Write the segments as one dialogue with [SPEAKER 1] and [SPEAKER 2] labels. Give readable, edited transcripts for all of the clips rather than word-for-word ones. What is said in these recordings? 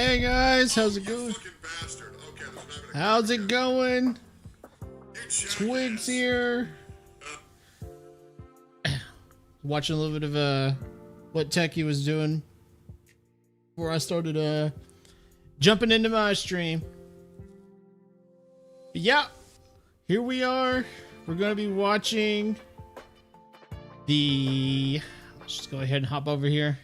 [SPEAKER 1] Hey guys, how's it going? How's it going? Twiggs here. Watching a little bit of what Techie was doing before I started jumping into my stream. But yeah, here we are. We're gonna be watching the. Let's just go ahead and hop over here.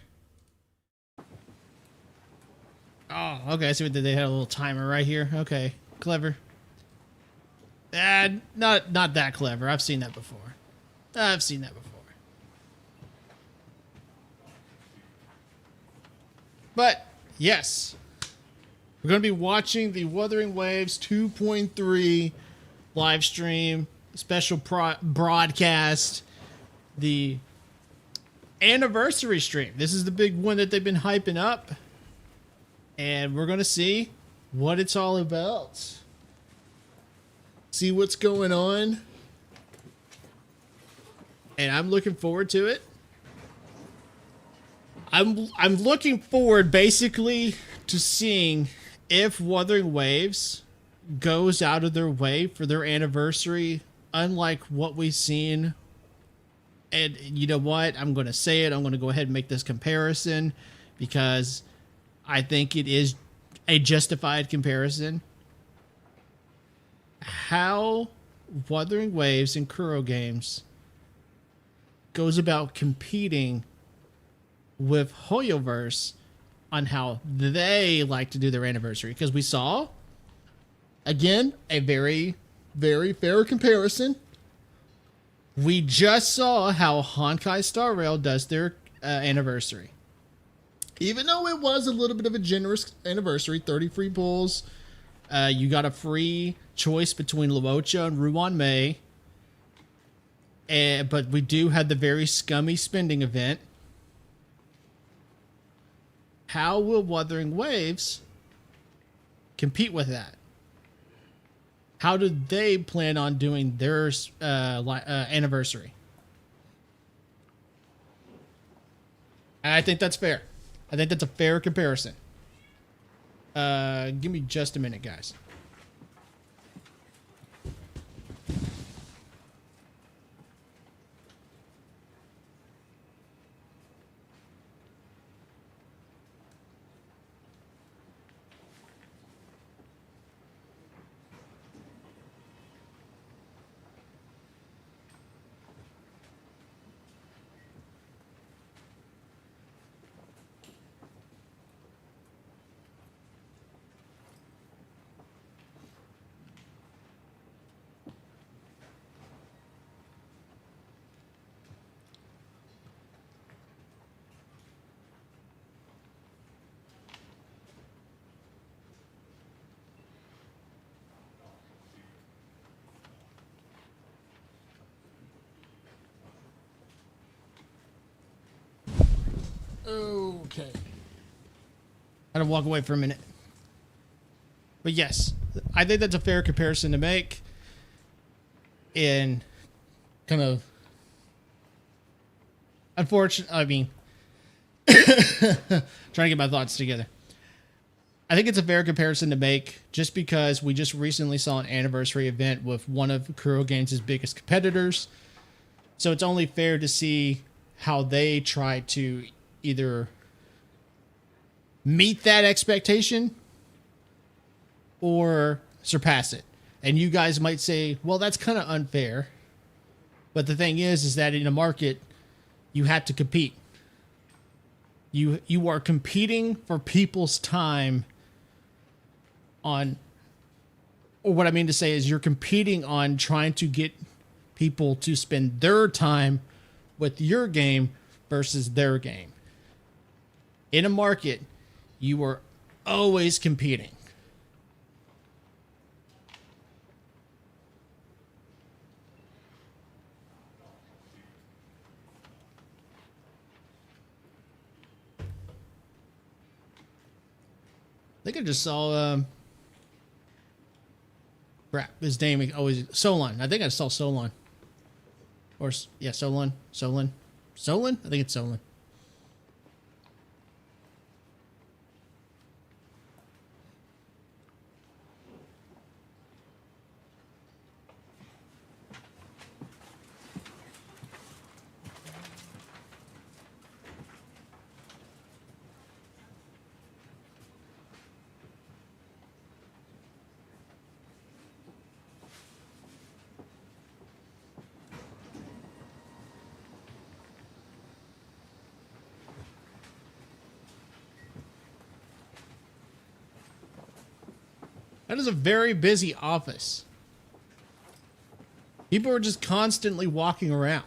[SPEAKER 1] Oh, okay. I see what they had a little timer right here. Okay, clever. Not that clever. I've seen that before. But yes, we're going to be watching the Wuthering Waves 2.3 live stream special broadcast, the anniversary stream. This is the big one that they've been hyping up, and we're going to see what it's all about. See what's going on, and I'm looking forward to it. I'm looking forward basically to seeing if Wuthering Waves goes out of their way for their anniversary, unlike what we've seen. And you know what? I'm going to say it. I'm going to go ahead and make this comparison because I think it is a justified comparison. How Wuthering Waves and Kuro Games goes about competing with Hoyoverse on how they like to do their anniversary, because we saw again a very, very fair comparison. We just saw how Honkai Star Rail does their anniversary, even though it was a little bit of a generous anniversary. 30 free pulls. You got a free choice between Luocha and Ruan Mei, but we do have the very scummy spending event. How will Wuthering Waves compete with that? How do they plan on doing their anniversary? And I think that's fair. I think that's a fair comparison. Give me just a minute, guys. Okay. I had to walk away for a minute. But yes, I think that's a fair comparison to make. And kind of unfortunate, I mean, trying to get my thoughts together. I think it's a fair comparison to make just because we just recently saw an anniversary event with one of Kuro Games' biggest competitors. So it's only fair to see how they try to either meet that expectation or surpass it. And you guys might say, well, that's kind of unfair. But the thing is that in a market, you have to compete. You are competing for people's time on, or what I mean to say is you're competing on trying to get people to spend their time with your game versus their game. In a market, you are always competing. I think I just saw crap, his name always Solon. I think I saw Solon. Or yeah, Solon. I think it's Solon. That is a very busy office. People are just constantly walking around.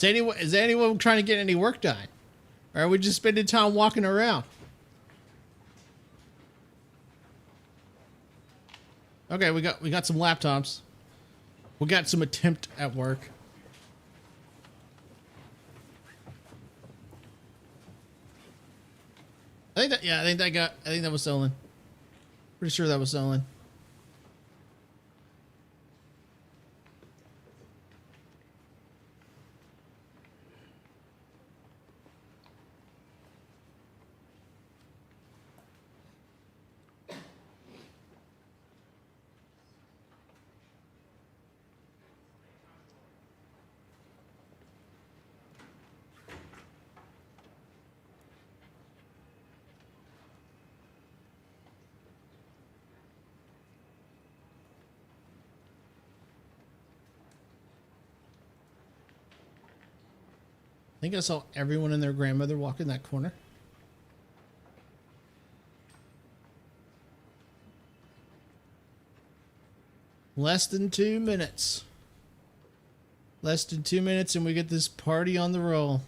[SPEAKER 1] Is anyone trying to get any work done? Or are we just spending time walking around? Okay, we got some laptops. We got some attempt at work. I think that was stolen. Pretty sure that was stolen. I think I saw everyone and their grandmother walk in that corner. Less than 2 minutes. Less than 2 minutes and we get this party on the roll.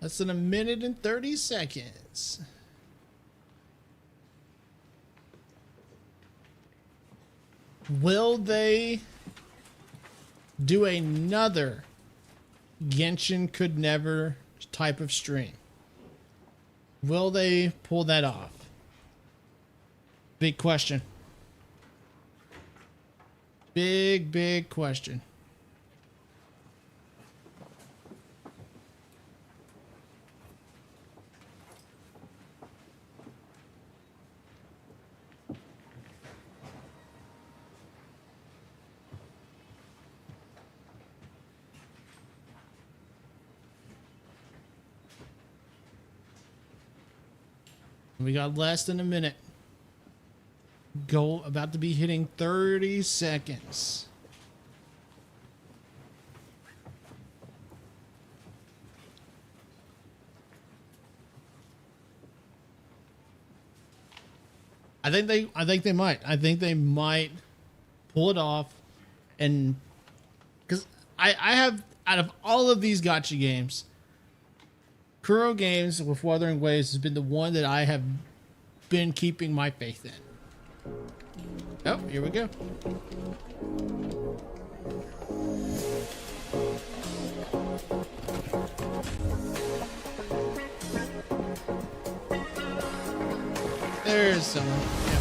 [SPEAKER 1] Less than 1 minute and 30 seconds. Will they do another Genshin Could Never type of stream? Will they pull that off? Big question. Big question. We got less than a minute. Goal about to be hitting 30 seconds. I think they might pull it off, and because I have, out of all of these gacha games, Kuro Games with Wuthering Waves has been the one that I have been keeping my faith in. Oh, here we go. There's someone. Yeah.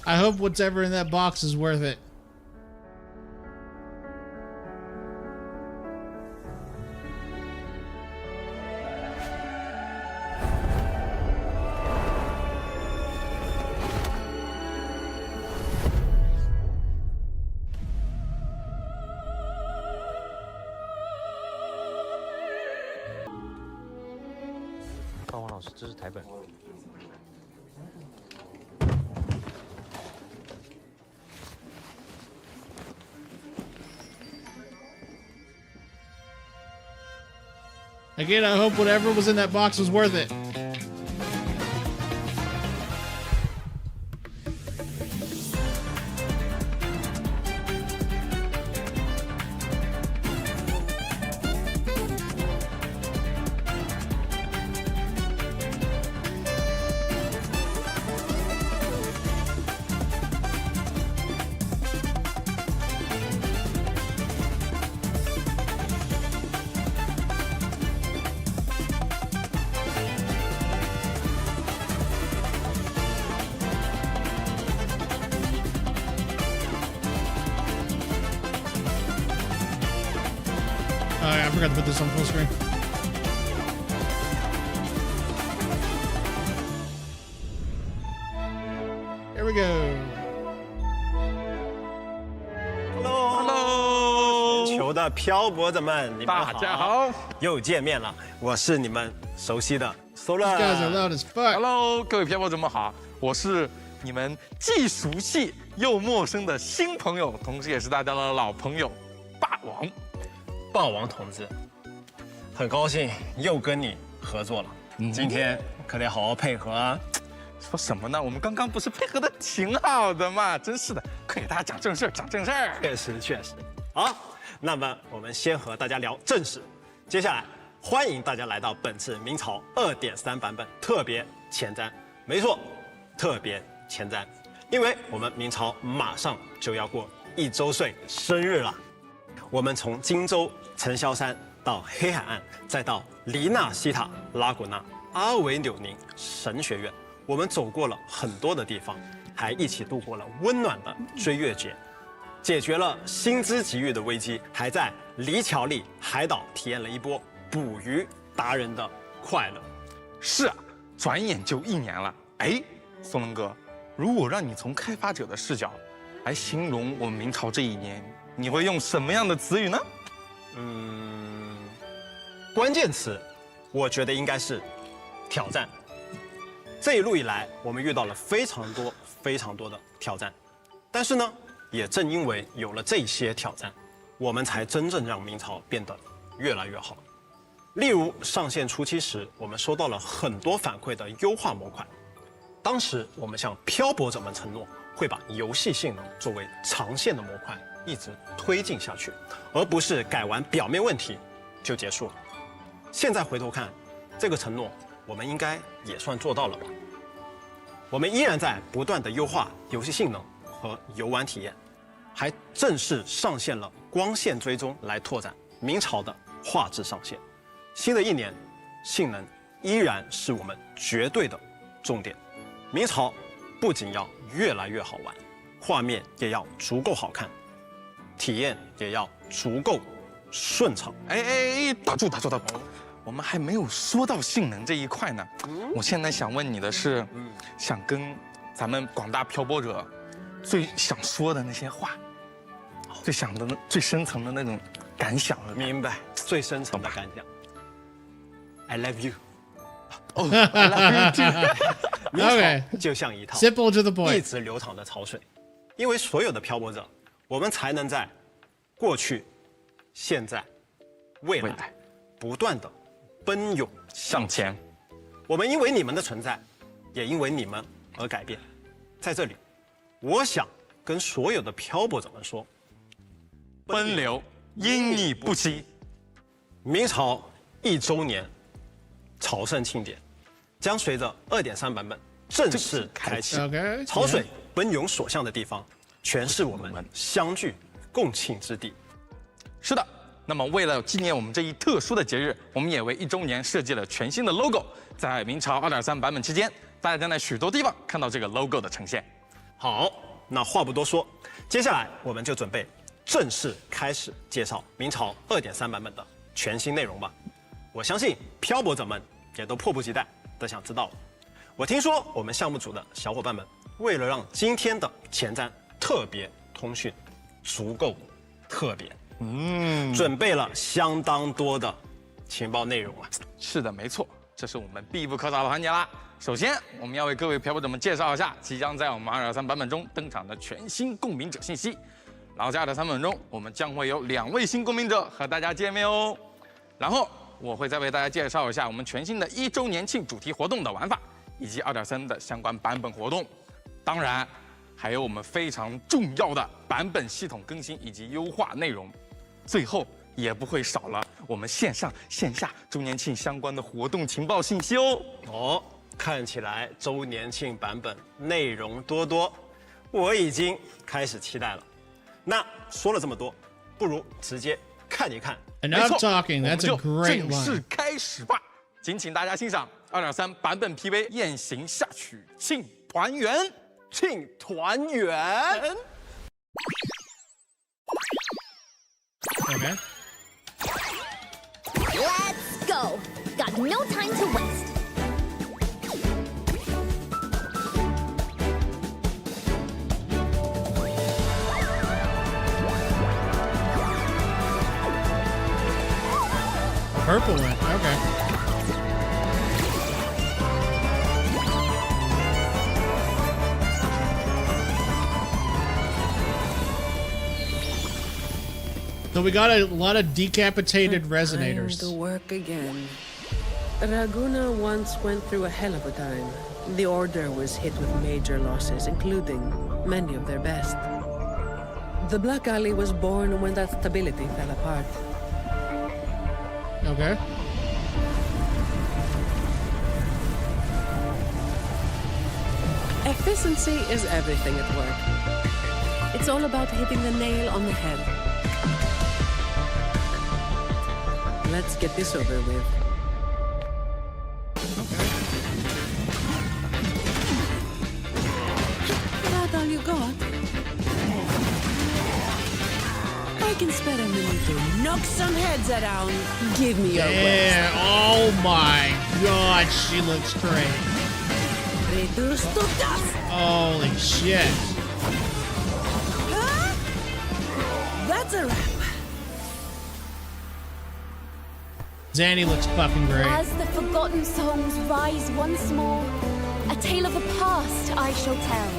[SPEAKER 1] I hope whatever in that box is worth it. Again, I hope whatever was in that box was worth it. I forgot to put this on full screen. Here we go.
[SPEAKER 2] Hello， 全球的漂泊者们，你们好，
[SPEAKER 3] 大家好，
[SPEAKER 2] 又见面了，我是你们熟悉的 Solar。
[SPEAKER 1] These guys are loud as fuck.
[SPEAKER 3] Hello， 各位漂泊者们好，我是你们既熟悉又陌生的新朋友，同时也是大家的老朋友，霸王。
[SPEAKER 2] 霸王同志，很高兴又跟你合作了，今天可得好好配合啊。
[SPEAKER 3] 说什么呢？我们刚刚不是配合的挺好的嘛？真是的，快给大家讲正事儿，讲正事儿。
[SPEAKER 2] 确实。好，那么我们先和大家聊正事。接下来欢迎大家来到本次明朝2.3版本特别前瞻。没错，特别前瞻，因为我们明朝马上就要过1周岁生日了。我们从荆州承霄山到黑海岸，再到黎纳西塔、拉古纳、阿维纽宁神学院。我们走过了很多的地方，还一起度过了温暖的追月节，解决了薪资给予的危机，还在黎乔利海岛体验了一波捕鱼达人的快乐。
[SPEAKER 3] 是啊，转眼就1年了。哎，松龙哥，如果让你从开发者的视角来形容我们明朝这1年，你会用什么样的词语呢？
[SPEAKER 2] 关键词，我觉得应该是挑战。这一路以来，我们遇到了非常多的挑战，但是呢，也正因为有了这些挑战，我们才真正让明朝变得越来越好。例如上线初期时，我们收到了很多反馈的优化模块，当时我们向漂泊者们承诺，会把游戏性能作为长线的模块一直推进下去，而不是改完表面问题就结束了。现在回头看，这个承诺我们应该也算做到了吧。我们依然在不断的优化游戏性能和游玩体验，还正式上线了光线追踪来拓展明朝的画质上限。新的1年，性能依然是我们绝对的重点。明朝不仅要越来越好玩，画面也要足够好看，体验也要足够顺畅。
[SPEAKER 3] 哎，打住！我们还没有说到性能这一块呢。我现在想问你的是，想跟咱们广大漂泊者最想说的那些话，最深层的那种感想了。
[SPEAKER 2] 明白，最深层的感想。I love you。
[SPEAKER 3] 哦，I love you too。
[SPEAKER 2] 明朝就像一套
[SPEAKER 1] Simple to the
[SPEAKER 2] 一
[SPEAKER 1] point.
[SPEAKER 2] 直流淌的潮水，因为所有的漂泊者，我们才能在过去、现在、未来不断的奔涌
[SPEAKER 3] 向前。
[SPEAKER 2] 我们因为你们的存在，也因为你们而改变。在这里，我想跟所有的漂泊者们说：
[SPEAKER 3] 奔流，因你不息。
[SPEAKER 2] 明朝1周年朝圣庆典将随着2.3版本正式开启。
[SPEAKER 1] Okay.
[SPEAKER 2] 潮水奔涌所向的地方，全是我们相聚共庆之地。
[SPEAKER 3] 是的。那么，为了纪念我们这一特殊的节日，我们也为1周年设计了全新的 logo。在明朝2.3版本期间，大家将在许多地方看到这个 logo 的呈现。
[SPEAKER 2] 好，那话不多说，接下来我们就准备正式开始介绍明朝2.3版本的全新内容吧。我相信漂泊者们也都迫不及待的想知道了。我听说我们项目组的小伙伴们为了让今天的前瞻特别通讯足够特别，准备了相当多的情报内容啊。
[SPEAKER 3] 是的，没错，这是我们必不可少的环节啦。首先，我们要为各位漂泊者们介绍一下即将在我们2.3版本中登场的全新共鸣者信息。然后在2.3版本中，我们将会有2位新共鸣者和大家见面哦。然后我会再为大家介绍一下我们全新的1周年庆主题活动的玩法，以及2.3的相关版本活动。当然，还有我们非常重要的版本系统更新以及优化内容。最后也不会少了我们线上线下周年庆相关的活动情报信息哦。
[SPEAKER 2] 哦，看起来周年庆版本内容多多，我已经开始期待了。那说了这么多，不如直接看一看。
[SPEAKER 1] Enough talking. That's a
[SPEAKER 3] 我
[SPEAKER 1] great
[SPEAKER 3] 们就正式
[SPEAKER 1] line.
[SPEAKER 3] 开始吧。敬请大家欣赏2.3版本 PV 雁行下曲庆团圆。
[SPEAKER 2] 庆团圆。
[SPEAKER 1] Okay.
[SPEAKER 4] have no time to waste.
[SPEAKER 1] Purple one. Okay. So we got a lot of decapitated resonators.
[SPEAKER 5] Time to work again. Raguna once went through a hell of a time. The Order was hit with major losses, including many of their best. The Black Alley was born when that stability fell apart.
[SPEAKER 1] Okay.
[SPEAKER 5] Efficiency is everything at work. It's all about hitting the nail on the head. Let's get this over with. That all you got? I can spare a minute to knock some heads around. Give me your best.
[SPEAKER 1] Yeah. Oh my God, she looks great.
[SPEAKER 5] Reduce to dust.
[SPEAKER 1] Holy shit.
[SPEAKER 5] Huh? That's a wrap.
[SPEAKER 1] Zanny looks fucking great.
[SPEAKER 4] As the forgotten songs rise once more, a tale of the past I shall tell.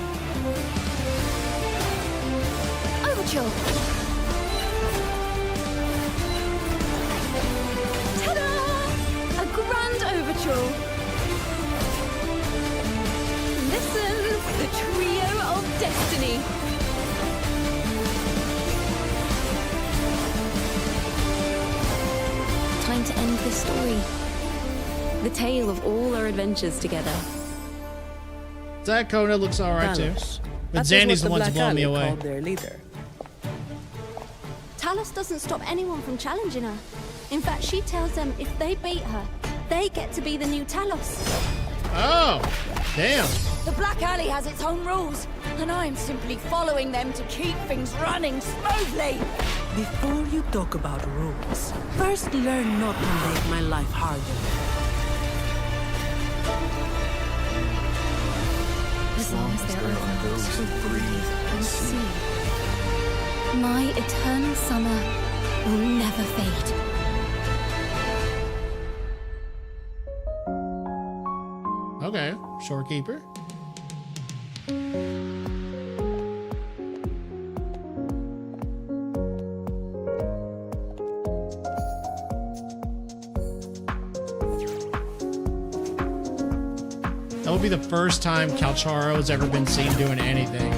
[SPEAKER 4] Overture. Ta-da! A grand overture. Listen for the trio of destiny. Time to end the story. The tale of all our adventures together.
[SPEAKER 1] That Kona looks alright too.
[SPEAKER 5] Talos.
[SPEAKER 1] But
[SPEAKER 5] That
[SPEAKER 1] Zanny's
[SPEAKER 5] was what
[SPEAKER 1] the one that's
[SPEAKER 5] Black
[SPEAKER 1] blowing me
[SPEAKER 5] Alley
[SPEAKER 1] away.
[SPEAKER 5] called their leader.
[SPEAKER 4] Talos doesn't stop anyone from challenging her. In fact, she tells them if they beat her, they get to be the new Talos.
[SPEAKER 1] Oh, damn.
[SPEAKER 4] The Black Alley has its own rules, and I'm simply following them to keep things running smoothly.
[SPEAKER 5] Before you talk about rules, first learn not to make my life harder.
[SPEAKER 4] As long as there are those who breathe and see, my eternal summer will never fade.
[SPEAKER 1] Okay, shorekeeper. That would be the first time Calcharo has ever been seen doing anything.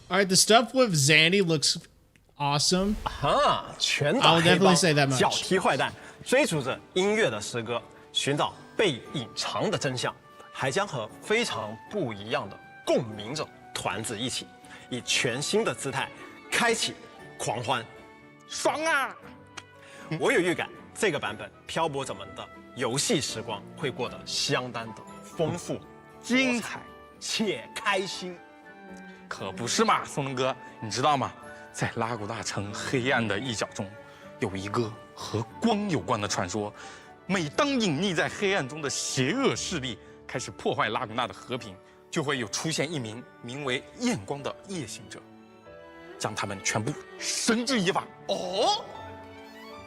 [SPEAKER 1] All right, the stuff with Zanny looks awesome.
[SPEAKER 2] 拳
[SPEAKER 1] I
[SPEAKER 2] 打
[SPEAKER 1] will
[SPEAKER 2] 黑
[SPEAKER 1] definitely
[SPEAKER 2] 帮，
[SPEAKER 1] say that much.
[SPEAKER 2] 脚踢坏蛋，追逐着音乐的诗歌，寻找被隐藏的真相，还将和非常不一样的共鸣者团子一起，以全新的姿态开启狂欢，
[SPEAKER 3] 爽啊！
[SPEAKER 2] 我有预感，这个版本漂泊者们的游戏时光会过得相当的丰富、
[SPEAKER 3] 精彩
[SPEAKER 2] 且开心。
[SPEAKER 3] 可不是嘛，松龙哥，你知道吗？在拉古大城黑暗的一角中，有一个和光有关的传说。每当隐匿在黑暗中的邪恶势力开始破坏拉古纳的和平，就会有出现一名名为焰光的夜行者，将他们全部绳之以法。
[SPEAKER 2] 哦，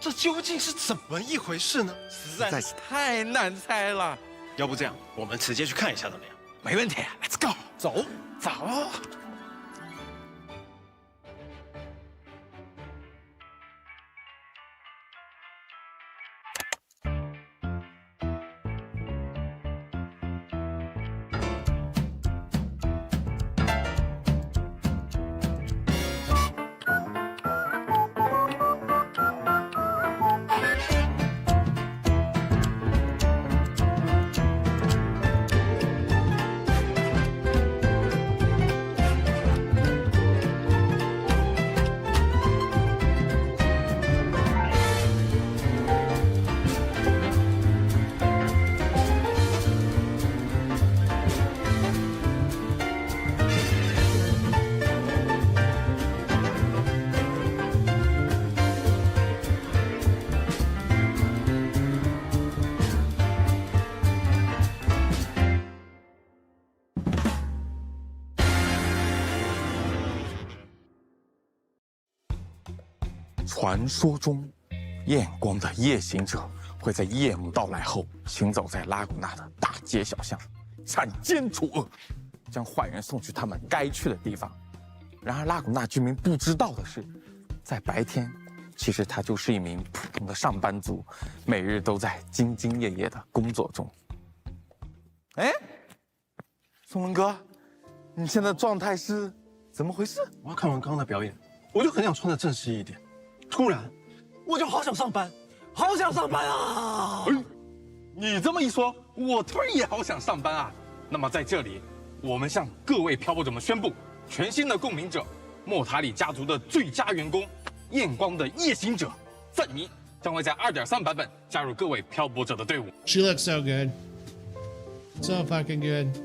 [SPEAKER 2] 这究竟是怎么一回事呢？
[SPEAKER 3] 实在是太难猜了。
[SPEAKER 2] 要不这样，我们直接去看一下怎么样？
[SPEAKER 3] 没问题 ，Let's go，
[SPEAKER 2] 走。
[SPEAKER 3] 走。传说中，验光的夜行者会在夜幕到来后，行走在拉古纳的大街小巷，铲奸除恶，将坏人送去他们该去的地方。然而，拉古纳居民不知道的是，在白天，其实他就是一名普通的上班族，每日都在兢兢业业的工作中。哎，宋文哥，你现在状态是怎么回事？
[SPEAKER 2] 我看完刚刚的表演，我就很想穿的正式一点，突然我就好想上班，好想上班啊！
[SPEAKER 3] 你这么一说，我突然也好想上班啊。那么在这里，我们向各位漂泊者们宣布，全新的共鸣者莫塔里家族的最佳员工，验光的夜行者赞尼将会在 2.3 版本加入各位漂泊者的队伍。
[SPEAKER 1] She looks so good. So fucking good.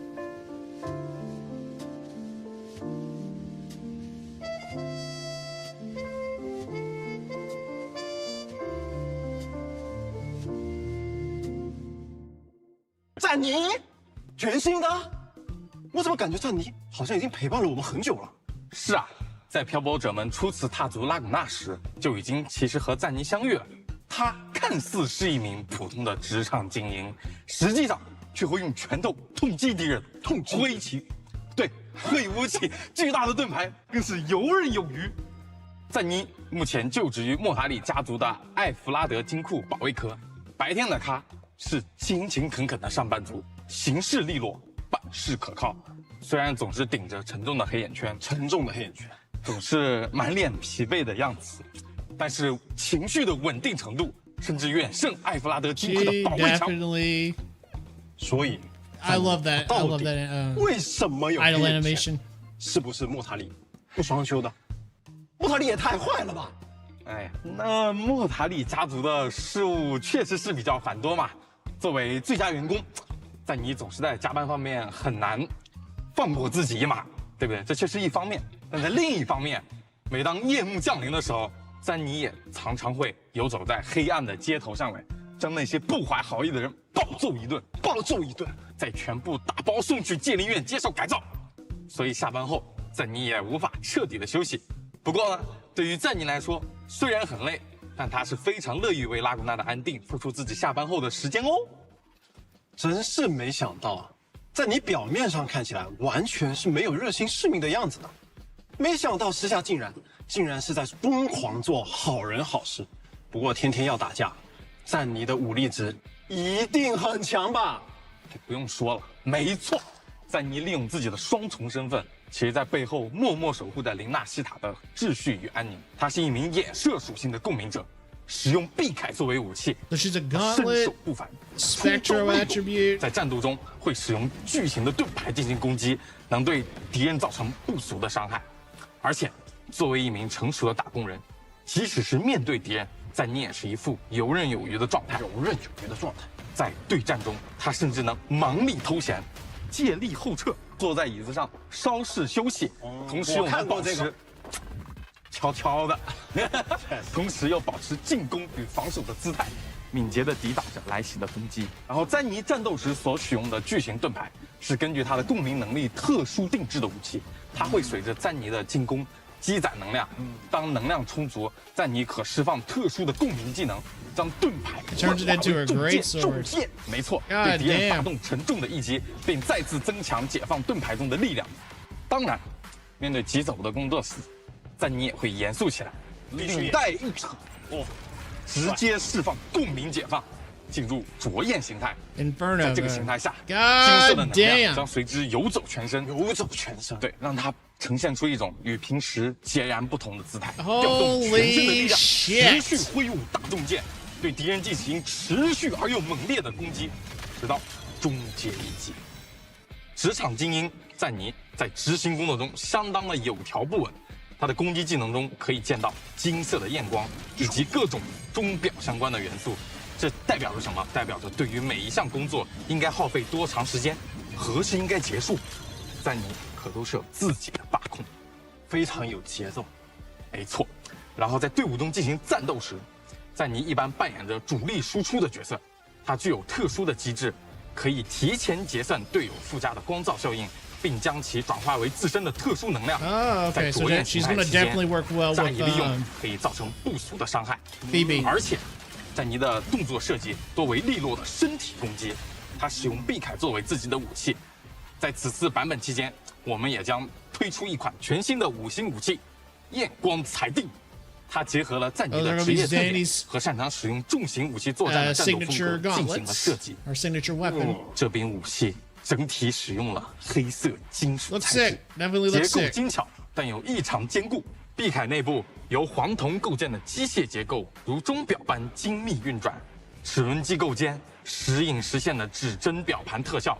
[SPEAKER 2] 赞尼，全新的，我怎么感觉赞尼好像已经陪伴了我们很久了？
[SPEAKER 3] 是啊，在漂泊者们初次踏足拉古纳时，就已经其实和赞尼相遇了。他看似是一名普通的职场精英，实际上却会用拳头痛击敌人，挥舞起巨大的盾牌，更是游刃有余。赞尼目前就职于莫塔里家族的艾弗拉德金库保卫科。白天的他是勤勤恳恳的上班族，行事利落，办事可靠。虽然总是顶着沉重的黑眼圈，总是满脸疲惫的样子，但是情绪的稳定程度甚至远胜艾弗拉德金库
[SPEAKER 1] She
[SPEAKER 3] 的保卫墙。
[SPEAKER 1] definitely.
[SPEAKER 2] 所以
[SPEAKER 1] I love that. I
[SPEAKER 2] 到
[SPEAKER 1] love
[SPEAKER 2] 底
[SPEAKER 1] that.
[SPEAKER 2] 为什么有
[SPEAKER 1] idle
[SPEAKER 2] 黑眼
[SPEAKER 1] animation.
[SPEAKER 2] 圈？是不是莫塔里不双休的？莫塔里也太坏了吧！
[SPEAKER 3] 哎，那莫塔里家族的事务确实是比较繁多嘛。作为最佳员工，赞尼总是在加班方面很难放过自己一马，对不对？这却是一方面。但在另一方面，每当夜幕降临的时候，赞尼也常常会游走在黑暗的街头上来，将那些不怀好意的人暴揍一顿，再全部打包送去戒灵院接受改造。所以下班后，赞尼也无法彻底的休息。不过呢，对于赞尼来说，虽然很累，但他是非常乐于为拉古纳的安定付出自己下班后的时间哦。
[SPEAKER 2] 真是没想到啊，在你表面上看起来完全是没有热心市民的样子的，没想到私下竟然是在疯狂做好人好事。不过天天要打架，赞尼的武力值一定很强吧？
[SPEAKER 3] 不用说了，没错，赞尼利用自己的双重身份，其实在背后默默守护着林纳西塔的秩序与安宁。他是一名衍射属性的共鸣者，使用碧铠作为武器，
[SPEAKER 1] So she's a
[SPEAKER 3] 身
[SPEAKER 1] gauntlet,
[SPEAKER 3] 手不凡，
[SPEAKER 1] spectral attribute.
[SPEAKER 3] 在战斗中会使用巨型的盾牌进行攻击，能对敌人造成不俗的伤害。而且，作为一名成熟的打工人，即使是面对敌人，赞尼也是一副游刃有余的状态。在对战中，他甚至能忙里偷闲，借力后撤，坐在椅子上稍事休息，同时又能保持悄悄的，同时又保持进攻与防守的姿态，敏捷地抵挡着来袭的攻击。然后赞尼战斗时所使用的巨型盾牌是根据他的共鸣能力特殊定制的武器，它会随着赞尼的进攻积攒能量，当能量充足，赞尼可释放特殊的共鸣技能，将盾牌
[SPEAKER 1] Turns it into a great sword.
[SPEAKER 3] 没错，
[SPEAKER 1] God
[SPEAKER 3] 对敌人
[SPEAKER 1] damn.
[SPEAKER 3] 发动沉重的一击，并再次增强解放盾牌中的力量。当然，面对棘手的工作时，赞尼也会严肃起来，领带一扯，直接释放共鸣解放，进入灼焰形态。
[SPEAKER 1] Inferno.
[SPEAKER 3] 在这个形态下，
[SPEAKER 1] God
[SPEAKER 3] 金色的能量
[SPEAKER 1] damn.
[SPEAKER 3] 将随之游走全身，对，让它呈现出一种与平时截然不同的姿态，调动全身的力量，
[SPEAKER 1] shit
[SPEAKER 3] 持续挥舞大重剑，对敌人进行持续而又猛烈的攻击，直到终结一击。职场精英赞尼在执行工作中相当的有条不紊，他的攻击技能中可以见到金色的焰光以及各种钟表相关的元素。这代表着什么？代表着对于每一项工作应该耗费多长时间，何时应该结束，赞尼可都是有自己的把控，
[SPEAKER 2] 非常有节奏。
[SPEAKER 3] 没错。然后在队伍中进行战斗时，赞尼一般扮演着主力输出的角色，他具有特殊的机制，可以提前结算队友附加的光照效应，并将其转化为自身的特殊能量。
[SPEAKER 1] Oh,
[SPEAKER 3] 在
[SPEAKER 1] okay. So
[SPEAKER 3] 着眼
[SPEAKER 1] she's
[SPEAKER 3] 形态
[SPEAKER 1] gonna
[SPEAKER 3] 期间
[SPEAKER 1] definitely work well
[SPEAKER 3] 加以
[SPEAKER 1] with
[SPEAKER 3] 利用，可以造成不俗的伤害。
[SPEAKER 1] Phoebe.
[SPEAKER 3] 而且，赞妮的动作设计多为利落的身体攻击，她使用碧铠作为自己的武器。在此次版本期间，我们也将推出一款全新的5星武器——焰光裁定。它结合了赞妮的职业特点和擅长使用重型武器作战的战斗风格进行了设计。
[SPEAKER 1] Our signature weapon.
[SPEAKER 3] 这柄武器整体使用了黑色金属
[SPEAKER 1] Looks
[SPEAKER 3] 材
[SPEAKER 1] sick.
[SPEAKER 3] 质，
[SPEAKER 1] Definitely
[SPEAKER 3] 结
[SPEAKER 1] looks
[SPEAKER 3] 构
[SPEAKER 1] sick.
[SPEAKER 3] 精巧，但又异常坚固。碧铠内部由黄铜构建的机械结构，如钟表般精密运转。齿轮机构间时隐时现的指针表盘特效，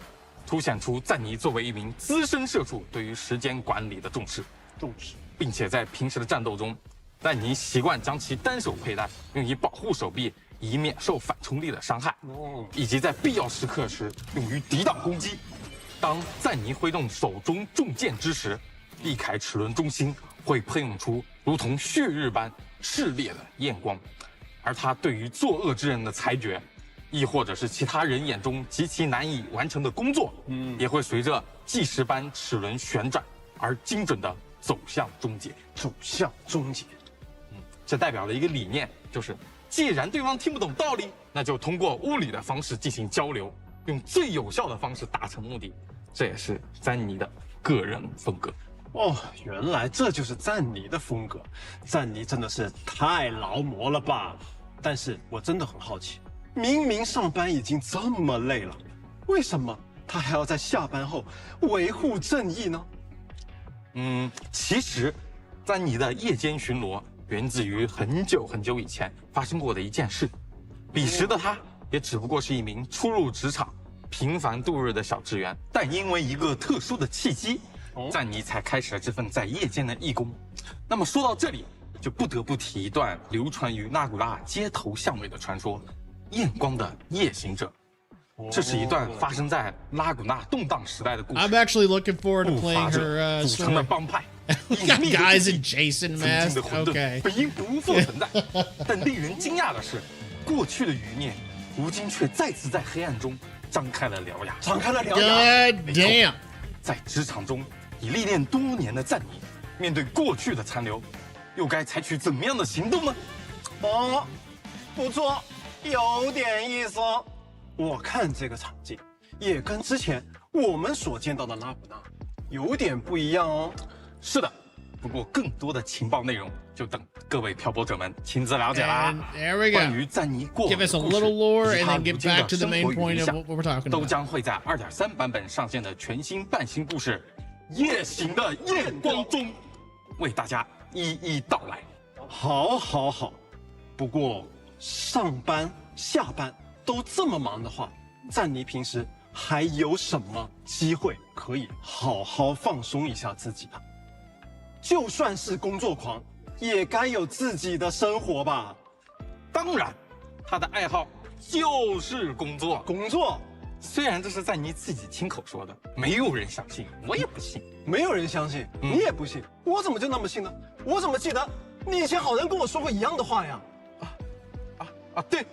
[SPEAKER 3] 凸显出赞妮作为一名资深射手对于时间管理的重视，并且在平时的战斗中，赞妮习惯将其单手佩戴，用以保护手臂，以免受反冲力的伤害，以及在必要时刻时用于抵挡攻击。当赞妮挥动手中重剑之时，碧铠齿轮中心会喷涌出如同血日般炽烈的焰光，而他对于作恶之人的裁决，亦或者是其他人眼中极其难以完成的工作，也会随着计时般齿轮旋转而精准地走向终结。这代表了一个理念，就是既然对方听不懂道理，那就通过物理的方式进行交流，用最有效的方式达成目的。这也是赞妮的个人风格。
[SPEAKER 2] 哦，原来这就是赞妮的风格。赞妮真的是太劳模了吧？但是我真的很好奇，明明上班已经这么累了，为什么他还要在下班后维护正义呢？
[SPEAKER 3] 其实，赞妮的夜间巡逻源自于很久很久以前发生过的一件事。彼时的他也只不过是一名初入职场、平凡度日的小职员，但因为一个特殊的契机，赞妮才开始了这份在夜间的义工。那么说到这里，就不得不提一段流传于拉古拉街头巷尾的传说——焰光的夜行者。这是一段发生在拉古纳动荡时代的故事。
[SPEAKER 1] I'm actually looking forward to
[SPEAKER 3] 不
[SPEAKER 1] playing
[SPEAKER 3] 法者
[SPEAKER 1] her
[SPEAKER 3] 组成的
[SPEAKER 1] story.
[SPEAKER 3] 帮派，
[SPEAKER 1] We got guys in Jason
[SPEAKER 3] 曾经
[SPEAKER 1] masks.
[SPEAKER 3] 的混沌
[SPEAKER 1] Okay.
[SPEAKER 3] 本应不复存在，但令人惊讶的是，过去的余孽，如今却再次在黑暗中张开了獠牙。
[SPEAKER 1] God damn.
[SPEAKER 3] 在职场中已历练多年的赞妮，面对过去的残留，又该采取怎么样的行动呢？
[SPEAKER 2] 哦，不错，有点意思哦。我看这个场景也跟之前我们所见到的拉古纳有点不一样哦。
[SPEAKER 3] 是的，不过更多的情报内容就等各位漂泊者们亲自了解啦。
[SPEAKER 1] And there we
[SPEAKER 3] 关
[SPEAKER 1] go.
[SPEAKER 3] 于赞妮过往
[SPEAKER 1] Give
[SPEAKER 3] 的
[SPEAKER 1] us a
[SPEAKER 3] 故事
[SPEAKER 1] little lore
[SPEAKER 3] 以及
[SPEAKER 1] and
[SPEAKER 3] 她
[SPEAKER 1] then
[SPEAKER 3] 如
[SPEAKER 1] get
[SPEAKER 3] 今
[SPEAKER 1] back
[SPEAKER 3] 的
[SPEAKER 1] to the
[SPEAKER 3] 生
[SPEAKER 1] main
[SPEAKER 3] 活与
[SPEAKER 1] point
[SPEAKER 3] 理
[SPEAKER 1] of
[SPEAKER 3] 想
[SPEAKER 1] what we're talking
[SPEAKER 3] 都
[SPEAKER 1] about.
[SPEAKER 3] 将会在2.3版本上线的全新半新故事《夜行的焰光》中，为大家一一道来。
[SPEAKER 2] 好。不过上班下班都这么忙的话，赞妮平时还有什么机会可以好好放松一下自己啊？就算是工作狂，也该有自己的生活吧？
[SPEAKER 3] 当然，他的爱好就是工作。
[SPEAKER 2] 工作
[SPEAKER 3] 虽然这是赞妮自己亲口说的，没有人相信，我也不信。
[SPEAKER 2] 没有人相信，你也不信，我怎么就那么信呢？我怎么记得你以前好像跟我说过一样的话呀？
[SPEAKER 3] 对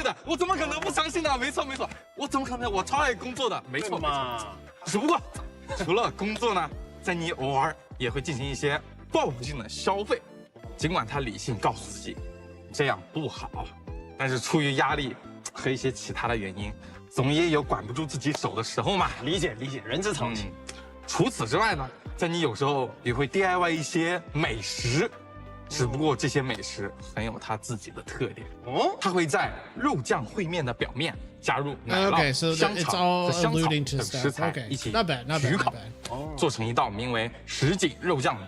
[SPEAKER 3] 的，我怎么可能不相信呢？没错，我怎么可能？我超爱工作的，没错
[SPEAKER 2] 嘛。
[SPEAKER 3] 只不过，除了工作呢，赞妮偶尔也会进行一些报复性的消费，尽管他理性告诉自己这样不好，但是出于压力和一些其他的原因，总也有管不住自己手的时候嘛。
[SPEAKER 2] 理解，人之常情。
[SPEAKER 3] 除此之外呢，赞妮有时候也会 DIY 一些美食。只不过这些美食很有它自己的特点哦，它会在肉酱烩面的表面加入奶酪、香肠和香草等食材一起焗烤，做成一道名为什锦肉酱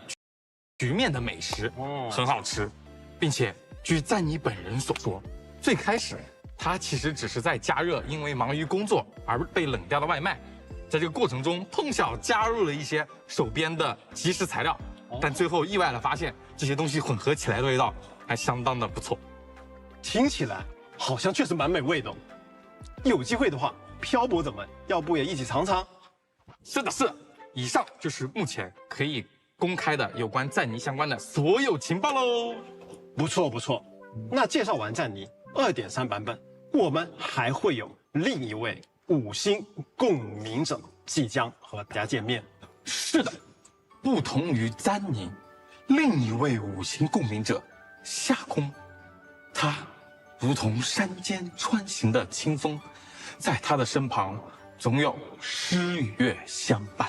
[SPEAKER 3] 焗面的美食，很好吃，并且据赞妮本人所说，最开始他其实只是在加热因为忙于工作而被冷掉的外卖，在这个过程中碰巧加入了一些手边的即食材料。但最后意外的发现，这些东西混合起来的味道还相当的不错，
[SPEAKER 2] 听起来好像确实蛮美味的。有机会的话，漂泊者们要不也一起尝尝？
[SPEAKER 3] 是的。以上就是目前可以公开的有关赞妮相关的所有情报喽。
[SPEAKER 2] 不错。那介绍完赞妮2.3版本，我们还会有另一位5星共鸣者即将和大家见面。
[SPEAKER 3] 是的，不同于詹宁，另一位五行共鸣者夏空，他如同山间穿行的清风，在他的身旁总有诗与乐相伴。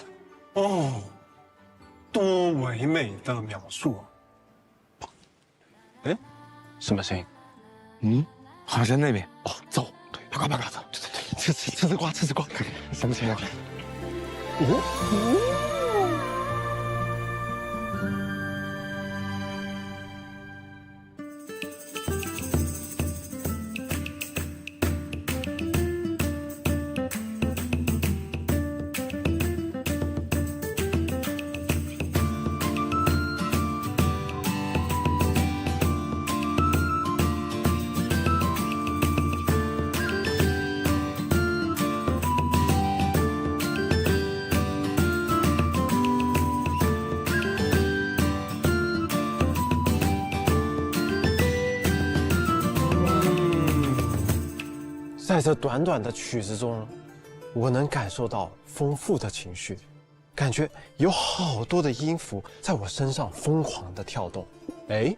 [SPEAKER 2] 哦，多唯美的描述啊！哎，什么声音？
[SPEAKER 3] 嗯，好像在那边。哦，走，对，啪啪啪走。对对对，吃丝瓜，吃丝瓜，想不起来了。
[SPEAKER 6] 在这短短的曲子中，我能感受到丰富的情绪，感觉有好多的音符在我身上疯狂的跳动。哎，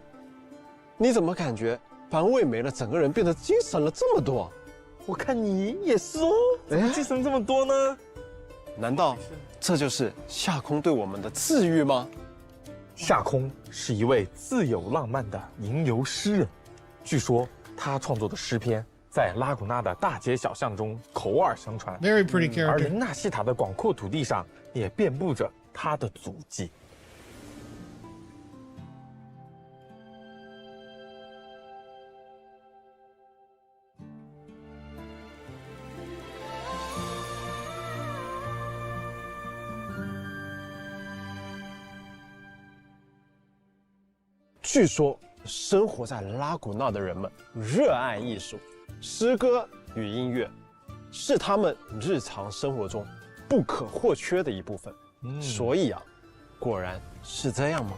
[SPEAKER 6] 你怎么感觉凡味没了，整个人变得精神了这么多？
[SPEAKER 7] 我看你也是哦，怎么精神这么多呢？
[SPEAKER 6] 难道这就是夏空对我们的治愈吗？
[SPEAKER 7] 夏空是一位自由浪漫的吟游诗人，据说他创作的诗篇在拉古纳的大街小巷中口耳相传。
[SPEAKER 1] Very pretty
[SPEAKER 7] 而
[SPEAKER 1] character.
[SPEAKER 7] 林纳西塔的广阔土地上也遍布着他的足迹。
[SPEAKER 6] 据说生活在拉古纳的人们热爱艺术，诗歌与音乐是他们日常生活中不可或缺的一部分。所以啊，果然是这样吗？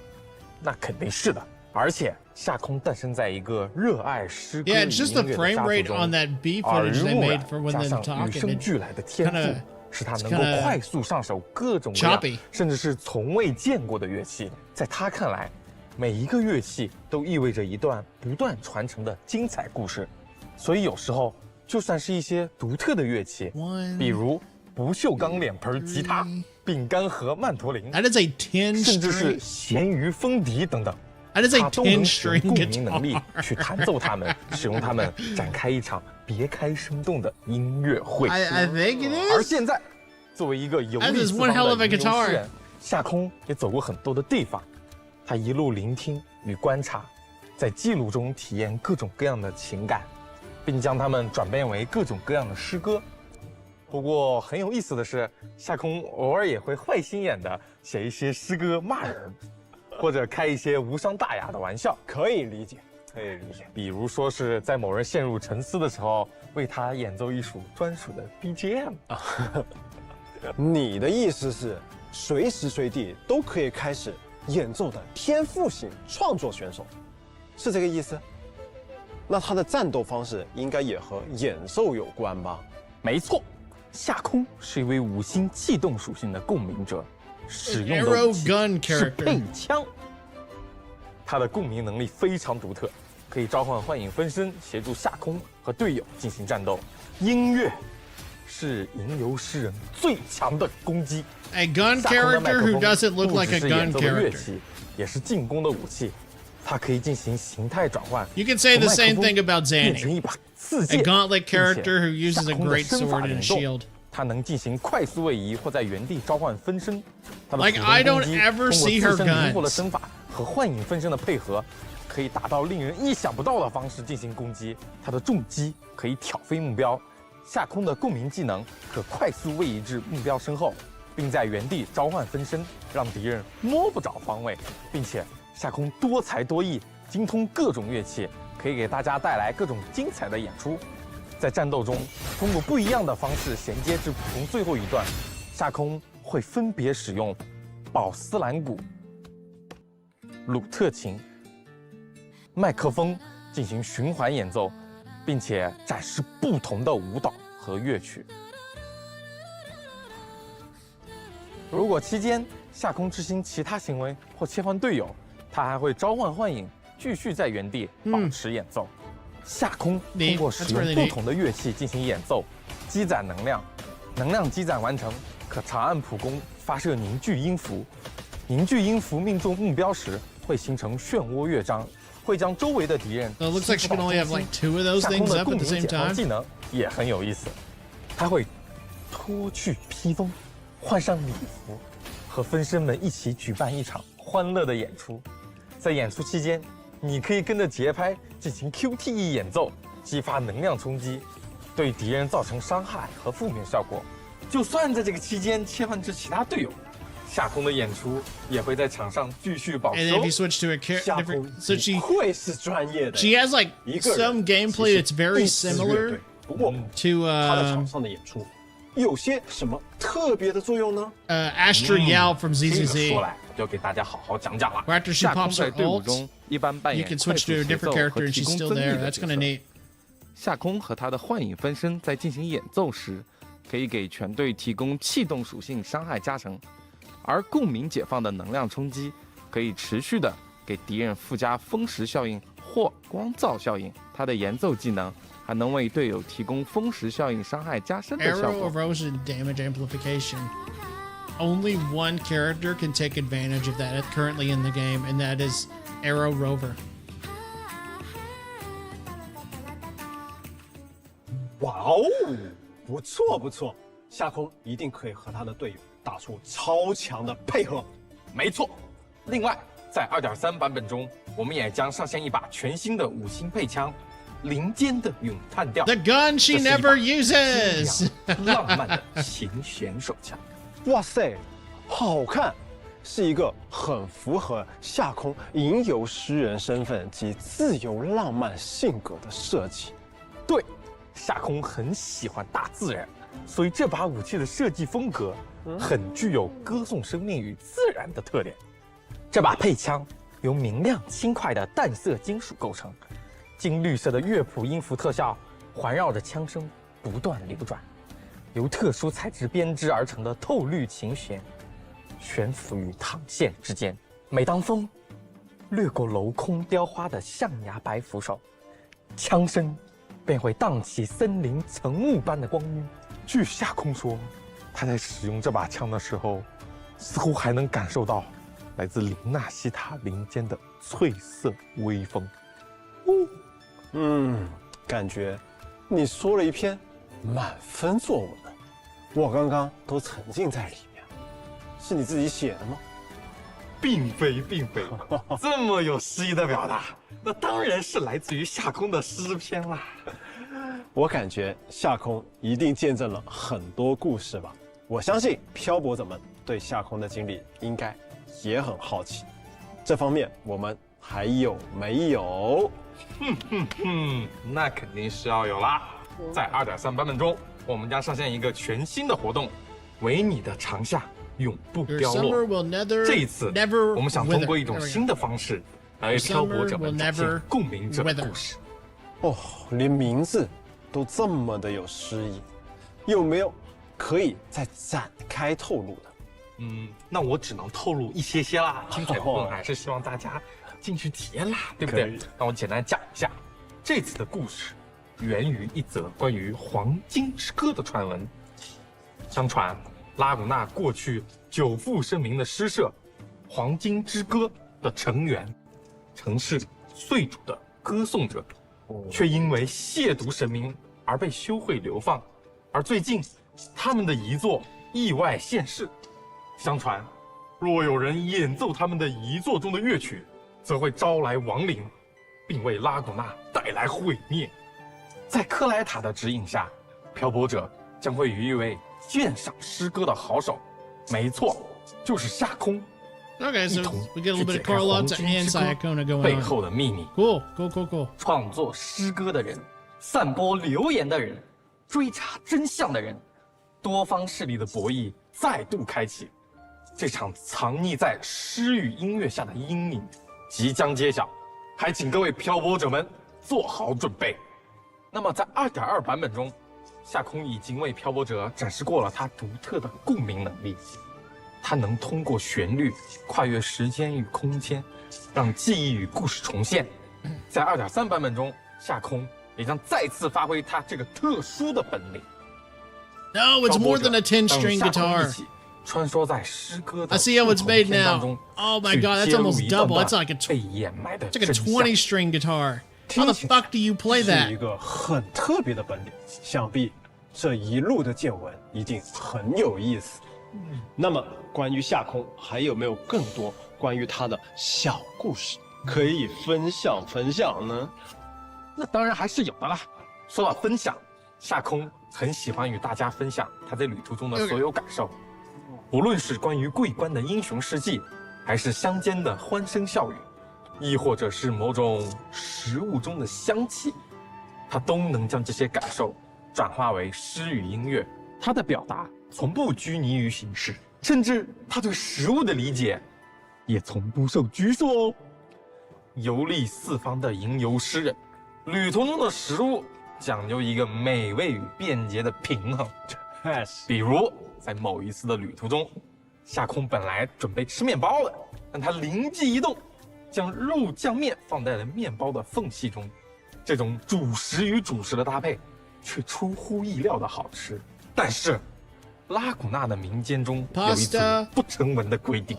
[SPEAKER 7] 那肯定是的。而且夏空诞生在一个热爱诗歌
[SPEAKER 1] Yeah,
[SPEAKER 7] 与
[SPEAKER 1] it's just
[SPEAKER 7] 音
[SPEAKER 1] the
[SPEAKER 7] 乐的
[SPEAKER 1] frame
[SPEAKER 7] 家
[SPEAKER 1] rate
[SPEAKER 7] 族
[SPEAKER 1] on
[SPEAKER 7] 中，
[SPEAKER 1] that B
[SPEAKER 7] 耳
[SPEAKER 1] footage
[SPEAKER 7] 濡
[SPEAKER 1] they
[SPEAKER 7] 目
[SPEAKER 1] made
[SPEAKER 7] 染
[SPEAKER 1] for when
[SPEAKER 7] 加
[SPEAKER 1] they're
[SPEAKER 7] 上与
[SPEAKER 1] talking.
[SPEAKER 7] 生
[SPEAKER 1] It,
[SPEAKER 7] 俱来的天赋
[SPEAKER 1] kinda-，
[SPEAKER 7] 使他能够
[SPEAKER 1] kinda
[SPEAKER 7] 快速上手各种各样
[SPEAKER 1] choppy
[SPEAKER 7] 甚至是从未见过的乐器。在他看来，每一个乐器都意味着一段不断传承的精彩故事。所以有时候，就算是一些独特的乐器，
[SPEAKER 1] One,
[SPEAKER 7] 比如不锈钢脸盆吉他、饼干盒曼陀林，
[SPEAKER 1] that is a 10
[SPEAKER 7] 甚至是
[SPEAKER 1] string.
[SPEAKER 7] 咸鱼风笛等等。
[SPEAKER 1] That is a
[SPEAKER 7] 他都能
[SPEAKER 1] 10
[SPEAKER 7] 使用
[SPEAKER 1] string
[SPEAKER 7] 共鸣能力
[SPEAKER 1] guitar.
[SPEAKER 7] 去弹奏它们，使用它们展开一场别开生动的音乐会。
[SPEAKER 1] I think it
[SPEAKER 7] 而
[SPEAKER 1] is.
[SPEAKER 7] 现在，作为一个游
[SPEAKER 1] That
[SPEAKER 7] 历
[SPEAKER 1] is
[SPEAKER 7] 四
[SPEAKER 1] one
[SPEAKER 7] 方
[SPEAKER 1] hell
[SPEAKER 7] 的
[SPEAKER 1] of a
[SPEAKER 7] 吟游
[SPEAKER 1] guitar.
[SPEAKER 7] 诗人，夏空也走过很多的地方，他一路聆听与观察，在记录中体验各种各样的情感，并将它们转变为各种各样的诗歌。不过很有意思的是，夏空偶尔也会坏心眼的写一些诗歌骂人，或者开一些无伤大雅的玩笑。
[SPEAKER 6] 可以理解，可以理解。
[SPEAKER 7] 比如说是在某人陷入沉思的时候，为他演奏一首专属的 BGM 啊。
[SPEAKER 6] 你的意思是，随时随地都可以开始演奏的天赋型创作选手，是这个意思？那他的战斗方式应该也和演奏有关吧？
[SPEAKER 7] 没错，夏空是一位五星气动属性的共鸣者，使用的
[SPEAKER 1] Arrow
[SPEAKER 7] 武器
[SPEAKER 1] gun
[SPEAKER 7] 是
[SPEAKER 1] character.
[SPEAKER 7] 配枪。他的共鸣能力非常独特，可以召唤幻影分身协助夏空和队友进行战斗。音乐是吟游诗人最强的攻击。
[SPEAKER 1] A gun
[SPEAKER 7] 夏空的麦
[SPEAKER 1] character
[SPEAKER 7] 克
[SPEAKER 1] who
[SPEAKER 7] 风
[SPEAKER 1] doesn't look
[SPEAKER 7] 不
[SPEAKER 1] like
[SPEAKER 7] 只
[SPEAKER 1] a
[SPEAKER 7] 是演
[SPEAKER 1] gun
[SPEAKER 7] 奏的乐
[SPEAKER 1] character.
[SPEAKER 7] 器，也是进攻的武器。它可以进行形态转换。
[SPEAKER 1] You can say the
[SPEAKER 7] 从麦
[SPEAKER 1] same
[SPEAKER 7] 克风
[SPEAKER 1] thing about
[SPEAKER 7] 变成
[SPEAKER 1] Zanny,
[SPEAKER 7] 一把刺
[SPEAKER 1] a
[SPEAKER 7] 剑。
[SPEAKER 1] gauntlet
[SPEAKER 7] 并且
[SPEAKER 1] character who uses
[SPEAKER 7] 夏
[SPEAKER 1] a
[SPEAKER 7] 空的
[SPEAKER 1] great
[SPEAKER 7] 身法
[SPEAKER 1] sword
[SPEAKER 7] 灵
[SPEAKER 1] and
[SPEAKER 7] 动
[SPEAKER 1] shield.
[SPEAKER 7] 它能进行快速位移或在原地召唤分身。它的
[SPEAKER 1] Like,
[SPEAKER 7] 普通
[SPEAKER 1] I don't
[SPEAKER 7] 攻击
[SPEAKER 1] ever
[SPEAKER 7] 通过
[SPEAKER 1] see her
[SPEAKER 7] 自身灵活的
[SPEAKER 1] guns.
[SPEAKER 7] 身法和幻影分身的配合，可以达到令人意想不到的方式进行攻击。它的重击可以挑飞目标。夏空的共鸣技能可快速位移至目标身后，并在原地召唤分身，让敌人摸不着方位。并且夏空多才多艺，精通各种乐器，可以给大家带来各种精彩的演出。在战斗中，通过不一样的方式衔接至普通最后一段，夏空会分别使用宝斯兰鼓、鲁特琴、麦克风进行循环演奏，并且展示不同的舞蹈和乐曲。如果期间下空执行其他行为或切换队友，他还会召唤幻影，继续在原地保持演奏。下空通过使用不同的乐器进行演奏，积攒能量，能量积攒完成，可长按普攻发射凝聚音符。凝聚音符命中目标时会形成漩涡乐章，会将周围的敌人。
[SPEAKER 1] So it looks like she can only have like 2 of those
[SPEAKER 7] 下空
[SPEAKER 1] things
[SPEAKER 7] 的
[SPEAKER 1] up
[SPEAKER 7] 共
[SPEAKER 1] at the
[SPEAKER 7] 鸣
[SPEAKER 1] same
[SPEAKER 7] 解放
[SPEAKER 1] time.
[SPEAKER 7] 技能也很有意思，它会脱去披风，换上礼服，和分身们一起举办一场欢乐的演出。在演出期间，你可以跟着节拍进行 QTE 演奏，激发能量冲击，对敌人造成伤害和负面效果。就算在这个期间切换至其他队友，下空的演出也会在场上继续保
[SPEAKER 1] And
[SPEAKER 7] 持。
[SPEAKER 1] if you switch to a
[SPEAKER 6] 下
[SPEAKER 1] different,
[SPEAKER 6] 空
[SPEAKER 1] so she
[SPEAKER 6] 会是专业的。
[SPEAKER 1] she has like
[SPEAKER 6] 一个人
[SPEAKER 1] some gameplay that's very similar
[SPEAKER 6] 不过
[SPEAKER 1] to
[SPEAKER 6] 他在场上的演出有些什么特别的作用呢？
[SPEAKER 1] Astra Yao from
[SPEAKER 7] 这个说
[SPEAKER 1] ZZZ.
[SPEAKER 7] 来就给大家好好讲讲了。
[SPEAKER 1] Where after she
[SPEAKER 3] 下空
[SPEAKER 1] pops
[SPEAKER 3] 在
[SPEAKER 1] her
[SPEAKER 3] 队伍
[SPEAKER 1] ult,
[SPEAKER 3] 中一般扮
[SPEAKER 1] you
[SPEAKER 3] 演
[SPEAKER 1] can
[SPEAKER 3] 快
[SPEAKER 1] switch
[SPEAKER 3] 速
[SPEAKER 1] to a
[SPEAKER 3] 协
[SPEAKER 1] different
[SPEAKER 3] 奏
[SPEAKER 1] character
[SPEAKER 3] 和
[SPEAKER 1] and
[SPEAKER 3] 提
[SPEAKER 1] she's
[SPEAKER 3] 供
[SPEAKER 1] still
[SPEAKER 3] 增
[SPEAKER 1] there.
[SPEAKER 3] 益的
[SPEAKER 1] That's
[SPEAKER 3] 角
[SPEAKER 1] kind of
[SPEAKER 3] 色。
[SPEAKER 1] neat.
[SPEAKER 3] 下空和他的幻影分身在进行演奏时，可以给全队提供气动属性伤害加成，而共鸣解放的能量冲击可以持续的给敌人附加风蚀效应或光照效应。他的演奏技能还能为队友提供风蚀效应伤害加深的效
[SPEAKER 1] Arrow
[SPEAKER 3] 果。
[SPEAKER 1] erosion damage amplification. Only one character can take advantage of that currently in the game, and that is Arrow Rover.
[SPEAKER 6] 哇哦，不错不错，下空一定可以和他的队友打出超强的配合。
[SPEAKER 7] 没错。另外，在 2.3 版本中，我们也将上线一把全新的5星配枪——林间的咏叹调。
[SPEAKER 1] The gun she
[SPEAKER 7] 这是一把
[SPEAKER 1] never uses.
[SPEAKER 7] 清凉浪漫的琴弦手枪。
[SPEAKER 6] 哇塞，好看，是一个很符合下空吟游诗人身份及自由浪漫性格的设计。
[SPEAKER 7] 对，下空很喜欢大自然，所以这把武器的设计风格很具有歌颂生命与自然的特点。这把配枪由明亮轻快的淡色金属构成，金绿色的乐谱音符特效环绕着枪声不断流转，由特殊材质编织而成的透绿琴弦悬浮于膛线之间。每当风掠过镂空雕花的象牙白扶手，枪声便会荡起森林层雾般的光晕。据下空说，他在使用这把枪的时候，似乎还能感受到来自林纳西塔林间的翠色微风。
[SPEAKER 6] 感觉你说了一篇满分作文，我刚刚都沉浸在里面。是你自己写的吗？
[SPEAKER 7] 并非，这么有诗意的表达，那当然是来自于下空的诗篇啦。
[SPEAKER 6] 我感觉下空一定见证了很多故事吧。我相信漂泊者们对下空的经历应该也很好奇。这方面我们还有没有？
[SPEAKER 7] 那肯定是要有啦。在 2.3 版本中，我们将上线一个全新的活动——唯你的长夏永不
[SPEAKER 1] Your
[SPEAKER 7] 凋
[SPEAKER 1] summer
[SPEAKER 7] 落。
[SPEAKER 1] will never,
[SPEAKER 7] 这一次，
[SPEAKER 1] never
[SPEAKER 7] 我们想通过
[SPEAKER 1] wither.
[SPEAKER 7] 一种
[SPEAKER 1] There we
[SPEAKER 7] 新
[SPEAKER 1] go.
[SPEAKER 7] 的方式来为漂泊者们展现共鸣者的故事。
[SPEAKER 6] 哦，连名字都这么的有诗意，有没有可以再展开透露的？
[SPEAKER 7] 那我只能透露一些啦，精彩部分还是希望大家进去体验啦，对不对
[SPEAKER 6] 可以？
[SPEAKER 7] 那我简单讲一下，这次的故事源于一则关于黄金之歌的传闻。相传，拉古纳过去久负盛名的诗社“黄金之歌”的成员，曾是岁主的歌颂者，却因为亵渎神明而被休会流放。而最近，他们的遗作意外现世。相传，若有人演奏他们的遗作中的乐曲，则会招来亡灵，并为拉古纳带来毁灭。在克莱塔的指引下，漂泊者将会与一位鉴赏诗歌的好手，没错，就是夏空，
[SPEAKER 1] Okay,
[SPEAKER 7] 一
[SPEAKER 1] so
[SPEAKER 7] 同
[SPEAKER 1] we get a
[SPEAKER 7] 去
[SPEAKER 1] little bit
[SPEAKER 7] 解
[SPEAKER 1] of
[SPEAKER 7] 开
[SPEAKER 1] Carl
[SPEAKER 7] 黄
[SPEAKER 1] Lutz
[SPEAKER 7] 金
[SPEAKER 1] and
[SPEAKER 7] 之
[SPEAKER 1] Sayakona
[SPEAKER 7] 歌
[SPEAKER 1] going
[SPEAKER 7] 背
[SPEAKER 1] on.
[SPEAKER 7] 后的秘密。
[SPEAKER 1] Cool.
[SPEAKER 8] 创作诗歌的人，散播流言的人，追查真相的人，
[SPEAKER 7] 多方势力的博弈再度开启，这场藏匿在诗与音乐下的阴影即将揭晓，还请各位漂泊者们做好准备。那么在 2.2 版本中，夏空已经为漂泊者展示过了他独特的共鸣能力，它能通过旋律跨越时间与空间，让记忆与故事重现。在2.3版本中，夏空也将再次发挥他这个特殊的本领。
[SPEAKER 1] No, it's more than a 10-string
[SPEAKER 7] 让夏空
[SPEAKER 1] guitar.
[SPEAKER 7] 一起穿梭在诗歌的
[SPEAKER 1] I see how it's made
[SPEAKER 7] 不同篇章
[SPEAKER 1] now.
[SPEAKER 7] 中
[SPEAKER 1] Oh my
[SPEAKER 7] 去
[SPEAKER 1] god, that's
[SPEAKER 7] 揭露
[SPEAKER 1] almost
[SPEAKER 7] 一段
[SPEAKER 1] double.
[SPEAKER 7] 段
[SPEAKER 1] That's like a
[SPEAKER 7] 被掩埋的
[SPEAKER 1] it's like a
[SPEAKER 7] 真相。
[SPEAKER 1] 20-string guitar. How the fuck do you play
[SPEAKER 6] 是一
[SPEAKER 1] that?
[SPEAKER 6] 个很特别的本领，想必这一路的见闻一定很有意思。那么，关于夏空还有没有更多关于他的小故事可以分享呢？
[SPEAKER 7] 那当然还是有的啦。说到分享，夏空很喜欢与大家分享他在旅途中的所有感受，无论是关于桂冠的英雄事迹，还是乡间的欢声笑语，亦或者是某种食物中的香气，他都能将这些感受转化为诗与音乐。他的表达从不拘泥于形式，甚至他对食物的理解也从不受拘束哦。游历四方的吟游诗人，旅途中的食物讲究一个美味与便捷的平衡。比如在某一次的旅途中，夏空本来准备吃面包的，但他灵机一动，将肉酱面放在了面包的缝隙中。这种主食与主食的搭配，却出乎意料的好吃。但是，拉古纳的民间中有一组不成文的规定，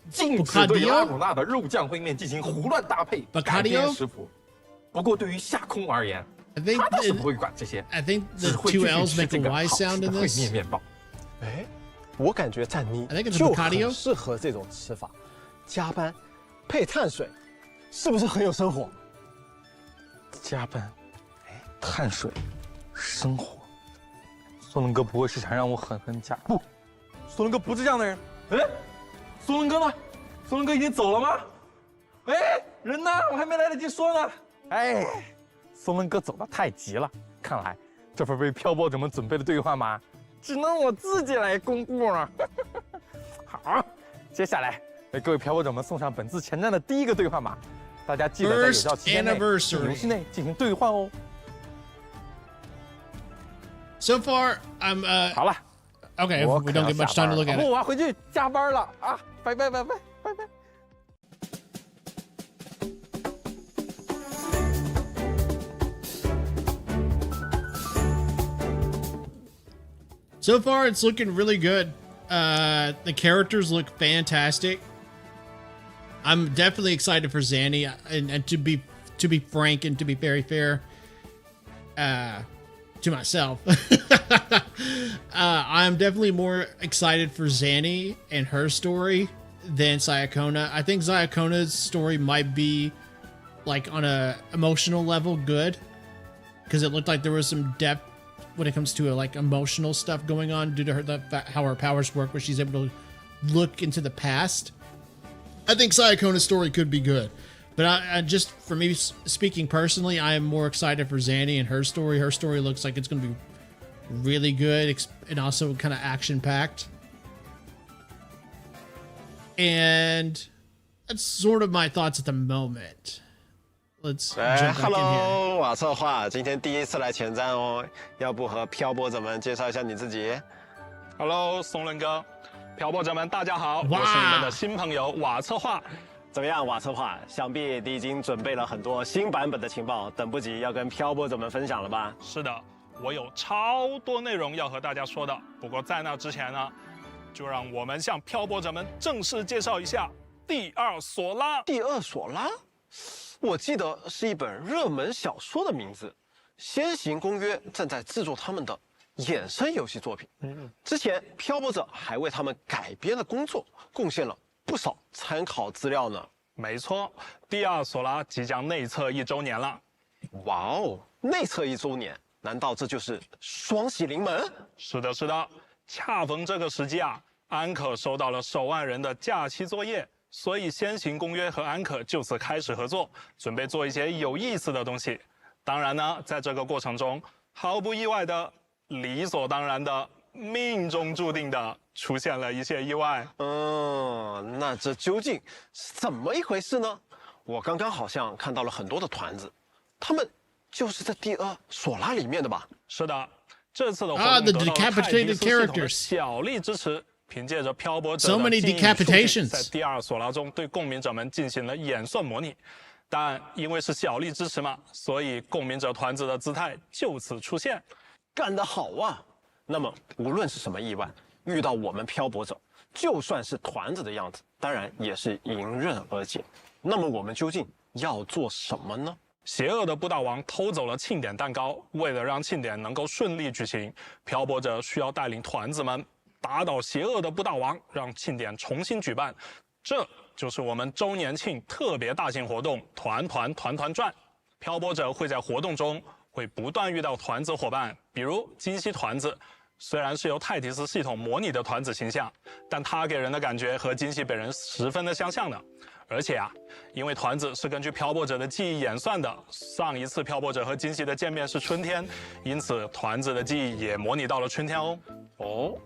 [SPEAKER 7] 禁止对拉古纳的肉酱烩面进行胡乱搭配、改编食谱。不过对于夏空而言，他倒是不会管这些，
[SPEAKER 1] I think
[SPEAKER 7] 只
[SPEAKER 1] the
[SPEAKER 7] 会继
[SPEAKER 1] two
[SPEAKER 7] 续
[SPEAKER 1] L's
[SPEAKER 7] 吃
[SPEAKER 1] make
[SPEAKER 7] 这
[SPEAKER 1] a
[SPEAKER 7] 个
[SPEAKER 1] Y
[SPEAKER 7] 好吃
[SPEAKER 1] sound
[SPEAKER 7] 的
[SPEAKER 1] in
[SPEAKER 7] 烩
[SPEAKER 1] this.
[SPEAKER 7] 面面包。
[SPEAKER 6] 哎，我感觉赞妮
[SPEAKER 1] I think it's
[SPEAKER 6] 就
[SPEAKER 1] avocado.
[SPEAKER 6] 很适合这种吃法，加班配碳水，是不是很有生活？
[SPEAKER 7] 加班，碳水，生活。松伦哥不会是想让我狠狠加？不，松伦哥不是这样的人。哎，松伦哥呢？松伦哥已经走了吗？哎，人呢？我还没来得及说呢。哎，松伦哥走得太急了，看来这份为漂泊者们准备的兑换码，只能我自己来公布了。好，接下来为各位漂泊者们送上本次前站的第一个兑换码，大家记得在有效期间内游戏内进行兑换哦。
[SPEAKER 1] So far, I'm
[SPEAKER 7] 好了
[SPEAKER 1] okay. We don't get much time to look at
[SPEAKER 7] 我
[SPEAKER 1] it.
[SPEAKER 7] 要回去加班了啊！拜拜拜拜拜拜。
[SPEAKER 1] So far, it's looking really good. The characters look fantastic. I'm definitely excited for Zanny, and to be frank and to be very fair, to myself, I'm definitely more excited for Zanny and her story than Sayakona. I think Sayakona's story might be like on a emotional level good, because it looked like there was some depth when it comes to like emotional stuff going on due to her how her powers work, where she's able to look into the past. I think Sayakona's story could be good, but I just, for me speaking personally, I am more excited for Zanny and her story. Her story looks like it's going to be really good and also kind of action packed. And that's sort of my thoughts at the moment. Let's jump back in here.
[SPEAKER 2] Hello， 瓦策划，今天第一次来前站哦，要不和漂泊者们介绍一下你自己
[SPEAKER 9] ？Hello， 松伦哥，漂泊者们大家好，
[SPEAKER 1] 哇
[SPEAKER 9] 我是你们的新朋友瓦策划。
[SPEAKER 2] 怎么样，瓦策划？想必你已经准备了很多新版本的情报，等不及要跟漂泊者们分享了吧？
[SPEAKER 9] 是的，我有超多内容要和大家说的。不过在那之前呢，就让我们向漂泊者们正式介绍一下第二索拉。
[SPEAKER 2] 第二索拉，我记得是一本热门小说的名字。先行公约正在制作他们的衍生游戏作品。之前漂泊者还为他们改编的工作贡献了不少参考资料呢。
[SPEAKER 9] 没错，第二索拉即将内测1周年了。
[SPEAKER 2] 哇哦，内测1周年，难道这就是双喜临门？
[SPEAKER 9] 是的，是的，恰逢这个时机啊，安可收到了手腕人的假期作业，所以先行公约和安可就此开始合作，准备做一些有意思的东西。当然呢，在这个过程中，毫不意外的、理所当然的、命中注定的出现了一些意外。
[SPEAKER 2] 那这究竟是怎么一回事呢？我刚刚好像看到了很多的团子，他们就是在第二索拉里面的吧？
[SPEAKER 9] 是的，这次的活
[SPEAKER 1] Ah,
[SPEAKER 9] 动
[SPEAKER 1] the
[SPEAKER 9] 得到了泰迪
[SPEAKER 1] decapitated
[SPEAKER 9] 斯系统的
[SPEAKER 1] characters.
[SPEAKER 9] 小力支持，凭借着漂泊者
[SPEAKER 1] So
[SPEAKER 9] 的
[SPEAKER 1] many
[SPEAKER 9] 记忆与数据
[SPEAKER 1] decapitations
[SPEAKER 9] 在第二索拉中对共鸣者们进行了演算模拟。但因为是小力支持嘛，所以共鸣者团子的姿态就此出现。
[SPEAKER 6] 干得好啊！那么无论是什么意外，遇到我们漂泊者，就算是团子的样子，当然也是迎刃而解。那么我们究竟要做什么呢？
[SPEAKER 9] 邪恶的布大王偷走了庆典蛋糕，为了让庆典能够顺利举行，漂泊者需要带领团子们打倒邪恶的布大王，让庆典重新举办。这就是我们周年庆特别大型活动“团团转”。漂泊者会在活动中会不断遇到团子伙伴，比如金希团子。虽然是由泰迪斯系统模拟的团子形象，但他给人的感觉和金希本人十分的相像的。而且啊，因为团子是根据漂泊者的记忆演算的，上一次漂泊者和金希的见面是春天，因此团子的记忆也模拟到了春天哦。
[SPEAKER 6] 哦，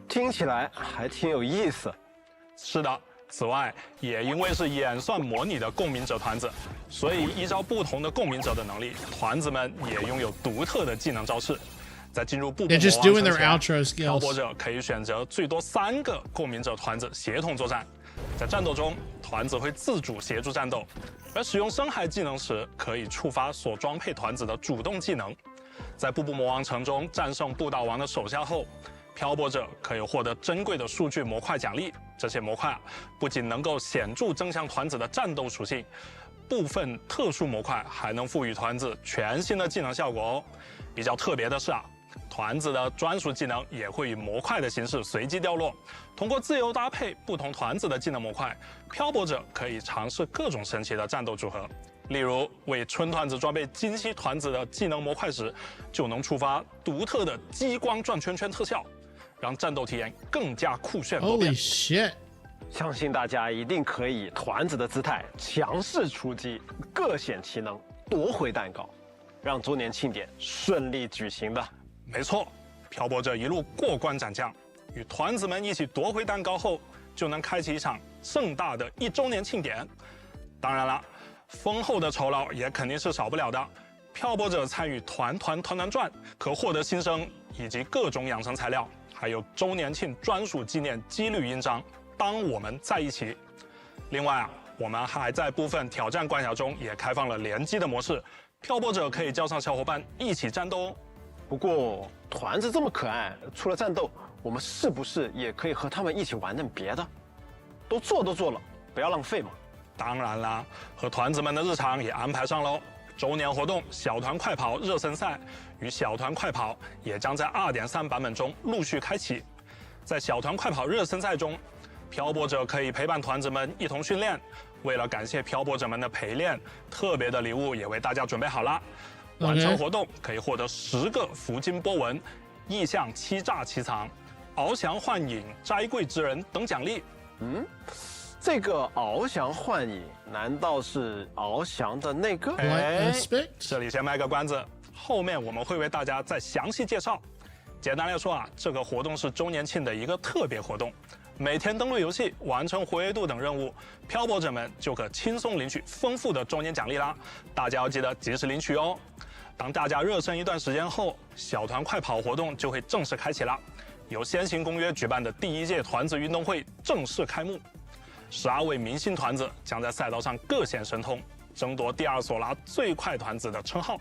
[SPEAKER 6] 听起来还挺有意思。
[SPEAKER 9] 是的。此外，也因为是演算模拟的共鸣者团子，所以依照不同的共鸣者的能力，团子们也拥有独特的技能招式。在进入步步魔王城前，漂泊者可以选择最多3个共鸣者团子协同作战。在战斗中，团子会自主协助战斗，而使用深海技能时，可以触发所装配团子的主动技能。在步步魔王城中战胜布大王的手下后，漂泊者可以获得珍贵的数据模块奖励。这些模块啊，不仅能够显著增强团子的战斗属性，部分特殊模块还能赋予团子全新的技能效果哦。比较特别的是啊，团子的专属技能也会以模块的形式随机掉落。通过自由搭配不同团子的技能模块，漂泊者可以尝试各种神奇的战斗组合。例如，为春团子装备金希团子的技能模块时，就能触发独特的激光转圈圈特效，让战斗体验更加酷炫多变。
[SPEAKER 1] Holy shit！
[SPEAKER 6] 相信大家一定可以团子的姿态强势出击，各显其能，夺回蛋糕，让周年庆典顺利举行的。
[SPEAKER 9] 没错，漂泊者一路过关斩将，与团子们一起夺回蛋糕后，就能开启一场盛大的1周年庆典。当然了，丰厚的酬劳也肯定是少不了的。漂泊者参与团转，可获得新生以及各种养成材料，还有周年庆专属纪念激励印章。当我们在一起。另外啊，我们还在部分挑战关卡中也开放了联机的模式，漂泊者可以叫上小伙伴一起战斗哦。
[SPEAKER 6] 不过团子这么可爱，除了战斗，我们是不是也可以和他们一起玩点别的？都做了，不要浪费嘛。
[SPEAKER 9] 当然啦，和团子们的日常也安排上喽。周年活动小团快跑热身赛与小团快跑也将在 2.3 版本中陆续开启。在小团快跑热身赛中，漂泊者可以陪伴团子们一同训练。为了感谢漂泊者们的陪练，特别的礼物也为大家准备好了。完成活动可以获得10个福金波纹、意象欺诈奇藏、翱翔幻影、摘桂之人等奖励。
[SPEAKER 6] 这个翱翔幻影难道是翱翔的那个？
[SPEAKER 9] 这里先卖个关子，后面我们会为大家再详细介绍。简单来说啊，这个活动是周年庆的一个特别活动。每天登录游戏，完成活跃度等任务，漂泊者们就可轻松领取丰富的周年奖励啦！大家要记得及时领取哦。当大家热身一段时间后，小团快跑活动就会正式开启了。由先行公约举办的第1届团子运动会正式开幕，12位明星团子将在赛道上各显神通，争夺第2索拉最快团子的称号。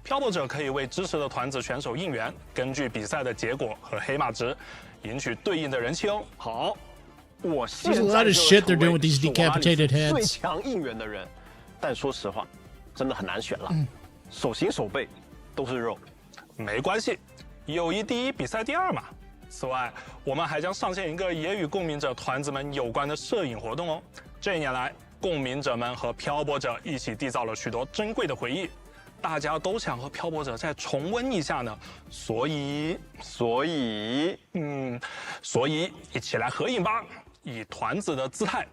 [SPEAKER 9] 漂泊者可以为支持的团子选手应援，根据比赛的结果和黑马值，赢取对应的人气哦。
[SPEAKER 6] 好，我现在
[SPEAKER 1] There's a lot of shit they're doing with these
[SPEAKER 6] 索拉里
[SPEAKER 1] decapitated heads.
[SPEAKER 6] 最强应援的人，但说实话，真的很难选了。手心手背都是肉。
[SPEAKER 9] 没关系，友谊第1，比赛第2嘛。此外，我们还将上线一个也与共鸣者团子们有关的摄影活动哦。这一年来，共鸣者们和漂泊者一起缔造了许多珍贵的回忆。大家都想和漂泊者再重温一下呢，所以一起来合影吧，以团子的姿态。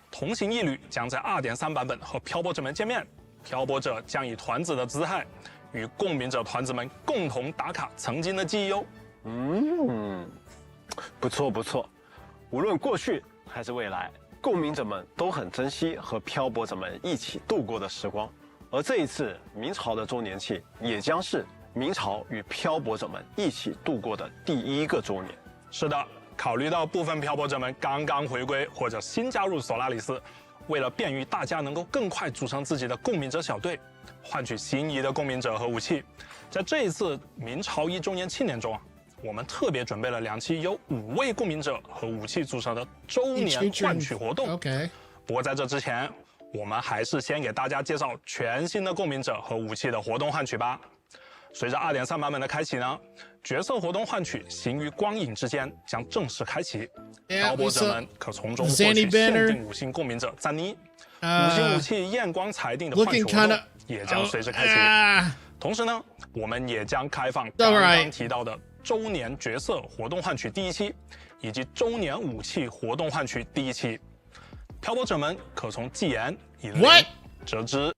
[SPEAKER 9] 同行一旅将在 2.3 版本和漂泊者们见面，漂泊者将以团子的姿态与共鸣者团子们共同打卡曾经的记忆哦。
[SPEAKER 6] 不错，无论过去还是未来，共鸣者们都很珍惜和漂泊者们一起度过的时光。而这一次明朝的周年庆也将是明朝与漂泊者们一起度过的第1个周年。
[SPEAKER 9] 是的，考虑到部分漂泊者们刚刚回归或者新加入索拉里斯，为了便于大家能够更快组成自己的共鸣者小队，换取心仪的共鸣者和武器，在这一次明朝1周年庆典中啊，我们特别准备了2期由5位共鸣者和武器组成的周年换取活动。
[SPEAKER 1] OK。
[SPEAKER 9] 不过在这之前，我们还是先给大家介绍全新的共鸣者和武器的活动换取吧。随着2.3版本的开启呢，角色活动换取行于光影之间将正式开启。漂泊者们可从中获取限定5星共鸣者赞妮，5星武器验光裁定的换取活动也将随之开启。同时呢，我们也将开放刚刚提到的周年角色活动换取第1期，以及周年武器活动换取第1期。漂泊者们可从祭言以0折之。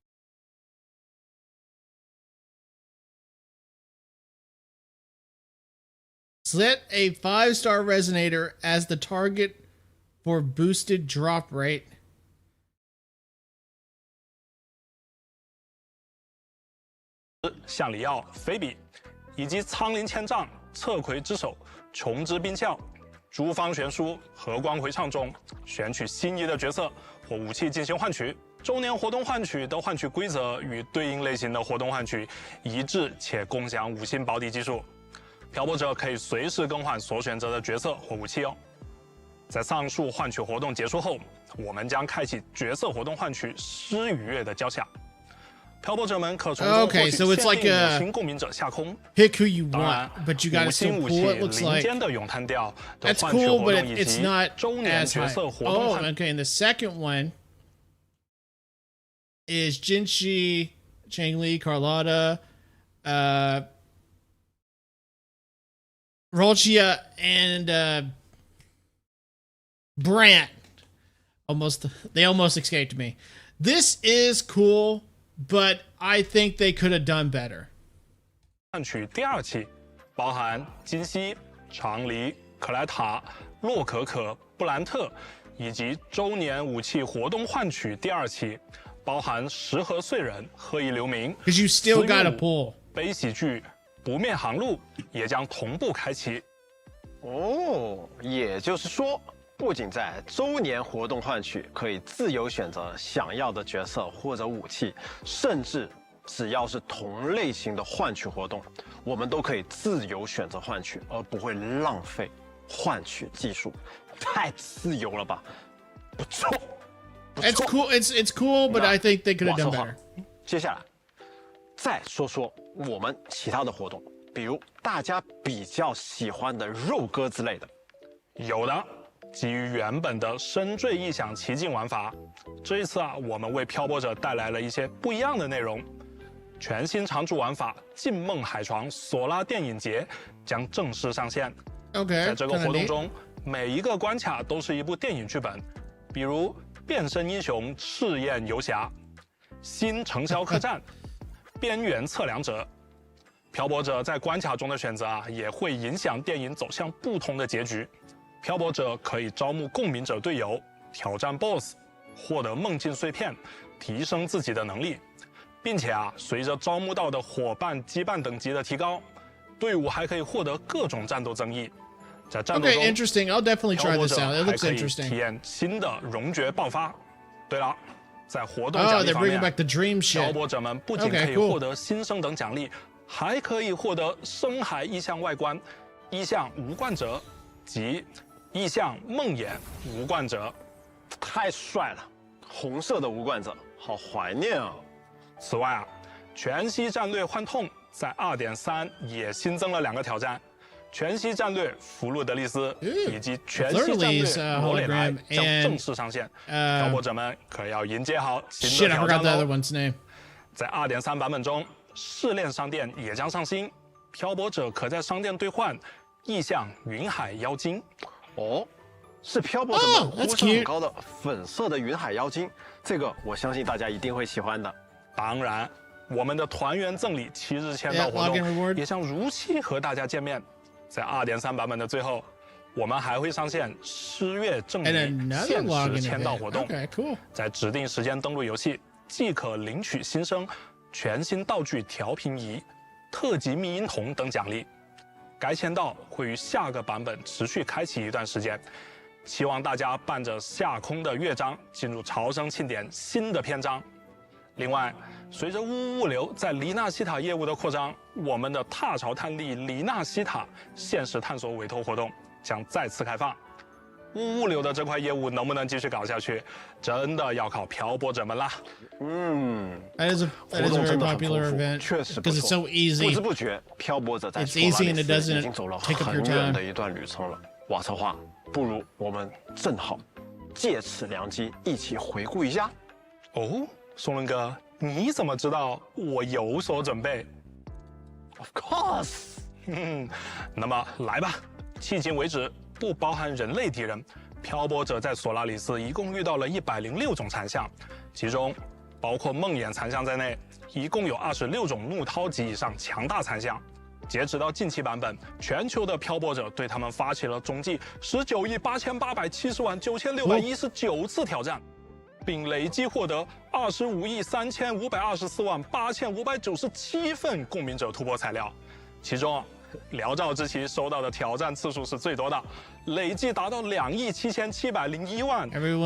[SPEAKER 1] Set a 5-star resonator as the target for boosted drop rate.
[SPEAKER 9] 向里奥、菲比，以及苍林千丈、侧魁之手、琼之冰鞘、诸方悬殊、和光回唱中选取心仪的角色或武器进行换取。周年活动换取的换取规则与对应类型的活动换取一致，且共享5星保底技术。漂泊者可以随时更换所选择的角色或武器哦。在上述换取活动结束后，我们将开启角色活动换取诗与月的交响。漂泊者们可从中获取限定5星共鸣者下空。
[SPEAKER 1] Pick who you
[SPEAKER 9] 当然
[SPEAKER 1] want, but you gotta
[SPEAKER 9] 5星
[SPEAKER 1] still
[SPEAKER 9] 武器
[SPEAKER 1] pull. It looks
[SPEAKER 9] 林
[SPEAKER 1] like
[SPEAKER 9] 间的咏叹调的
[SPEAKER 1] that's
[SPEAKER 9] 换取
[SPEAKER 1] cool,
[SPEAKER 9] 活
[SPEAKER 1] but
[SPEAKER 9] 动以
[SPEAKER 1] it's
[SPEAKER 9] 及
[SPEAKER 1] not
[SPEAKER 9] 周年
[SPEAKER 1] as
[SPEAKER 9] 角
[SPEAKER 1] high.
[SPEAKER 9] 色活动
[SPEAKER 1] Oh,
[SPEAKER 9] 换。
[SPEAKER 1] okay. And the second one is Jinshi, Changli, Carlotta, Rolchia, and Brant. They almost escaped me. This is cool, but I think they could have done better.
[SPEAKER 9] 换取第2期，包含金熙、长离、克莱塔、洛可可、布兰特，以及周年武器活动换取第2期，包含石河穗人、鹤翼流明。
[SPEAKER 1] Because you still gotta pull.
[SPEAKER 9] 悲喜剧、不灭航路也将同步开启。
[SPEAKER 6] 哦，也就是说，不仅在周年活动换取可以自由选择想要的角色或者武器，甚至只要是同类型的换取活动，我们都可以自由选择换取，而不会浪费换取技术。太自由了吧？不错，不错。
[SPEAKER 1] It's cool. It's cool, but I think they could have done
[SPEAKER 6] 话说好
[SPEAKER 1] better.
[SPEAKER 6] 接下来再说说我们其他的活动，比如大家比较喜欢的肉鸽之类的。
[SPEAKER 9] 有的，基于原本的深坠异想奇境玩法，这一次啊，我们为漂泊者带来了一些不一样的内容。全新常驻玩法“静梦海床索拉电影节”将正式上线。
[SPEAKER 1] Okay.
[SPEAKER 9] 在这个
[SPEAKER 1] kinda
[SPEAKER 9] 活动
[SPEAKER 1] neat.
[SPEAKER 9] 中，每一个关卡都是一部电影剧本，比如《变身英雄赤焰游侠》、《新城郊客栈》、《边缘测量者》。漂泊者在关卡中的选择啊，也会影响电影走向不同的结局。漂泊者可以招募共鸣者队友，挑战 BOSS， 获得梦境碎片，提升自己的能力，并且啊，随着招募到的伙伴羁绊等级的提高，队伍还可以获得各种战斗增益。在战斗
[SPEAKER 1] Okay,
[SPEAKER 9] 中，
[SPEAKER 1] interesting. I'll definitely
[SPEAKER 9] 漂
[SPEAKER 1] try
[SPEAKER 9] 泊
[SPEAKER 1] this
[SPEAKER 9] 者
[SPEAKER 1] out. It
[SPEAKER 9] 还
[SPEAKER 1] looks
[SPEAKER 9] 可以
[SPEAKER 1] interesting.
[SPEAKER 9] 体验新的荣爵爆发。对了，在活动
[SPEAKER 1] Oh,
[SPEAKER 9] 奖励
[SPEAKER 1] they're
[SPEAKER 9] 方
[SPEAKER 1] bringing
[SPEAKER 9] 面，
[SPEAKER 1] back the dream
[SPEAKER 9] 漂
[SPEAKER 1] shit.
[SPEAKER 9] 泊者们不仅
[SPEAKER 1] Okay,
[SPEAKER 9] 可以
[SPEAKER 1] cool.
[SPEAKER 9] 获得新生等奖励，还可以获得深海意象外观、意象无冠者及意象梦魇无冠者。
[SPEAKER 6] 太帅了，红色的无冠者，好怀念啊！
[SPEAKER 9] 此外啊，全息战略幻痛在 2.3 也新增了2个挑战。全息战略弗洛德利斯以及全息战略罗蕾莱将正式上线，漂泊者们可要迎接好新
[SPEAKER 1] Shit,
[SPEAKER 9] 的
[SPEAKER 1] I
[SPEAKER 9] 挑
[SPEAKER 1] forgot
[SPEAKER 9] 战
[SPEAKER 1] the other
[SPEAKER 9] 喽。
[SPEAKER 1] one's name.
[SPEAKER 9] 在 2.3 版本中，试炼商店也将上新，漂泊者可在商店兑换意象云海妖精。
[SPEAKER 6] 哦，是漂泊者们
[SPEAKER 1] Oh, that's
[SPEAKER 6] 呼声很
[SPEAKER 1] cute.
[SPEAKER 6] 高的粉色的云海妖精，这个我相信大家一定会喜欢的。
[SPEAKER 9] 当然，我们的团员赠礼7日签到
[SPEAKER 1] Yeah,
[SPEAKER 9] 活
[SPEAKER 1] login
[SPEAKER 9] 动
[SPEAKER 1] reward.
[SPEAKER 9] 也将如期和大家见面。在 2.3 版本的最后，我们还会上线诗月证
[SPEAKER 1] And
[SPEAKER 9] 明
[SPEAKER 1] another
[SPEAKER 9] 限时
[SPEAKER 1] login
[SPEAKER 9] 签到
[SPEAKER 1] event.
[SPEAKER 9] 活动。
[SPEAKER 1] Okay, cool.
[SPEAKER 9] 在指定时间登录游戏，即可领取新生、全新道具调频仪、特级密音筒等奖励。该签到会于下个版本持续开启一段时间，希望大家伴着下空的乐章进入朝圣庆典新的篇章。另外，随着物流在黎纳西塔业务的扩张，我们的踏潮探力黎纳西塔现实探索委托活动将再次开放。物流的这块业务能不能继续搞下去，真的要靠漂泊者们啦。
[SPEAKER 1] That is a
[SPEAKER 6] 活
[SPEAKER 1] very
[SPEAKER 6] 动真的很
[SPEAKER 1] popular
[SPEAKER 6] 丰富，
[SPEAKER 1] event
[SPEAKER 6] 确实不
[SPEAKER 1] because it's
[SPEAKER 6] 错。
[SPEAKER 1] so easy.
[SPEAKER 6] 不知不觉，漂泊者在
[SPEAKER 1] It's
[SPEAKER 6] 索拉
[SPEAKER 1] easy
[SPEAKER 6] 里
[SPEAKER 1] and it
[SPEAKER 6] 斯
[SPEAKER 1] doesn't
[SPEAKER 6] 已经走了
[SPEAKER 1] take up your
[SPEAKER 6] 很远
[SPEAKER 1] time.
[SPEAKER 6] 的一段旅程了。瓦策划，不如我们正好借此良机，一起回顾一下。
[SPEAKER 9] 哦，松伦哥，你怎么知道我有所准备
[SPEAKER 6] Of course，
[SPEAKER 9] 那么来吧，迄今为止，不包含人类敌人，漂泊者在索拉里斯一共遇到了106种残像，其中包括梦魇残像在内，一共有26种怒涛级以上强大残像。截止到近期版本，全球的漂泊者对他们发起了总计19.870.91619次挑战，并累计获得25.35248,597份共鸣者突破材料。其中，辽赵之旗收到的挑战次数是最多的，累计达到
[SPEAKER 1] Everyone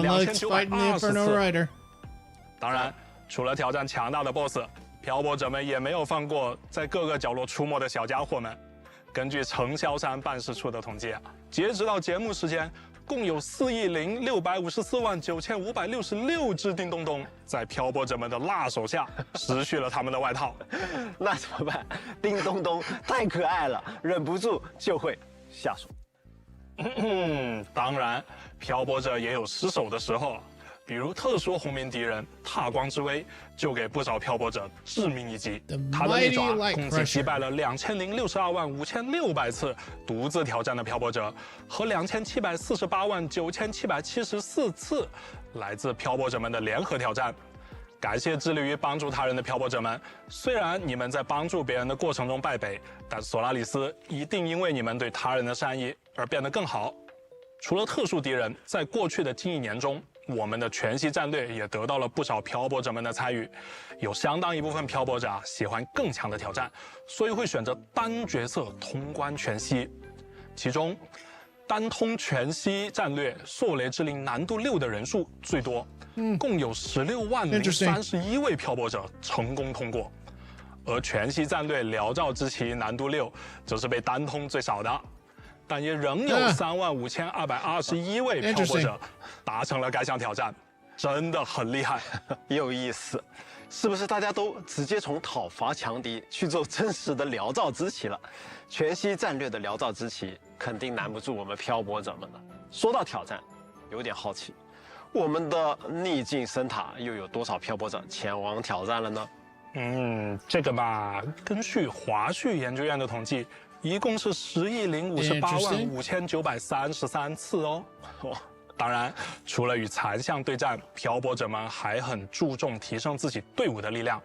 [SPEAKER 1] likes fighting the
[SPEAKER 9] 277,701,220
[SPEAKER 1] Inferno
[SPEAKER 9] 次。
[SPEAKER 1] Rider.
[SPEAKER 9] 当然，除了挑战强大的 BOSS， 漂泊者们也没有放过在各个角落出没的小家伙们。根据城萧山办事处的统计，截止到节目时间，共有4.654.9,566只叮咚咚在漂泊者们的辣手下失去了他们的外套。
[SPEAKER 6] 那怎么办？叮咚咚太可爱了，忍不住就会下手。
[SPEAKER 9] 当然，漂泊者也有失手的时候，比如特殊红名敌人踏光之威，就给不少漂泊者致命一击。他的利爪共计击败了2062.5600次独自挑战的漂泊者，和2748.9,774次来自漂泊者们的联合挑战。感谢致力于帮助他人的漂泊者们，虽然你们在帮助别人的过程中败北，但索拉里斯一定因为你们对他人的善意而变得更好。除了特殊敌人，在过去的近1年中，我们的全息战略也得到了不少漂泊者们的参与。有相当一部分漂泊者喜欢更强的挑战，所以会选择单角色通关全息。其中，单通全息战略朔雷之灵难度6的人数最多，共有16万031位漂泊者成功通过。而全息战略辽赵之旗难度6则是被单通最少的。但也仍有35221位漂泊者达成了该项挑战，真的很厉害，
[SPEAKER 6] 有意思。是不是大家都直接从讨伐强敌去做真实的辽赵之旗了？全息战略的辽赵之旗肯定难不住我们漂泊者们了。说到挑战，有点好奇，我们的逆境深塔又有多少漂泊者前往挑战了呢？
[SPEAKER 9] 这个吧，根据华胥研究院的统计，一共是10.058.5933次哦。当然，除了与残像对战，漂泊者们还很注重提升自己队伍的力量。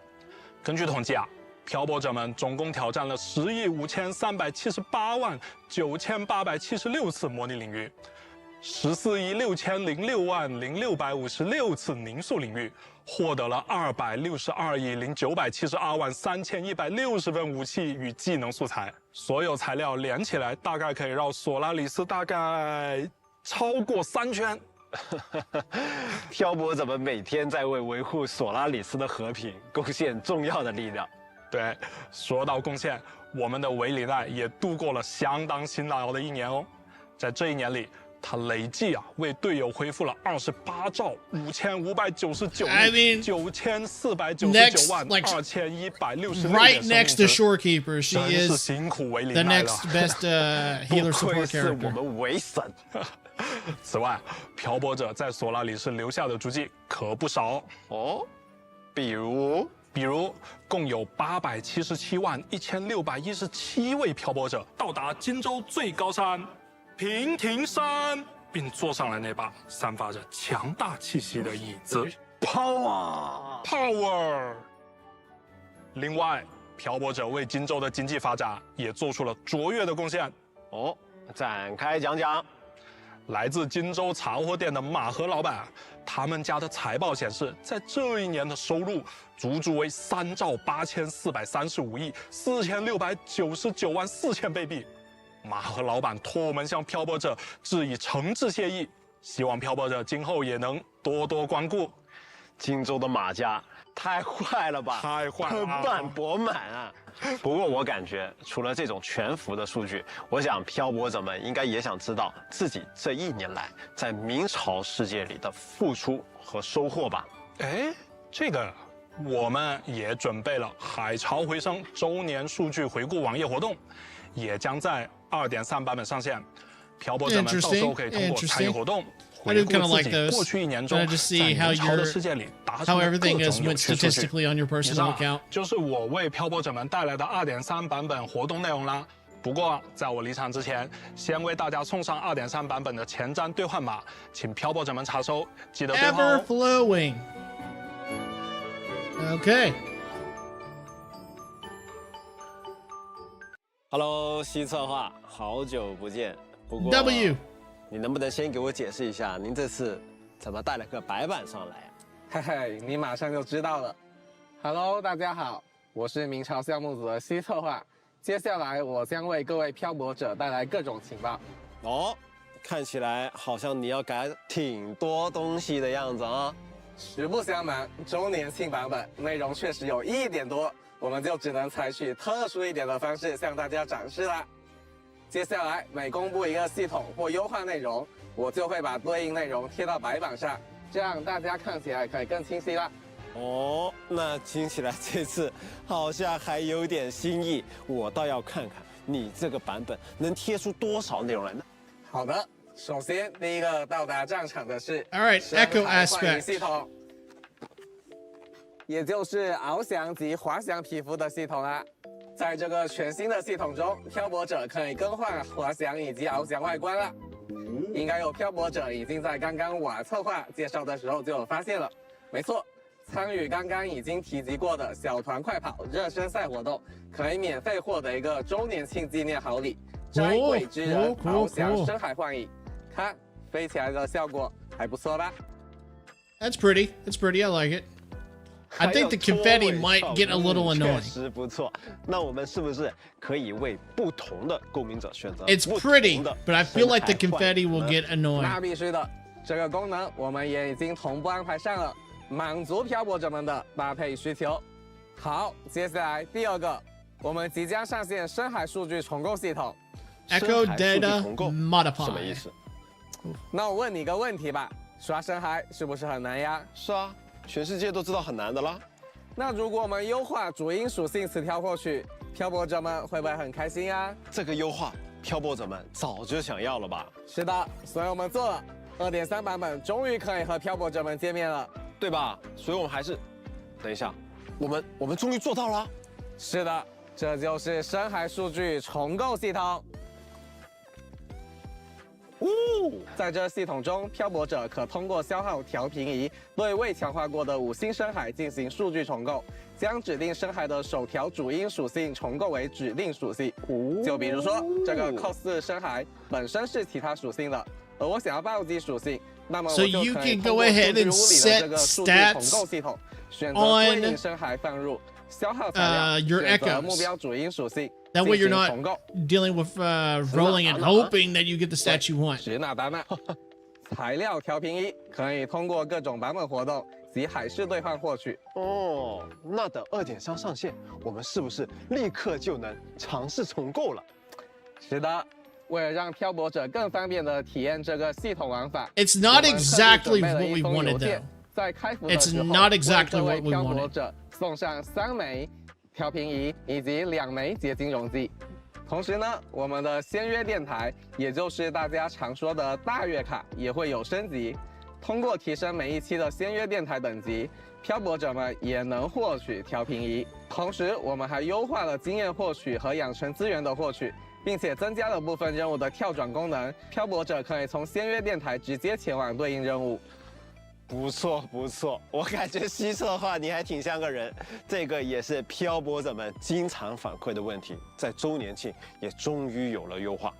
[SPEAKER 9] 根据统计啊，漂泊者们总共挑战了10.538.9,876次模拟领域，14.606.0656次凝塑领域，获得了262.0972.3160份武器与技能素材。所有材料连起来，大概可以绕索拉里斯大概超过3圈。
[SPEAKER 6] 漂泊者们每天在为维护索拉里斯的和平贡献重要的力量。
[SPEAKER 9] 对，说到贡献，我们的维里奈也度过了相当辛劳的1年哦。在这1年里，他累计为队友恢复了28.5599,9,499.2166
[SPEAKER 1] right next to Shorekeeper, she
[SPEAKER 9] 真是
[SPEAKER 1] is
[SPEAKER 9] 辛苦维里
[SPEAKER 1] the
[SPEAKER 9] 奈了。
[SPEAKER 1] next best healer
[SPEAKER 6] 不愧
[SPEAKER 1] support
[SPEAKER 6] 是我
[SPEAKER 1] character.
[SPEAKER 6] 们维神。
[SPEAKER 9] 此外，漂泊者在索拉里斯留下的足迹可不少
[SPEAKER 6] 哦，比如
[SPEAKER 9] 共有877.1617位漂泊者到达荆州最高山平亭山，并坐上了那把散发着强大气息的椅子。Power。另外，漂泊者为荆州的经济发展也做出了卓越的贡献。
[SPEAKER 6] 哦，展开讲讲。
[SPEAKER 9] 来自荆州杂货店的马和老板，他们家的财报显示，在这1年的收入足足为3.8435亿4699.4千贝币，马和老板托我们向漂泊者致以诚挚谢意，希望漂泊者今后也能多多光顾。
[SPEAKER 6] 荆州的马家太坏了吧，
[SPEAKER 9] 太坏了
[SPEAKER 6] 盆满钵满啊！不过我感觉，除了这种全服的数据，我想漂泊者们应该也想知道自己这1年来在明朝世界里的付出和收获吧。
[SPEAKER 9] 哎，这个我们也准备了海潮回声周年数据回顾网页活动，也将在2.3版本上线。漂泊者们到时候可以通过参与活动。
[SPEAKER 1] I do kind of like
[SPEAKER 9] 回顾自己
[SPEAKER 1] those.
[SPEAKER 9] 过去1年中
[SPEAKER 1] Trying to see how
[SPEAKER 9] 在明朝的世界里达成
[SPEAKER 1] how
[SPEAKER 9] 的各
[SPEAKER 1] everything
[SPEAKER 9] 种
[SPEAKER 1] is
[SPEAKER 9] 有
[SPEAKER 1] went
[SPEAKER 9] 趣数据。
[SPEAKER 1] statistically on your
[SPEAKER 9] 以
[SPEAKER 1] personal
[SPEAKER 9] 上
[SPEAKER 1] account.
[SPEAKER 9] 就是我为漂泊者们带来的2.3版本活动内容啦。不过在我离场之前，先为大家送上2.3版本的前瞻兑换码，请漂泊者们查收，记得兑换
[SPEAKER 1] Ever
[SPEAKER 9] 哦。
[SPEAKER 1] flowing. Okay.
[SPEAKER 6] Hello， 西策划，好久不见。不过
[SPEAKER 1] W.
[SPEAKER 6] 你能不能先给我解释一下，您这次怎么带了个白板上来啊？
[SPEAKER 10] 嘿嘿，你马上就知道了。Hello， 大家好，我是明朝项目组的西策划。接下来我将为各位漂泊者带来各种情报。
[SPEAKER 6] 哦，看起来好像你要改挺多东西的样子啊。
[SPEAKER 10] 实不相瞒，周年庆版本内容确实有1点多，我们就只能采取特殊一点的方式向大家展示啦。接下来每公布一个系统或优化内容，我就会把对应内容贴到白板上，这样大家看起来可以更清晰啦。
[SPEAKER 6] 哦，那听起来这次好像还有点新意，我倒要看看你这个版本能贴出多少内容来呢？
[SPEAKER 10] 好的，首先第一个到达战场的是
[SPEAKER 1] All right, echo
[SPEAKER 10] 深海
[SPEAKER 1] aspect
[SPEAKER 10] 幻影系统，也就是翱翔及滑翔皮肤的系统啦。在这个全新的系统中，漂泊者可以更换滑翔以及翱翔外观了。应该有漂泊者已经在刚刚我策划介绍的时候就有发现了。没错，参与刚刚已经提及过的小团快跑热身赛活动，可以免费获得一个周年庆纪念好礼——摘桂之人翱翔深海幻影。看，飞起来的效果还不错吧？
[SPEAKER 1] That's pretty. That's pretty. I like it. I think the confetti might get a little
[SPEAKER 6] 确
[SPEAKER 1] annoying.
[SPEAKER 6] 实不错。那我们是不是可以为不同的购名者选择
[SPEAKER 1] It's
[SPEAKER 6] 不同
[SPEAKER 1] pretty,
[SPEAKER 6] 的
[SPEAKER 1] but I feel like the
[SPEAKER 6] 深海幻影
[SPEAKER 1] confetti will
[SPEAKER 6] 呢
[SPEAKER 1] get
[SPEAKER 10] 那
[SPEAKER 1] annoying.
[SPEAKER 10] 必须的，这个功能我们也已经同步安排上了，满足漂泊者们的搭配需求。好，接下来第二个，我们即将上线深海数据重构系统。
[SPEAKER 1] Echo
[SPEAKER 6] 深海数据
[SPEAKER 1] data
[SPEAKER 6] 重构
[SPEAKER 1] modify.
[SPEAKER 6] 什么意思？
[SPEAKER 10] 那我问你个问题吧，刷深海是不是很难呀？
[SPEAKER 6] 是啊，全世界都知道很难的啦。
[SPEAKER 10] 那如果我们优化主因属性词条获取，漂泊者们会不会很开心呀？
[SPEAKER 6] 这个优化，漂泊者们早就想要了吧？
[SPEAKER 10] 是的，所以我们做了。2.3版本终于可以和漂泊者们见面了，
[SPEAKER 6] 对吧？所以我们还是，等一下，我们终于做到了。
[SPEAKER 10] 是的，这就是深海数据重构系统。在这系统中，漂泊者可通过消耗调频仪对未强化过的5星深海进行数据重构，将指定深海的首条主因属性重构为指定属性。就比如说，这个 cos 深海本身是其他属性的，而我想要暴击属性，那么我
[SPEAKER 1] So
[SPEAKER 10] 就
[SPEAKER 1] you
[SPEAKER 10] 可以
[SPEAKER 1] can
[SPEAKER 10] 通
[SPEAKER 1] go
[SPEAKER 10] 过
[SPEAKER 1] ahead
[SPEAKER 10] 数据
[SPEAKER 1] and
[SPEAKER 10] 屋里的这
[SPEAKER 1] set
[SPEAKER 10] 个数据重
[SPEAKER 1] stats
[SPEAKER 10] 构系统，选择
[SPEAKER 1] on
[SPEAKER 10] 对应深海放入消耗材料，
[SPEAKER 1] your
[SPEAKER 10] 选择
[SPEAKER 1] echoes.
[SPEAKER 10] 目标主因属性。
[SPEAKER 1] That way you're
[SPEAKER 10] 进行
[SPEAKER 1] not
[SPEAKER 10] 重构。
[SPEAKER 1] dealing with rolling and hoping that you get the stat you want.
[SPEAKER 10] 是那当然。材料调频仪可以通过各种版本活动及海事兑换获取。
[SPEAKER 6] 哦，那等2.3上线，我们是不是立刻就能尝试重构了？
[SPEAKER 10] 是的，为了让漂泊者更方便地体验这个系统玩法
[SPEAKER 1] It's not
[SPEAKER 10] 我们特地
[SPEAKER 1] exactly
[SPEAKER 10] 准备了
[SPEAKER 1] what
[SPEAKER 10] 一
[SPEAKER 1] we
[SPEAKER 10] 封
[SPEAKER 1] wanted
[SPEAKER 10] 邮件
[SPEAKER 1] though.
[SPEAKER 10] 在开服的
[SPEAKER 1] It's
[SPEAKER 10] 时候
[SPEAKER 1] not exactly
[SPEAKER 10] 为
[SPEAKER 1] what
[SPEAKER 10] 各
[SPEAKER 1] we
[SPEAKER 10] 位漂泊
[SPEAKER 1] wanted.
[SPEAKER 10] 者送上3枚调频仪以及2枚结晶溶剂。同时呢，我们的先约电台，也就是大家常说的大月卡，也会有升级。通过提升每一期的先约电台等级，漂泊者们也能获取调频仪。同时，我们还优化了经验获取和养成资源的获取，并且增加了部分任务的跳转功能，漂泊者可以从先约电台直接前往对应任务。
[SPEAKER 6] 不错不错，我感觉西策划你还挺像个人。这个也是漂泊者们经常反馈的问题，在周年庆也终于有了优化。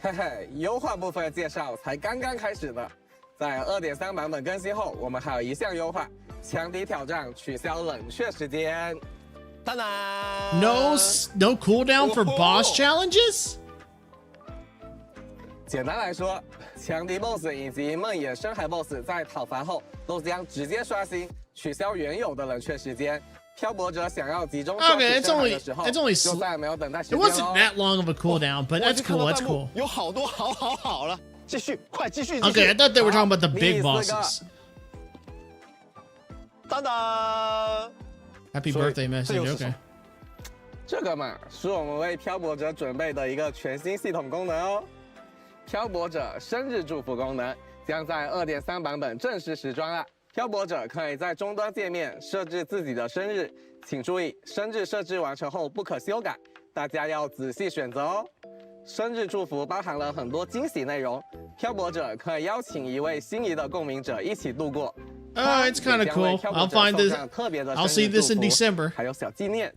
[SPEAKER 10] 嘿嘿，优化部分介绍才刚刚开始呢。在2.3版本更新后，我们还有一项优化：强敌挑战取消冷却时间。
[SPEAKER 6] 当然
[SPEAKER 1] No cooldown for boss challenges?
[SPEAKER 10] 简单来说，强敌 BOSS 以及梦魇深海 BOSS 在讨伐后都将直接刷新，取消原有的冷却时间。漂泊者想要集中刷新深海的时候，就再没有等待时间
[SPEAKER 1] It
[SPEAKER 10] 咯。
[SPEAKER 1] wasn't that long of a cooldown, but that's cool. That's cool.
[SPEAKER 6] 有好多好了，继续，快继续。
[SPEAKER 1] Okay, I thought they were talking about the big bosses.
[SPEAKER 6] 当当
[SPEAKER 1] Happy birthday message. Okay.
[SPEAKER 10] 这个嘛，是我们为漂泊者准备的一个全新系统功能哦。漂泊者生日祝福功能将在 2.3 版本正式时装了。漂泊者可以在终端界面设置自己的生日，请注意，生日设置完成后不可修改，大家要仔细选择哦。生日祝福包含了很多惊喜内容，漂泊者可以邀请一位心仪的共鸣者一起度过。
[SPEAKER 1] It's kind of cool. I'll find this. I'll see this in December.
[SPEAKER 10] 还有小纪念。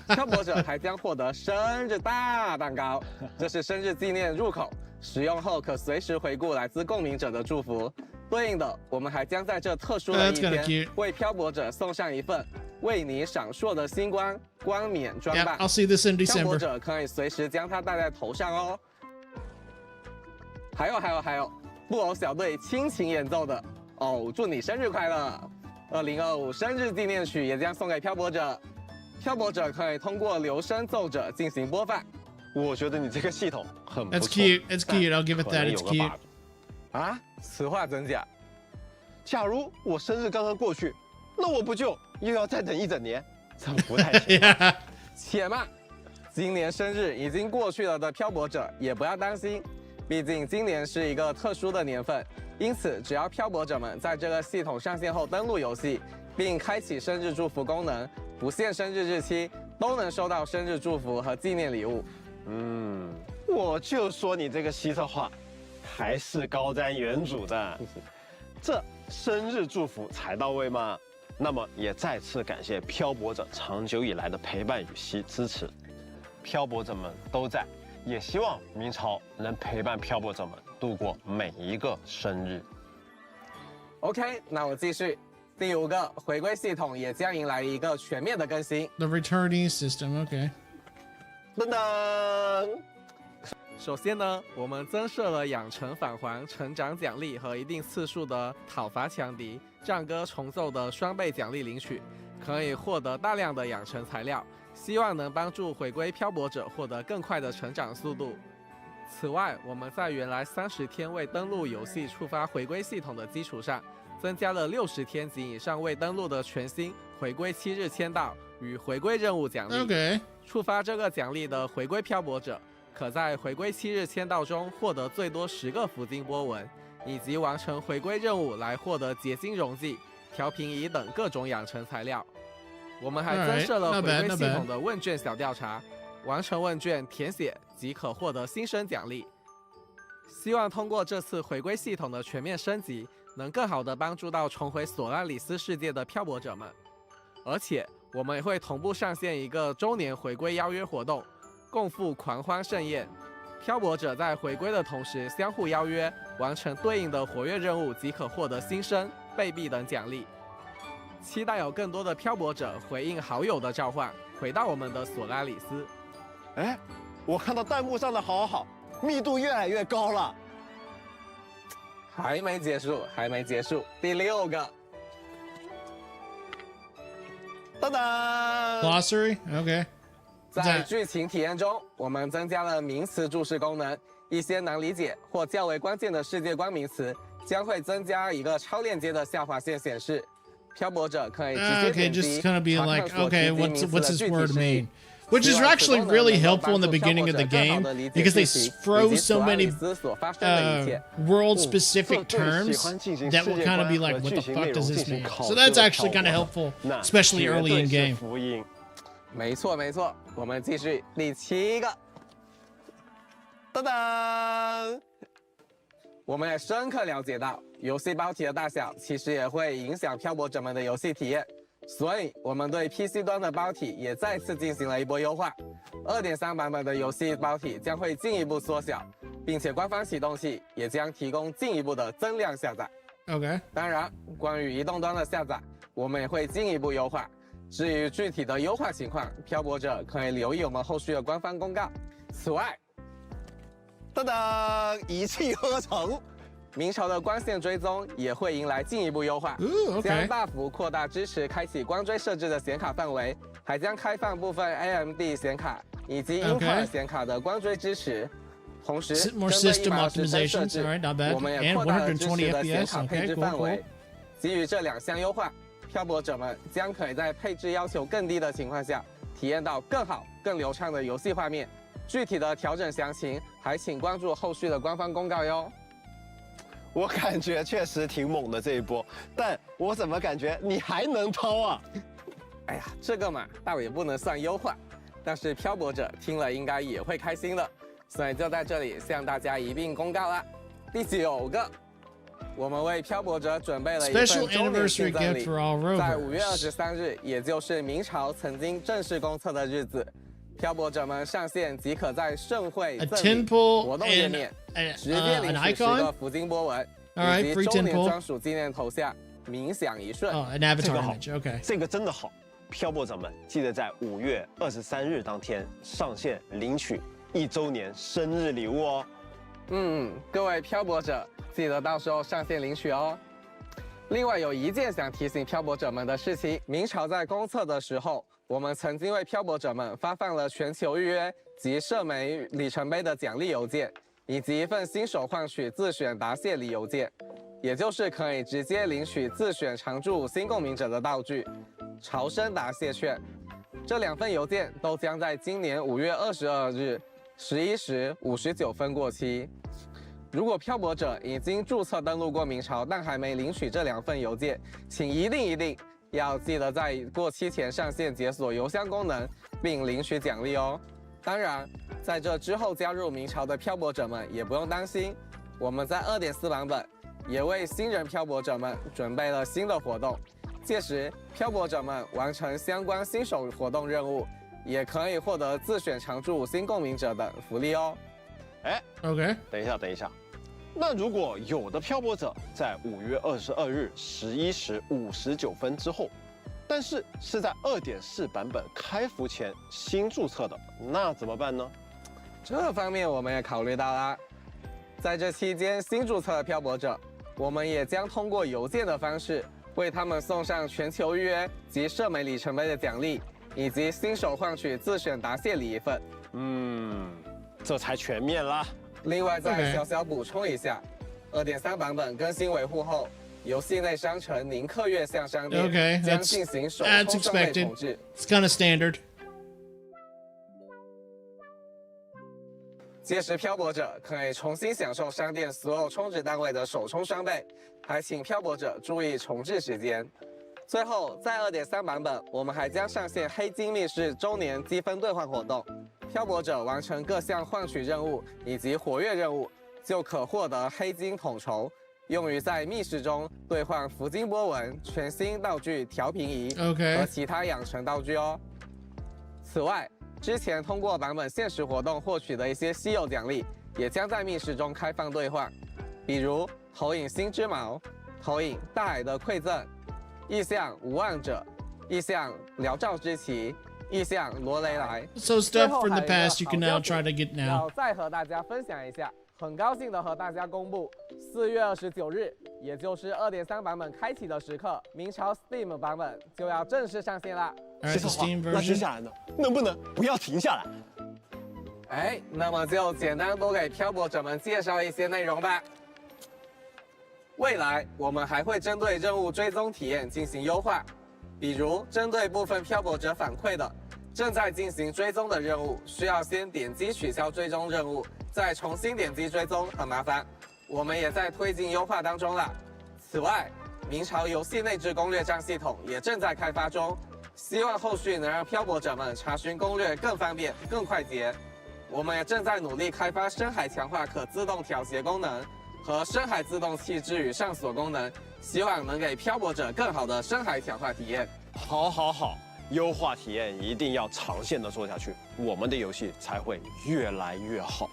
[SPEAKER 10] 漂泊者还将获得生日大蛋糕，这是生日纪念入口，使用后可随时回顾来自共鸣者的祝福。对应的，我们还将在这特殊的一天为漂泊者送上一份为你闪烁的星光光冕装扮。
[SPEAKER 1] I'll see this in
[SPEAKER 10] 漂泊
[SPEAKER 1] December.
[SPEAKER 10] 者可以随时将它戴在头上哦。还有，布偶小队亲情演奏的哦，祝你生日快乐！2025生日纪念曲也将送给漂泊者，漂泊者可以通过留声奏者进行播放。
[SPEAKER 6] 我觉得你这个系统很不错。
[SPEAKER 1] That's cute. It's cute. I'll give it that. It's cute.
[SPEAKER 10] 啊，此话怎讲？
[SPEAKER 6] 假如我生日刚刚过去，那我不就又要再等一整年？这不太行。
[SPEAKER 10] 且慢，今年生日已经过去了的漂泊者也不要担心，毕竟今年是一个特殊的年份，因此只要漂泊者们在这个系统上线后登录游戏，并开启生日祝福功能，不限生日日期，都能收到生日祝福和纪念礼物。
[SPEAKER 6] 我就说你这个西策划还是高瞻远瞩的。这生日祝福才到位吗？那么也再次感谢漂泊者长久以来的陪伴与支持。漂泊者们都在，也希望明朝能陪伴漂泊者们度过每一个生日。
[SPEAKER 10] OK， 那我继续。第5个，回归系统也将迎来一个全面的更新。
[SPEAKER 1] The returning system. Okay.
[SPEAKER 10] 噔噔。首先呢，我们增设了养成返还、成长奖励和一定次数的讨伐强敌、战歌重奏的双倍奖励领取，可以获得大量的养成材料，希望能帮助回归漂泊者获得更快的成长速度。此外，我们在原来30天未登录游戏触发回归系统的基础上，增加了60天及以上未登录的全新回归7日签到与回归任务奖励。
[SPEAKER 1] Okay.
[SPEAKER 10] 触发这个奖励的回归漂泊者，可在回归7日签到中获得最多10个福金波纹，以及完成回归任务来获得结晶溶剂、调频仪等各种养成材料。我们还增设了回归系统的问卷小调查，完成问卷填写即可获得新生奖励。希望通过这次回归系统的全面升级，能更好地帮助到重回索拉里斯世界的漂泊者们。而且我们也会同步上线一个周年回归邀约活动，共赴狂欢盛宴。漂泊者在回归的同时相互邀约，完成对应的活跃任务即可获得新生、贝币等奖励。期待有更多的漂泊者回应好友的召唤，回到我们的索拉里斯。
[SPEAKER 6] 哎，我看到弹幕上的好，密度越来越高了。
[SPEAKER 10] 还没结束。第6个。
[SPEAKER 6] 当当
[SPEAKER 1] Glossary. Okay.
[SPEAKER 10] 在剧情体验中，我们增加了名词注释功能，一些难理解或较为关键的世界观名词将会增加一个超链接的下划线显示。漂泊者可以直接点击
[SPEAKER 1] just kind of be
[SPEAKER 10] 查看
[SPEAKER 1] like,
[SPEAKER 10] 所提
[SPEAKER 1] okay,
[SPEAKER 10] 及名词
[SPEAKER 1] what's
[SPEAKER 10] 的
[SPEAKER 1] this
[SPEAKER 10] 具体
[SPEAKER 1] word
[SPEAKER 10] 释义
[SPEAKER 1] mean? Which is actually really helpful in the beginning of the game because they throw so many world-specific terms that will kind of be like, what the fuck does this mean? So that's actually kind of helpful, especially early in game.
[SPEAKER 10] 没错，我们继续第7个。当当，我们也深刻了解到，游戏包体的大小其实也会影响漂泊者们的游戏体验。所以，我们对 PC 端的包体也再次进行了一波优化。2.3 版本的游戏包体将会进一步缩小，并且官方启动器也将提供进一步的增量下载。
[SPEAKER 1] Okay.
[SPEAKER 10] 当然，关于移动端的下载，我们也会进一步优化。至于具体的优化情况，漂泊者可以留意我们后续的官方公告。此外，噔噔，一气呵成。明朝的光线追踪也会迎来进一步优化，
[SPEAKER 1] Ooh,
[SPEAKER 10] 将
[SPEAKER 1] okay.
[SPEAKER 10] 大幅扩大支持开启光追设置的显卡范围，还将开放部分 AMD 显卡以及英特尔显卡的光追支持。同时，
[SPEAKER 1] More
[SPEAKER 10] 针对
[SPEAKER 1] system
[SPEAKER 10] 120帧设
[SPEAKER 1] optimizations.
[SPEAKER 10] 置
[SPEAKER 1] All right, not bad.
[SPEAKER 10] 我们也
[SPEAKER 1] And
[SPEAKER 10] 扩大了支
[SPEAKER 1] 120
[SPEAKER 10] 持的显
[SPEAKER 1] FPS.
[SPEAKER 10] 卡配
[SPEAKER 1] Okay,
[SPEAKER 10] 置
[SPEAKER 1] cool,
[SPEAKER 10] 范围
[SPEAKER 1] cool.。
[SPEAKER 10] 基于这2项优化，漂泊者们将可以在配置要求更低的情况下，体验到更好、更流畅的游戏画面。具体的调整详情，还请关注后续的官方公告哟。
[SPEAKER 6] 我感觉确实挺猛的这一波，但我怎么感觉你还能掏啊？
[SPEAKER 10] 哎呀，这个嘛，倒也不能算优化，但是漂泊者听了应该也会开心的，所以就在这里向大家一并公告啦。第9个，我们为漂泊者准备了一份
[SPEAKER 1] Special
[SPEAKER 10] 周年
[SPEAKER 1] anniversary
[SPEAKER 10] 庆赠
[SPEAKER 1] gift
[SPEAKER 10] 礼，
[SPEAKER 1] for all
[SPEAKER 10] 在5月
[SPEAKER 1] rovers.
[SPEAKER 10] 23日，也就是明朝曾经正式公测的日子，漂泊者们上线即可在盛会
[SPEAKER 1] A
[SPEAKER 10] 赠礼
[SPEAKER 1] temple
[SPEAKER 10] 活动页
[SPEAKER 1] and
[SPEAKER 10] 面 直接
[SPEAKER 1] an
[SPEAKER 10] 领取10
[SPEAKER 1] icon.
[SPEAKER 10] 个福金波纹，
[SPEAKER 1] All right,
[SPEAKER 10] 以及
[SPEAKER 1] free
[SPEAKER 10] 周年
[SPEAKER 1] temple.
[SPEAKER 10] 专属纪念头像，冥想一瞬。
[SPEAKER 1] Oh, an
[SPEAKER 6] 这
[SPEAKER 1] avatar
[SPEAKER 6] 个好
[SPEAKER 1] image. Okay.
[SPEAKER 6] 这个真的好，漂泊者们记得在5月23日当天上线领取1周年生日礼物哦。
[SPEAKER 10] 各位漂泊者，记得到时候上线领取哦。另外有一件想提醒漂泊者们的事情，明朝在公测的时候，我们曾经为漂泊者们发放了全球预约及社媒里程碑的奖励邮件，以及一份新手换取自选答谢礼邮件，也就是可以直接领取自选常驻新共鸣者的道具朝生答谢券。这2份邮件都将在今年5月22日11时59分过期。如果漂泊者已经注册登录过明朝，但还没领取这2份邮件，请一定要记得在过期前上线解锁邮箱功能，并领取奖励哦。当然，在这之后加入明朝的漂泊者们也不用担心，我们在2.4版本也为新人漂泊者们准备了新的活动，届时漂泊者们完成相关新手活动任务，也可以获得自选常驻新共鸣者等福利哦。
[SPEAKER 6] 哎
[SPEAKER 1] Okay.
[SPEAKER 6] 等一下，那如果有的漂泊者在5月22日11时59分之后，但是在2.4版本开服前新注册的，那怎么办呢？
[SPEAKER 10] 这方面我们也考虑到啦。在这期间新注册的漂泊者，我们也将通过邮件的方式为他们送上全球预约及社媒里程碑的奖励，以及新手换取自选答谢礼1份。
[SPEAKER 6] 这才全面啦。
[SPEAKER 10] 另外再小小补充一下，2.3版本更新维护后，游戏内商城宁客悦向商店
[SPEAKER 1] Okay,
[SPEAKER 10] 将
[SPEAKER 1] that's
[SPEAKER 10] 进行手
[SPEAKER 1] that's
[SPEAKER 10] 冲商类
[SPEAKER 1] expected.
[SPEAKER 10] 统治。
[SPEAKER 1] It's kind of standard.
[SPEAKER 10] 届时漂泊者可以重新享受商店所有充值单位的首充双倍，还请漂泊者注意重置时间。最后，在2.3版本，我们还将上线黑金密室周年积分兑换活动，漂泊者完成各项换取任务以及活跃任务，就可获得黑金统筹，用于在密室中兑换福金波纹、全新道具调频仪
[SPEAKER 1] Okay.
[SPEAKER 10] 和其他养成道具哦。此外，之前通过版本限时活动获取的一些稀有奖励，也将在密室中开放兑换，比如投影星之矛、投影大海的馈赠、意象无望者、意象辽赵之旗、意象罗雷莱。
[SPEAKER 1] So stuff from the past you can now try to get
[SPEAKER 10] 要
[SPEAKER 1] now.
[SPEAKER 10] 再和大家分享一下，很高兴的和大家公布，4月29日，也就是2.3版本开启的时刻，明朝 Steam 版本就要正式上线啦。
[SPEAKER 1] All right, the Steam
[SPEAKER 6] 那接
[SPEAKER 1] version.
[SPEAKER 6] 下来呢？能不能不要停下来？
[SPEAKER 10] 哎，那么就简单多给漂泊者们介绍一些内容吧。未来我们还会针对任务追踪体验进行优化，比如针对部分漂泊者反馈的正在进行追踪的任务，需要先点击取消追踪任务，再重新点击追踪，很麻烦。我们也在推进优化当中啦。此外，明朝游戏内置攻略站系统也正在开发中，希望后续能让漂泊者们查询攻略更方便、更快捷。我们也正在努力开发深海强化可自动调节功能和深海自动弃置与上锁功能，希望能给漂泊者更好的深海强化体验。
[SPEAKER 6] 好，优化体验一定要长线的做下去，我们的游戏才会越来越好。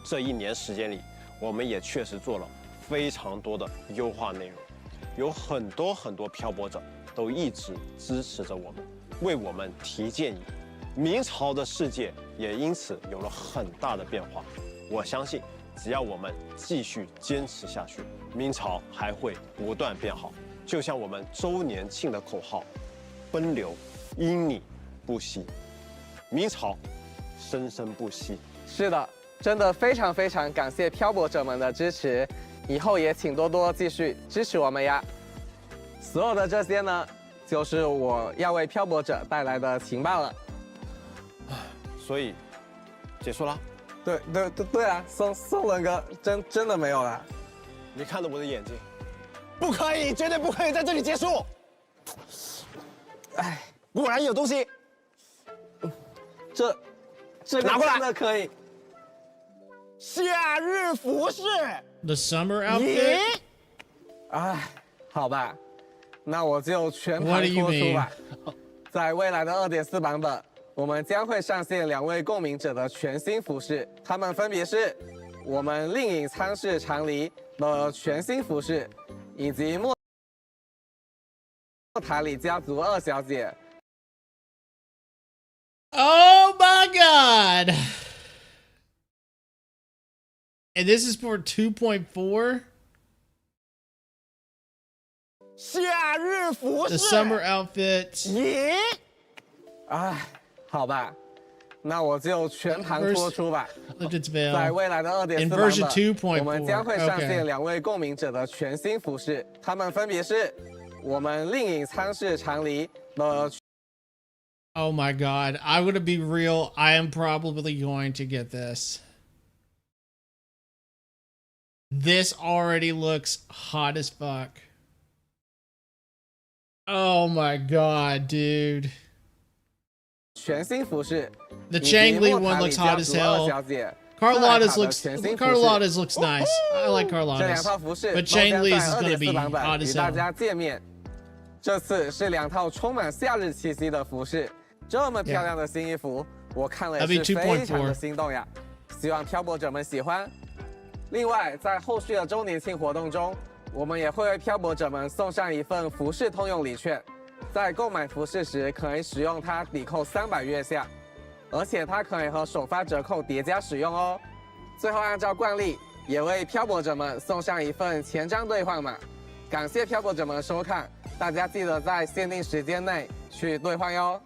[SPEAKER 6] 这1年时间里，我们也确实做了非常多的优化内容，有很多漂泊者都一直支持着我们，为我们提建议。明朝的世界也因此有了很大的变化。我相信，只要我们继续坚持下去，明朝还会不断变好。就像我们周年庆的口号：“奔流，因你不息。”明朝生生不息。
[SPEAKER 10] 是的，真的非常非常感谢漂泊者们的支持，以后也请多多继续支持我们呀。所有的这些呢，就是我要为漂泊者带来的情报了。
[SPEAKER 6] 所以，结束了。
[SPEAKER 10] 对啊，宋文哥真的没有了。
[SPEAKER 6] 你看着我的眼睛，不可以，绝对不可以在这里结束。
[SPEAKER 10] 哎，
[SPEAKER 6] 果然有东西。
[SPEAKER 10] 这个
[SPEAKER 6] 拿过来
[SPEAKER 10] 真的可以。
[SPEAKER 6] 夏日服饰
[SPEAKER 1] The summer outfit?
[SPEAKER 10] 哎，好吧，那我就全
[SPEAKER 1] What
[SPEAKER 10] 盘
[SPEAKER 1] do you
[SPEAKER 10] 托出
[SPEAKER 1] mean?
[SPEAKER 10] 吧。在未来的2.4版本，我们将会上线2位共鸣者的全新服饰，他们分别是我们令尹仓室长离的全新服饰，以及莫塔里家族2小姐。
[SPEAKER 1] Oh my god! And this is for 2.4?
[SPEAKER 6] 夏日服
[SPEAKER 1] The
[SPEAKER 6] 饰
[SPEAKER 1] summer outfit.
[SPEAKER 6] 咦？
[SPEAKER 10] 哎，好吧，那我就全盘托出吧。
[SPEAKER 1] Lift its
[SPEAKER 10] 在
[SPEAKER 1] veil.
[SPEAKER 10] 未来的
[SPEAKER 1] In
[SPEAKER 10] 2.4版
[SPEAKER 1] version 2.4.
[SPEAKER 10] 本，我们将会上线
[SPEAKER 1] Okay.
[SPEAKER 10] 2位共鸣者的全新服饰，他们分别是我们令尹仓室长离的。
[SPEAKER 1] Oh my god. I'm gonna be real. I am probably going to get this. This already looks hot as fuck. Oh my god, dude.
[SPEAKER 10] 全新服饰
[SPEAKER 1] The
[SPEAKER 10] 以及
[SPEAKER 1] Changli
[SPEAKER 10] 莫
[SPEAKER 1] one
[SPEAKER 10] 塔里
[SPEAKER 1] looks
[SPEAKER 10] 家
[SPEAKER 1] hot as
[SPEAKER 10] 族2
[SPEAKER 1] hell.
[SPEAKER 10] 小姐
[SPEAKER 1] Carlotta's
[SPEAKER 10] 克莱
[SPEAKER 1] looks
[SPEAKER 10] 卡的全新服饰
[SPEAKER 1] Carlotta's looks nice. I like
[SPEAKER 10] 这2
[SPEAKER 1] Carlotta's.
[SPEAKER 10] 套服饰
[SPEAKER 1] But
[SPEAKER 10] 都将
[SPEAKER 1] Changli
[SPEAKER 10] 在
[SPEAKER 1] is gonna be
[SPEAKER 10] 2.4版
[SPEAKER 1] hot
[SPEAKER 10] 本
[SPEAKER 1] as
[SPEAKER 10] 与大
[SPEAKER 1] hell.
[SPEAKER 10] 家见面。这次是2套充满夏日气息的服饰，这么漂亮的新衣服，我看了也
[SPEAKER 1] That'd be
[SPEAKER 10] 是非常的
[SPEAKER 1] 2.4.
[SPEAKER 10] 心动呀！希望漂泊者们喜欢。另外，在后续的周年庆活动中，我们也会为漂泊者们送上一份服饰通用礼券，在购买服饰时可以使用它抵扣300月下，而且它可以和首发折扣叠加使用哦。最后，按照惯例，也为漂泊者们送上一份钱章兑换码。感谢漂泊者们收看，大家记得在限定时间内去兑换哟。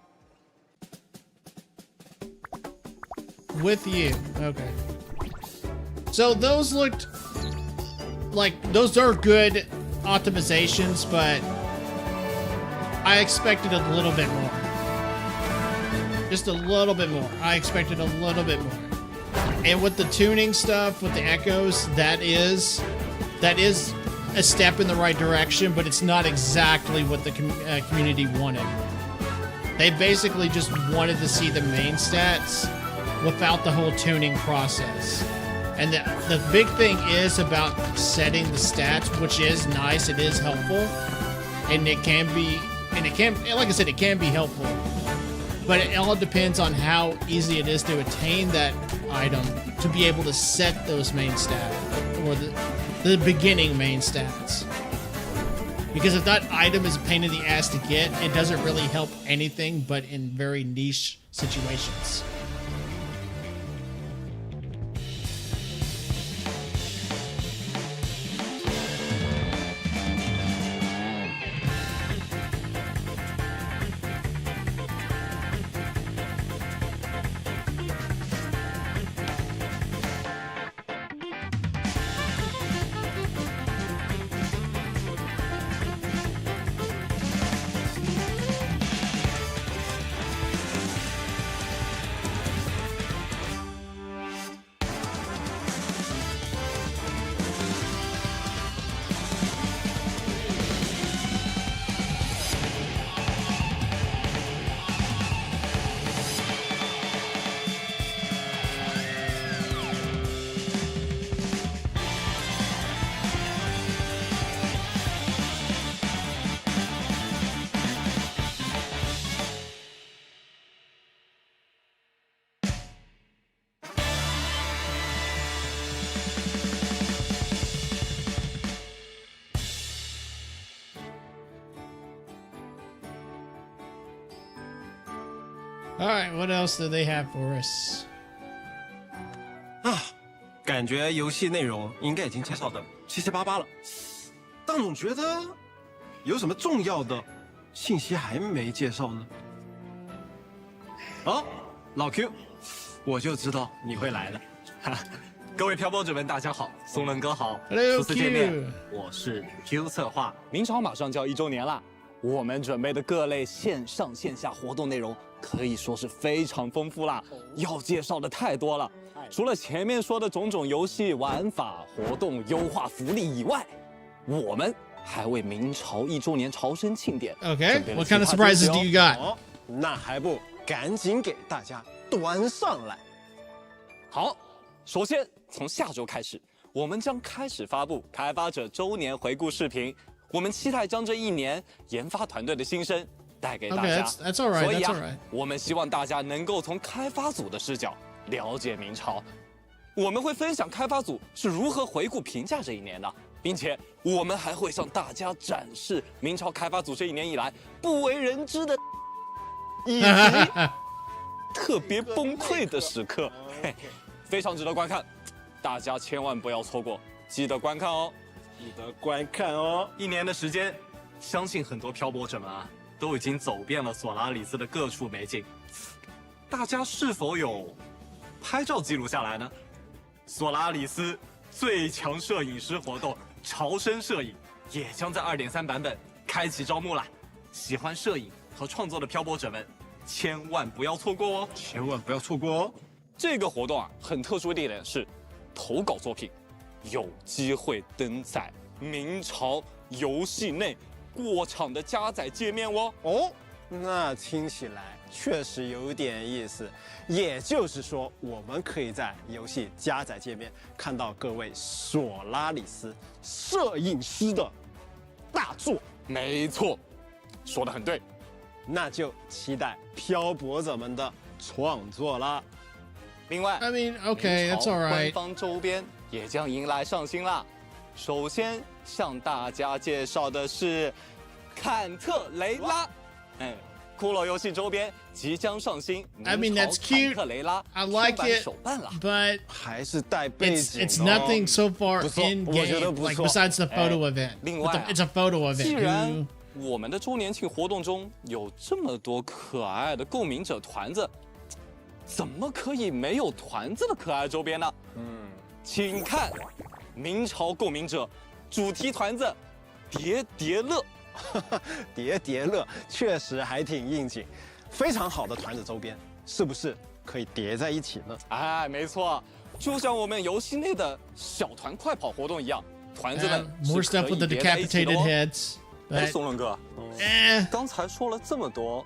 [SPEAKER 1] With you. Okay. So those looked like those are good optimizations, but I expected a little bit more. Just a little bit more. I expected a little bit more. And with the tuning stuff, with the echoes, that is a step in the right direction, but it's not exactly what the community wanted. They basically just wanted to see the main stats without the whole tuning process. And the big thing is about setting the stats, which is nice, it is helpful, and it can, like I said, it can be helpful. But it all depends on how easy it is to attain that item to be able to set those main stats, or the beginning main stats. Because if that item is a pain in the ass to get, it doesn't really help anything but in very niche situations. All right, what else do they have for us?
[SPEAKER 6] 感觉游戏内容应该已经介绍的七七八八了，但总觉得有什么重要的信息还没介绍呢？哦，老 Q， 我就知道你会来了。
[SPEAKER 11] 各位漂泊者们，大家好，松仁哥好，
[SPEAKER 1] Hello,
[SPEAKER 11] 初次见面
[SPEAKER 1] Q，
[SPEAKER 11] 我是 Q 策划。明朝马上就要1周年了，我们准备的各类线上线下活动内容可以说是非常丰富啦，要介绍的太多了。除了前面说的种种游戏玩法、活动优化福利以外，我们还为明朝1周年朝生庆典
[SPEAKER 1] Okay,
[SPEAKER 11] 准备了
[SPEAKER 1] what kind of
[SPEAKER 11] 其他惊喜
[SPEAKER 1] surprises
[SPEAKER 11] 哦
[SPEAKER 1] do you got?
[SPEAKER 6] 哦，那还不赶紧给大家端上来？
[SPEAKER 11] 好，首先从下周开始，我们将开始发布开发者周年回顾视频。我们期待将这1年研发团队的新生带给大
[SPEAKER 1] Okay,
[SPEAKER 11] 家。
[SPEAKER 1] that's all right.
[SPEAKER 11] 所以
[SPEAKER 1] That's
[SPEAKER 11] 啊
[SPEAKER 1] all right.
[SPEAKER 11] 我们希望大家能够从开发组的视角了解明朝。我们会分享开发组是如何回顾评价这1年的，并且我们还会向大家展示明朝开发组这1年以来不为人知的，以及特别崩溃的时刻，嘿，非常值得观看，大家千万不要错过，记得观看哦。
[SPEAKER 6] 记得观看哦。
[SPEAKER 11] 1年的时间，相信很多漂泊者们啊，都已经走遍了索拉里斯的各处美景。大家是否有拍照记录下来呢？索拉里斯最强摄影师活动朝生摄影也将在2.3版本开启招募啦！喜欢摄影和创作的漂泊者们，千万不要错过哦！
[SPEAKER 6] 千万不要错过哦！
[SPEAKER 11] 这个活动啊，很特殊的一点是，投稿作品有机会登载明朝游戏内过场的加载界面哦。
[SPEAKER 6] 哦，那听起来确实有点意思。也就是说，我们可以在游戏加载界面看到各位索拉里斯摄影师的大作。
[SPEAKER 11] 没错，说得很对。
[SPEAKER 6] 那就期待漂泊者们的创作啦。
[SPEAKER 11] 另外
[SPEAKER 1] I mean, okay,
[SPEAKER 11] 明
[SPEAKER 1] that's
[SPEAKER 11] 朝
[SPEAKER 1] all
[SPEAKER 11] 官
[SPEAKER 1] right.
[SPEAKER 11] 方周边也将迎来上新啦。首先向大家介绍的是坎特雷拉，骷髅游戏周边即将上新。
[SPEAKER 1] I mean, that's
[SPEAKER 11] 坎特
[SPEAKER 1] cute.
[SPEAKER 11] 雷拉
[SPEAKER 1] I like
[SPEAKER 11] 出版
[SPEAKER 1] it,
[SPEAKER 11] 手办啦。
[SPEAKER 1] but
[SPEAKER 6] 还是带背
[SPEAKER 1] it's
[SPEAKER 6] 景
[SPEAKER 1] it's
[SPEAKER 6] 哦
[SPEAKER 1] nothing so far
[SPEAKER 6] 不错
[SPEAKER 1] in
[SPEAKER 6] 我觉得
[SPEAKER 1] game,
[SPEAKER 6] 不
[SPEAKER 1] like
[SPEAKER 6] 错。
[SPEAKER 1] besides the photo event.
[SPEAKER 11] 另外啊
[SPEAKER 1] It's a photo
[SPEAKER 11] 既
[SPEAKER 1] event.
[SPEAKER 11] 然
[SPEAKER 1] You-
[SPEAKER 11] 我们的周年庆活动中有这么多可爱的共鸣者团子，怎么可以没有团子的可爱周边呢？请看明朝共鸣者主题团子叠叠乐。
[SPEAKER 6] 叠叠乐确实还挺应景，非常好的团子周边，是不是可以叠在一起呢？
[SPEAKER 11] 哎，没错，就像我们游戏内的小团快跑活动一样，团子们
[SPEAKER 1] more
[SPEAKER 11] 是
[SPEAKER 1] stuff
[SPEAKER 11] 可
[SPEAKER 1] with the
[SPEAKER 11] 以叠在一起的
[SPEAKER 1] decapitated
[SPEAKER 11] 哦。
[SPEAKER 1] heads.
[SPEAKER 11] 哎，
[SPEAKER 1] But
[SPEAKER 11] 松伦哥，
[SPEAKER 1] eh,
[SPEAKER 11] 刚才说了这么多，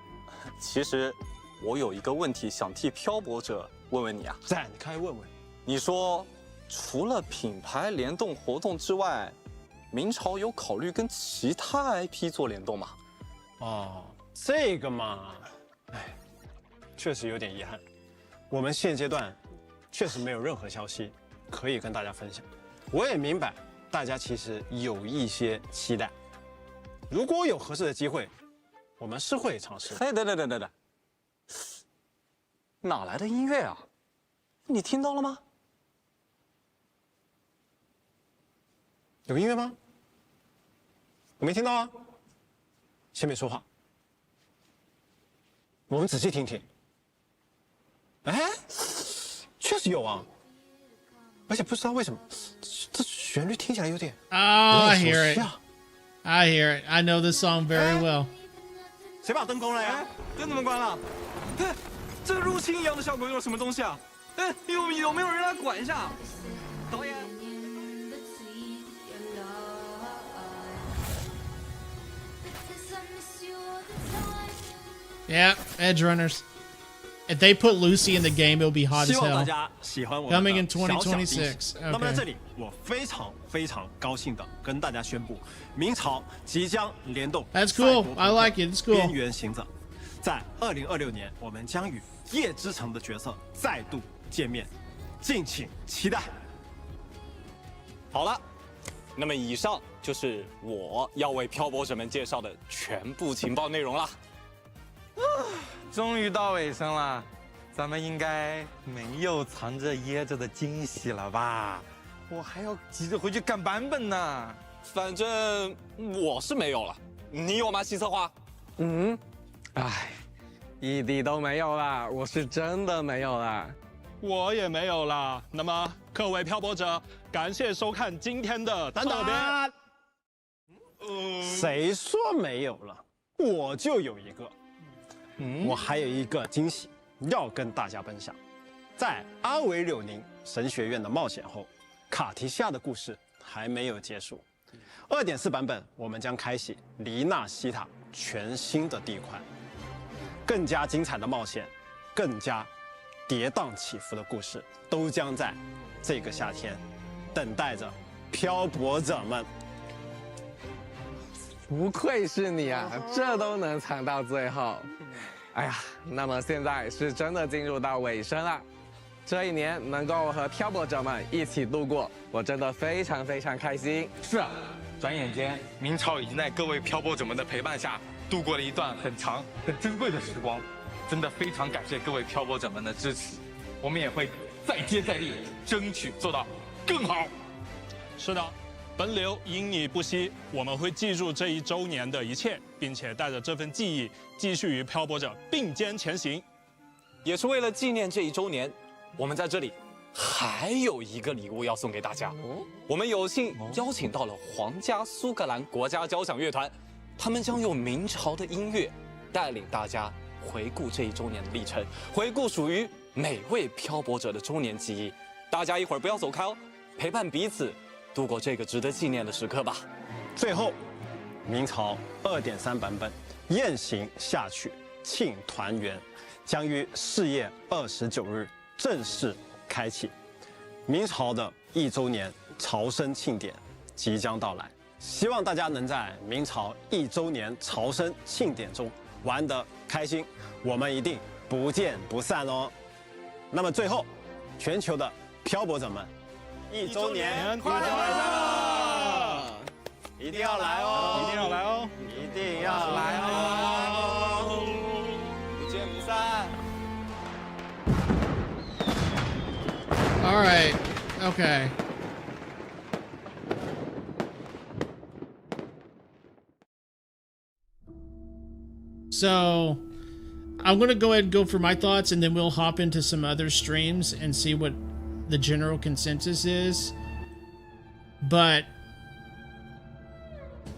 [SPEAKER 11] 其实我有一个问题想替漂泊者问问你啊。
[SPEAKER 6] 展开问问。
[SPEAKER 11] 你说，除了品牌联动活动之外，明朝有考虑跟其他 IP 做联动吗？
[SPEAKER 6] 哦，这个嘛，哎，确实有点遗憾。我们现阶段确实没有任何消息可以跟大家分享。我也明白大家其实有一些期待，如果有合适的机会，我们是会尝试。
[SPEAKER 11] 哎，等，哪来的音乐啊？你听到了吗？
[SPEAKER 6] 有音乐吗？我没听到啊。先别说话，我们仔细听听。哎，确实有啊，而且不知道为什么，这旋律听起来有点
[SPEAKER 1] oh, I
[SPEAKER 6] 有
[SPEAKER 1] hear
[SPEAKER 6] 点
[SPEAKER 1] it.
[SPEAKER 6] 熟悉啊。
[SPEAKER 1] I hear it. I know this song very well.
[SPEAKER 6] 谁把灯关了呀？
[SPEAKER 11] 灯怎么关了？哎，这入侵一样的效果用了什么东西啊？哎，有没有人来管一下？导演。
[SPEAKER 1] Yeah, Edge Runners. If they put Lucy in the game, it'll be hot
[SPEAKER 6] 希
[SPEAKER 1] as
[SPEAKER 6] 望大
[SPEAKER 1] hell.
[SPEAKER 6] 家喜欢我们
[SPEAKER 1] Coming in
[SPEAKER 6] 的小小惊喜。
[SPEAKER 1] 2026.
[SPEAKER 6] 那么在这
[SPEAKER 1] Okay.
[SPEAKER 6] 里，我非常高兴的跟大家宣布，明朝即将联动
[SPEAKER 1] That's
[SPEAKER 6] 赛
[SPEAKER 1] cool.
[SPEAKER 6] 博朋
[SPEAKER 1] I
[SPEAKER 6] 克
[SPEAKER 1] like it. It's cool.
[SPEAKER 6] 边缘行者，在2026年，我们将与夜之城的角色再度见面，敬请期待。
[SPEAKER 11] 好了，那么以上就是我要为漂泊者们介绍的全部情报内容啦。
[SPEAKER 3] 终于到尾声了，咱们应该没有藏着掖着的惊喜了吧？我还要急着回去赶版本呢。
[SPEAKER 11] 反正我是没有了，你有吗，西策划？
[SPEAKER 10] 唉，一滴都没有啦，我是真的没有啦。
[SPEAKER 9] 我也没有啦。那么各位漂泊者，感谢收看今天的特别。
[SPEAKER 2] 谁说没有了？我就有一个。我还有一个惊喜要跟大家分享。在阿维柳宁神学院的冒险后，卡提夏的故事还没有结束。2.4版本我们将开启黎纳西塔全新的地块，更加精彩的冒险，更加跌宕起伏的故事，都将在这个夏天等待着漂泊者们。
[SPEAKER 10] 不愧是你啊，这都能藏到最后。哎呀，那么现在是真的进入到尾声了。这一年能够和漂泊者们一起度过，我真的非常非常开心。
[SPEAKER 3] 是啊，转眼间，明朝已经在各位漂泊者们的陪伴下，度过了一段很长、很珍贵的时光。真的非常感谢各位漂泊者们的支持，我们也会再接再厉，争取做到更好。
[SPEAKER 9] 是的，奔流因你不息，我们会记住这1周年的一切，并且带着这份记忆，继续与漂泊者并肩前行。
[SPEAKER 11] 也是为了纪念这1周年，我们在这里还有一个礼物要送给大家。我们有幸邀请到了皇家苏格兰国家交响乐团，他们将用明朝的音乐带领大家回顾这1周年的历程，回顾属于每位漂泊者的周年记忆。大家一会儿不要走开哦，陪伴彼此度过这个值得纪念的时刻吧。
[SPEAKER 2] 最后，明朝2.3版本雁行下曲庆团圆将于4月29日正式开启。明朝的1周年朝生庆典即将到来，希望大家能在明朝1周年朝生庆典中玩得开心，我们一定不见不散哦。那么最后，全球的漂泊者们，1周年快乐！一定要来哦！
[SPEAKER 9] 一定要来哦！
[SPEAKER 2] 一定要来哦！
[SPEAKER 11] 不见不散。
[SPEAKER 1] All right. Okay. So, I'm going to go ahead and go for my thoughts, and then we'll hop into some other streams and see what the general consensus is. But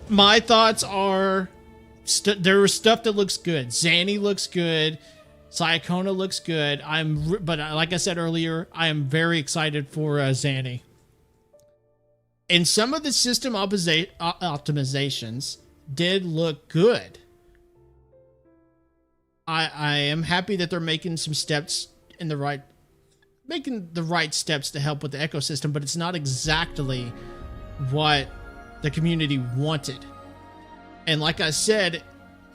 [SPEAKER 1] my thoughts are there was stuff that looks good. Zanny looks good. Psychona looks good. But like I said earlier, I am very excited for Zanny. And some of the system optimizations did look good. I am happy that they're making some steps in the right, making the right steps to help with the ecosystem, but it's not exactly what the community wanted. And like I said,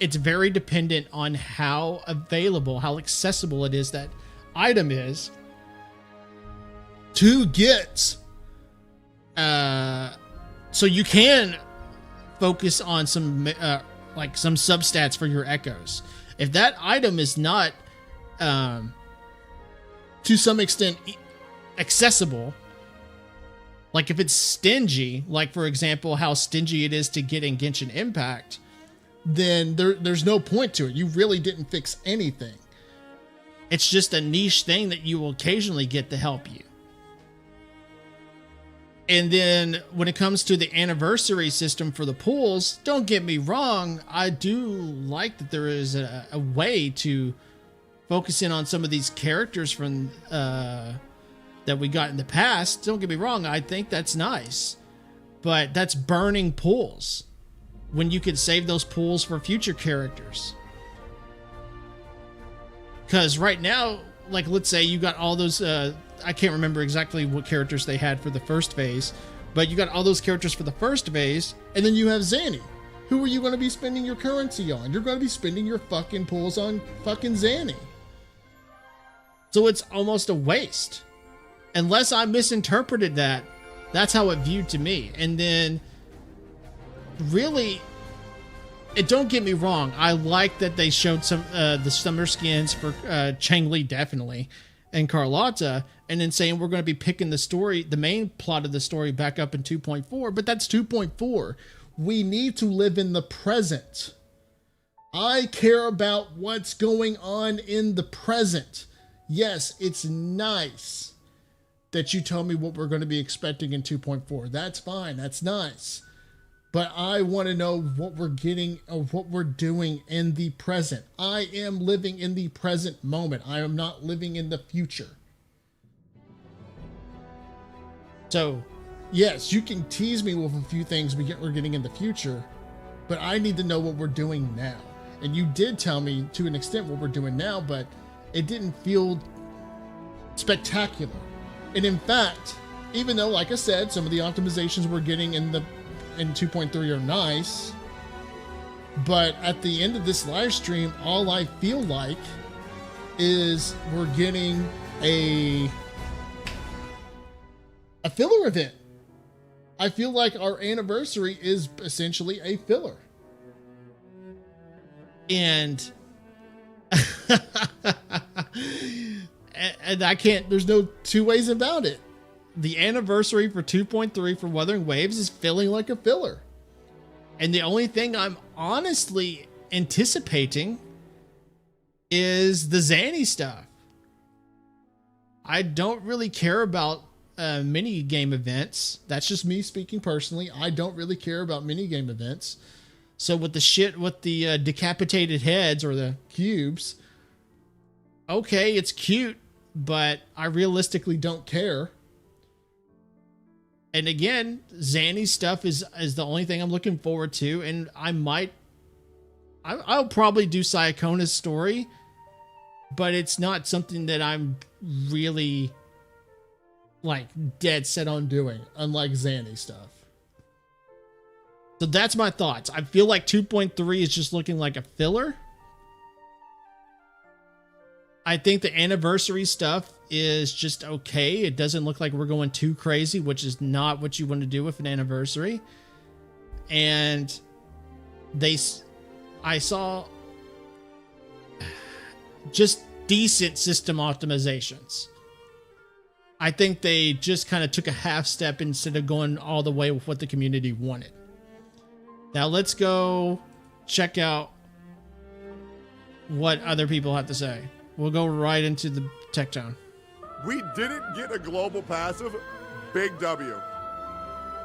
[SPEAKER 1] it's very dependent on how available, how accessible it is that item is to get. So you can focus on some like some substats for your echoes. If that item is not to some extent accessible, like if it's stingy, like for example how stingy it is to get in Genshin Impact, then there's no point to it. You really didn't fix anything. It's just a niche thing that you will occasionally get to help you. And then when it comes to the anniversary system for the pools, don't get me wrong, I do like that there is a way to focus in on some of these characters from that we got in the past. Don't get me wrong, I think that's nice. But that's burning pools when you could save those pools for future characters. Because right now, like let's say you got all those I can't remember exactly what characters they had for the first phase, but you got all those characters for the first phase, and then you have Zanny. Who are you going to be spending your currency on? You're going to be spending your fucking pools on fucking Zanny. So it's almost a waste. Unless I misinterpreted that, that's how it viewed to me. And then, really, And don't get me wrong, I like that they showed some the summer skins for Changli, definitely, and Carlotta, and then saying we're going to be picking the main plot of the story back up in 2.4, but that's 2.4. We need to live in the present. I care about what's going on in the present. Yes, it's nice that you told me what we're going to be expecting in 2.4. That's fine. That's nice. But I want to know what we're getting or what we're doing in the present. I am living in the present moment. I am not living in the future. So, yes, you can tease me with a few things we're getting in the future, but I need to know what we're doing now. And you did tell me to an extent what we're doing now, but it didn't feel spectacular. And in fact, even though, like I said, some of the optimizations we're getting in 2.3 are nice, but at the end of this live stream, all I feel like is we're getting a filler event. I feel like our anniversary is essentially a filler. And and I can't, there's no two ways about it. The anniversary for 2.3 for Wuthering Waves is feeling like a filler. And the only thing I'm honestly anticipating is the Zanny stuff. I don't really care about mini game events. That's just me speaking personally. I don't really care about mini game events. So with the shit with the decapitated heads or the cubes, okay, it's cute, but I realistically don't care. And again, Zanny's stuff is the only thing I'm looking forward to, and I'll probably do Syakona's story, but it's not something that I'm really like dead set on doing, unlike Zanny stuff. So that's my thoughts. I feel like 2.3 is just looking like a filler. I think the anniversary stuff is just okay. It doesn't look like we're going too crazy, which is not what you want to do with an anniversary. And I saw just decent system optimizations. I think they just kind of took a half step instead of going all the way with what the community wanted. Now let's go check out what other people have to say. We'll go right into the tech tone.
[SPEAKER 12] We didn't get a global passive. Big W.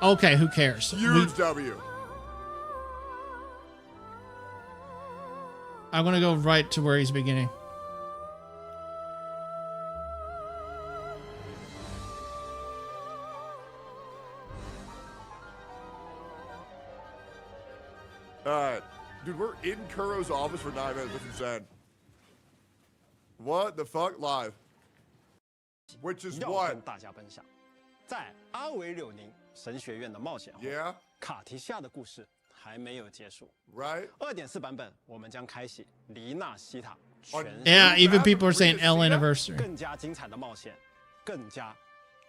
[SPEAKER 1] Okay, who cares?
[SPEAKER 12] Huge W.
[SPEAKER 1] I'm going to go right to where he's beginning.
[SPEAKER 12] Dude, we're in Kuro's office for 9 minutes. That's insane. What the fuck? Live. Which is what?
[SPEAKER 2] 跟大家分享，在阿维柳宁神学院的冒险后，
[SPEAKER 12] Yeah.
[SPEAKER 2] 卡提夏的故事还没有结束。
[SPEAKER 12] Right.
[SPEAKER 2] 2.4 版本，我们将开启黎纳西塔全
[SPEAKER 1] Yeah, even people are saying L anniversary.
[SPEAKER 2] 更加精彩的冒险，更加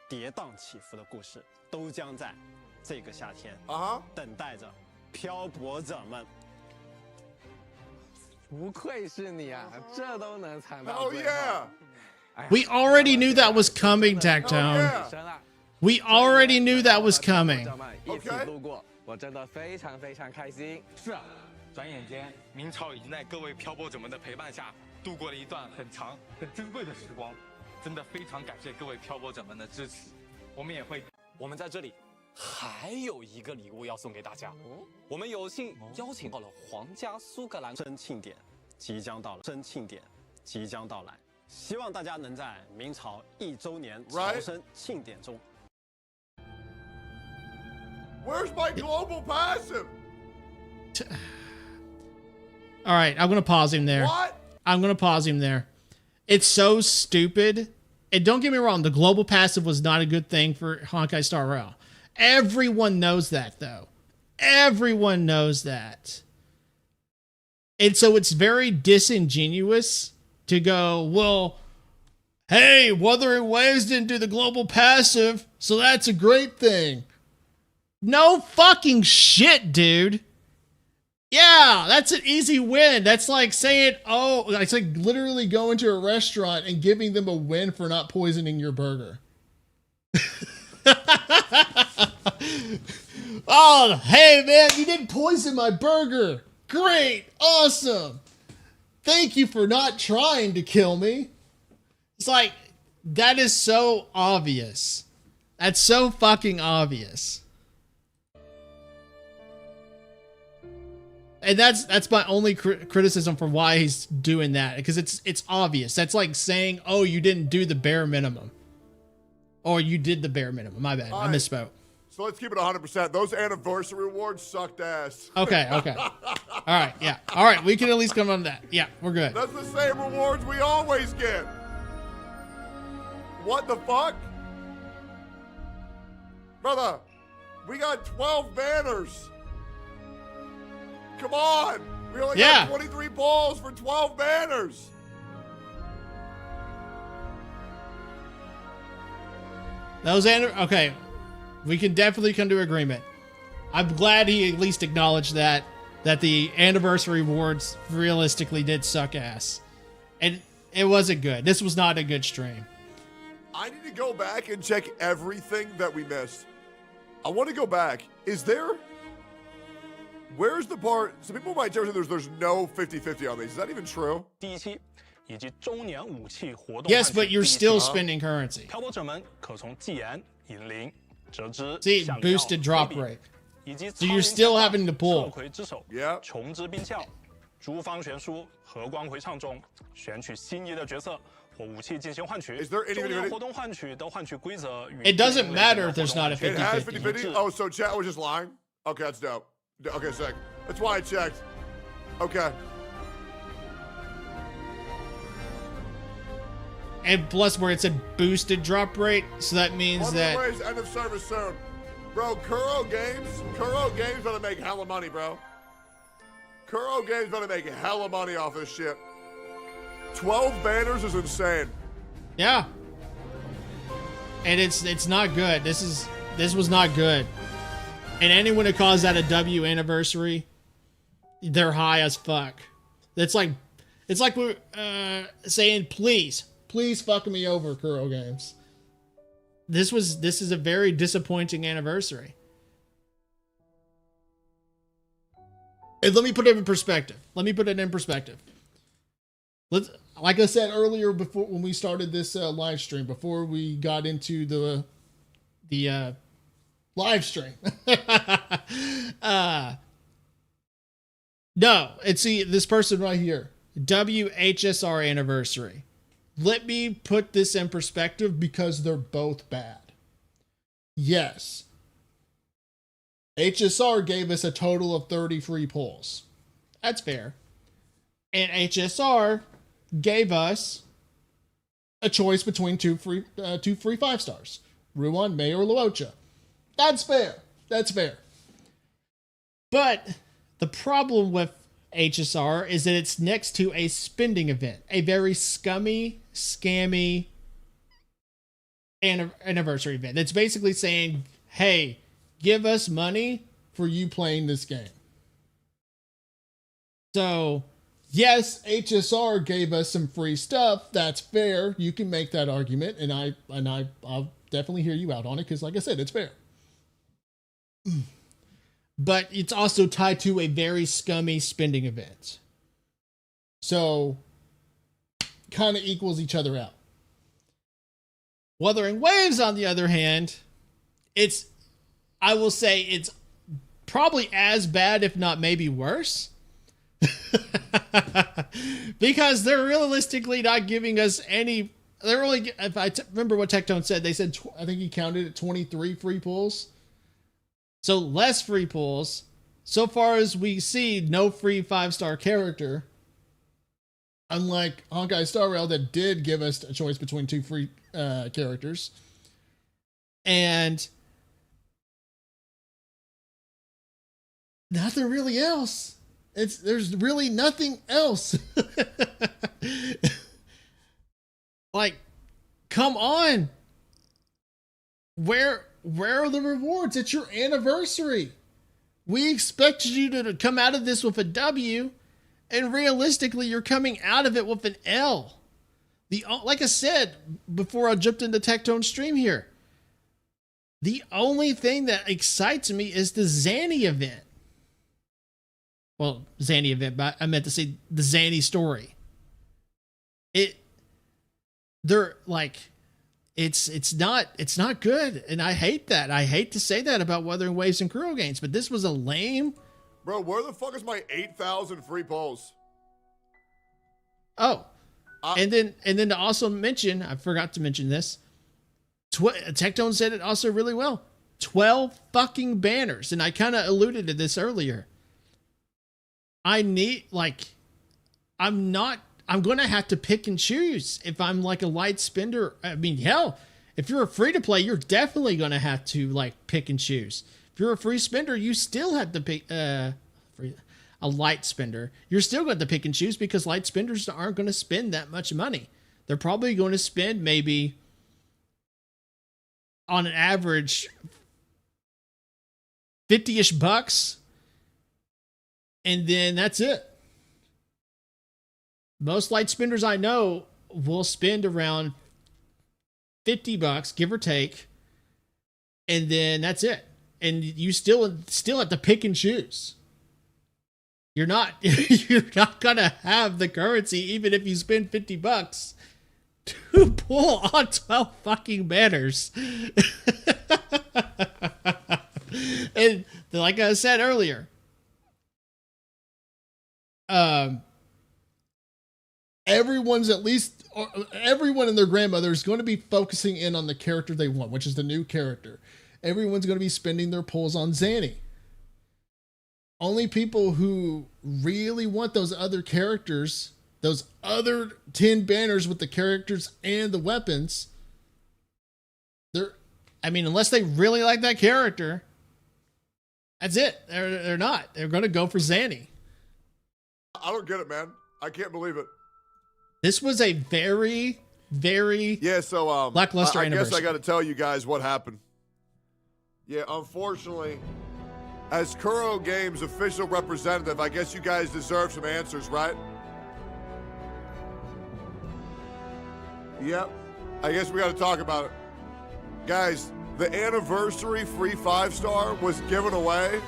[SPEAKER 2] 跌宕起伏的故事，都将在这个夏天等待着漂泊者们。
[SPEAKER 10] 不愧是你啊，这都能藏到
[SPEAKER 12] Oh
[SPEAKER 10] 最后。
[SPEAKER 12] yeah.
[SPEAKER 1] We already knew that was coming, Tactone. We already knew that was coming.
[SPEAKER 10] 一起度过，我真的非常非常开心。
[SPEAKER 3] 是啊，转眼间，明朝已经在各位漂泊者们的陪伴下，度过了一段很长、很珍贵的时光。真的非常感谢各位漂泊者们的支持，我们也会，
[SPEAKER 11] 我们在这里还有一个礼物要送给大家。我们有幸邀请到了皇家苏格兰
[SPEAKER 2] 真庆典即将到了，真庆典即将到来，希望大家能在明朝1周年朝生庆典中。
[SPEAKER 12] Where's my global passive?
[SPEAKER 1] All right, I'm going to pause him there.
[SPEAKER 12] What?
[SPEAKER 1] I'm going to pause him there. It's so stupid. And don't get me wrong, the global passive was not a good thing for Honkai Star Rail. Everyone knows that, though. Everyone knows that. And so it's very disingenuous to go, well, hey, Wuthering Waves didn't do the global passive, so that's a great thing. No fucking shit, dude. Yeah, that's an easy win. That's like saying, oh, it's like literally going to a restaurant and giving them a win for not poisoning your burger. Oh, hey man, you didn't poison my burger. Great, awesome. Thank you for not trying to kill me. It's like, that is so obvious. That's so fucking obvious. And that's my only criticism for why he's doing that, because it's obvious. That's like saying, oh, you didn't do the bare minimum. Or you did the bare minimum. My bad. I misspoke.
[SPEAKER 12] So let's keep it 100%. Those anniversary awards sucked ass.
[SPEAKER 1] Okay. All right, yeah. All right, we can at least come on to that. Yeah, we're good.
[SPEAKER 12] That's the same rewards we always get. What the fuck? Brother, we got 12 banners. Come on. We only got 23 balls for 12 banners.
[SPEAKER 1] Okay. We can definitely come to agreement. I'm glad he at least acknowledged that the anniversary awards realistically did suck ass. And it wasn't good. This was not a good stream.
[SPEAKER 12] I need to go back and check everything that we missed. I want to go back. Where's the part? So people might tell me there's no 50-50 on these. Is that even true?
[SPEAKER 1] Yes, but you're still spending currency. See, boosted drop rate. So you're still having to pull.
[SPEAKER 12] Yeah.
[SPEAKER 9] 诸方悬殊，和光回唱中选取心仪的角色或武器进行换取。
[SPEAKER 12] Is there any
[SPEAKER 9] 周年活动换取的换取规则与
[SPEAKER 1] It doesn't matter if there's not a 50-50.
[SPEAKER 12] It has 50-50? Oh, so chat was just lying? Okay, that's dope. Okay, sick. That's why I checked. Okay.
[SPEAKER 1] And plus where it said boosted drop rate, so that means that...
[SPEAKER 12] Waves, end of service soon. Bro, Kuro Games better make hella money, bro. Kuro Games better make hella money off this shit. 12 banners is insane.
[SPEAKER 1] Yeah. And it's not good. This was not good. And anyone who calls that a W anniversary, they're high as fuck. It's like we're saying, please fuck me over, Kuro Games. This is a very disappointing anniversary. And let me put it in perspective. Like I said earlier, before when we started this live stream, before we got into the live stream. No, and see this person right here, WHSR anniversary. Let me put this in perspective because they're both bad. Yes. HSR gave us a total of 30 free pulls. That's fair. And HSR gave us a choice between two free 5 stars. Ruan, May, or Luocha. That's fair. But the problem with HSR is that it's next to a spending event. A very scammy anniversary event. It's basically saying, hey, give us money for you playing this game. So, yes, HSR gave us some free stuff. That's fair. You can make that argument, and I'll definitely hear you out on it because, like I said, it's fair. But it's also tied to a very scummy spending event. So, kind of equals each other out. Wuthering Waves, on the other hand, I will say it's probably as bad, if not maybe worse. Because they're realistically not giving us any. They're only, if I remember what Tectone said, they said, I think he counted it 23 free pulls. So less free pulls. So far as we see, no free 5-star character. Unlike Honkai Star Rail that did give us a choice between 2 free characters. And nothing really else. There's really nothing else. Like, come on. Where are the rewards? It's your anniversary. We expected you to come out of this with a W, and realistically, you're coming out of it with an L. Like I said before I jumped into Tectone's stream here, the only thing that excites me is the Zanny event. Well, Zanny event, but I meant to say the Zanny story. It's not good, and I hate that. I hate to say that about Wuthering Waves and Kuro games, but this was a lame.
[SPEAKER 12] Bro, where the fuck is my 8,000 free polls?
[SPEAKER 1] Oh, and then to also mention, I forgot to mention this. Tectone said it also really well. 12 fucking banners, and I kind of alluded to this earlier. I'm going to have to pick and choose if I'm like a light spender. I mean, hell, if you're a free to play, you're definitely going to have to like pick and choose. If you're a free spender, you still have to pick a light spender. You're still going to pick and choose because light spenders aren't going to spend that much money. They're probably going to spend maybe on an average 50-ish bucks. And then that's it. Most light spenders I know will spend around 50 bucks, give or take. And then that's it. And you still have to pick and choose. You're not gonna have the currency even if you spend 50 bucks to pull on 12 fucking banners. And like I said earlier, everyone and their grandmother is going to be focusing in on the character they want, which is the new character. Everyone's going to be spending their pulls on Zanny. Only people who really want those other characters, those other 10 banners with the characters and the weapons, unless they really like that character, that's it. They're not. They're going to go for Zanny.
[SPEAKER 12] I don't get it, man. I can't believe it.
[SPEAKER 1] This was a very, very lackluster anniversary.
[SPEAKER 12] I guess I got to tell you guys what happened. Yeah, unfortunately, as Kuro Games official representative, I guess you guys deserve some answers, right? Yep. I guess we got to talk about it. Guys, the anniversary free 5-star was given away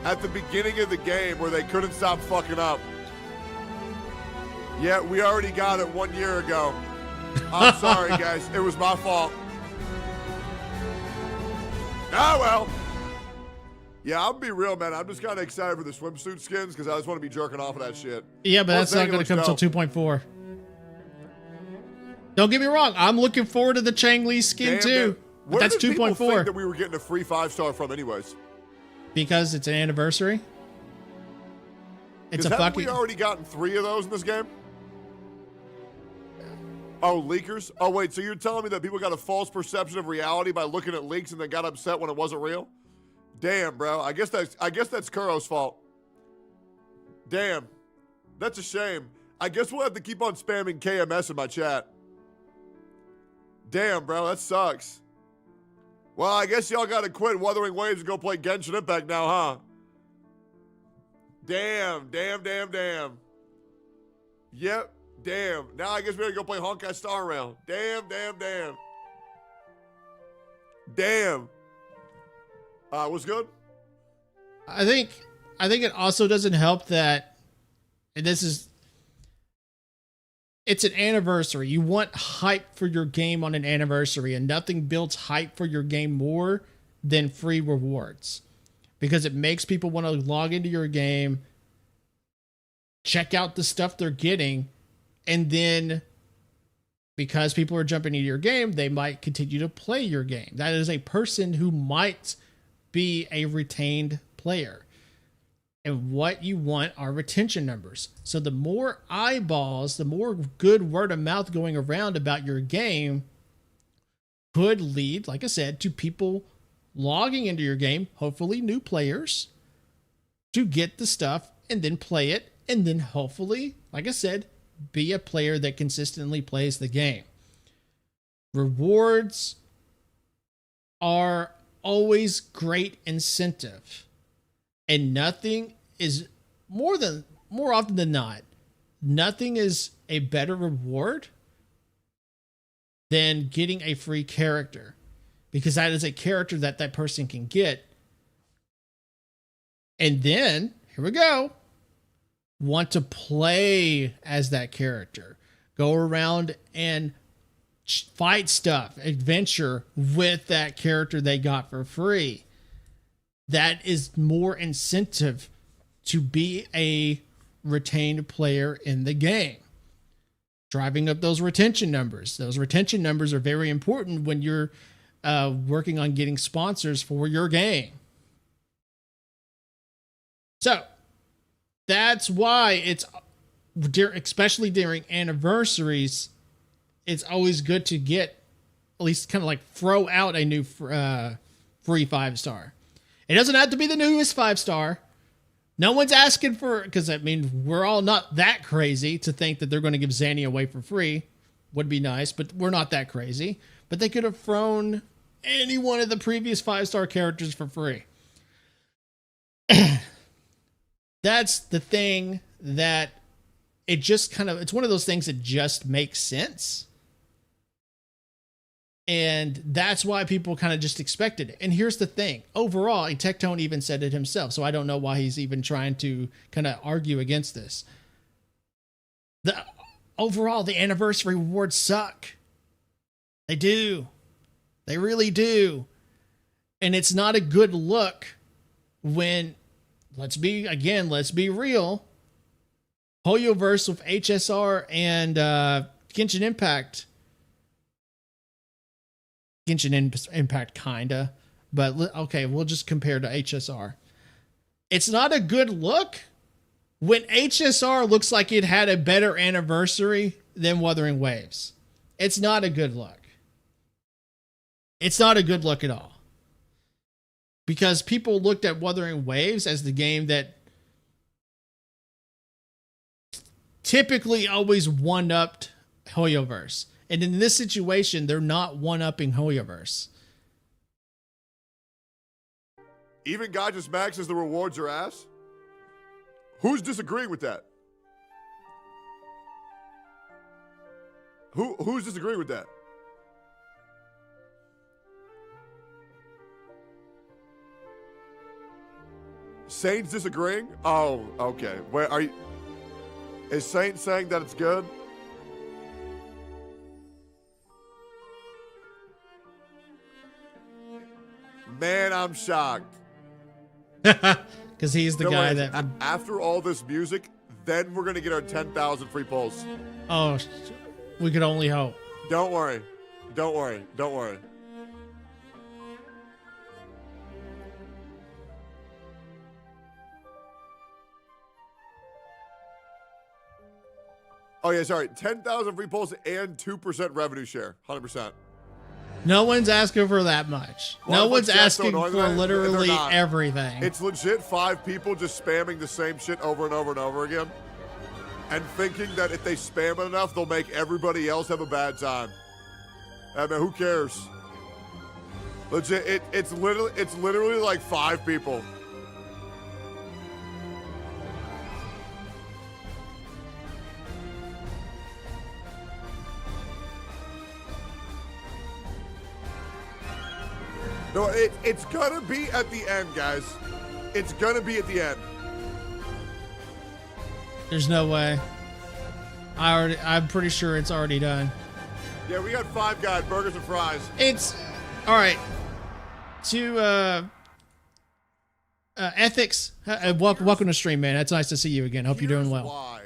[SPEAKER 12] at the beginning of the game where they couldn't stop fucking up. Yeah, we already got it 1 year ago. I'm sorry, guys. It was my fault. Ah, well. Yeah, I'll be real, man. I'm just kind of excited for the swimsuit skins because I just want to be jerking off of that shit.
[SPEAKER 1] Yeah, but that's not going to come until 2.4. Don't get me wrong. I'm looking forward to the Chang Li skin too. But that's 2.4.
[SPEAKER 12] Where did people think that we were getting a free 5-star from anyways?
[SPEAKER 1] Because it's an anniversary. It's a fucking...
[SPEAKER 12] we already gotten 3 of those in this game? Oh, leakers? Oh, wait, so you're telling me that people got a false perception of reality by looking at leaks and then got upset when it wasn't real? Damn, bro. I guess that's Kuro's fault. Damn. That's a shame. I guess we'll have to keep on spamming KMS in my chat. Damn, bro. That sucks. Well, I guess y'all got to quit Wuthering Waves and go play Genshin Impact now, huh? Damn. Yep. Damn. Now I guess we gotta go play Honkai Star Rail. Damn. What's good?
[SPEAKER 1] I think it also doesn't help that, and it's an anniversary. You want hype for your game on an anniversary, and nothing builds hype for your game more than free rewards. Because it makes people want to log into your game, check out the stuff they're getting, and then because people are jumping into your game, they might continue to play your game. That is a person who might be a retained player. And what you want are retention numbers. So the more eyeballs, the more good word of mouth going around about your game could lead, like I said, to people logging into your game, hopefully new players, to get the stuff and then play it. And then hopefully, like I said, be a player that consistently plays the game. Rewards are always great incentive. And nothing is more often than not, nothing is a better reward than getting a free character, because that is a character that that person can get. And then, here we go, want to play as that character, go around and fight stuff, adventure with that character they got for free. That is more incentive to be a retained player in the game, driving up those retention numbers. Those retention numbers are very important when you're working on getting sponsors for your game. So that's why it's, especially during anniversaries, it's always good to get, at least kind of like throw out a new free 5-star. It doesn't have to be the newest 5-star. No one's asking for, because I mean, we're all not that crazy to think that they're going to give Zanny away for free. Would be nice, but we're not that crazy. But they could have thrown any one of the previous 5-star characters for free. That's the thing that it just kind of, it's one of those things that just makes sense. And that's why people kind of just expected it. And here's the thing. Overall, and Tectone even said it himself, so I don't know why he's even trying to kind of argue against this. Overall, the anniversary rewards suck. They do. They really do. And it's not a good look when, let's be real, Hoyoverse with HSR and Genshin Impact. Genshin Impact, kinda. But, okay, we'll just compare to HSR. It's not a good look when HSR looks like it had a better anniversary than Wuthering Waves. It's not a good look. It's not a good look at all. Because people looked at Wuthering Waves as the game that typically always one-upped Hoyoverse. And in this situation, they're not one-upping Hoyoverse.
[SPEAKER 12] Even God just Max says the rewards are ass? Who's disagreeing with that? Who's disagreeing with that? Saint's disagreeing? Oh, okay. Where are you? Is Saint saying that it's good? Man, I'm shocked.
[SPEAKER 1] Because he's the guy that...
[SPEAKER 12] After all this music, then we're going to get our 10,000 free polls.
[SPEAKER 1] Oh, we could only hope.
[SPEAKER 12] Don't worry. Don't worry. Don't worry. Oh, yeah, sorry. 10,000 free polls and 2% revenue share. 100%.
[SPEAKER 1] No one's asking for that much. No one's asking for literally everything.
[SPEAKER 12] It's legit 5 people just spamming the same shit over and over and over again. And thinking that if they spam it enough, they'll make everybody else have a bad time. I mean, who cares? Legit, it's literally like 5 people. No, it's gonna be at the end, guys. It's gonna be at the end.
[SPEAKER 1] There's no way. I'm pretty sure it's already done.
[SPEAKER 12] Yeah, we got 5 guys, burgers and fries.
[SPEAKER 1] It's all right. To Ethics, welcome to stream, man. It's nice to see you again. Hope you're doing well.
[SPEAKER 12] Why?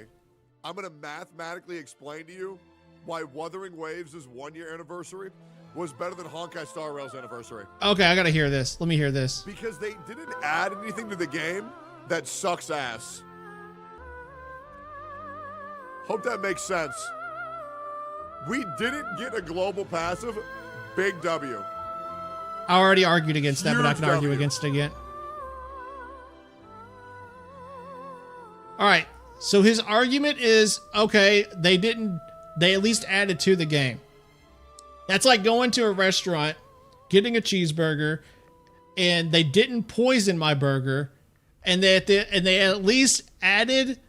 [SPEAKER 12] I'm gonna mathematically explain to you why Wuthering Waves' 1-year anniversary was better than Honkai Star Rail's anniversary.
[SPEAKER 1] Okay, I gotta hear this. Let me hear this.
[SPEAKER 12] Because they didn't add anything to the game that sucks ass. Hope that makes sense. We didn't get a global passive. Big W.
[SPEAKER 1] I already argued against that, but I can argue against it again. All right. So his argument is, okay, they at least added to the game. That's like going to a restaurant, getting a cheeseburger, and they didn't poison my burger, and they at least added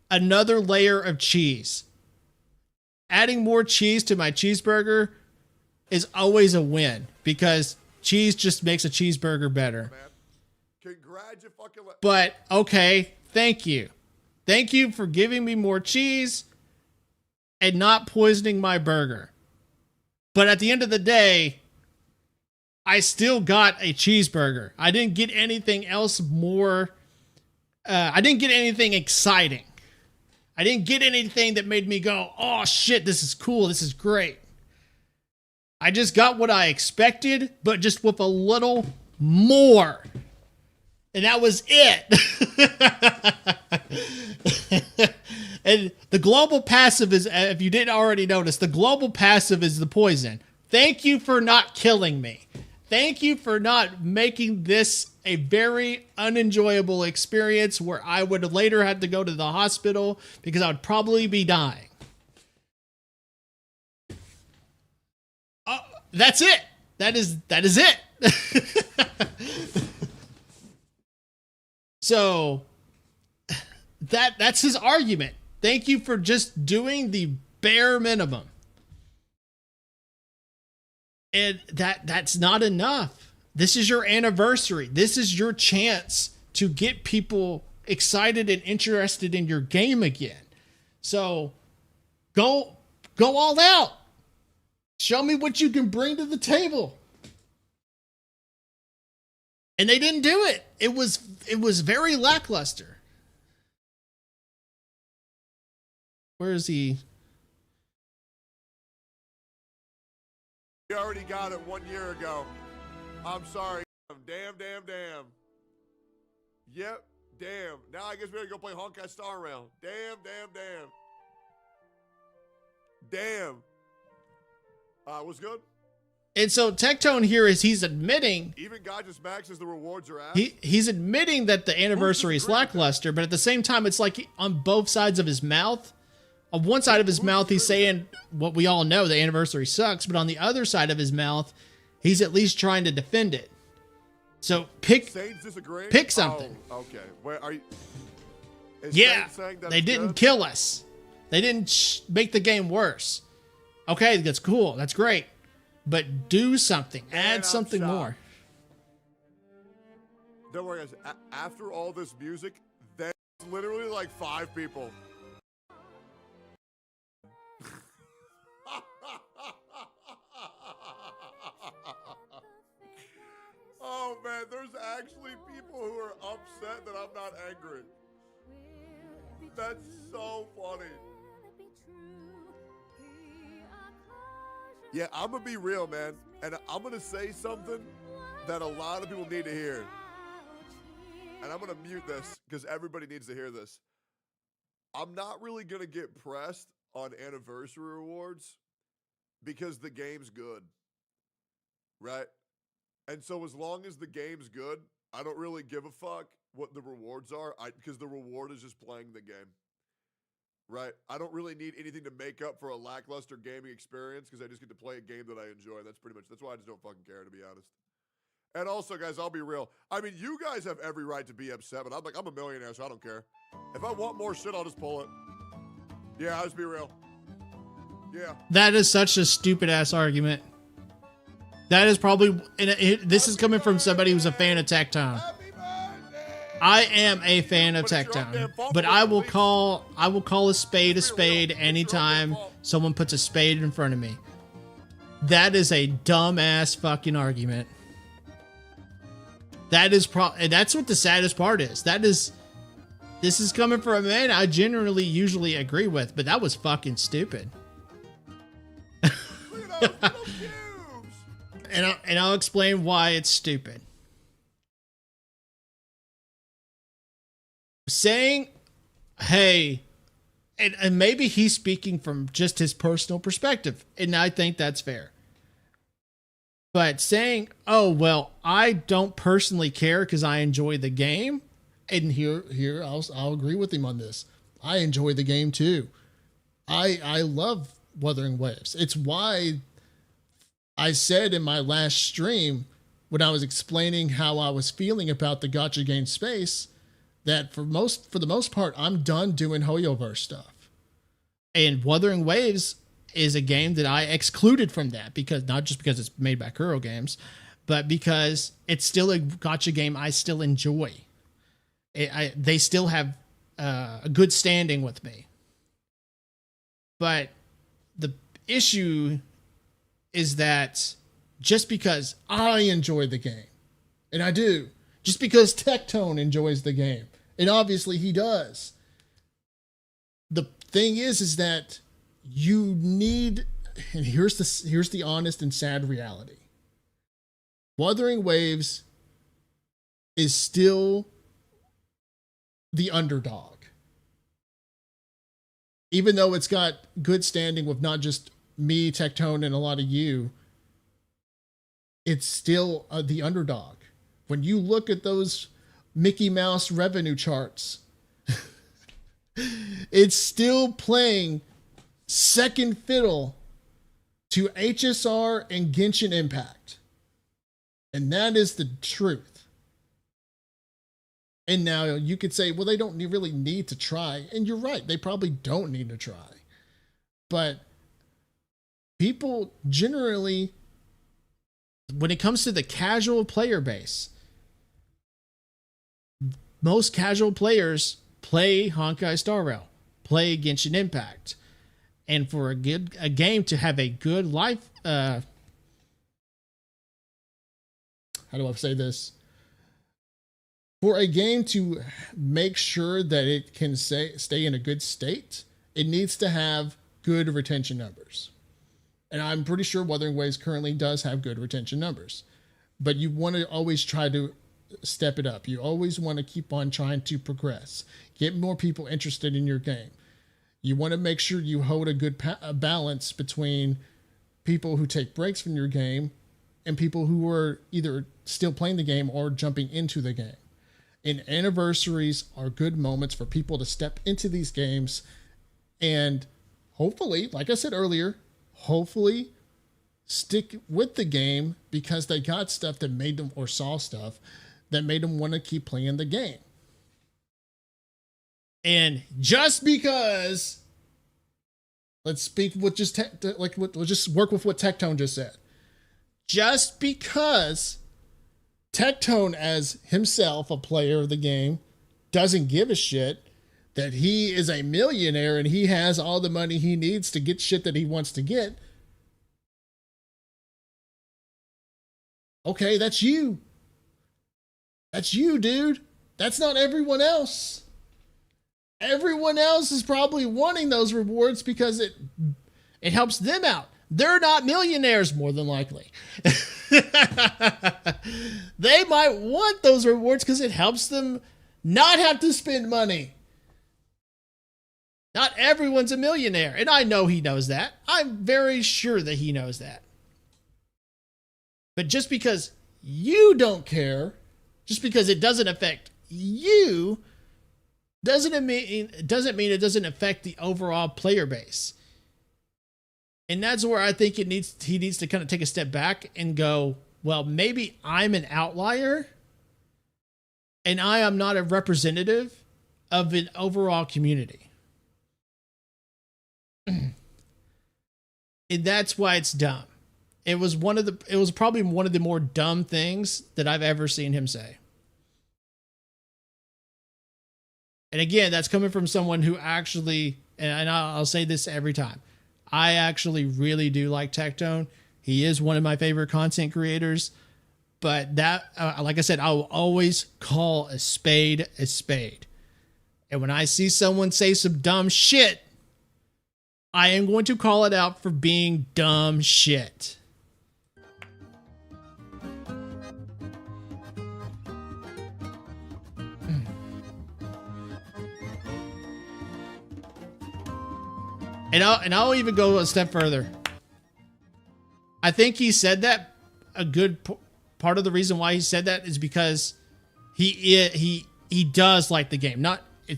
[SPEAKER 1] another layer of cheese. Adding more cheese to my cheeseburger is always a win because cheese just makes a cheeseburger better. But okay, thank you. Thank you for giving me more cheese and not poisoning my burger. But at the end of the day, I still got a cheeseburger. I didn't get anything else more. I didn't get anything exciting. I didn't get anything that made me go, oh shit, this is cool. This is great. I just got what I expected, but just with a little more. And that was it. And the global passive is, if you didn't already notice, the global passive is the poison. Thank you for not killing me. Thank you for not making this a very unenjoyable experience where I would later have to go to the hospital because I would probably be dying. That's it. That is it. So that's his argument. Thank you for just doing the bare minimum. And that's not enough. This is your anniversary. This is your chance to get people excited and interested in your game again. So go all out. Show me what you can bring to the table. And they didn't do it. It was very lackluster. Where is he?
[SPEAKER 12] We already got it 1 year ago. I'm sorry. Damn. Yep, damn. Now I guess we gotta go play Honkai Star Rail. Damn. What's good?
[SPEAKER 1] And so Tectone here is he's admitting,
[SPEAKER 12] Even God just maxes the rewards are ass.
[SPEAKER 1] he's admitting that the anniversary is lackluster, but at the same time, it's like on both sides of his mouth. On one side of his mouth, he's saying what we all know, the anniversary sucks, but on the other side of his mouth, he's at least trying to defend it. So pick something.
[SPEAKER 12] Oh, okay. Where are you?
[SPEAKER 1] Yeah, they didn't kill us. They didn't make the game worse. Okay, that's cool. That's great. But do something. Add something more.
[SPEAKER 12] Don't worry, guys. After all this music, there's literally like 5 people. Oh man, there's actually people who are upset that I'm not angry. That's so funny. Yeah, I'm gonna be real, man, and I'm gonna say something that a lot of people need to hear. And I'm gonna mute this because everybody needs to hear this. I'm not really gonna get pressed on anniversary rewards because the game's good, right? And so as long as the game's good, I don't really give a fuck what the rewards are, because the reward is just playing the game, right? I don't really need anything to make up for a lackluster gaming experience because I just get to play a game that I enjoy. That's why I just don't fucking care, to be honest. And also, guys, I'll be real. I mean, you guys have every right to be upset, but I'm a millionaire, so I don't care. If I want more shit, I'll just pull it. Yeah, I'll just be real. Yeah.
[SPEAKER 1] That is such a stupid ass argument. That is probably, this is coming from somebody who's a fan of Tectone. I am a fan of Tectone, but I will call a spade anytime someone puts a spade in front of me. That is a dumbass fucking argument. That is and that's what the saddest part is. This is coming from a man I generally usually agree with, but that was fucking stupid. And I'll explain why it's stupid. Saying, hey, and maybe he's speaking from just his personal perspective, and I think that's fair. But saying, oh, well, I don't personally care because I enjoy the game, and here I'll agree with him on this. I enjoy the game too. I love Wuthering Waves. It's why I said in my last stream, when I was explaining how I was feeling about the gacha game space, that for the most part, I'm done doing Hoyoverse stuff. And Wuthering Waves is a game that I excluded from that, because not just because it's made by Kuro Games, but because it's still a gacha game I still enjoy. They still have a good standing with me. But the issue is that just because I enjoy the game, and I do, just because Tectone enjoys the game, and obviously he does, the thing is that you need, and here's the honest and sad reality. Wuthering Waves is still the underdog. Even though it's got good standing with not just me, Tectone, and a lot of you, it's still the underdog. When you look at those Mickey Mouse revenue charts, it's still playing second fiddle to HSR and Genshin Impact. And that is the truth. And now you could say, well, they don't really need to try. And you're right. They probably don't need to try. But people generally, when it comes to the casual player base, most casual players play Honkai Star Rail, play Genshin Impact. And for a game to have a good life, how do I say this? For a game to make sure that it can stay in a good state, it needs to have good retention numbers. And I'm pretty sure Wuthering Waves currently does have good retention numbers. But you want to always try to step it up. You always want to keep on trying to progress. Get more people interested in your game. You want to make sure you hold a good balance between people who take breaks from your game and people who are either still playing the game or jumping into the game. And anniversaries are good moments for people to step into these games and hopefully, like I said earlier, hopefully stick with the game because they got stuff that made them, or saw stuff that made them want to keep playing the game. And just because, let's speak with just we'll just work with what Tectone just said. Just because Tectone, as himself a player of the game, doesn't give a shit that he is a millionaire and he has all the money he needs to get shit that he wants to get. Okay, that's you. That's you, dude. That's not everyone else. Everyone else is probably wanting those rewards because it helps them out. They're not millionaires, more than likely. They might want those rewards because it helps them not have to spend money. Not everyone's a millionaire, and I know he knows that. I'm very sure that he knows that. But just because you don't care, just because it doesn't affect you, doesn't mean it doesn't affect the overall player base. And that's where I think he needs to kind of take a step back and go, well, maybe I'm an outlier and I am not a representative of an overall community. And that's why it's dumb. It was probably one of the more dumb things that I've ever seen him say. And again, that's coming from someone who actually, and I'll say this every time, I actually really do like Tectone. He is one of my favorite content creators. But that, like I said, I will always call a spade a spade. And when I see someone say some dumb shit, I am going to call it out for being dumb shit. And I'll even go a step further. I think he said that a good part of the reason why he said that is because he does like the game.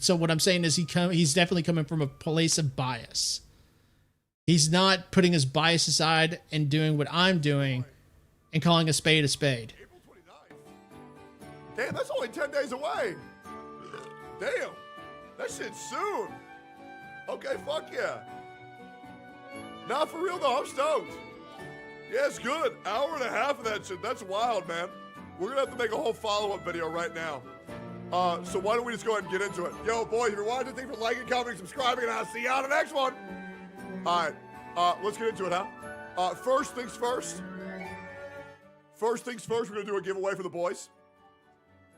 [SPEAKER 1] So what I'm saying is he's definitely coming from a place of bias. He's not putting his bias aside and doing what I'm doing and calling a spade a spade.
[SPEAKER 12] April 29th. Damn, that's only 10 days away. Damn. That shit's soon. Okay, fuck yeah. Nah, for real though, I'm stoked. Yeah, it's good. Hour and a half of that shit. That's wild, man. We're gonna have to make a whole follow-up video right now. So why don't we just go ahead and get into it? Yo, boys, if you're watching, thanks for liking, commenting, subscribing, and I'll see you on the next one. All right, let's get into it, huh? First things first. First things first, we're gonna do a giveaway for the boys.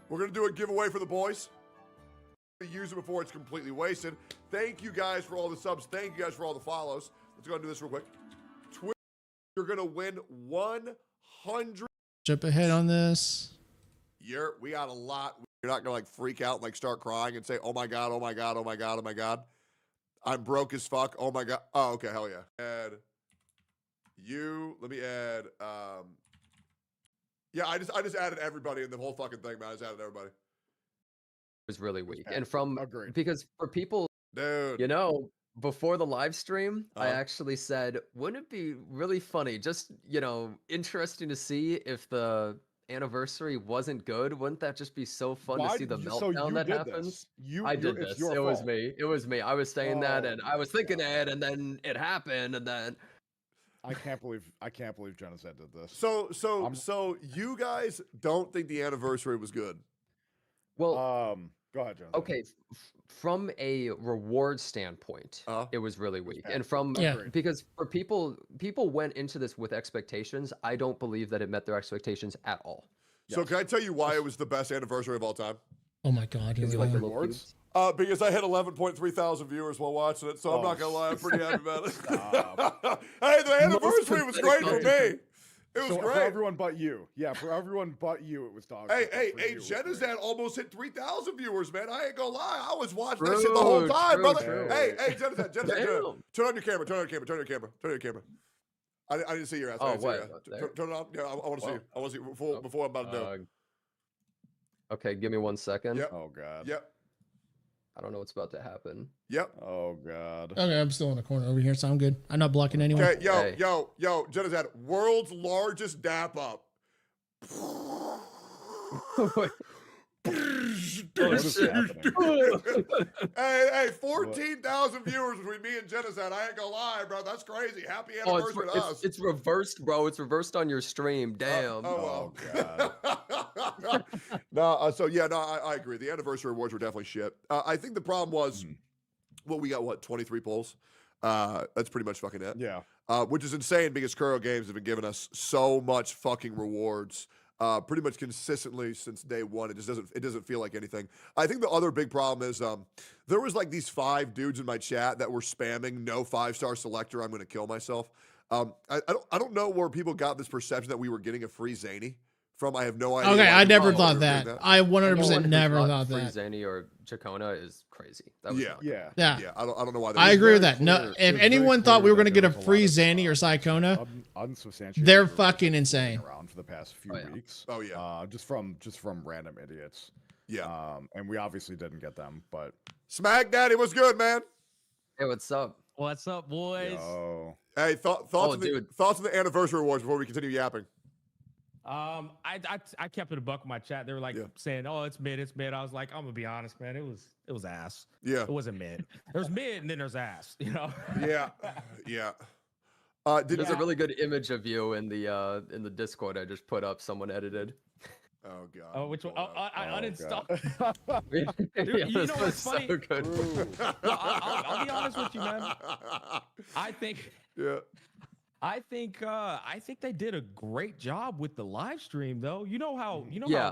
[SPEAKER 12] We're gonna do a giveaway for the boys. Use it before it's completely wasted. Thank you guys for all the subs. Thank you guys for all the follows. Let's go and do this real quick. You're gonna win 100.
[SPEAKER 1] Jump ahead on this.
[SPEAKER 12] We got a lot. You're not gonna like freak out and like start crying and say, "Oh my god, oh my god, oh my god, oh my god, I'm broke as fuck." Oh my god. Oh, okay, hell yeah. Add you. Let me add. Yeah, I just added everybody in the whole fucking thing, man. I just added everybody.
[SPEAKER 13] Was really weak. And from because for people,
[SPEAKER 12] dude,
[SPEAKER 13] you know, before the live stream, I actually said, wouldn't it be really funny, just, you know, interesting to see if the anniversary wasn't good? Wouldn't that just be so fun to see the meltdown that happens? I did this. It was me. It was me. I was saying that, and I was thinking it, and then it happened, and then
[SPEAKER 14] I can't believe Genocide did this.
[SPEAKER 12] So you guys don't think the anniversary was good?
[SPEAKER 13] Well,
[SPEAKER 14] go ahead, John.
[SPEAKER 13] Okay, from a reward standpoint, it was really weak, and from
[SPEAKER 1] Yeah.
[SPEAKER 13] because for people went into this with expectations. I don't believe that it met their expectations at all.
[SPEAKER 12] So can I tell you why it was the best anniversary of all time?
[SPEAKER 1] Oh my god, here we
[SPEAKER 13] Like the
[SPEAKER 1] go.
[SPEAKER 13] rewards?
[SPEAKER 12] Because I had 11.3 thousand viewers while watching it, so I'm not gonna lie, I'm pretty happy about it. Hey, the anniversary was great for me. It was great.
[SPEAKER 14] For everyone but you. Yeah, for everyone but you, it was dog.
[SPEAKER 12] Hey, Genocide almost hit 3,000 viewers, man. I ain't gonna lie. I was watching that shit the whole time, brother. Hey, Genocide, turn on your camera, turn on your camera. I didn't see your ass.
[SPEAKER 13] Oh, what?
[SPEAKER 12] Turn it on. Yeah, I want to see you. I want to see you before I'm about to do.
[SPEAKER 13] Okay, give me 1 second.
[SPEAKER 12] Yep.
[SPEAKER 14] Oh god.
[SPEAKER 12] Yep.
[SPEAKER 13] I don't know what's about to happen.
[SPEAKER 12] Yep.
[SPEAKER 14] Oh god.
[SPEAKER 1] Okay, I'm still in the corner over here, so I'm good. I'm not blocking anyone.
[SPEAKER 12] Okay, yo, Genocide, world's largest dap up. Hey, 14,000 viewers between me and Genocide. I ain't gonna lie, bro. That's crazy. Happy anniversary to us.
[SPEAKER 13] It's reversed, bro. It's reversed on your stream. Damn.
[SPEAKER 12] Oh god. I agree. The anniversary awards were definitely shit. I think the problem was, we got 23 polls. That's pretty much fucking it.
[SPEAKER 14] Yeah.
[SPEAKER 12] Which is insane because Kuro Games have been giving us so much fucking rewards. Pretty much consistently since day one. It just doesn't feel like anything. I think the other big problem is there was like these 5 dudes in my chat that were spamming no 5-star selector. I'm gonna kill myself. I don't know where people got this perception that we were getting a free Zany from. I have no idea.
[SPEAKER 1] Okay, I never thought that. I 100% never thought
[SPEAKER 13] free
[SPEAKER 1] that.
[SPEAKER 13] Zany or Chacona is crazy. That was
[SPEAKER 12] yeah.
[SPEAKER 1] I
[SPEAKER 12] don't know why.
[SPEAKER 1] I agree with that. No, if anyone thought we were going to get a free Zany or Psychona,
[SPEAKER 14] unsubstantiated,
[SPEAKER 1] they're fucking insane.
[SPEAKER 14] Around for the past few weeks.
[SPEAKER 12] Oh yeah.
[SPEAKER 14] Just from random idiots.
[SPEAKER 12] Yeah.
[SPEAKER 14] And we obviously didn't get them, but
[SPEAKER 12] Smack Daddy, what's good, man?
[SPEAKER 13] Hey, what's up?
[SPEAKER 15] What's up, boys?
[SPEAKER 14] Yo.
[SPEAKER 12] Hey, thoughts on the anniversary awards before we continue yapping.
[SPEAKER 15] I kept it a buck with my chat. They were like saying, "Oh, it's mid, it's mid." I was like, "I'm gonna be honest, man. It was ass.
[SPEAKER 12] Yeah,
[SPEAKER 15] it wasn't mid. There's mid, and then there's ass. You know."
[SPEAKER 12] Yeah.
[SPEAKER 13] There's a really good image of you in the Discord I just put up. Someone edited.
[SPEAKER 12] Oh god.
[SPEAKER 15] Oh, which one? I uninstalled.
[SPEAKER 13] Dude,
[SPEAKER 15] you know what's funny?
[SPEAKER 13] So good.
[SPEAKER 15] Well, I'll be honest with you, man. I think.
[SPEAKER 12] Yeah.
[SPEAKER 15] I think they did a great job with the live stream, though. You know how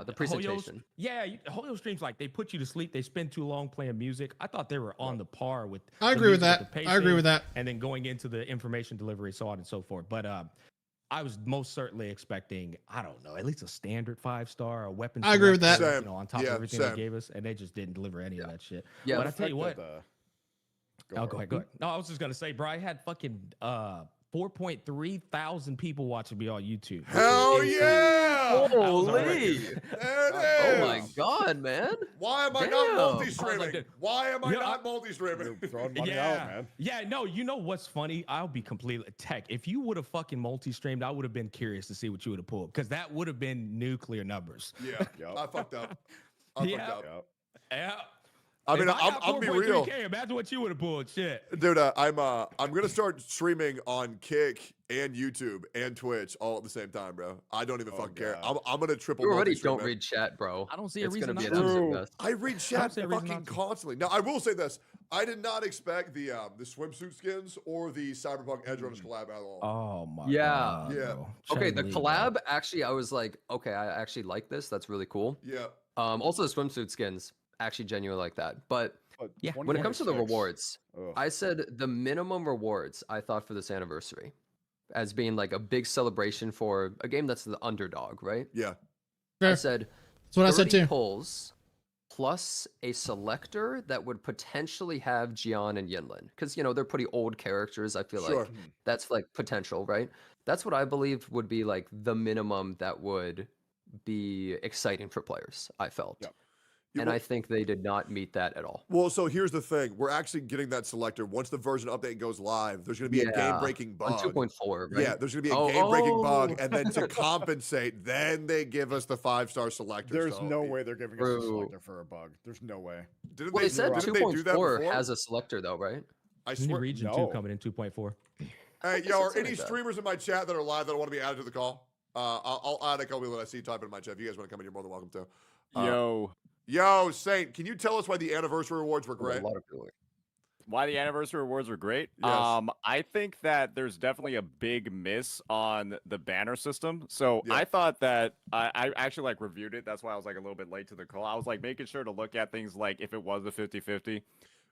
[SPEAKER 13] the presentation.
[SPEAKER 15] Hoyo streams, like, they put you to sleep. They spend too long playing music. I thought they were on the par with.
[SPEAKER 1] I agree with that. I agree with that.
[SPEAKER 15] And then going into the information delivery, so on and so forth. But I was most certainly expecting, I don't know, at least a standard 5-star, a weapon.
[SPEAKER 1] I agree with that.
[SPEAKER 15] You know, on top of everything they gave us, and they just didn't deliver any of that shit.
[SPEAKER 13] Yeah,
[SPEAKER 15] but I tell you what. Go ahead. No, I was just gonna say, bro, I had fucking 4.3 thousand people watching me on YouTube.
[SPEAKER 12] Hell yeah!
[SPEAKER 13] Holy!
[SPEAKER 12] There it is.
[SPEAKER 13] Oh my god, man!
[SPEAKER 12] Why am I not multi-streaming? Why am I not multi-streaming?
[SPEAKER 14] Throwing money out, man.
[SPEAKER 15] Yeah, no, you know what's funny? I'll be completely tech. If you would have fucking multi-streamed, I would have been curious to see what you would have pulled, because that would have been nuclear numbers.
[SPEAKER 12] Yeah, I fucked up. I fucked up.
[SPEAKER 15] Yeah.
[SPEAKER 14] I mean,
[SPEAKER 15] If I
[SPEAKER 14] I'm
[SPEAKER 15] got
[SPEAKER 14] be real.
[SPEAKER 15] 4.3K, imagine what you would have pulled. Shit.
[SPEAKER 14] Dude, I'm gonna start streaming on Kick and YouTube and Twitch all at the same time, bro. I don't even fucking care. I'm gonna triple.
[SPEAKER 13] You already
[SPEAKER 14] multi-stream,
[SPEAKER 13] don't
[SPEAKER 14] man.
[SPEAKER 13] read chat, bro.
[SPEAKER 15] I don't see a
[SPEAKER 13] it's
[SPEAKER 15] reason
[SPEAKER 13] gonna be
[SPEAKER 15] not
[SPEAKER 13] an
[SPEAKER 15] to.
[SPEAKER 13] absolute mess.
[SPEAKER 14] I read chat
[SPEAKER 15] see a reason
[SPEAKER 14] fucking
[SPEAKER 15] not to.
[SPEAKER 14] constantly. Now I will say this: I did not expect the swimsuit skins or the Cyberpunk Edge Runners collab at all.
[SPEAKER 15] Oh my
[SPEAKER 13] Yeah.
[SPEAKER 15] god.
[SPEAKER 14] Yeah.
[SPEAKER 15] Bro.
[SPEAKER 13] Okay,
[SPEAKER 15] Shouldn't
[SPEAKER 13] the
[SPEAKER 15] believe
[SPEAKER 13] collab,
[SPEAKER 15] that.
[SPEAKER 13] actually, I was like, okay, I actually like this. That's really cool.
[SPEAKER 14] Yeah.
[SPEAKER 13] Also, the swimsuit skins, actually genuinely like that. But
[SPEAKER 15] Yeah.
[SPEAKER 13] when it comes to the
[SPEAKER 14] 2026.
[SPEAKER 13] rewards,
[SPEAKER 14] Ugh.
[SPEAKER 13] I said the minimum rewards I thought for this anniversary as being like a big celebration for a game that's the underdog, right?
[SPEAKER 14] Yeah.
[SPEAKER 13] I
[SPEAKER 1] Fair.
[SPEAKER 13] said
[SPEAKER 1] That's what I said
[SPEAKER 13] 30
[SPEAKER 1] too.
[SPEAKER 13] pulls plus a selector that would potentially have Jian and Yinlin. Because, you know, they're pretty old characters. I feel
[SPEAKER 14] Sure.
[SPEAKER 13] like that's like potential, right? That's what I believed would be like the minimum that would be exciting for players, I felt.
[SPEAKER 14] Yeah.
[SPEAKER 13] And I think they did not meet that at all.
[SPEAKER 14] Well, so here's the thing: we're actually getting that selector once the version update goes live. There's going to be a game-breaking bug.
[SPEAKER 13] On 2.4, right?
[SPEAKER 14] Yeah, there's going to be a game-breaking bug, and then to compensate, then they give us the 5-star selector. There's so no way
[SPEAKER 6] they're giving us a selector for a bug. There's no way.
[SPEAKER 14] Didn't
[SPEAKER 13] Well, they said
[SPEAKER 14] didn't they do that
[SPEAKER 13] 2.4
[SPEAKER 14] before?
[SPEAKER 13] has a selector, though, right?
[SPEAKER 14] I
[SPEAKER 15] New
[SPEAKER 14] swear.
[SPEAKER 15] region 2 coming in 2.4.
[SPEAKER 14] Hey,
[SPEAKER 13] guess
[SPEAKER 14] yo, are
[SPEAKER 13] it's
[SPEAKER 14] any
[SPEAKER 13] like that.
[SPEAKER 14] streamers in my chat that are live that want to be added to the call? I'll add a couple that I see type in my chat. If you guys want to come in, you're more than welcome to. Yo, Saint, can you tell us why the anniversary rewards were great?
[SPEAKER 13] A lot of people.
[SPEAKER 16] Why the anniversary rewards were great?
[SPEAKER 14] Yes.
[SPEAKER 16] I think that there's definitely a big miss on the banner system. So I thought that I actually like reviewed it. That's why I was like a little bit late to the call. I was like making sure to look at things like if it was a 50-50.
[SPEAKER 14] Dude,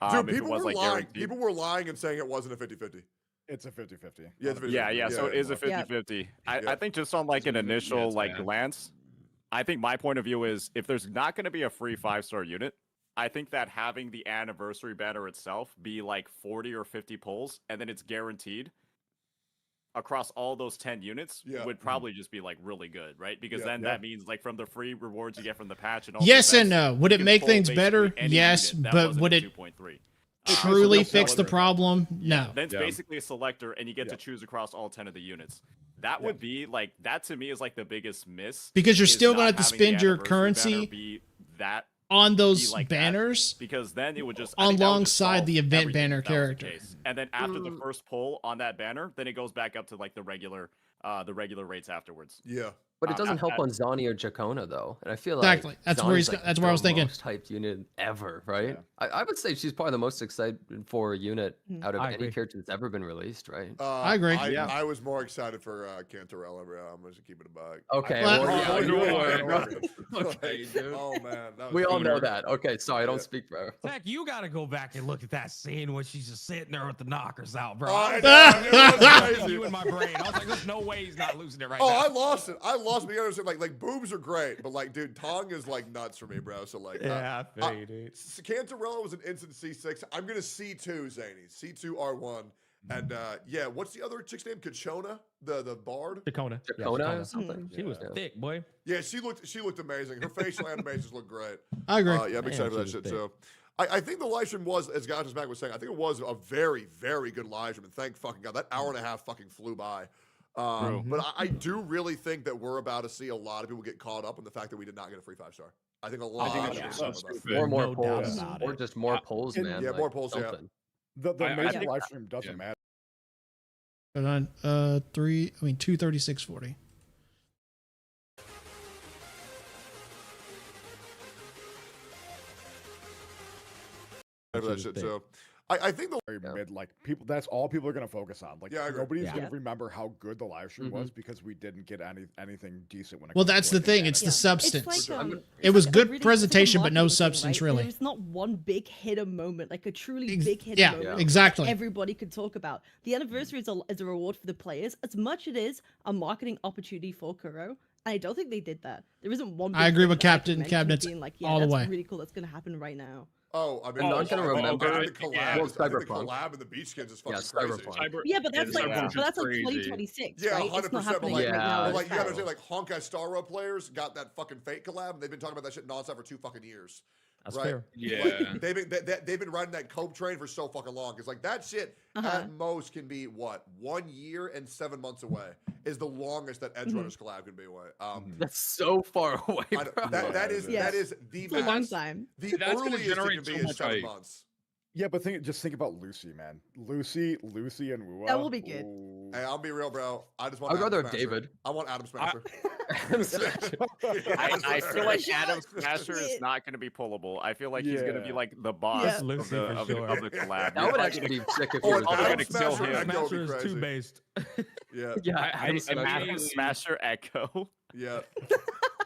[SPEAKER 16] if
[SPEAKER 14] people
[SPEAKER 16] it was
[SPEAKER 14] were
[SPEAKER 16] like
[SPEAKER 14] lying.
[SPEAKER 16] guaranteed.
[SPEAKER 14] People were lying and saying it wasn't a 50-50.
[SPEAKER 6] It's a 50-50.
[SPEAKER 14] Yeah, it's a 50-50.
[SPEAKER 16] Yeah. So it is a
[SPEAKER 14] Yeah.
[SPEAKER 16] 50-50. I think just on like an initial like glance, I think my point of view is if there's not going to be a free 5-star unit, I think that having the anniversary banner itself be like 40 or 50 pulls and then it's guaranteed across all those 10 units would probably just be like really good, right? Because then that means like from the free rewards you get from the patch and all
[SPEAKER 1] Yes
[SPEAKER 16] the
[SPEAKER 1] and
[SPEAKER 16] events,
[SPEAKER 1] no. Would
[SPEAKER 16] you
[SPEAKER 1] it
[SPEAKER 16] can
[SPEAKER 1] make
[SPEAKER 16] pull
[SPEAKER 1] things
[SPEAKER 16] basically
[SPEAKER 1] better?
[SPEAKER 16] any
[SPEAKER 1] Yes,
[SPEAKER 16] unit that
[SPEAKER 1] but
[SPEAKER 16] wasn't
[SPEAKER 1] would
[SPEAKER 16] a
[SPEAKER 1] it
[SPEAKER 16] 2.3.
[SPEAKER 1] truly fix the problem? No.
[SPEAKER 16] Then it's basically a selector and you get to choose across all 10 of the units. That would be like, that to me is like the biggest miss.
[SPEAKER 1] Because you're
[SPEAKER 16] is
[SPEAKER 1] still
[SPEAKER 16] not
[SPEAKER 1] gonna have to
[SPEAKER 16] having the
[SPEAKER 1] spend your
[SPEAKER 16] anniversary
[SPEAKER 1] currency
[SPEAKER 16] banner be that
[SPEAKER 1] on those
[SPEAKER 16] be like
[SPEAKER 1] banners
[SPEAKER 16] that, because then it would just I think that would just
[SPEAKER 1] alongside
[SPEAKER 16] solve
[SPEAKER 1] the event
[SPEAKER 16] everything
[SPEAKER 1] banner
[SPEAKER 16] if that was the
[SPEAKER 1] character.
[SPEAKER 16] case. And then after the first pull on that banner, then it goes back up to like the regular rates afterwards.
[SPEAKER 14] Yeah.
[SPEAKER 13] But it doesn't help
[SPEAKER 16] at-
[SPEAKER 13] on Zani or Jacona, though. And I feel
[SPEAKER 1] Exactly.
[SPEAKER 13] like
[SPEAKER 1] That's where
[SPEAKER 13] Zani's,
[SPEAKER 1] he's.
[SPEAKER 13] like,
[SPEAKER 1] That's where I was
[SPEAKER 13] the
[SPEAKER 1] thinking.
[SPEAKER 13] most hyped unit ever, right? I would say she's probably the most excited for a unit out of
[SPEAKER 15] I
[SPEAKER 13] any
[SPEAKER 15] agree.
[SPEAKER 13] character that's ever been released, right?
[SPEAKER 1] I agree.
[SPEAKER 14] I was more excited for Cantarella, bro. I'm going to keep it a bug.
[SPEAKER 13] Okay,
[SPEAKER 1] Well,
[SPEAKER 13] well, yeah, you were.
[SPEAKER 14] Okay,
[SPEAKER 13] dude.
[SPEAKER 14] Oh, man. That was
[SPEAKER 13] We all know
[SPEAKER 14] cooler.
[SPEAKER 13] that. Okay, sorry, I don't speak for her.
[SPEAKER 15] Zach, you got to go back and look at that scene when she's just sitting there with the knockers out, bro.
[SPEAKER 14] I
[SPEAKER 15] I
[SPEAKER 14] know, it was
[SPEAKER 15] was
[SPEAKER 14] crazy.
[SPEAKER 15] you in my brain. I was like, there's no way he's not losing it right
[SPEAKER 14] Oh,
[SPEAKER 15] now.
[SPEAKER 14] I lost it. I lost it. You understand? Like boobs are great, but like, dude, tongue is like nuts for me, bro. So like,
[SPEAKER 15] Yeah, I feel you, dude.
[SPEAKER 14] Cantarella was an instant C6. I'm gonna C2 Zany, C2 R1, and yeah, what's the other chick's name? Kachona, the bard.
[SPEAKER 15] Jacona.
[SPEAKER 13] Jacona
[SPEAKER 15] Yeah,
[SPEAKER 13] or
[SPEAKER 15] Jacona.
[SPEAKER 13] something?
[SPEAKER 15] She was thick, boy.
[SPEAKER 14] Yeah, she looked amazing. Her facial animations look great.
[SPEAKER 1] I agree.
[SPEAKER 14] Yeah, I'm excited for that shit too. I think the live stream was, as Gotcha's Mac was saying, I think it was a very, very good live stream, and thank fucking God. That hour and a half fucking flew by. But I do really think that we're about to see a lot of people get caught up on the fact that we did not get a free 5-star. I think a lot of people are about that.
[SPEAKER 13] Or more
[SPEAKER 15] No doubt
[SPEAKER 13] polls,
[SPEAKER 15] about
[SPEAKER 13] or
[SPEAKER 15] it.
[SPEAKER 13] just more polls,
[SPEAKER 6] And-
[SPEAKER 13] man.
[SPEAKER 14] Yeah,
[SPEAKER 13] like,
[SPEAKER 14] more polls, yeah.
[SPEAKER 13] something.
[SPEAKER 6] The
[SPEAKER 16] I
[SPEAKER 6] amazing
[SPEAKER 16] think-
[SPEAKER 6] live stream doesn't matter.
[SPEAKER 1] But on 236.40.
[SPEAKER 14] That shit too. I think the
[SPEAKER 6] Very mid, like people. That's all people are gonna focus on. Like
[SPEAKER 14] Yeah, I agree.
[SPEAKER 6] nobody's
[SPEAKER 15] Yeah.
[SPEAKER 6] gonna remember how good the live stream was because we didn't get anything decent when it.
[SPEAKER 1] Well,
[SPEAKER 6] comes
[SPEAKER 1] that's
[SPEAKER 6] to,
[SPEAKER 1] the
[SPEAKER 6] like,
[SPEAKER 1] thing.
[SPEAKER 6] data.
[SPEAKER 1] It's the
[SPEAKER 17] It's
[SPEAKER 1] substance.
[SPEAKER 17] like,
[SPEAKER 1] It was
[SPEAKER 17] like a
[SPEAKER 1] good
[SPEAKER 17] really-
[SPEAKER 1] presentation,
[SPEAKER 17] it's like a
[SPEAKER 1] but no
[SPEAKER 17] marketing thing,
[SPEAKER 1] substance,
[SPEAKER 17] right?
[SPEAKER 1] really.
[SPEAKER 17] There's not one big hitter moment, like a truly
[SPEAKER 1] Ex-
[SPEAKER 17] big hitter
[SPEAKER 1] yeah,
[SPEAKER 17] moment.
[SPEAKER 1] exactly.
[SPEAKER 17] Everybody could talk about. The anniversary is a reward for the players, as much it is a marketing opportunity for Kuro. I don't think they did that. There isn't one.
[SPEAKER 1] I
[SPEAKER 17] big
[SPEAKER 1] agree
[SPEAKER 17] thing
[SPEAKER 1] with
[SPEAKER 17] that I can
[SPEAKER 1] Captain
[SPEAKER 17] mention
[SPEAKER 1] Cabinets
[SPEAKER 17] being like, yeah,
[SPEAKER 1] all the
[SPEAKER 17] that's
[SPEAKER 1] way.
[SPEAKER 17] really cool. That's gonna happen right now.
[SPEAKER 14] Oh, I mean,
[SPEAKER 13] I'm not gonna remember-
[SPEAKER 14] I think the collab,
[SPEAKER 13] Well,
[SPEAKER 14] I think the
[SPEAKER 13] Cyberpunk.
[SPEAKER 14] collab and the beach skins is fucking
[SPEAKER 13] Yeah,
[SPEAKER 14] crazy.
[SPEAKER 13] Cyberpunk.
[SPEAKER 17] Yeah, but that's like,
[SPEAKER 16] Cyberpunk
[SPEAKER 17] but that's like
[SPEAKER 16] crazy.
[SPEAKER 17] 2026,
[SPEAKER 14] Yeah,
[SPEAKER 17] right? It's
[SPEAKER 14] 100%.
[SPEAKER 17] not
[SPEAKER 14] But
[SPEAKER 17] happening
[SPEAKER 14] like,
[SPEAKER 17] right now.
[SPEAKER 13] Yeah,
[SPEAKER 14] but like you gotta
[SPEAKER 17] It's
[SPEAKER 14] understand, like Honkai Star Rail players got that fucking fake collab, and they've been talking about that shit nonstop for 2 fucking years.
[SPEAKER 15] That's
[SPEAKER 14] right?
[SPEAKER 15] fair.
[SPEAKER 18] Yeah.
[SPEAKER 14] Like, they've been riding that cope train for so fucking long. It's like that shit at most can be what 1 year and 7 months away is the longest that Edge Runners collab can be away.
[SPEAKER 13] That's so far away. Bro.
[SPEAKER 14] That is the
[SPEAKER 17] It's a long time.
[SPEAKER 14] The
[SPEAKER 18] That's gonna
[SPEAKER 14] earliest it
[SPEAKER 18] generate
[SPEAKER 14] can be
[SPEAKER 18] so
[SPEAKER 14] is
[SPEAKER 18] much
[SPEAKER 14] 7
[SPEAKER 18] hype.
[SPEAKER 14] months.
[SPEAKER 19] Yeah, but just think about Lucy, man. Lucy and Wua.
[SPEAKER 17] That will be good.
[SPEAKER 14] Hey, I'll be real, bro. I just want.
[SPEAKER 13] I'd rather
[SPEAKER 14] Adam
[SPEAKER 13] have
[SPEAKER 14] Smasher.
[SPEAKER 13] David.
[SPEAKER 14] I want Adam Smasher.
[SPEAKER 16] I feel like Adam Smasher is not going to be pullable. I feel like he's going to be like the boss of the collab.
[SPEAKER 13] That would actually be sick if he
[SPEAKER 14] Or
[SPEAKER 13] was
[SPEAKER 14] Adam
[SPEAKER 16] going to kill
[SPEAKER 14] Smasher
[SPEAKER 16] him.
[SPEAKER 14] Echo would be
[SPEAKER 15] Smasher is
[SPEAKER 14] crazy.
[SPEAKER 15] 2-based.
[SPEAKER 14] Yeah.
[SPEAKER 13] Yeah,
[SPEAKER 16] Adam Smasher Echo.
[SPEAKER 14] Yeah.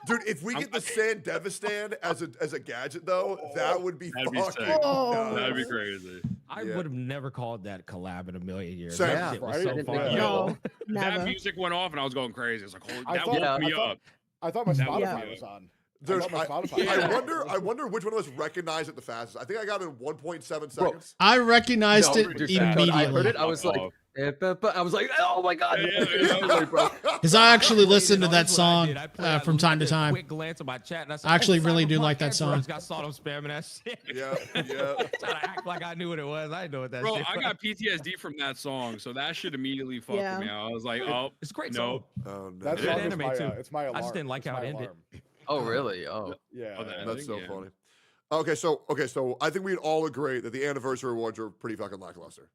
[SPEAKER 14] Dude, if we get the Sandevistan as a gadget though, that would be
[SPEAKER 18] That'd be
[SPEAKER 14] fucking
[SPEAKER 18] sick.
[SPEAKER 14] nuts.
[SPEAKER 18] That'd be crazy.
[SPEAKER 15] I would have never called that collab in a million years.
[SPEAKER 14] Same.
[SPEAKER 15] That shit was so far.
[SPEAKER 17] No,
[SPEAKER 18] That
[SPEAKER 17] never.
[SPEAKER 18] music went off and I was going crazy. It's like, holy,
[SPEAKER 19] I
[SPEAKER 18] that
[SPEAKER 19] thought-
[SPEAKER 18] woke me
[SPEAKER 19] I thought-
[SPEAKER 18] up.
[SPEAKER 19] I thought my
[SPEAKER 18] That woke
[SPEAKER 19] Spotify
[SPEAKER 18] me
[SPEAKER 19] was
[SPEAKER 18] up.
[SPEAKER 19] on.
[SPEAKER 14] There's,
[SPEAKER 19] I thought my Spotify
[SPEAKER 14] I wonder which one of us recognized it the fastest. I think I got it in 1.7 seconds.
[SPEAKER 1] I recognized
[SPEAKER 13] No,
[SPEAKER 1] it
[SPEAKER 13] dude,
[SPEAKER 1] immediately.
[SPEAKER 13] I heard it. I was like, I was like, oh my god.
[SPEAKER 1] Because I actually listen to that song
[SPEAKER 15] I played
[SPEAKER 1] from time to time.
[SPEAKER 15] Quick glance at my chat, and I said,
[SPEAKER 1] I actually really do
[SPEAKER 15] Cyberpunk
[SPEAKER 1] like that
[SPEAKER 15] Edge
[SPEAKER 1] song.
[SPEAKER 15] Runners got saw them spamming that shit.
[SPEAKER 14] Yeah, yeah.
[SPEAKER 15] Trying to act like I knew what it was. I didn't know what that
[SPEAKER 18] Bro,
[SPEAKER 15] shit
[SPEAKER 18] I
[SPEAKER 15] was.
[SPEAKER 18] got PTSD from that song, so that shit immediately fucked
[SPEAKER 17] Yeah.
[SPEAKER 18] me out. I was like, oh,
[SPEAKER 15] It's a great
[SPEAKER 18] no.
[SPEAKER 15] song.
[SPEAKER 14] Oh, no.
[SPEAKER 19] That
[SPEAKER 15] Good
[SPEAKER 19] song is
[SPEAKER 15] anime,
[SPEAKER 19] my,
[SPEAKER 15] too.
[SPEAKER 19] it's my alarm.
[SPEAKER 15] I just didn't like
[SPEAKER 19] It's
[SPEAKER 15] how it
[SPEAKER 19] my
[SPEAKER 15] ended.
[SPEAKER 19] alarm.
[SPEAKER 13] Oh really? Oh.
[SPEAKER 19] Yeah.
[SPEAKER 18] Oh, that
[SPEAKER 14] That's so
[SPEAKER 18] yeah.
[SPEAKER 14] funny. Okay, so I think we'd all agree that the anniversary awards are pretty fucking lackluster.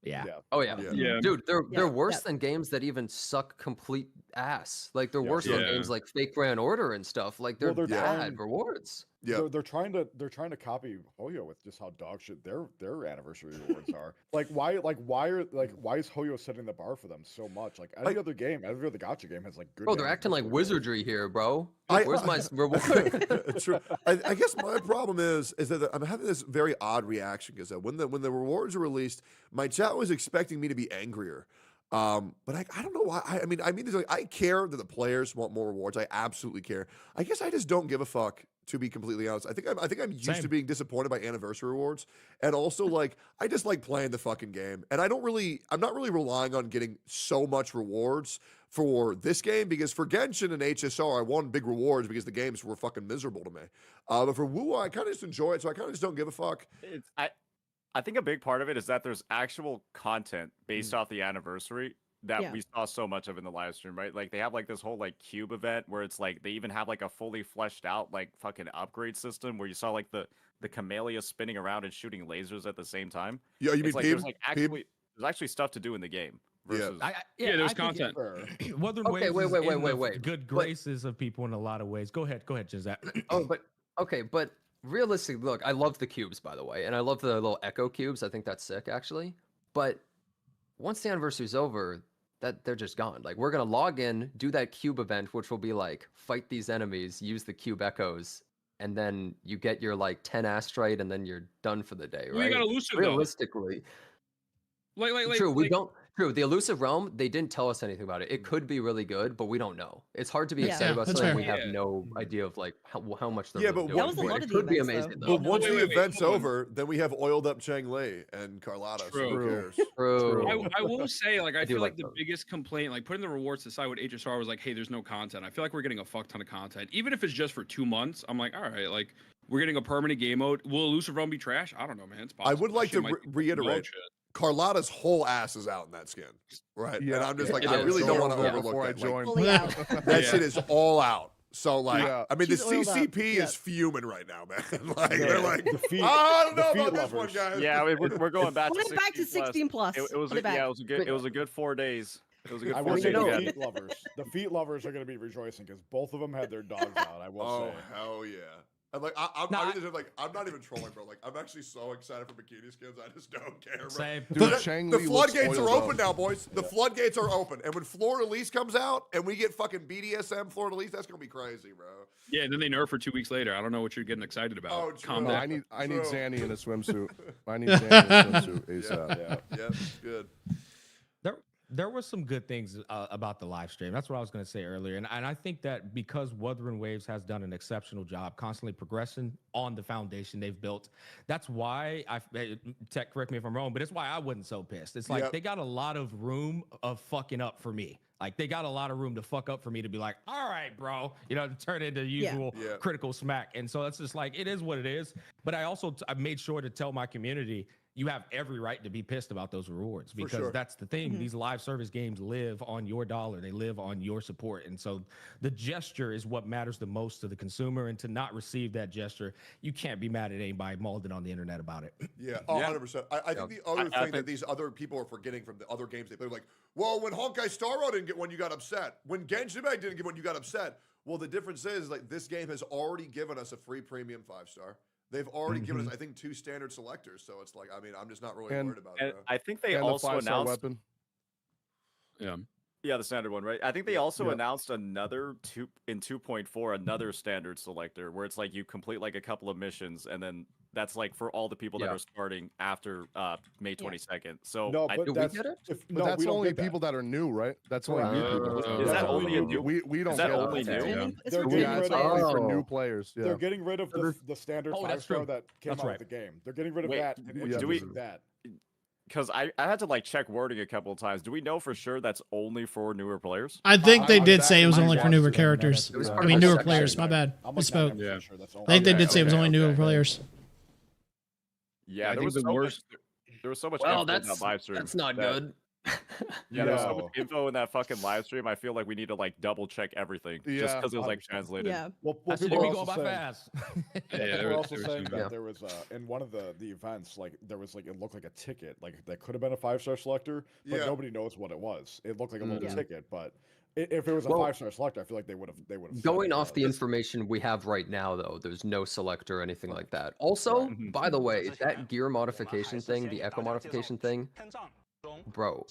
[SPEAKER 15] Yeah.
[SPEAKER 13] Oh yeah.
[SPEAKER 14] Yeah.
[SPEAKER 13] Dude, they're
[SPEAKER 17] Yeah.
[SPEAKER 13] worse than games that even suck complete ass. Like they're
[SPEAKER 19] Yeah.
[SPEAKER 13] worse than
[SPEAKER 18] Yeah.
[SPEAKER 13] games like Fake Grand Order and stuff. Like they're,
[SPEAKER 19] Well, they're
[SPEAKER 13] bad
[SPEAKER 19] trying-
[SPEAKER 13] rewards.
[SPEAKER 14] Yeah.
[SPEAKER 19] They're trying to copy Hoyo with just how dog shit their anniversary awards are. Why is Hoyo setting the bar for them so much? Like every other game, every other gacha game has like good.
[SPEAKER 13] Bro, they're acting like
[SPEAKER 19] anniversary awards.
[SPEAKER 13] wizardry here, bro.
[SPEAKER 14] I-
[SPEAKER 13] Where's my reward?
[SPEAKER 14] True. I guess my problem is that I'm having this very odd reaction because when the rewards are released, my chat was expecting me to be angrier. But I don't know why. I mean, I care that the players want more rewards. I absolutely care. I guess I just don't give a fuck. To be completely honest, I think I'm used to
[SPEAKER 15] Same.
[SPEAKER 14] being disappointed by anniversary rewards, and also like I just like playing the fucking game, and I'm not really relying on getting so much rewards for this game because for Genshin and HSR I won big rewards because the games were fucking miserable to me. But for Wuwa I kind of just enjoy it, so I kind of just don't give a fuck.
[SPEAKER 16] I think a big part of it is that there's actual content based off the anniversary that
[SPEAKER 17] Yeah.
[SPEAKER 16] we saw so much of in the live stream, right? Like they have like this whole like cube event where it's like they even have like a fully fleshed out like fucking upgrade system where you saw like the camellia spinning around and shooting lasers at the same time.
[SPEAKER 14] Yeah, you
[SPEAKER 16] It's
[SPEAKER 14] mean
[SPEAKER 16] like,
[SPEAKER 14] Peeb?
[SPEAKER 16] there's actually stuff to do in the game. Versus,
[SPEAKER 18] Yeah, there's
[SPEAKER 15] I think
[SPEAKER 18] content.
[SPEAKER 15] Wuthering
[SPEAKER 13] Okay,
[SPEAKER 15] Waves is in the
[SPEAKER 13] wait.
[SPEAKER 15] good graces of people in a lot of ways. Go ahead, Gisette.
[SPEAKER 13] Oh, but okay, but realistically, look, I love the cubes, by the way, and I love the little echo cubes. I think that's sick, actually. But once the anniversary's over, that they're just gone. Like we're gonna log in, do that cube event, which will be like fight these enemies, use the cube echoes, and then you get your like 10 astrite, and then you're done for the day,
[SPEAKER 18] Well,
[SPEAKER 13] right?
[SPEAKER 18] you got elusive, though.
[SPEAKER 13] Realistically,
[SPEAKER 18] Like,
[SPEAKER 13] true. We don't. True. The elusive realm, they didn't tell us anything about it. It could be really good, but we don't know. It's hard to be
[SPEAKER 17] Yeah.
[SPEAKER 13] excited
[SPEAKER 17] Yeah,
[SPEAKER 13] about
[SPEAKER 1] that's
[SPEAKER 13] something
[SPEAKER 1] fair.
[SPEAKER 13] we have
[SPEAKER 18] Yeah.
[SPEAKER 13] no idea of like how much they're
[SPEAKER 14] Yeah,
[SPEAKER 13] really
[SPEAKER 14] but
[SPEAKER 13] doing.
[SPEAKER 17] That was a
[SPEAKER 13] for it.
[SPEAKER 17] lot
[SPEAKER 13] It
[SPEAKER 17] of
[SPEAKER 13] could
[SPEAKER 17] the
[SPEAKER 13] be
[SPEAKER 17] events,
[SPEAKER 13] amazing
[SPEAKER 17] though.
[SPEAKER 13] though.
[SPEAKER 14] But once
[SPEAKER 18] wait,
[SPEAKER 14] the
[SPEAKER 18] wait,
[SPEAKER 14] event's
[SPEAKER 18] hold on.
[SPEAKER 14] over, then we have oiled up Cheng Li and Carlotta. So
[SPEAKER 18] True.
[SPEAKER 14] who cares?
[SPEAKER 13] True.
[SPEAKER 18] I will say, like, I
[SPEAKER 13] do
[SPEAKER 18] feel
[SPEAKER 13] like
[SPEAKER 18] like the
[SPEAKER 13] those.
[SPEAKER 18] biggest complaint, like putting the rewards aside with HSR was like, hey, there's no content. I feel like we're getting a fuck ton of content. Even if it's just for 2 months, I'm like, all right, like, we're getting a permanent game mode. Will Elusive Realm be trash? I don't know, man. It's possible.
[SPEAKER 14] I would like
[SPEAKER 18] That
[SPEAKER 14] to
[SPEAKER 18] shit might be
[SPEAKER 14] reiterate,
[SPEAKER 18] dog shit.
[SPEAKER 14] Carlotta's whole ass is out in that skin, right? And I'm just like,
[SPEAKER 13] It
[SPEAKER 14] I
[SPEAKER 13] is.
[SPEAKER 14] really don't want to
[SPEAKER 13] Yeah.
[SPEAKER 14] overlook
[SPEAKER 19] Before I
[SPEAKER 14] that.
[SPEAKER 19] joined.
[SPEAKER 17] Fully out.
[SPEAKER 14] That shit is all out. So like,
[SPEAKER 19] Yeah.
[SPEAKER 14] I mean, the
[SPEAKER 17] She's oiled up.
[SPEAKER 14] CCP
[SPEAKER 17] Yeah.
[SPEAKER 14] is fuming right now, man. Like
[SPEAKER 19] Yeah.
[SPEAKER 14] they're like,
[SPEAKER 19] The feet-
[SPEAKER 14] I don't
[SPEAKER 19] the
[SPEAKER 14] know
[SPEAKER 19] feet
[SPEAKER 14] about this one,
[SPEAKER 19] lovers.
[SPEAKER 14] guys.
[SPEAKER 16] yeah, we're going back
[SPEAKER 17] Put
[SPEAKER 16] to
[SPEAKER 17] it back to 16 plus.
[SPEAKER 16] It was
[SPEAKER 17] Put it back.
[SPEAKER 16] yeah, it was a good 4 days. It was a good
[SPEAKER 19] I
[SPEAKER 16] 4
[SPEAKER 19] will say
[SPEAKER 16] days.
[SPEAKER 19] the
[SPEAKER 16] Yeah.
[SPEAKER 19] feet lovers. The feet lovers are going to be rejoicing because both of them had their dogs out. I will
[SPEAKER 14] Oh
[SPEAKER 19] say.
[SPEAKER 14] hell yeah! And like, I'm not even trolling, bro. Like, I'm actually so excited for bikini skins. I just don't care, bro.
[SPEAKER 15] Same.
[SPEAKER 14] Dude,
[SPEAKER 12] Dude, Chang
[SPEAKER 14] the
[SPEAKER 12] Li looks
[SPEAKER 14] floodgates are
[SPEAKER 12] oiled
[SPEAKER 14] open
[SPEAKER 12] up.
[SPEAKER 14] now, boys. The floodgates are open, and when Floor Release comes out, and we get fucking BDSM Floor Release, that's gonna be crazy, bro.
[SPEAKER 18] Yeah, and then they nerf for 2 weeks later. I don't know what you're getting excited about.
[SPEAKER 14] Oh,
[SPEAKER 18] Calm
[SPEAKER 14] true.
[SPEAKER 18] down.
[SPEAKER 12] I need
[SPEAKER 14] True.
[SPEAKER 12] Zanny in a swimsuit. I need Zanny in a swimsuit ASAP.
[SPEAKER 14] Yeah, good.
[SPEAKER 15] There were some good things about the live stream. That's what I was going to say earlier. And I think that because Wuthering Waves has done an exceptional job constantly progressing on the foundation they've built, that's why Tech, correct me if I'm wrong, but it's why I wasn't so pissed. It's like
[SPEAKER 14] Yep.
[SPEAKER 15] they got a lot of room of fucking up for me. Like they got a lot of room to fuck up for me to be like, all right, bro, you know, to turn into usual critical smack. And so it's just like, it is what it is. But I also, I made sure to tell my community, you have every right to be pissed about those rewards, because that's the thing. These live service games live on your dollar. They live on your support. And so the gesture is what matters the most to the consumer, and to not receive that gesture, you can't be mad at anybody mauled on the internet about it.
[SPEAKER 14] Yeah, 100%. I think the other thing that these other people are forgetting from the other games they play, like, well, when Honkai Star Rail didn't get one, you got upset. When Genshin Impact didn't get one, you got upset. Well, the difference is, like, this game has already given us a free premium 5-star. They've already given us, I think, 2 standard selectors. So it's like, I mean, I'm just not really worried about it.
[SPEAKER 16] I think they also announced.
[SPEAKER 18] Weapon.
[SPEAKER 16] Yeah, the standard one, right? I think they also announced another 2.4, another standard selector, where it's like you complete like a couple of missions, and then that's like for all the people that are starting after May 22nd. So
[SPEAKER 19] no, but
[SPEAKER 9] that's only people that are new, right? That's only new people.
[SPEAKER 16] Is that only a new?
[SPEAKER 9] We don't.
[SPEAKER 16] Is that
[SPEAKER 9] get
[SPEAKER 16] only
[SPEAKER 9] that.
[SPEAKER 16] new?
[SPEAKER 19] They're getting rid of
[SPEAKER 9] for new players. Yeah.
[SPEAKER 19] They're getting rid of the standard 5-star that came out with the game. They're getting rid of that. And
[SPEAKER 16] do we?
[SPEAKER 19] That.
[SPEAKER 16] Because I had to like check wording a couple of times. Do we know for sure that's only for newer players?
[SPEAKER 1] I think they did say it was only for newer characters. I mean, newer players. My bad. Misspoke. I think they did say it was only newer players.
[SPEAKER 16] Yeah, there was so much info in that live stream.
[SPEAKER 13] That's not good.
[SPEAKER 16] Yeah, there's so much info in that fucking live stream. I feel like we need to like double check everything just because it was like translated.
[SPEAKER 17] Yeah.
[SPEAKER 19] Well,
[SPEAKER 15] people are also saying,
[SPEAKER 19] they were also saying that there was in one of the events, like there was like it looked like a ticket, like that could have been a 5-star selector, but nobody knows what it was. It looked like a little ticket, but if it was a 5-star selector, I feel like they would have.
[SPEAKER 13] Going off the information we have right now, though, there's no selector or anything like that. Also, by the way, that gear modification thing, the echo modification thing, bro,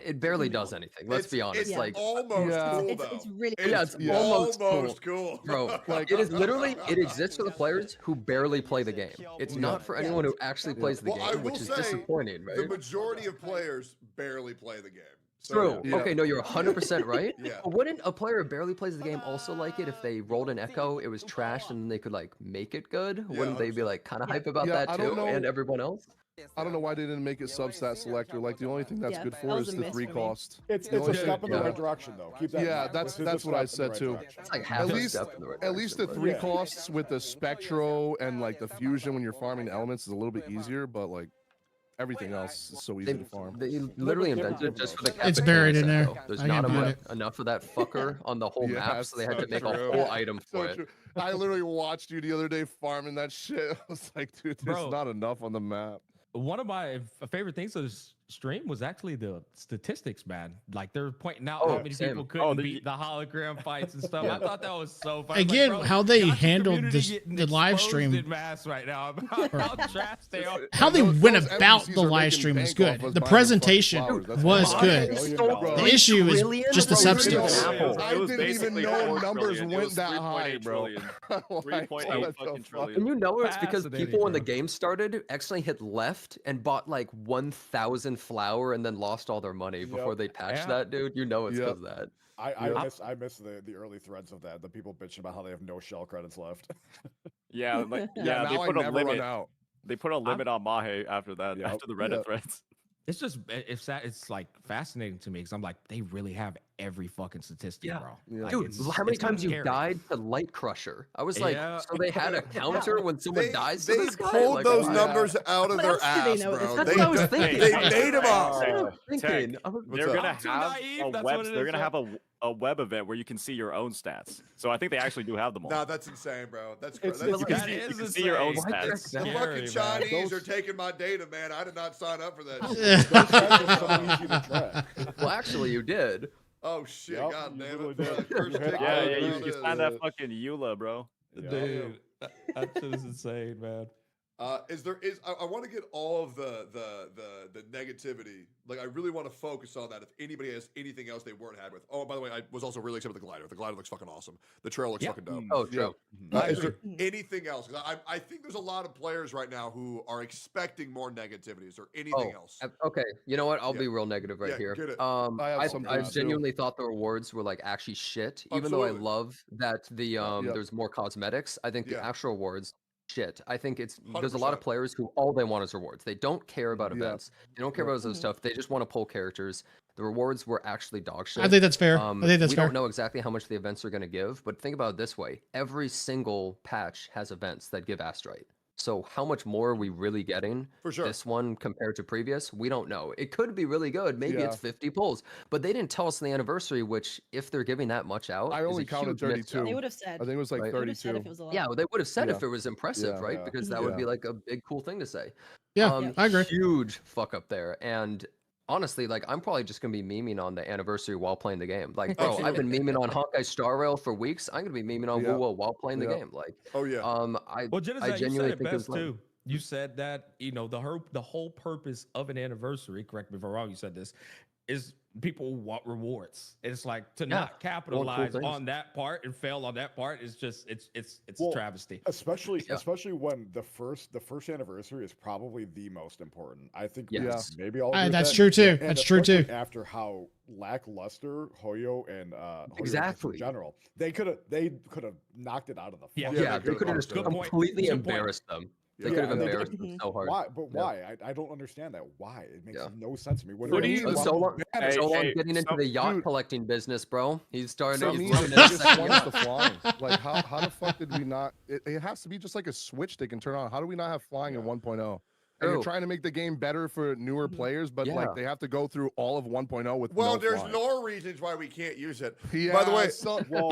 [SPEAKER 13] it barely does anything. Let's be honest. Like
[SPEAKER 14] almost cool,
[SPEAKER 17] it's really
[SPEAKER 13] it's almost cool, bro. Like it is literally, it exists for the players who barely play the game. It's not for anyone who actually plays the game, which is disappointing, right?
[SPEAKER 14] The majority of players barely play the game. So,
[SPEAKER 13] true. Okay, no, you're 100% right. But wouldn't a player who barely plays the game also like it if they rolled an echo, it was trash, and they could like make it good? Wouldn't they be like kind of hype about that too? And everyone else?
[SPEAKER 9] I don't know why they didn't make it substat selector. Like the only thing that's good for is the 3 cost.
[SPEAKER 19] It's a step in the right direction, though. Keep that.
[SPEAKER 9] Yeah, that's what I said too.
[SPEAKER 13] It's like half a step in the right
[SPEAKER 9] at least the 3 costs with the spectro and like the fusion when you're farming the elements is a little bit easier, but like everything else is so easy to farm.
[SPEAKER 13] They literally invented it just for the
[SPEAKER 1] It's buried in there.
[SPEAKER 13] There's not enough of that fucker on the whole map, so they had to make a whole item for it.
[SPEAKER 9] I literally watched you the other day farming that shit. I was like, dude, there's not enough on the map.
[SPEAKER 15] One of my favorite things of this stream was actually the statistics, man. Like they're pointing out how many people couldn't beat the hologram fights and stuff. I thought that was so funny.
[SPEAKER 1] Again, like, how they handled the live stream.
[SPEAKER 15] Right now, how trash they are.
[SPEAKER 1] How they went about the live stream was good. The presentation was good. The issue is just the substance.
[SPEAKER 9] I didn't even know numbers went that high, bro.
[SPEAKER 16] 3.8 fucking trillion.
[SPEAKER 13] And you know it's because people when the game started actually hit left and bought like 1,000 flour and then lost all their money before they patched that, dude. You know it's because of that.
[SPEAKER 19] I miss the early threads of that. The people bitching about how they have no shell credits left.
[SPEAKER 16] Yeah, like, they put a limit. They put a limit on Mahe after that, after the Reddit threads.
[SPEAKER 15] It's just it's like fascinating to me because I'm like they really have every fucking statistic, bro. Like,
[SPEAKER 13] dude, how many times you died to Light Crusher? I was like, so they had a counter when someone dies.
[SPEAKER 14] They pulled those numbers out of their ass, bro.
[SPEAKER 13] That's what I was thinking.
[SPEAKER 14] They made them up.
[SPEAKER 16] They're gonna have a web. They're gonna have a web event where you can see your own stats. So I think they actually do have them all.
[SPEAKER 14] No, that's insane, bro. That's crazy.
[SPEAKER 16] You can see your own stats.
[SPEAKER 14] The fucking Chinese are taking my data, man. I did not sign up for that shit.
[SPEAKER 13] Well, actually, you did.
[SPEAKER 14] Oh shit! God damn it!
[SPEAKER 16] You signed that fucking EULA, bro.
[SPEAKER 15] Dude, that shit is insane, man.
[SPEAKER 14] I want to get all of the negativity. Like I really want to focus on that. If anybody has anything else they weren't happy with. Oh, by the way, I was also really excited with the glider. The glider looks fucking awesome. The trail looks fucking dope.
[SPEAKER 13] Oh, true.
[SPEAKER 14] Is there anything else? Because I think there's a lot of players right now who are expecting more negativities or anything else.
[SPEAKER 13] Okay, you know what? I'll be real negative right here. I genuinely thought the rewards were like actually shit. Even though I love that the there's more cosmetics, I think the actual rewards shit. I think there's a lot of players who all they want is rewards. They don't care about events. They don't care about those stuff. They just want to pull characters. The rewards were actually dog shit.
[SPEAKER 1] I think that's fair. I think that's
[SPEAKER 13] we
[SPEAKER 1] fair.
[SPEAKER 13] don't know exactly how much the events are going to give, but think about it this way. Every single patch has events that give Astrite. So how much more are we really getting this one compared to previous? We don't know. It could be really good. Maybe it's 50 pulls. But they didn't tell us in the anniversary, which if they're giving that much out,
[SPEAKER 20] I only counted 32.
[SPEAKER 17] They would have said.
[SPEAKER 20] I think it was like 32.
[SPEAKER 13] Yeah, they would have said if it was impressive, right? Because that would be like a big cool thing to say.
[SPEAKER 1] Yeah, I agree.
[SPEAKER 13] Huge fuck up there. And honestly, like I'm probably just gonna be memeing on the anniversary while playing the game. Like, bro, I've been memeing on Honkai Star Rail for weeks. I'm gonna be memeing on Wuwo while playing the game. Like,
[SPEAKER 14] oh yeah.
[SPEAKER 13] I
[SPEAKER 15] Genesai,
[SPEAKER 13] genuinely
[SPEAKER 15] you said
[SPEAKER 13] think
[SPEAKER 15] it
[SPEAKER 13] it was
[SPEAKER 15] best too. You said that the whole purpose of an anniversary. Correct me if I'm wrong. You said this is people want rewards. It's like to not capitalize on that part and fail on that part is just it's a travesty.
[SPEAKER 19] Especially when the first anniversary is probably the most important. I think maybe all
[SPEAKER 1] that's true too. That's true too.
[SPEAKER 19] After how lackluster Hoyo and
[SPEAKER 13] exactly
[SPEAKER 19] in general, they could have knocked it out of the
[SPEAKER 13] they could have just completely embarrassed them. They could have embarrassed them so hard.
[SPEAKER 19] Why? But why? I don't understand that. Why? It makes no sense to me.
[SPEAKER 13] What so long getting into the yacht collecting business, bro. He's starting to
[SPEAKER 20] the flying. Like how the fuck did we not? It has to be just like a switch they can turn on. How do we not have flying in 1.0? And you're trying to make the game better for newer players, but like they have to go through all of 1.0 with
[SPEAKER 14] there's
[SPEAKER 20] flying.
[SPEAKER 14] no reasons why we can't use it.
[SPEAKER 20] Yeah,
[SPEAKER 14] by the way,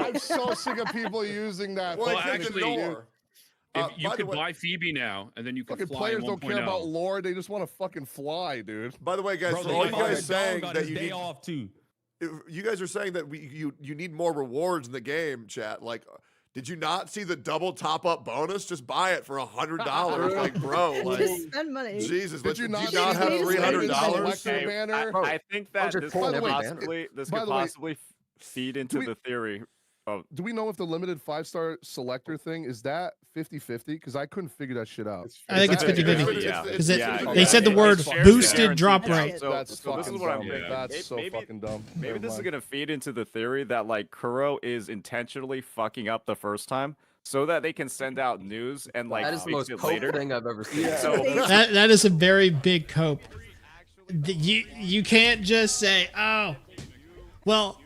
[SPEAKER 20] I'm so sick of people using that.
[SPEAKER 18] Well, actually, if you could buy Phoebe now, and then you could fly
[SPEAKER 20] players
[SPEAKER 18] in
[SPEAKER 20] don't care about lore; they just want to fucking fly, dude.
[SPEAKER 14] By the way, guys, for all you guys saying that you
[SPEAKER 15] day
[SPEAKER 14] need
[SPEAKER 15] off too,
[SPEAKER 14] you guys are saying that you need more rewards in the game, chat. Like, did you not see the double top up bonus? Just buy it for $100. Like, bro, like,
[SPEAKER 17] just spend money.
[SPEAKER 14] Jesus,
[SPEAKER 20] did you not
[SPEAKER 14] have
[SPEAKER 20] $300?
[SPEAKER 16] I think that this could possibly feed into the theory. Oh,
[SPEAKER 20] do we know if the limited 5-star selector thing is that 50-50? Because I couldn't figure that shit out.
[SPEAKER 1] I think it's 50-50.
[SPEAKER 16] Yeah.
[SPEAKER 1] They said the word boosted drop rate.
[SPEAKER 16] So this is what I'm thinking.
[SPEAKER 20] That's so fucking dumb.
[SPEAKER 16] Maybe this is gonna feed into the theory that like Kuro is intentionally fucking up the first time so that they can send out news and like
[SPEAKER 13] that is the most
[SPEAKER 16] later.
[SPEAKER 13] thing I've ever seen.
[SPEAKER 16] So
[SPEAKER 1] that is a very big cope. You can't just say, oh, well,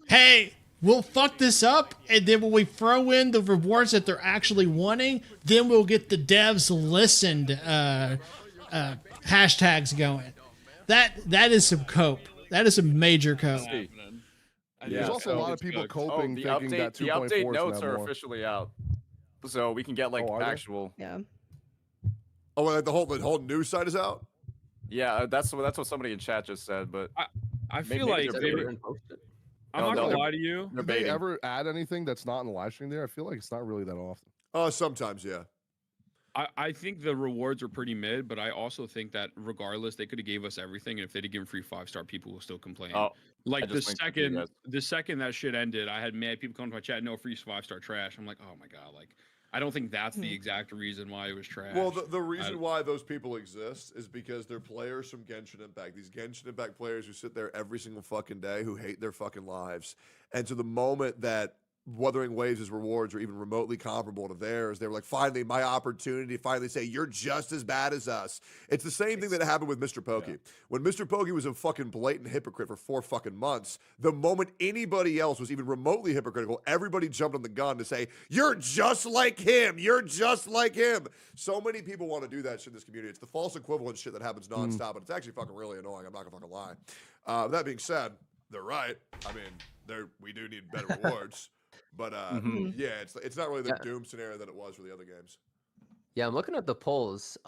[SPEAKER 1] hey, we'll fuck this up, and then when we throw in the rewards that they're actually wanting, then we'll get the devs listened hashtags going. That is some cope. That is some major cope.
[SPEAKER 20] There's also a lot of people coping thinking that 2.4
[SPEAKER 16] the update notes are
[SPEAKER 20] more.
[SPEAKER 16] officially out, so we can get like actual.
[SPEAKER 17] Yeah.
[SPEAKER 14] Oh, like the whole news site is out.
[SPEAKER 16] Yeah, that's what somebody in chat just said. But
[SPEAKER 18] I feel like I'm not gonna lie to you.
[SPEAKER 20] Did they ever add anything that's not in the live stream there? I feel like it's not really that often.
[SPEAKER 14] Sometimes, yeah.
[SPEAKER 18] I think the rewards are pretty mid, but I also think that regardless, they could have gave us everything, and if they'd have given free 5-star, people will still complain. Like the second that shit ended, I had mad people come to my chat, no free 5-star trash. I'm like, oh my god, like I don't think that's the exact reason why it was trash.
[SPEAKER 14] Well, the reason why those people exist is because they're players from Genshin Impact. These Genshin Impact players who sit there every single fucking day, who hate their fucking lives. And to the moment that Wuthering Waves' rewards are even remotely comparable to theirs, they were like, finally, my opportunity to finally say, you're just as bad as us. It's the same thing that happened with Mr. Pokey. Yeah. When Mr. Pokey was a fucking blatant hypocrite for 4 fucking months, the moment anybody else was even remotely hypocritical, everybody jumped on the gun to say, you're just like him. You're just like him. So many people want to do that shit in this community. It's the false equivalent shit that happens nonstop, but it's actually fucking really annoying. I'm not gonna fucking lie. That being said, they're right. I mean, we do need better rewards. But yeah, it's not really the doom scenario that it was for the other games.
[SPEAKER 13] Yeah, I'm looking at the polls.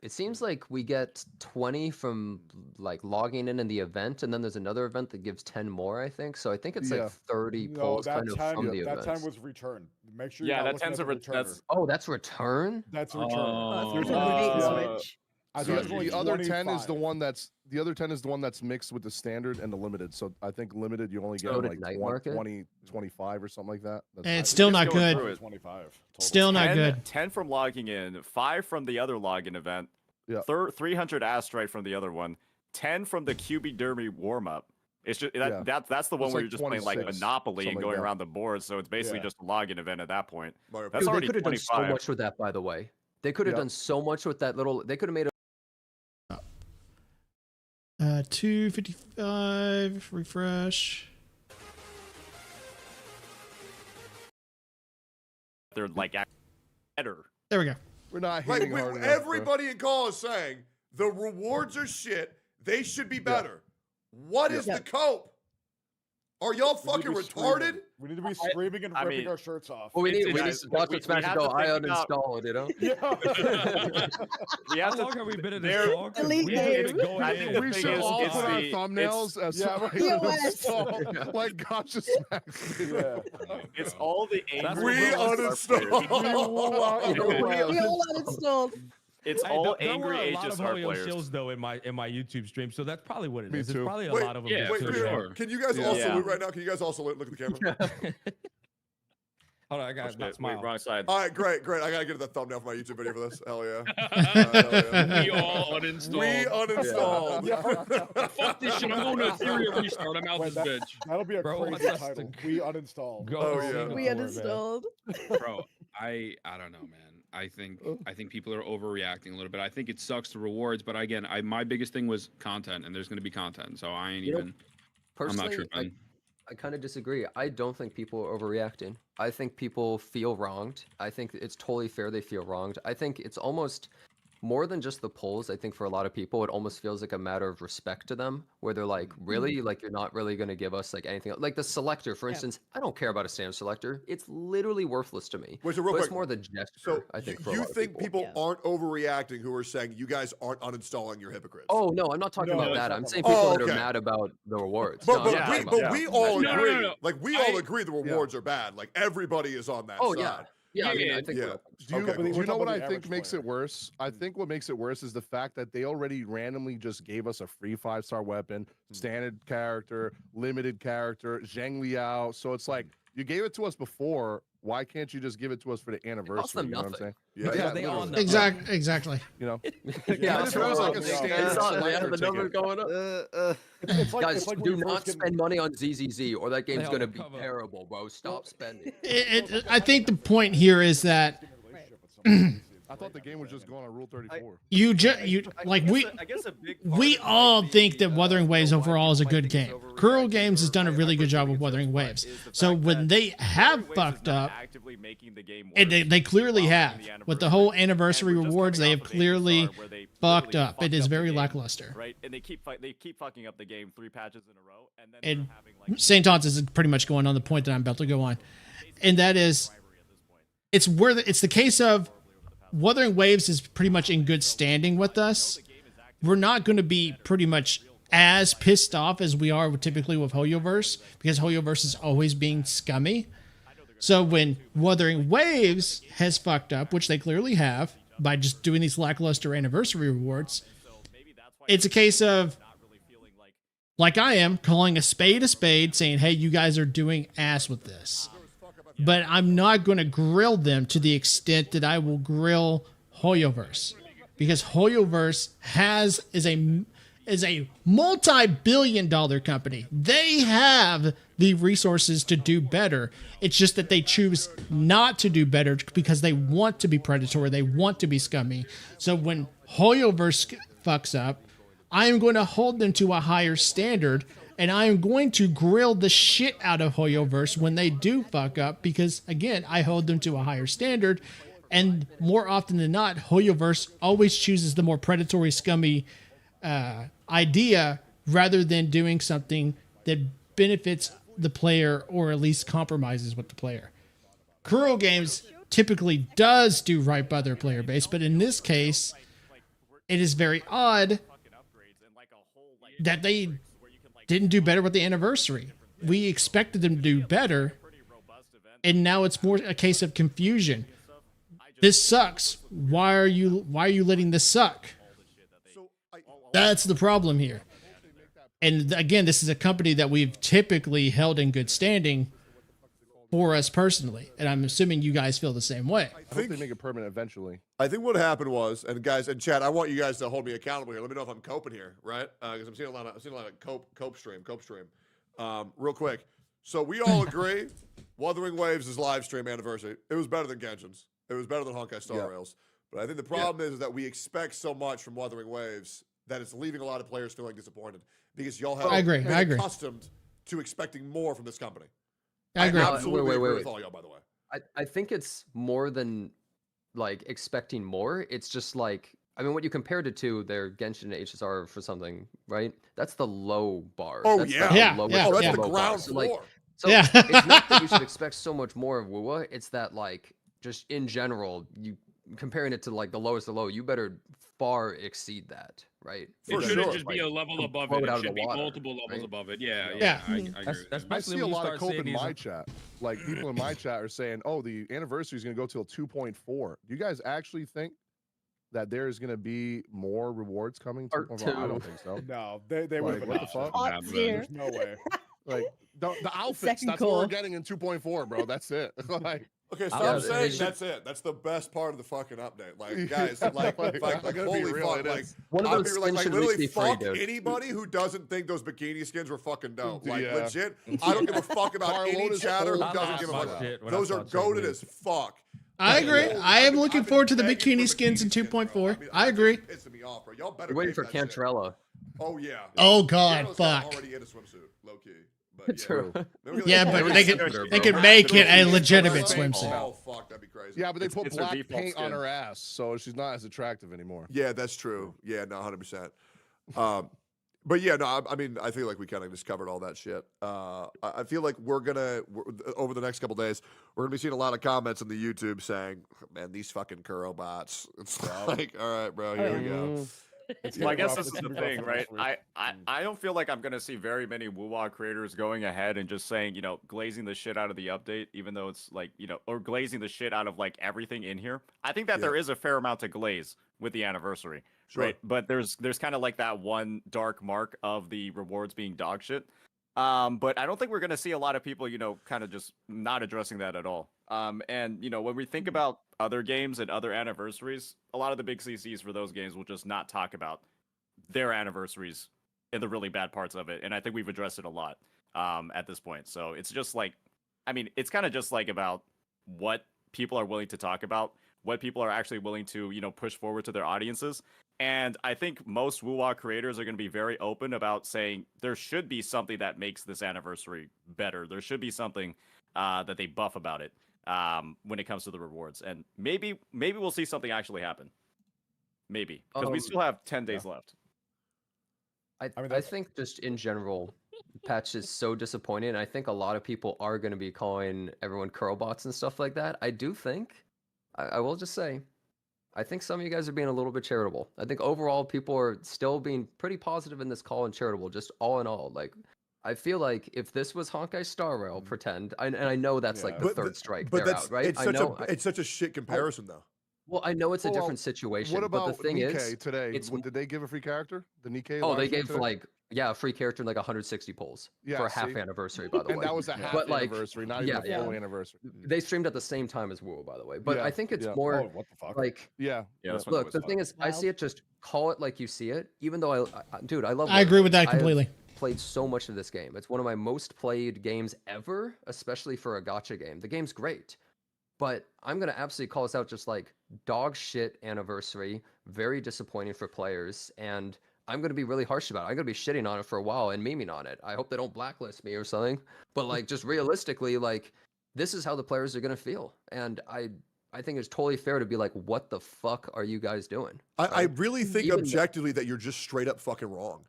[SPEAKER 13] It seems like we get 20 from like logging in the event, and then there's another event that gives 10 more, I think. So I think it's like 30 polls kind of from the event.
[SPEAKER 19] That 10 was return. Make sure.
[SPEAKER 16] Yeah, that 10's a return.
[SPEAKER 13] Oh, that's return.
[SPEAKER 19] That's return.
[SPEAKER 17] Switch.
[SPEAKER 20] I think the other 10 is the one that's mixed with the standard and the limited. So I think limited you only get like 20, 25 or something like that.
[SPEAKER 1] And it's still not good.
[SPEAKER 19] 25.
[SPEAKER 1] Still not good.
[SPEAKER 16] 10 from logging in, 5 from the other login event, 300 Astrite from the other one, 10 from the QB Derby warm up, It's just that's the one
[SPEAKER 20] It's
[SPEAKER 16] where
[SPEAKER 20] like
[SPEAKER 16] you're just playing like
[SPEAKER 20] 26,
[SPEAKER 16] Monopoly and
[SPEAKER 20] something
[SPEAKER 16] going
[SPEAKER 20] like that.
[SPEAKER 16] around the board. So it's basically
[SPEAKER 20] Yeah.
[SPEAKER 16] just a login event at that point. That's
[SPEAKER 13] Dude, they
[SPEAKER 16] already
[SPEAKER 13] could have done
[SPEAKER 16] 25.
[SPEAKER 13] so much with that, by the way. They could have done so much with that little. They could have made a
[SPEAKER 1] 255 refresh.
[SPEAKER 16] They're like better.
[SPEAKER 1] There we go.
[SPEAKER 20] We're not
[SPEAKER 14] Like
[SPEAKER 20] hitting hard enough,
[SPEAKER 14] everybody in call is saying the rewards are shit. They should be better. What is the cope? Are y'all fucking retarded?
[SPEAKER 19] We need to be screaming and ripping our shirts off.
[SPEAKER 13] Well, we need Dr. Smash to go. I uninstall, you know.
[SPEAKER 16] We have
[SPEAKER 15] How long have we been in this
[SPEAKER 16] there-
[SPEAKER 15] talk?
[SPEAKER 17] Elite
[SPEAKER 15] We
[SPEAKER 17] game.
[SPEAKER 15] go in.
[SPEAKER 20] We should all put our thumbnails as uninstall, like Gotcha Smacks.
[SPEAKER 16] It's all the angry.
[SPEAKER 14] We uninstall.
[SPEAKER 17] We all uninstalled.
[SPEAKER 16] It's
[SPEAKER 15] Hey,
[SPEAKER 16] all
[SPEAKER 15] there
[SPEAKER 16] angry
[SPEAKER 15] were a lot
[SPEAKER 16] Aegis
[SPEAKER 15] of
[SPEAKER 16] Art
[SPEAKER 15] Hoyo
[SPEAKER 16] players.
[SPEAKER 15] shills though in my YouTube stream, so that's probably what it
[SPEAKER 20] Me
[SPEAKER 15] is.
[SPEAKER 20] too.
[SPEAKER 15] It's probably a
[SPEAKER 14] Wait,
[SPEAKER 15] lot of them.
[SPEAKER 18] yeah,
[SPEAKER 15] just
[SPEAKER 14] Wait,
[SPEAKER 18] for
[SPEAKER 15] to-
[SPEAKER 18] sure.
[SPEAKER 14] can you guys all salute right now? Can you guys also look at the camera?
[SPEAKER 15] Hold on, I got my
[SPEAKER 16] Wait,
[SPEAKER 15] smile.
[SPEAKER 16] wrong side.
[SPEAKER 14] All right, great. I gotta get the thumbnail for my YouTube video for this. Hell yeah.
[SPEAKER 18] We all uninstalled.
[SPEAKER 14] We uninstalled.
[SPEAKER 18] Fuck this shit. I'm going to Ethereum restart. I'm out this bitch.
[SPEAKER 19] That'll be a
[SPEAKER 15] Bro,
[SPEAKER 19] crazy
[SPEAKER 15] what's us
[SPEAKER 19] title.
[SPEAKER 15] to-
[SPEAKER 19] We uninstalled.
[SPEAKER 15] Go
[SPEAKER 14] Oh,
[SPEAKER 15] see
[SPEAKER 14] yeah.
[SPEAKER 15] the
[SPEAKER 17] We
[SPEAKER 15] Lord, man.
[SPEAKER 17] uninstalled.
[SPEAKER 18] Bro, I don't know, man. I think people are overreacting a little bit. I think it sucks the rewards, but again, my biggest thing was content, and there's going to be content, so I ain't even. I'm
[SPEAKER 13] Personally,
[SPEAKER 18] not tripping.
[SPEAKER 13] I kind of disagree. I don't think people are overreacting. I think people feel wronged. I think it's totally fair they feel wronged. I think it's almost more than just the polls. I think for a lot of people, it almost feels like a matter of respect to them, where they're like, really? Like, you're not really going to give us like anything? Like the selector, for instance, I don't care about a standard selector. It's literally worthless to me.
[SPEAKER 14] Wait, so real
[SPEAKER 13] But
[SPEAKER 14] quick,
[SPEAKER 13] it's more the gesture,
[SPEAKER 14] So
[SPEAKER 13] I think, for a
[SPEAKER 14] you
[SPEAKER 13] lot of
[SPEAKER 14] think people
[SPEAKER 17] Yeah.
[SPEAKER 14] aren't overreacting who are saying you guys aren't uninstalling your hypocrites?
[SPEAKER 13] Oh, no, I'm not talking
[SPEAKER 19] No,
[SPEAKER 13] about
[SPEAKER 19] it's
[SPEAKER 13] that.
[SPEAKER 19] not
[SPEAKER 13] I'm
[SPEAKER 19] about
[SPEAKER 13] saying
[SPEAKER 14] that.
[SPEAKER 13] people
[SPEAKER 14] Oh,
[SPEAKER 13] that are
[SPEAKER 14] okay.
[SPEAKER 13] mad about the rewards.
[SPEAKER 14] But,
[SPEAKER 13] No, I'm
[SPEAKER 14] but,
[SPEAKER 13] not
[SPEAKER 14] we,
[SPEAKER 13] talking
[SPEAKER 14] but
[SPEAKER 13] about
[SPEAKER 14] we
[SPEAKER 13] that.
[SPEAKER 14] all
[SPEAKER 18] No, no,
[SPEAKER 14] agree.
[SPEAKER 18] no, no.
[SPEAKER 14] Like we all agree the rewards are bad. Like everybody is on that
[SPEAKER 13] Oh,
[SPEAKER 14] side.
[SPEAKER 13] yeah. Yeah, I mean,
[SPEAKER 18] Yeah,
[SPEAKER 13] I think
[SPEAKER 14] yeah.
[SPEAKER 13] we're-
[SPEAKER 20] Do you,
[SPEAKER 14] Okay,
[SPEAKER 20] do
[SPEAKER 14] cool.
[SPEAKER 20] you know what I
[SPEAKER 19] We're talking
[SPEAKER 20] think
[SPEAKER 19] about the
[SPEAKER 20] makes it worse? I think what makes it worse is the fact that they already randomly just gave us a free 5-star weapon, standard character, limited character, Zheng Liao. So it's like you gave it to us before. Why can't you just give it to us for the anniversary?
[SPEAKER 13] them
[SPEAKER 20] You know what I'm
[SPEAKER 13] nothing.
[SPEAKER 20] saying?
[SPEAKER 14] Yeah.
[SPEAKER 15] They all
[SPEAKER 20] literally.
[SPEAKER 15] know.
[SPEAKER 1] Exactly.
[SPEAKER 20] You know,
[SPEAKER 13] Yeah,
[SPEAKER 20] It feels like a
[SPEAKER 13] it's
[SPEAKER 20] standard
[SPEAKER 13] on,
[SPEAKER 20] selector
[SPEAKER 13] the number
[SPEAKER 20] ticket.
[SPEAKER 13] going up.
[SPEAKER 19] It's like,
[SPEAKER 13] Guys,
[SPEAKER 19] it's like when
[SPEAKER 13] do
[SPEAKER 19] you first
[SPEAKER 13] not
[SPEAKER 19] get-
[SPEAKER 13] spend money on ZZZ, or that game's
[SPEAKER 15] all
[SPEAKER 13] gonna be
[SPEAKER 15] cover.
[SPEAKER 13] terrible, bro. Stop spending.
[SPEAKER 1] I think the point here is that
[SPEAKER 20] I thought the game was just going on Rule 34.
[SPEAKER 1] you like we
[SPEAKER 11] I guess a big
[SPEAKER 1] we all think that Wuthering Waves overall is a good game. Kuro Games has done a really good job with Wuthering Waves. So when they have fucked up,
[SPEAKER 16] actively making the game
[SPEAKER 1] and they clearly have, with the whole anniversary rewards, they have clearly fucked up. It is very lackluster.
[SPEAKER 16] Right, and they keep fucking up the game 3 patches in a row, and then
[SPEAKER 1] And St. Tons is pretty much going on the point that I'm about to go on, and that is, it's the case of Wuthering Waves is pretty much in good standing with us. We're not going to be pretty much as pissed off as we are typically with Hoyoverse, because Hoyoverse is always being scummy. So when Wuthering Waves has fucked up, which they clearly have, by just doing these lackluster anniversary rewards, it's a case of, like I am, calling a spade, saying, hey, you guys are doing ass with this. But I'm not going to grill them to the extent that I will grill Hoyoverse, because Hoyoverse is a multi-billion-dollar company. They have the resources to do better. It's just that they choose not to do better because they want to be predatory. They want to be scummy. So when Hoyoverse fucks up, I am going to hold them to a higher standard, and I am going to grill the shit out of Hoyoverse when they do fuck up, because, again, I hold them to a higher standard, and more often than not, Hoyoverse always chooses the more predatory, scummy idea rather than doing something that benefits the player or at least compromises with the player. Kuro Games typically does do right by their player base, but in this case, it is very odd that they didn't do better with the anniversary. We expected them to do better, and now it's more a case of confusion. This sucks. Why are you letting this suck? That's the problem here. And again, this is a company that we've typically held in good standing. for us personally, and I'm assuming you guys feel the same way.
[SPEAKER 20] I hope they make it permanent eventually.
[SPEAKER 14] I think what happened was, and guys, and chat, I want you guys to hold me accountable here. Let me know if I'm coping here, right? Because I'm seeing a lot of cope stream. Real quick. So we all agree, Wuthering Waves' live stream anniversary. It was better than Genshin's. It was better than Honkai Star Rails. But I think the problem is that we expect so much from Wuthering Waves that it's leaving a lot of players feeling disappointed because y'all have been accustomed to expecting more from this company.
[SPEAKER 1] I agree.
[SPEAKER 14] Absolutely agree with all y'all, by the way.
[SPEAKER 13] I think it's more than like expecting more. It's just like, I mean, what you compared it to, their Genshin HSR for something, right? That's the low bar.
[SPEAKER 14] Oh,
[SPEAKER 13] that's
[SPEAKER 14] yeah.
[SPEAKER 13] The
[SPEAKER 14] That's the
[SPEAKER 13] low
[SPEAKER 14] ground
[SPEAKER 13] bar.
[SPEAKER 14] floor.
[SPEAKER 13] So it's not that you should expect so much more of WoWA. It's that, like, just in general, you comparing it to like the lowest of low, you better far exceed that, right?
[SPEAKER 18] It shouldn't just be a level above it. It should be multiple levels above it. Yeah. I agree.
[SPEAKER 20] I see a lot of cope in my chat. Like people in my chat are saying, "Oh, the anniversary is going to go till 2.4." Do you guys actually think that there is going to be more rewards coming?
[SPEAKER 13] Part
[SPEAKER 20] 2.4? I don't think so.
[SPEAKER 19] No, they would have
[SPEAKER 20] what the fuck?
[SPEAKER 19] There's no way.
[SPEAKER 20] Like the outfits. That's what we're getting in 2.4, bro. That's it. Like.
[SPEAKER 14] Okay, stop saying that's it. That's the best part of the fucking update. Like, guys, like holy fuck, like,
[SPEAKER 13] one of those skins should
[SPEAKER 14] literally
[SPEAKER 13] be free,
[SPEAKER 14] fuck
[SPEAKER 13] dude.
[SPEAKER 14] anybody who doesn't think those bikini skins were fucking dope. Like, legit, I don't give a fuck about any chatter who doesn't give a fuck. Those are goated as fuck.
[SPEAKER 1] I agree. I am looking forward to the bikini skins in 2.4. I agree.
[SPEAKER 14] Pissing me off, bro. Y'all better.
[SPEAKER 13] You're waiting for Cantrella.
[SPEAKER 14] Oh yeah.
[SPEAKER 1] Oh god, fuck.
[SPEAKER 14] Already in a swimsuit, low key. But
[SPEAKER 13] True.
[SPEAKER 1] Yeah, but they could make it a legitimate swimsuit.
[SPEAKER 14] Oh fuck, that'd be crazy.
[SPEAKER 20] Yeah, but they put black paint on her ass, so she's not as attractive anymore.
[SPEAKER 14] Yeah, that's true. Yeah, no, 100%. But yeah, no, I mean, I feel like we kind of just covered all that shit. I feel like we're over the next couple days, we're gonna be seeing a lot of comments on the YouTube saying, "Man, these fucking Kuro bots." It's like, all right, bro, here we go.
[SPEAKER 16] Well, I guess this is the thing, right? I don't feel like I'm going to see very many WoW creators going ahead and just saying, glazing the shit out of the update, even though it's like, or glazing the shit out of like everything in here. I think that there is a fair amount to glaze with the anniversary, right? But there's kind of like that one dark mark of the rewards being dog shit. But I don't think we're going to see a lot of people, kind of just not addressing that at all. And, when we think about other games and other anniversaries, a lot of the big CCs for those games will just not talk about their anniversaries and the really bad parts of it. And I think we've addressed it a lot at this point. So it's just like, I mean, it's kind of just like about what people are willing to talk about, what people are actually willing to, push forward to their audiences. And I think most WoW creators are going to be very open about saying there should be something that makes this anniversary better. There should be something that they buff about it when it comes to the rewards. And maybe we'll see something actually happen. Maybe. Because we still have 10 days left.
[SPEAKER 13] I think just in general, patch is so disappointing. And I think a lot of people are going to be calling everyone curl bots and stuff like that. I do think, I will just say, I think some of you guys are being a little bit charitable. I think overall people are still being pretty positive in this call and charitable, just all in all. Like, I feel like if this was Honkai Star Rail, pretend, and I know that's like the third strike,
[SPEAKER 14] but
[SPEAKER 13] they're out, right?
[SPEAKER 14] It's such a shit comparison, though.
[SPEAKER 13] Well, I know it's a different situation.
[SPEAKER 20] What about
[SPEAKER 13] but the thing
[SPEAKER 20] Nikkei
[SPEAKER 13] is,
[SPEAKER 20] today? Did they give a free character? The Nikkei?
[SPEAKER 13] Oh, they gave a free character and like 160 polls for a half anniversary, by the way.
[SPEAKER 20] And that was a half anniversary, not even a full anniversary.
[SPEAKER 13] They streamed at the same time as WoW, by the way. But I think it's more
[SPEAKER 20] what the fuck?
[SPEAKER 13] like look, the thing is, I see it, just call it like you see it. Even though I love.
[SPEAKER 1] I agree with that completely.
[SPEAKER 13] Played so much of this game. It's one of my most played games ever, especially for a gacha game. The game's great. But I'm going to absolutely call this out, just like dog shit anniversary, very disappointing for players, and I'm going to be really harsh about it. I'm going to be shitting on it for a while and memeing on it. I hope they don't blacklist me or something, but like just realistically, like this is how the players are going to feel. And I think it's totally fair to be like, what the fuck are you guys doing?
[SPEAKER 14] I really think objectively that you're just straight up fucking wrong.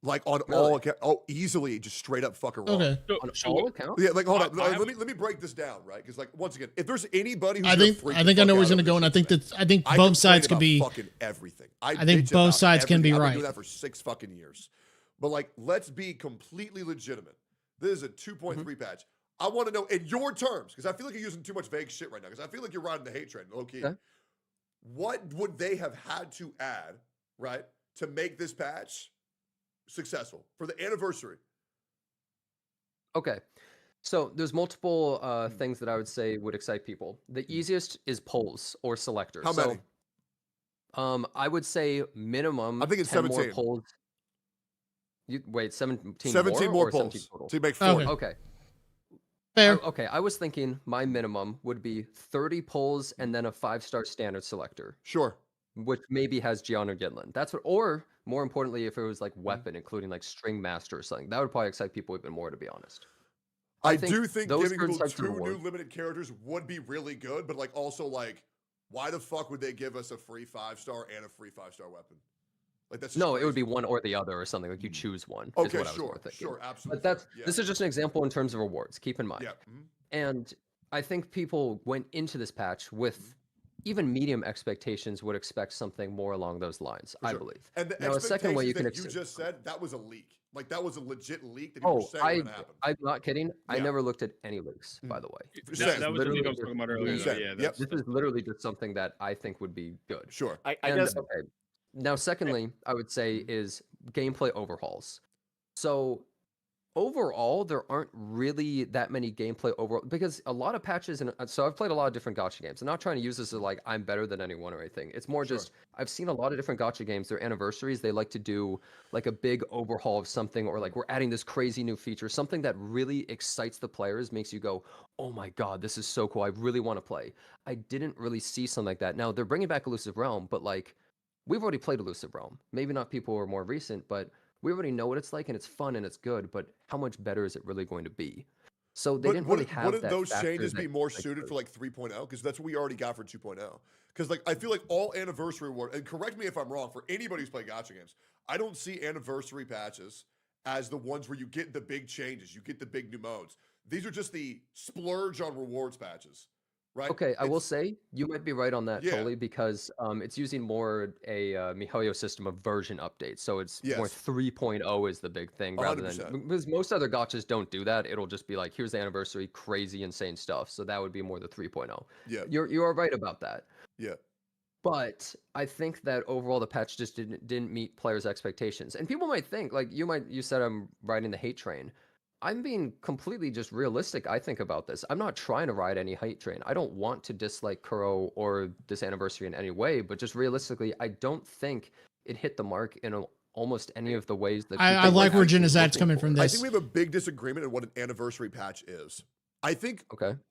[SPEAKER 14] Like on all accounts, easily just straight up fucking wrong.
[SPEAKER 1] Okay.
[SPEAKER 13] On all accounts?
[SPEAKER 14] Yeah, like hold on. Let me break this down, right? Because like once again, if there's anybody who's
[SPEAKER 1] I think I know where he's gonna go, and I think both sides can be
[SPEAKER 14] fucking everything.
[SPEAKER 1] I think both sides can be right.
[SPEAKER 14] I've been doing that for 6 fucking years. But like, let's be completely legitimate. This is a 2.3 patch. I want to know in your terms, because I feel like you're using too much vague shit right now. Because I feel like you're riding the hate train, low key. Okay. What would they have had to add, right, to make this patch successful for the anniversary?
[SPEAKER 13] Okay. So there's multiple things that I would say would excite people. The easiest is polls or selectors.
[SPEAKER 14] How many?
[SPEAKER 13] I would say minimum.
[SPEAKER 14] I think it's
[SPEAKER 13] 10 more
[SPEAKER 14] 17.
[SPEAKER 13] polls. Wait, 17
[SPEAKER 14] 17 more
[SPEAKER 13] or
[SPEAKER 14] polls.
[SPEAKER 13] 17 total?
[SPEAKER 14] So you make 40.
[SPEAKER 13] Okay.
[SPEAKER 1] Fair.
[SPEAKER 13] Okay, I was thinking my minimum would be 30 polls and then a 5-star standard selector.
[SPEAKER 14] Sure.
[SPEAKER 13] Which maybe has Gianna Ginlin. That's what, or more importantly, if it was like weapon, including like String Master or something, that would probably excite people even more, to be honest.
[SPEAKER 14] I do think
[SPEAKER 13] those
[SPEAKER 14] giving
[SPEAKER 13] certain
[SPEAKER 14] people
[SPEAKER 13] types of
[SPEAKER 14] 2 new
[SPEAKER 13] rewards-
[SPEAKER 14] limited characters would be really good, but like also like, why the fuck would they give us a free 5-star and a free 5-star weapon? Like that's just
[SPEAKER 13] No,
[SPEAKER 14] crazy.
[SPEAKER 13] it would be one or the other or something. Like you choose one. Is
[SPEAKER 14] Okay,
[SPEAKER 13] what I was
[SPEAKER 14] sure,
[SPEAKER 13] more thinking.
[SPEAKER 14] sure, absolutely.
[SPEAKER 13] But that's
[SPEAKER 14] Yeah.
[SPEAKER 13] this is just an example in terms of rewards. Keep in mind.
[SPEAKER 14] Yeah.
[SPEAKER 13] And I think people went into this patch with even medium expectations would expect something more along those lines. I
[SPEAKER 14] Sure.
[SPEAKER 13] believe.
[SPEAKER 14] And the
[SPEAKER 13] Now, a second way you can
[SPEAKER 14] expectations that you just said, that was a leak. Like that was a legit leak that people were saying was gonna happen.
[SPEAKER 13] I'm not kidding. I
[SPEAKER 14] Yeah.
[SPEAKER 13] never looked at any leaks, by the way.
[SPEAKER 14] That
[SPEAKER 13] This
[SPEAKER 14] was
[SPEAKER 13] is
[SPEAKER 14] the
[SPEAKER 13] literally
[SPEAKER 18] thing I was talking about earlier,
[SPEAKER 13] just-
[SPEAKER 18] though. Yeah, that's-
[SPEAKER 13] This is literally just something that I think would be good.
[SPEAKER 14] Sure.
[SPEAKER 16] I
[SPEAKER 13] And,
[SPEAKER 16] guess
[SPEAKER 13] okay. Now, secondly, I would say is gameplay overhauls. So overall, there aren't really that many gameplay overall because a lot of patches and so I've played a lot of different gacha games. I'm not trying to use this as like I'm better than anyone or anything. It's more just I've seen a lot of different gacha games. Their anniversaries, they like to do like a big overhaul of something or like we're adding this crazy new feature, something that really excites the players, makes you go, "Oh my god, this is so cool. I really want to play." I didn't really see something like that. Now, they're bringing back Elusive Realm, but like we've already played Elusive Realm. Maybe not people who are more recent, but we already know what it's like and it's fun and it's good, but how much better is it really going to be? So they didn't really have
[SPEAKER 14] Wouldn't
[SPEAKER 13] that
[SPEAKER 14] those
[SPEAKER 13] factor
[SPEAKER 14] changes
[SPEAKER 13] that,
[SPEAKER 14] be more
[SPEAKER 13] like,
[SPEAKER 14] suited for like 3.0? Because that's what we already got for 2.0. Because like I feel like all anniversary reward, and correct me if I'm wrong, for anybody who's played gacha games, I don't see anniversary patches as the ones where you get the big changes, you get the big new modes. These are just the splurge on rewards patches, right?
[SPEAKER 13] Okay, I will say you might be right on that
[SPEAKER 14] Yeah.
[SPEAKER 13] totally because it's using more a MiHoYo system of version updates. So it's more 3.0 is the big thing rather than
[SPEAKER 14] 100%.
[SPEAKER 13] because most other gachas don't do that. It'll just be like, here's the anniversary, crazy, insane stuff. So that would be more the 3.0.
[SPEAKER 14] Yeah.
[SPEAKER 13] You are right about that.
[SPEAKER 14] Yeah.
[SPEAKER 13] But I think that overall the patch just didn't meet players' expectations. And people might think, like you said I'm riding the hate train. I'm being completely just realistic, I think, about this. I'm not trying to ride any hate train. I don't want to dislike Kuro or this anniversary in any way, but just realistically, I don't think it hit the mark in almost any of the ways that
[SPEAKER 1] I
[SPEAKER 13] people
[SPEAKER 1] like
[SPEAKER 13] were
[SPEAKER 1] where
[SPEAKER 13] actually
[SPEAKER 1] Genizad's
[SPEAKER 13] looking
[SPEAKER 1] coming
[SPEAKER 13] for.
[SPEAKER 1] from
[SPEAKER 14] I
[SPEAKER 1] this.
[SPEAKER 14] think we have a big disagreement on what an anniversary patch is. I think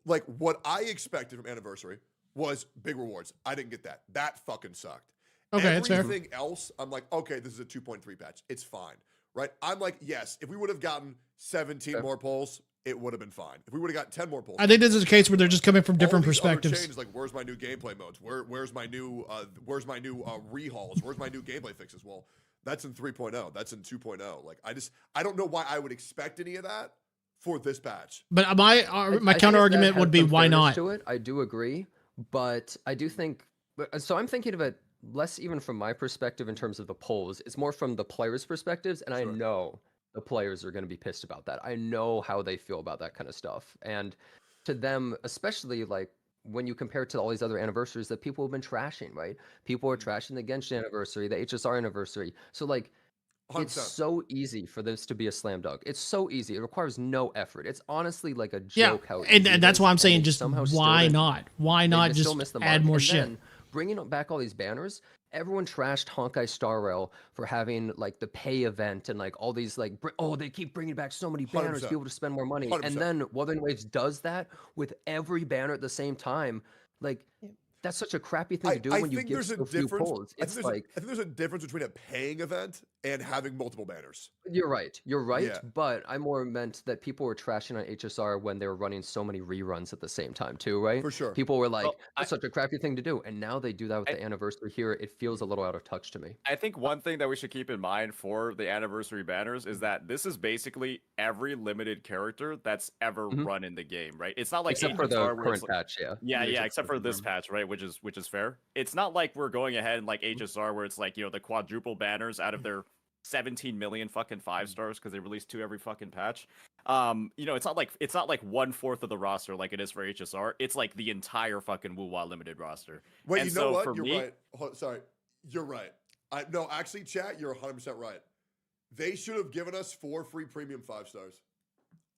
[SPEAKER 14] like what I expected from anniversary was big rewards. I didn't get that. That fucking sucked.
[SPEAKER 1] Okay, that's fair.
[SPEAKER 14] Everything else, I'm like, okay, this is a 2.3 patch. It's fine. Right? I'm like, yes, if we would have gotten 17 more polls, it would have been fine. If we would have got 10 more polls.
[SPEAKER 1] I think this is a case where they're just coming from different
[SPEAKER 14] all these other
[SPEAKER 1] perspectives.
[SPEAKER 14] changes, like where's my new gameplay modes? Where's my new rehauls? Where's my new gameplay fixes? Well, that's in 3.0. That's in 2.0. Like I don't know why I would expect any of that for this patch.
[SPEAKER 1] But my
[SPEAKER 13] I think
[SPEAKER 1] counter
[SPEAKER 13] that
[SPEAKER 1] argument
[SPEAKER 13] has
[SPEAKER 1] would be,
[SPEAKER 13] some
[SPEAKER 1] why
[SPEAKER 13] fairness
[SPEAKER 1] not?
[SPEAKER 13] to it. I do agree, but I do think so. I'm thinking of it less even from my perspective in terms of the polls. It's more from the players' perspectives, and I know the players are going to be pissed about that. I know how they feel about that kind of stuff, and to them, especially like when you compare it to all these other anniversaries that people have been trashing, right? People are trashing the Genshin anniversary, the HSR anniversary. So like, it's
[SPEAKER 14] 100%.
[SPEAKER 13] so easy for this to be a slam dunk. It's so easy. It requires no effort. It's honestly like a
[SPEAKER 1] Yeah,
[SPEAKER 13] joke how
[SPEAKER 1] and
[SPEAKER 13] easy it
[SPEAKER 1] that's
[SPEAKER 13] is,
[SPEAKER 1] why I'm
[SPEAKER 13] and
[SPEAKER 1] saying
[SPEAKER 13] they
[SPEAKER 1] just
[SPEAKER 13] somehow still
[SPEAKER 1] why
[SPEAKER 13] didn't-
[SPEAKER 1] not? Why
[SPEAKER 13] they
[SPEAKER 1] not
[SPEAKER 13] still
[SPEAKER 1] just
[SPEAKER 13] missed the
[SPEAKER 1] add
[SPEAKER 13] mark.
[SPEAKER 1] more
[SPEAKER 13] And
[SPEAKER 1] shit?
[SPEAKER 13] then bringing back all these banners, everyone trashed Honkai Star Rail for having like the pay event and like all these like they keep bringing back so many banners,
[SPEAKER 14] 100%.
[SPEAKER 13] people to spend more money,
[SPEAKER 14] 100%.
[SPEAKER 13] and then Wuthering Waves does that with every banner at the same time. Like that's such a crappy thing to do when you
[SPEAKER 14] think
[SPEAKER 13] give
[SPEAKER 14] there's a
[SPEAKER 13] so few
[SPEAKER 14] difference.
[SPEAKER 13] polls.
[SPEAKER 14] I
[SPEAKER 13] It's
[SPEAKER 14] think
[SPEAKER 13] like
[SPEAKER 14] there's a difference between a paying event and having multiple banners.
[SPEAKER 13] you're right. You're right.
[SPEAKER 14] Yeah.
[SPEAKER 13] But I more meant that people were trashing on HSR when they were running so many reruns at the same time too, right?
[SPEAKER 14] For sure.
[SPEAKER 13] People were like, that's such a crappy thing to do. And now they do that with the anniversary here. It feels a little out of touch to me.
[SPEAKER 16] I think one thing that we should keep in mind for the anniversary banners is that this is basically every limited character that's ever run in the game, right? It's not like
[SPEAKER 13] Except for the
[SPEAKER 16] HSR where it's
[SPEAKER 13] current patch, yeah.
[SPEAKER 16] Yeah, except for this patch, right? Which is fair. It's not like we're going ahead and like HSR where it's like, the quadruple banners out of their 17 million fucking 5-stars because they release 2 every fucking patch. It's not like 1/4 of the roster like it is for HSR. It's like the entire fucking Wuwa limited roster.
[SPEAKER 14] Wait,
[SPEAKER 16] And
[SPEAKER 14] you know
[SPEAKER 16] so
[SPEAKER 14] what?
[SPEAKER 16] for
[SPEAKER 14] You're
[SPEAKER 16] me-
[SPEAKER 14] right. Sorry. You're right. No, actually, chat, you're 100% right. They should have given us 4 free premium 5-stars.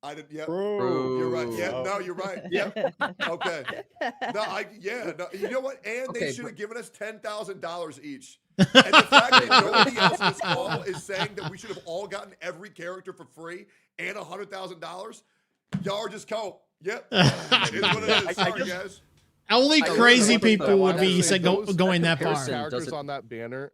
[SPEAKER 14] I did. Yeah.
[SPEAKER 19] Bro.
[SPEAKER 14] You're right. Yeah.
[SPEAKER 19] Oh.
[SPEAKER 14] No, you're right. Yeah. Okay. No, yeah. No, you know what? And they should have given us $10,000 each. And the fact that nobody else in this call is saying that we should have all gotten every character for free and $100,000, y'all are just cold. Yep. It is what it is. Sorry, guys.
[SPEAKER 1] Only crazy people would be going that far.
[SPEAKER 20] Characters on that banner,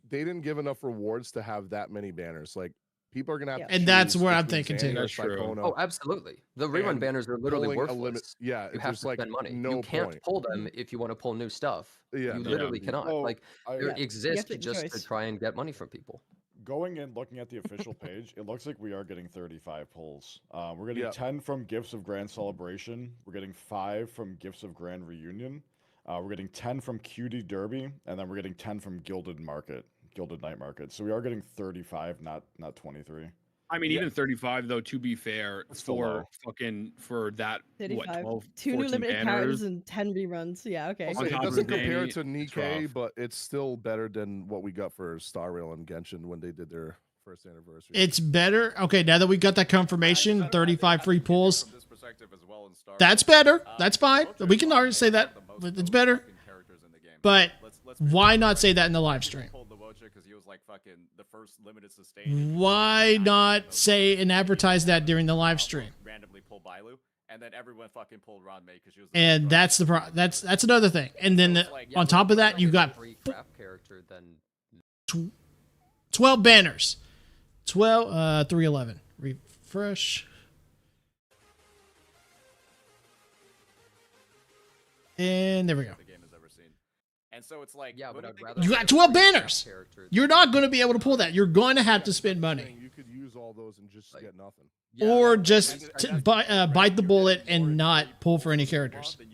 [SPEAKER 20] they didn't give enough rewards to have that many banners. Like, people are gonna have to
[SPEAKER 1] and that's
[SPEAKER 20] choose
[SPEAKER 1] where I'm
[SPEAKER 20] between
[SPEAKER 1] thinking too.
[SPEAKER 20] Xander,
[SPEAKER 1] That's true.
[SPEAKER 20] Sycona,
[SPEAKER 13] Oh, absolutely. The rerun
[SPEAKER 20] and
[SPEAKER 13] banners are literally
[SPEAKER 20] pulling a
[SPEAKER 13] worthless.
[SPEAKER 20] limit. Yeah,
[SPEAKER 13] you
[SPEAKER 20] it's
[SPEAKER 13] have
[SPEAKER 20] just
[SPEAKER 13] to
[SPEAKER 20] like
[SPEAKER 13] spend money.
[SPEAKER 20] no
[SPEAKER 13] You can't
[SPEAKER 20] point.
[SPEAKER 13] pull them if you want to pull new stuff.
[SPEAKER 20] Yeah,
[SPEAKER 13] you
[SPEAKER 20] no.
[SPEAKER 13] literally cannot.
[SPEAKER 19] Oh,
[SPEAKER 13] Like,
[SPEAKER 19] I-
[SPEAKER 13] they
[SPEAKER 19] Yeah.
[SPEAKER 13] exist
[SPEAKER 17] You have to
[SPEAKER 13] just to
[SPEAKER 17] choice.
[SPEAKER 13] try and get money from people.
[SPEAKER 19] Going in, looking at the official page, it looks like we are getting 35 pulls. We're getting
[SPEAKER 20] Yeah.
[SPEAKER 19] 10 from Gifts of Grand Celebration. We're getting 5 from Gifts of Grand Reunion. We're getting 10 from QD Derby, and then we're getting 10 from Gilded Night Market. So we are getting 35, not 23.
[SPEAKER 18] I mean, even 35 though. To be fair,
[SPEAKER 19] still
[SPEAKER 18] for that
[SPEAKER 17] 35.
[SPEAKER 18] what 12,
[SPEAKER 17] 2 new
[SPEAKER 18] 14
[SPEAKER 17] limited
[SPEAKER 18] banners.
[SPEAKER 17] characters and 10 reruns. Yeah, okay.
[SPEAKER 20] Also,
[SPEAKER 18] On
[SPEAKER 20] it
[SPEAKER 18] top of
[SPEAKER 20] doesn't
[SPEAKER 18] the
[SPEAKER 20] compare
[SPEAKER 18] Danny,
[SPEAKER 20] to Nikkei,
[SPEAKER 18] it's rough.
[SPEAKER 20] but it's still better than what we got for Star Rail and Genshin when they did their first anniversary.
[SPEAKER 1] It's better. Okay, now that we got that confirmation, 35 free pulls. That's better. That's fine. We can already say that. It's better. But why not say that in the live stream? Why not say and advertise that during the live stream?
[SPEAKER 16] Randomly pull Bailu, and then everyone fucking pulled Ranmei because she was.
[SPEAKER 1] And that's the that's another thing. And then on top of that, you got
[SPEAKER 13] Free craft character, then
[SPEAKER 1] 12 banners. 311. Refresh. And there we go.
[SPEAKER 16] The game has ever seen. And so it's like,
[SPEAKER 13] yeah, but I'd rather
[SPEAKER 1] You got 12 banners. You're not going to be able to pull that. You're going to have to spend money.
[SPEAKER 20] You could use all those and just get nothing.
[SPEAKER 1] Or just bite the bullet and not pull for any characters.
[SPEAKER 16] Then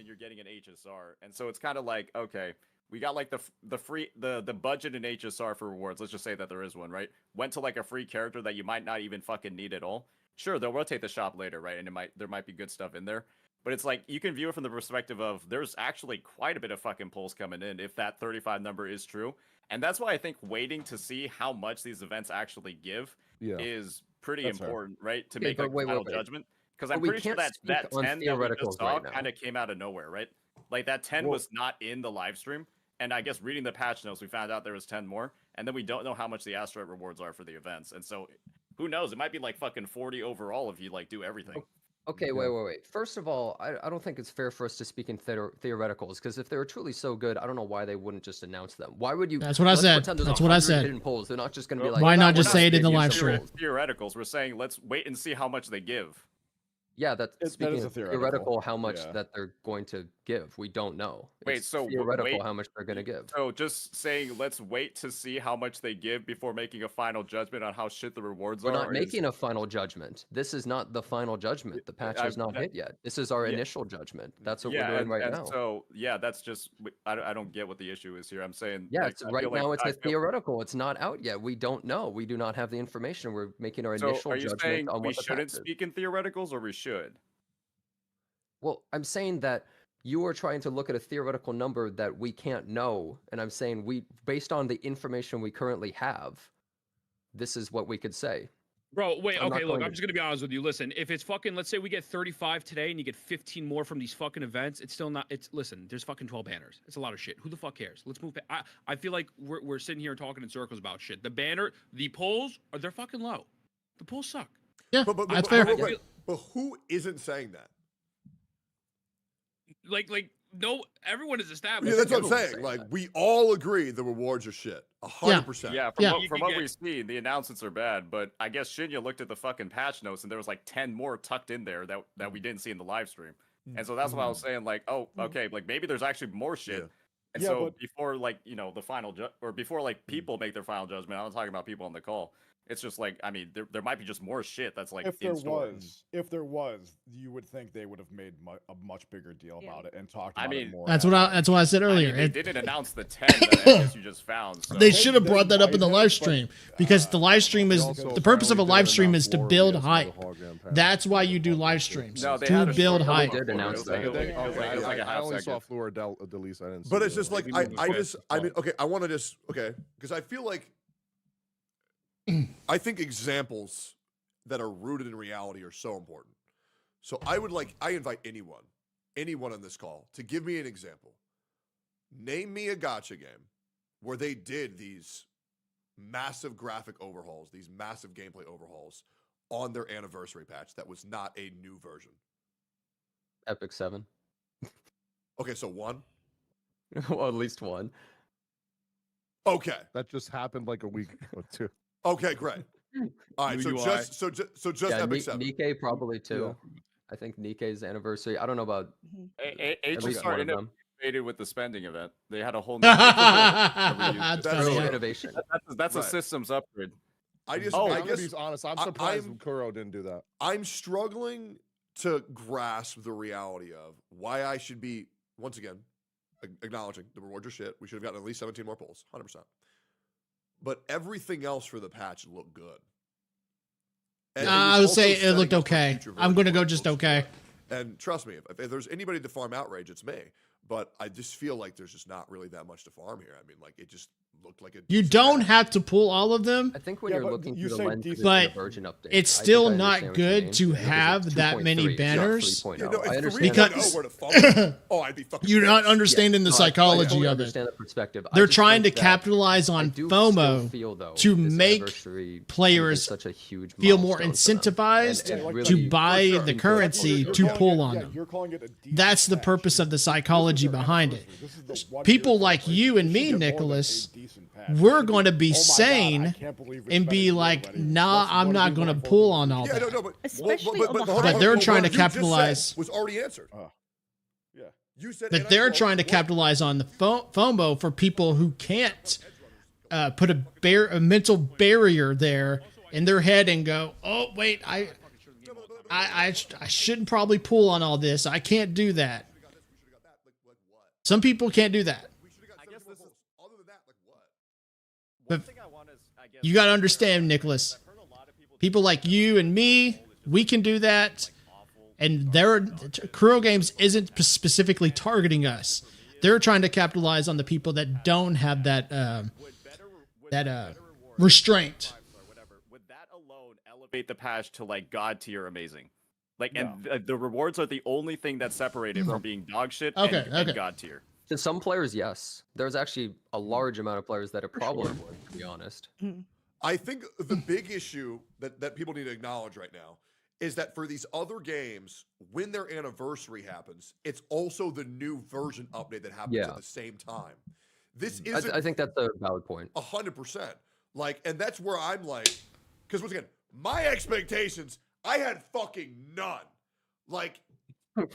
[SPEAKER 16] you're getting an HSR, and so it's kind of like, okay, we got like the budget in HSR for rewards. Let's just say that there is one, right? Went to like a free character that you might not even fucking need at all. Sure, they'll rotate the shop later, right? And there might be good stuff in there. But it's like, you can view it from the perspective of there's actually quite a bit of fucking pulls coming in if that 35 number is true. And that's why I think waiting to see how much these events actually give is pretty important, right? To make a final judgment. Because I'm pretty sure that 10 that we just saw kind of came out of nowhere, right? Like that 10 was not in the live stream. And I guess reading the patch notes, we found out there was 10 more. And then we don't know how much the asteroid rewards are for the events. And so who knows? It might be like fucking 40 overall if you like do everything.
[SPEAKER 13] Okay, wait. First of all, I don't think it's fair for us to speak in theoreticals, because if they were truly so good, I don't know why they wouldn't just announce them. Why would you?
[SPEAKER 1] That's what I said. That's what I said.
[SPEAKER 13] Hidden polls. They're not just going to be like.
[SPEAKER 1] Why not just say it in the live stream?
[SPEAKER 16] Theoreticals. We're saying let's wait and see how much they give.
[SPEAKER 13] Yeah, that's speaking
[SPEAKER 19] is a
[SPEAKER 13] of
[SPEAKER 19] theoretical.
[SPEAKER 13] theoretical how much that they're going to give. We don't know.
[SPEAKER 16] Wait,
[SPEAKER 13] It's
[SPEAKER 16] so
[SPEAKER 13] theoretical how much they're going to give.
[SPEAKER 16] So just saying let's wait to see how much they give before making a final judgment on how shit the rewards
[SPEAKER 13] We're
[SPEAKER 16] are.
[SPEAKER 13] not making a final judgment. This is not the final judgment. The patch has not hit yet. This is our initial judgment. That's what we're doing right now.
[SPEAKER 16] So yeah, that's just I don't get what the issue is here. I'm saying
[SPEAKER 13] yeah,
[SPEAKER 16] like,
[SPEAKER 13] right now it's a theoretical. It's not out yet. We don't know. We do not have the information. We're making our initial
[SPEAKER 16] are you
[SPEAKER 13] judgment
[SPEAKER 16] saying
[SPEAKER 13] on
[SPEAKER 16] we
[SPEAKER 13] what the
[SPEAKER 16] shouldn't
[SPEAKER 13] patch is.
[SPEAKER 16] speak in theoreticals or we should?
[SPEAKER 13] Well, I'm saying that you are trying to look at a theoretical number that we can't know, and I'm saying based on the information we currently have, this is what we could say.
[SPEAKER 18] Bro, wait, okay, look, I'm just going to be honest with you. Listen, if it's fucking, let's say we get 35 today and you get 15 more from these fucking events, it's still not, listen, there's fucking 12 banners. It's a lot of shit. Who the fuck cares? Let's move. I feel like we're sitting here talking in circles about shit. The polls, they're fucking low. The polls suck.
[SPEAKER 1] Yeah,
[SPEAKER 14] that's fair. But who isn't saying that?
[SPEAKER 18] Like, no, everyone is established.
[SPEAKER 14] Yeah, that's what I'm saying. Like, we all agree the rewards are shit. 100%.
[SPEAKER 16] Yeah, from what we've seen, the announcements are bad, but I guess Shinya looked at the fucking patch notes and there was like 10 more tucked in there that we didn't see in the live stream. And so that's why I was saying, like, oh, okay, like maybe there's actually more shit.
[SPEAKER 14] Yeah.
[SPEAKER 16] And so before, like, you know, the final or before like people make their final judgment, I'm not talking about people on the call. It's just like, I mean, there might be just more shit that's like
[SPEAKER 19] if
[SPEAKER 16] in store.
[SPEAKER 19] If there was, you would think they would have made a much bigger deal about it and talked about it more.
[SPEAKER 1] That's what I said earlier.
[SPEAKER 16] I mean, they didn't announce the 10 that I guess you just found. So.
[SPEAKER 1] They should have brought that up in the live stream, because the live stream is the purpose of a live stream is to build hype. That's why you do live streams, to build hype.
[SPEAKER 20] I only saw Fleur Delise. I didn't.
[SPEAKER 14] But it's just like I want to just because I feel like I think examples that are rooted in reality are so important. So I invite anyone on this call to give me an example. Name me a gacha game where they did these massive graphic overhauls, these massive gameplay overhauls on their anniversary patch that was not a new version.
[SPEAKER 13] Epic 7.
[SPEAKER 14] Okay, so one?
[SPEAKER 13] Well, at least one.
[SPEAKER 14] Okay.
[SPEAKER 20] That just happened like a week ago too.
[SPEAKER 14] Okay, great. All right, so just
[SPEAKER 13] yeah,
[SPEAKER 14] Epic 7.
[SPEAKER 13] Nikkei probably too. Yeah. I think Nikkei's anniversary. I don't know about
[SPEAKER 16] H started innovated with the spending event. They had a whole new
[SPEAKER 13] innovation.
[SPEAKER 16] That's a systems upgrade.
[SPEAKER 20] I'm gonna be honest. I'm surprised Kuro didn't do that.
[SPEAKER 14] I'm struggling to grasp the reality of why I should be, once again, acknowledging the rewards are shit. We should have gotten at least 17 more polls, 100%. But everything else for the patch looked good.
[SPEAKER 1] I would say it looked okay. I'm going to go just okay.
[SPEAKER 14] And trust me, if there's anybody to farm outrage, it's me. But I just feel like there's just not really that much to farm here. I mean, like, it just looked like a...
[SPEAKER 1] You don't have to pull all of them.
[SPEAKER 13] I think when you're looking through the lens of
[SPEAKER 1] but
[SPEAKER 13] the version update,
[SPEAKER 1] it's still not good to have that many banners. Because
[SPEAKER 14] I'd be fucking
[SPEAKER 1] you're not understanding the psychology of it.
[SPEAKER 13] The perspective.
[SPEAKER 1] They're trying to capitalize on FOMO to make players feel more incentivized to buy the currency to pull on them. That's the purpose of the psychology behind it. People like you and me, Nicholas, we're going to be sane and be like, nah, I'm not going to pull on all that. But they're trying to capitalize.
[SPEAKER 14] Was already answered.
[SPEAKER 20] Yeah.
[SPEAKER 14] You said
[SPEAKER 1] that they're trying to capitalize on the FOMO for people who can't put a mental barrier there in their head and go, oh wait, I shouldn't probably pull on all this. I can't do that. Some people can't do that. But you got to understand, Nicholas, people like you and me, we can do that. And Kuro Games isn't specifically targeting us. They're trying to capitalize on the people that don't have that restraint.
[SPEAKER 16] Would that alone elevate the patch to like God tier amazing? Like, and the rewards are the only thing that separate it from being dog shit and God tier.
[SPEAKER 13] To some players, yes. There's actually a large amount of players that are probably would, to be honest.
[SPEAKER 14] I think the big issue that people need to acknowledge right now is that for these other games, when their anniversary happens, it's also the new version update that happens at the same time. This isn't...
[SPEAKER 13] I think that's a valid point.
[SPEAKER 14] 100%. Like, and that's where I'm like, because once again, my expectations, I had fucking none. Like,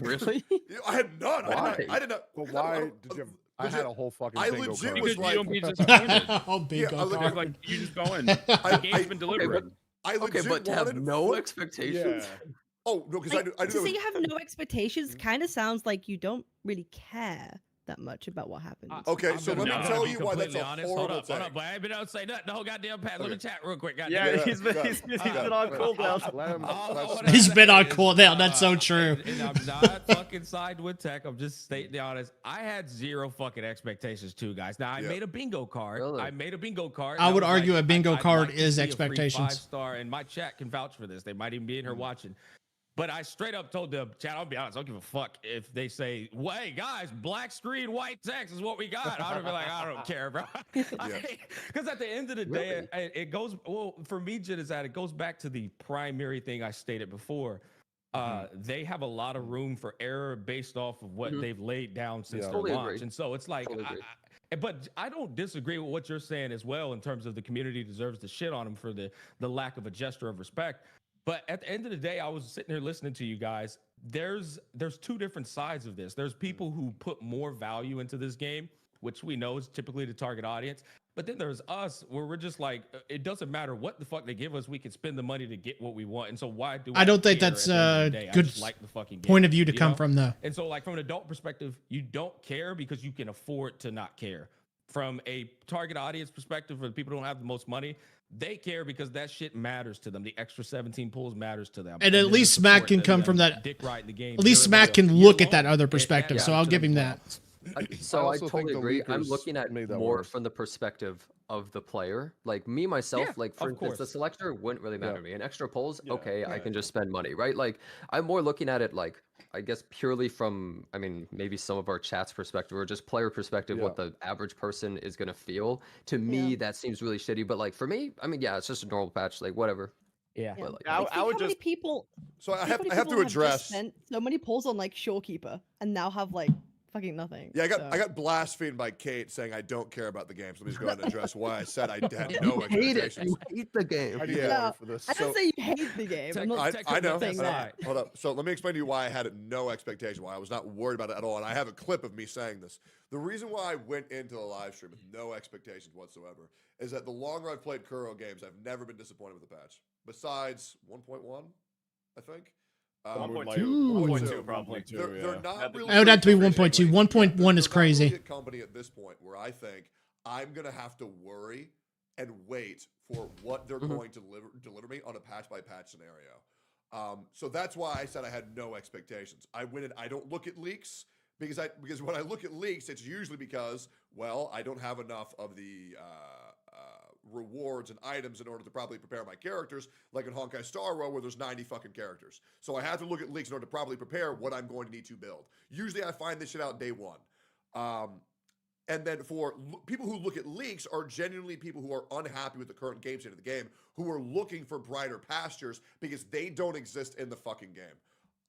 [SPEAKER 13] really?
[SPEAKER 14] I had none.
[SPEAKER 20] Why?
[SPEAKER 14] I did not.
[SPEAKER 20] But why did you? I had a whole fucking bingo
[SPEAKER 14] legit
[SPEAKER 20] card.
[SPEAKER 14] was
[SPEAKER 18] Because
[SPEAKER 14] like,
[SPEAKER 18] you don't be disappointed.
[SPEAKER 1] Oh, bingo card.
[SPEAKER 18] Like, you just go in. The game's been delivered.
[SPEAKER 13] But to have no expectations.
[SPEAKER 14] Yeah. Oh no, because I
[SPEAKER 17] to say you have no expectations kind of sounds like you don't really care that much about what happened.
[SPEAKER 14] Okay, so let me tell you why that's a horrible thing.
[SPEAKER 15] Hold up, boy. I ain't been able to say nothing the whole goddamn patch. Let me chat real quick.
[SPEAKER 16] Yeah, he's been on cooldown.
[SPEAKER 1] He's been on cooldown. That's so true.
[SPEAKER 15] And I'm not fucking siding with tech. I'm just stating honest. I had zero fucking expectations too, guys. Now I made a bingo card.
[SPEAKER 1] I would argue a bingo card is expectations.
[SPEAKER 15] 5-star, and my chat can vouch for this. They might even be in here watching. But I straight up told them, chat, I'll be honest, I don't give a fuck if they say, well, hey, guys, black screen, white text is what we got. I would be like, I don't care, bro. Because at the end of the day, it goes, well, for me, Jin, is that it goes back to the primary thing I stated before. They have a lot of room for error based off of what they've laid down since their launch. And so it's like, but I don't disagree with what you're saying as well in terms of the community deserves the shit on them for the lack of a gesture of respect. But at the end of the day, I was sitting here listening to you guys. There's two different sides of this. There's people who put more value into this game, which we know is typically the target audience. But then there's us, where we're just like, it doesn't matter what the fuck they give us. We can spend the money to get what we want. And so why do
[SPEAKER 1] I don't think that's a good point of view to come from, though.
[SPEAKER 15] And so, like, from an adult perspective, you don't care because you can afford to not care. From a target audience perspective, for the people who don't have the most money, they care because that shit matters to them. The extra 17 pulls matters to them.
[SPEAKER 1] And at least Mac can come from that. At least Mac can look at that other perspective, so I'll give him that.
[SPEAKER 13] So I
[SPEAKER 20] also think
[SPEAKER 13] totally
[SPEAKER 20] the
[SPEAKER 13] agree. I'm
[SPEAKER 20] leakers
[SPEAKER 13] looking at
[SPEAKER 20] made that
[SPEAKER 13] more
[SPEAKER 20] worse.
[SPEAKER 13] from the perspective of the player. Like me myself,
[SPEAKER 15] Yeah,
[SPEAKER 13] like for
[SPEAKER 15] of
[SPEAKER 13] instance, the
[SPEAKER 15] course.
[SPEAKER 13] selector wouldn't really matter to me. And extra polls,
[SPEAKER 16] Yeah,
[SPEAKER 13] okay, I
[SPEAKER 16] yeah,
[SPEAKER 13] can just spend money, right? Like I'm more looking at it like I guess purely from, I mean, maybe some of our chat's perspective or just player perspective, what the average person is gonna feel. To me, that seems really shitty. But like for me, I mean, yeah, it's just a normal patch, like whatever.
[SPEAKER 15] Yeah.
[SPEAKER 13] But, like,
[SPEAKER 17] Like, think how many people.
[SPEAKER 14] So I
[SPEAKER 17] think how
[SPEAKER 14] have
[SPEAKER 17] many
[SPEAKER 14] I have
[SPEAKER 17] people
[SPEAKER 14] to
[SPEAKER 17] just
[SPEAKER 14] address.
[SPEAKER 17] spent so many polls on like Shorekeeper and now have like fucking nothing.
[SPEAKER 14] Yeah,
[SPEAKER 17] so.
[SPEAKER 14] I got blasphemed by Kate saying I don't care about the game. So let me just go ahead and address why I said I had no
[SPEAKER 13] You hate it.
[SPEAKER 14] expectations.
[SPEAKER 13] You hate the game.
[SPEAKER 20] I need
[SPEAKER 14] Yeah.
[SPEAKER 20] water for this.
[SPEAKER 17] I didn't say you hate the game. I'm not
[SPEAKER 14] I know.
[SPEAKER 17] saying that.
[SPEAKER 14] Hold up. So let me explain to you why I had no expectation, why I was not worried about it at all. And I have a clip of me saying this. The reason why I went into the live stream with no expectations whatsoever is that the longer I've played Kuro games, I've never been disappointed with the patch. Besides 1.1, I think.
[SPEAKER 16] 1.2 probably.
[SPEAKER 14] They're not really.
[SPEAKER 1] I would have to be 1.2. 1.1 is
[SPEAKER 14] They're not really
[SPEAKER 1] crazy.
[SPEAKER 14] a company at this point where I think I'm gonna have to worry and wait for what they're going to deliver me on a patch by patch scenario. So that's why I said I had no expectations. I went in. I don't look at leaks because when I look at leaks, it's usually because I don't have enough of the rewards and items in order to properly prepare my characters, like in Honkai Star Rail where there's 90 fucking characters. So I have to look at leaks in order to properly prepare what I'm going to need to build. Usually I find this shit out day one. And then for people who look at leaks are genuinely people who are unhappy with the current game state of the game, who are looking for brighter pastures because they don't exist in the fucking game.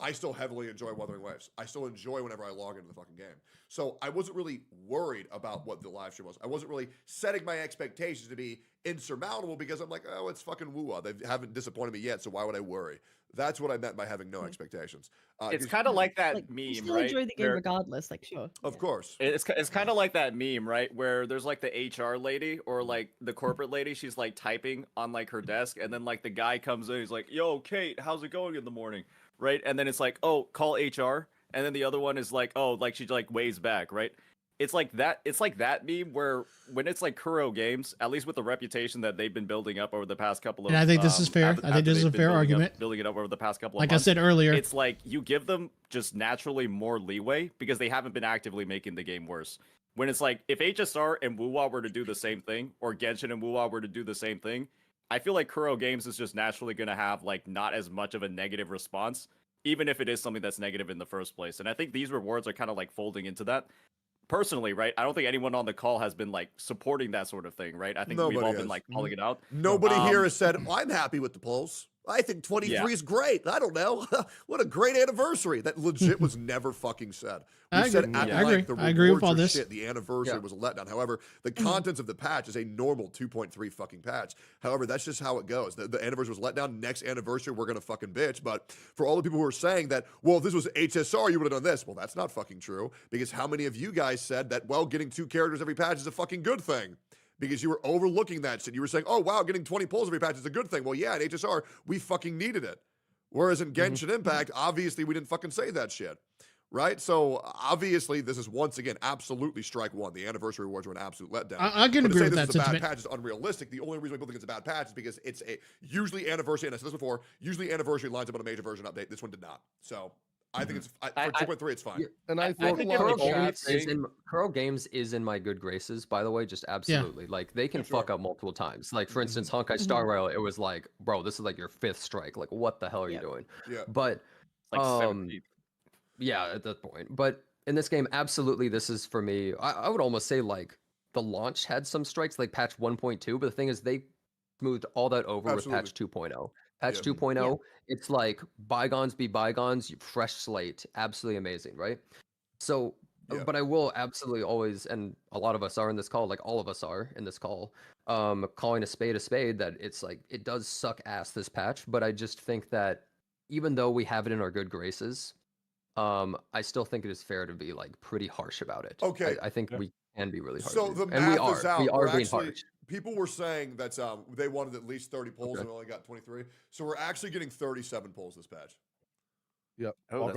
[SPEAKER 14] I still heavily enjoy Wuthering Waves. I still enjoy whenever I log into the fucking game. So I wasn't really worried about what the live stream was. I wasn't really setting my expectations to be insurmountable because I'm like, oh, it's fucking woo-wah. They haven't disappointed me yet, so why would I worry? That's what I meant by having no expectations.
[SPEAKER 16] It's kind of like that meme,
[SPEAKER 17] You still
[SPEAKER 16] right?
[SPEAKER 17] enjoy the game
[SPEAKER 16] where-
[SPEAKER 17] regardless, like sure.
[SPEAKER 14] Of course.
[SPEAKER 16] It's kind of like that meme, right? Where there's like the HR lady or like the corporate lady. She's like typing on like her desk, and then like the guy comes in. He's like, "Yo, Kate, how's it going in the morning?" Right? And then it's like, "Oh, call HR." And then the other one is like, "Oh, like she like waves back." Right? It's like that. It's like that meme where when it's like Kuro Games, at least with the reputation that they've been building up over the past couple of.
[SPEAKER 1] And I think this is fair. I think this is a fair argument.
[SPEAKER 16] Building it up over the past couple of
[SPEAKER 1] Like
[SPEAKER 16] months.
[SPEAKER 1] I said earlier,
[SPEAKER 16] It's like you give them just naturally more leeway because they haven't been actively making the game worse. When it's like if HSR and WoWA were to do the same thing, or Genshin and WoWA were to do the same thing, I feel like Kuro Games is just naturally going to have like not as much of a negative response, even if it is something that's negative in the first place. And I think these rewards are kind of like folding into that. Personally, right? I don't think anyone on the call has been like supporting that sort of thing, right? I think we've all been like calling it out.
[SPEAKER 14] Nobody here has said, I'm happy with the polls. I think 23 is great. I don't know. What a great anniversary. That legit was never fucking said.
[SPEAKER 1] I
[SPEAKER 14] We said
[SPEAKER 1] agree.
[SPEAKER 14] at
[SPEAKER 1] I agree.
[SPEAKER 14] length the
[SPEAKER 1] I agree with
[SPEAKER 14] rewards
[SPEAKER 1] all
[SPEAKER 14] are
[SPEAKER 1] this.
[SPEAKER 14] shit. The anniversary was a letdown. However, the contents of the patch is a normal 2.3 fucking patch. However, that's just how it goes. The anniversary was let down. Next anniversary, we're gonna fucking bitch. But for all the people who are saying that, well, if this was HSR, you would have done this. Well, that's not fucking true. Because how many of you guys said that, well, getting 2 characters every patch is a fucking good thing? Because you were overlooking that shit. You were saying, oh, wow, getting 20 pulls every patch is a good thing. Well, yeah, in HSR, we fucking needed it. Whereas in Genshin Impact, obviously, we didn't fucking say that shit. Right? So, obviously, this is once again absolutely strike one. The anniversary rewards were an absolute letdown.
[SPEAKER 1] I can
[SPEAKER 14] But to
[SPEAKER 1] agree
[SPEAKER 14] say
[SPEAKER 1] with
[SPEAKER 14] this
[SPEAKER 1] that
[SPEAKER 14] is a
[SPEAKER 1] sentiment.
[SPEAKER 14] bad patch is unrealistic. The only reason people think it's a bad patch is because it's a usually anniversary, and I said this before, usually anniversary lines up on a major version update. This one did not. So, I think it's for 2.3, it's fine.
[SPEAKER 20] And I
[SPEAKER 13] Well,
[SPEAKER 20] think
[SPEAKER 13] Kuro Games is in my good graces, by the way, just absolutely. Like they can fuck up multiple times. Like for instance, Honkai Star Rail, it was like, bro, this is like your 5th strike. Like what the hell are you doing?
[SPEAKER 14] Yeah.
[SPEAKER 13] But
[SPEAKER 16] Like 17th.
[SPEAKER 13] yeah, at that point. But in this game, absolutely, this is for me. I would almost say like the launch had some strikes, like patch 1.2. But the thing is, they smoothed all that over with patch 2.0. Patch 2.0, it's like bygones be bygones, fresh slate, absolutely amazing, right? So, but I will absolutely always, and a lot of us are in this call, like all of us are in this call, calling a spade, that it's like, it does suck ass this patch, but I just think that even though we have it in our good graces, I still think it is fair to be like pretty harsh about it.
[SPEAKER 14] Okay.
[SPEAKER 13] I think we can be really harsh.
[SPEAKER 14] So the
[SPEAKER 13] and we
[SPEAKER 14] math is out.
[SPEAKER 13] We are
[SPEAKER 14] We're
[SPEAKER 13] being
[SPEAKER 14] actually,
[SPEAKER 13] harsh.
[SPEAKER 14] people were saying that they wanted at least 30 polls and only got 23. So we're actually getting 37 polls this patch.
[SPEAKER 20] Yep.
[SPEAKER 16] Oh,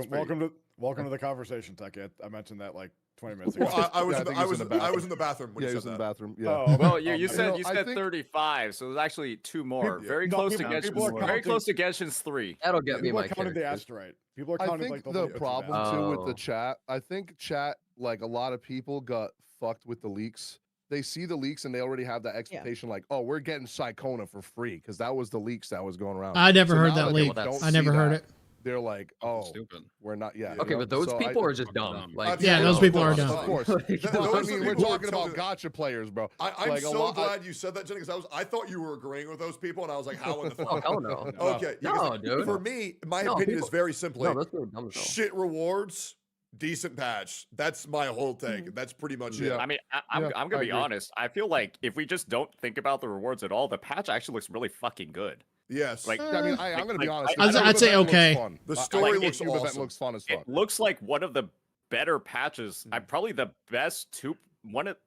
[SPEAKER 19] Welcome to the conversation, Tech. I mentioned that like 20 minutes ago.
[SPEAKER 14] Well, I was in the bathroom when you
[SPEAKER 20] he
[SPEAKER 14] said
[SPEAKER 20] was in the
[SPEAKER 14] that.
[SPEAKER 20] bathroom. Yeah.
[SPEAKER 19] Oh,
[SPEAKER 16] Well, you said
[SPEAKER 20] I think
[SPEAKER 16] 35, so there's actually 2 more.
[SPEAKER 19] People-
[SPEAKER 16] Very
[SPEAKER 19] no,
[SPEAKER 16] close
[SPEAKER 19] people-
[SPEAKER 16] to
[SPEAKER 19] people are
[SPEAKER 16] Genshin's. Very
[SPEAKER 19] counting-
[SPEAKER 16] close to Genshin's 3.
[SPEAKER 13] That'll get me
[SPEAKER 19] People
[SPEAKER 13] my
[SPEAKER 19] are counting the
[SPEAKER 13] characters.
[SPEAKER 19] asteroid. People are
[SPEAKER 20] I
[SPEAKER 19] counting
[SPEAKER 20] think
[SPEAKER 19] like
[SPEAKER 20] the
[SPEAKER 19] the
[SPEAKER 20] problem too with the chat. I think chat like a lot of people got fucked with the leaks. They see the leaks and they already have that expectation, like, oh, we're getting Psychona for free because that was the leaks that was going around.
[SPEAKER 1] I never
[SPEAKER 20] So
[SPEAKER 1] heard
[SPEAKER 20] now
[SPEAKER 1] that
[SPEAKER 20] they
[SPEAKER 1] leak.
[SPEAKER 20] don't
[SPEAKER 1] I never
[SPEAKER 20] see
[SPEAKER 1] heard
[SPEAKER 20] that,
[SPEAKER 1] it.
[SPEAKER 20] They're like, oh, we're not. Yeah.
[SPEAKER 13] Okay, but those
[SPEAKER 20] So
[SPEAKER 13] people are just dumb. Like,
[SPEAKER 1] Yeah, those people are dumb.
[SPEAKER 20] Of course.
[SPEAKER 14] Those
[SPEAKER 20] I
[SPEAKER 14] are
[SPEAKER 20] mean,
[SPEAKER 14] the
[SPEAKER 20] we're
[SPEAKER 14] people who
[SPEAKER 20] talking
[SPEAKER 14] tell
[SPEAKER 20] about
[SPEAKER 14] me
[SPEAKER 20] gotcha players, bro.
[SPEAKER 14] I'm
[SPEAKER 20] Like,
[SPEAKER 14] so glad you said that, Jenny, because I thought you were agreeing with those people, and I was like, how in the fuck?
[SPEAKER 13] Oh, hell no.
[SPEAKER 14] Okay.
[SPEAKER 13] No, dude.
[SPEAKER 14] For me, my
[SPEAKER 13] No,
[SPEAKER 14] opinion
[SPEAKER 13] people-
[SPEAKER 14] is very simply
[SPEAKER 13] No, those people are dumb as hell.
[SPEAKER 14] shit rewards, decent patch. That's my whole take. That's pretty much it.
[SPEAKER 16] I mean, I'm gonna be honest. I feel like if we just don't think about the rewards at all, the patch actually looks really fucking good.
[SPEAKER 14] Yes.
[SPEAKER 16] Like,
[SPEAKER 20] I mean, I'm gonna be honest.
[SPEAKER 1] I'd say okay.
[SPEAKER 14] The story looks
[SPEAKER 20] Cube event
[SPEAKER 14] awesome.
[SPEAKER 20] looks fun as fuck.
[SPEAKER 16] It looks like one of the better patches. Probably the best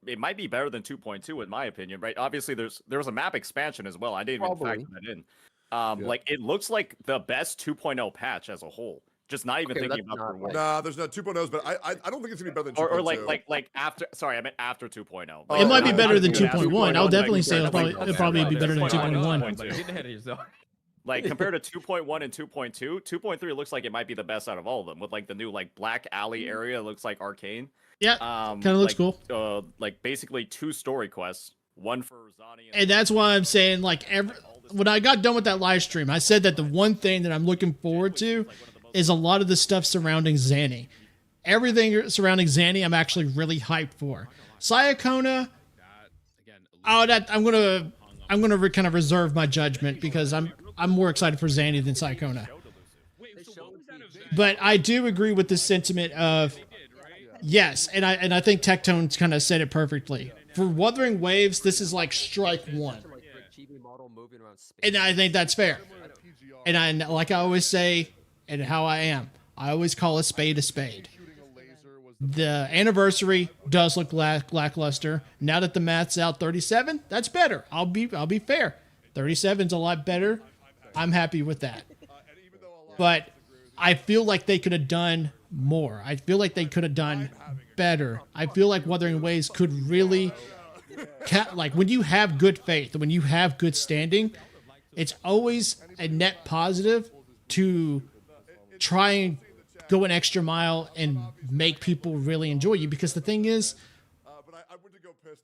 [SPEAKER 16] it might be better than 2.2 in my opinion, right? Obviously, there was a map expansion as well. I didn't even factor that in. Like it looks like the best 2.0 patch as a whole. Just not even thinking about the rewards.
[SPEAKER 14] Nah, there's no 2.0s, but I don't think it's gonna be better than 2.2.
[SPEAKER 16] Or like after. Sorry, I meant after 2.0.
[SPEAKER 1] It might be better than 2.1. I'll definitely say it'll probably be better than 2.1.
[SPEAKER 7] Get ahead of yourself.
[SPEAKER 16] Like compared to 2.1 and 2.2, 2.3 looks like it might be the best out of all of them. With like the new like Black Alley area, it looks like Arcane.
[SPEAKER 1] Yeah, kind of looks cool.
[SPEAKER 16] Like basically 2 story quests, one for Zani.
[SPEAKER 1] And that's why I'm saying, like, when I got done with that live stream, I said that the one thing that I'm looking forward to is a lot of the stuff surrounding Zanny. Everything surrounding Zanny, I'm actually really hyped for. Sayakona, I'm gonna kind of reserve my judgment because I'm more excited for Zanny than Sayakona. But I do agree with the sentiment of yes, and I think Tectone's kind of said it perfectly. For Wuthering Waves, this is like strike one. And I think that's fair. And like I always say, and how I am, I always call a spade a spade. The anniversary does look lackluster. Now that the math's out 37, that's better. I'll be fair. 37's a lot better. I'm happy with that. But I feel like they could have done more. I feel like they could have done better. I feel like Wuthering Waves could really, like when you have good faith, when you have good standing, it's always a net positive to try and go an extra mile and make people really enjoy you. Because the thing is,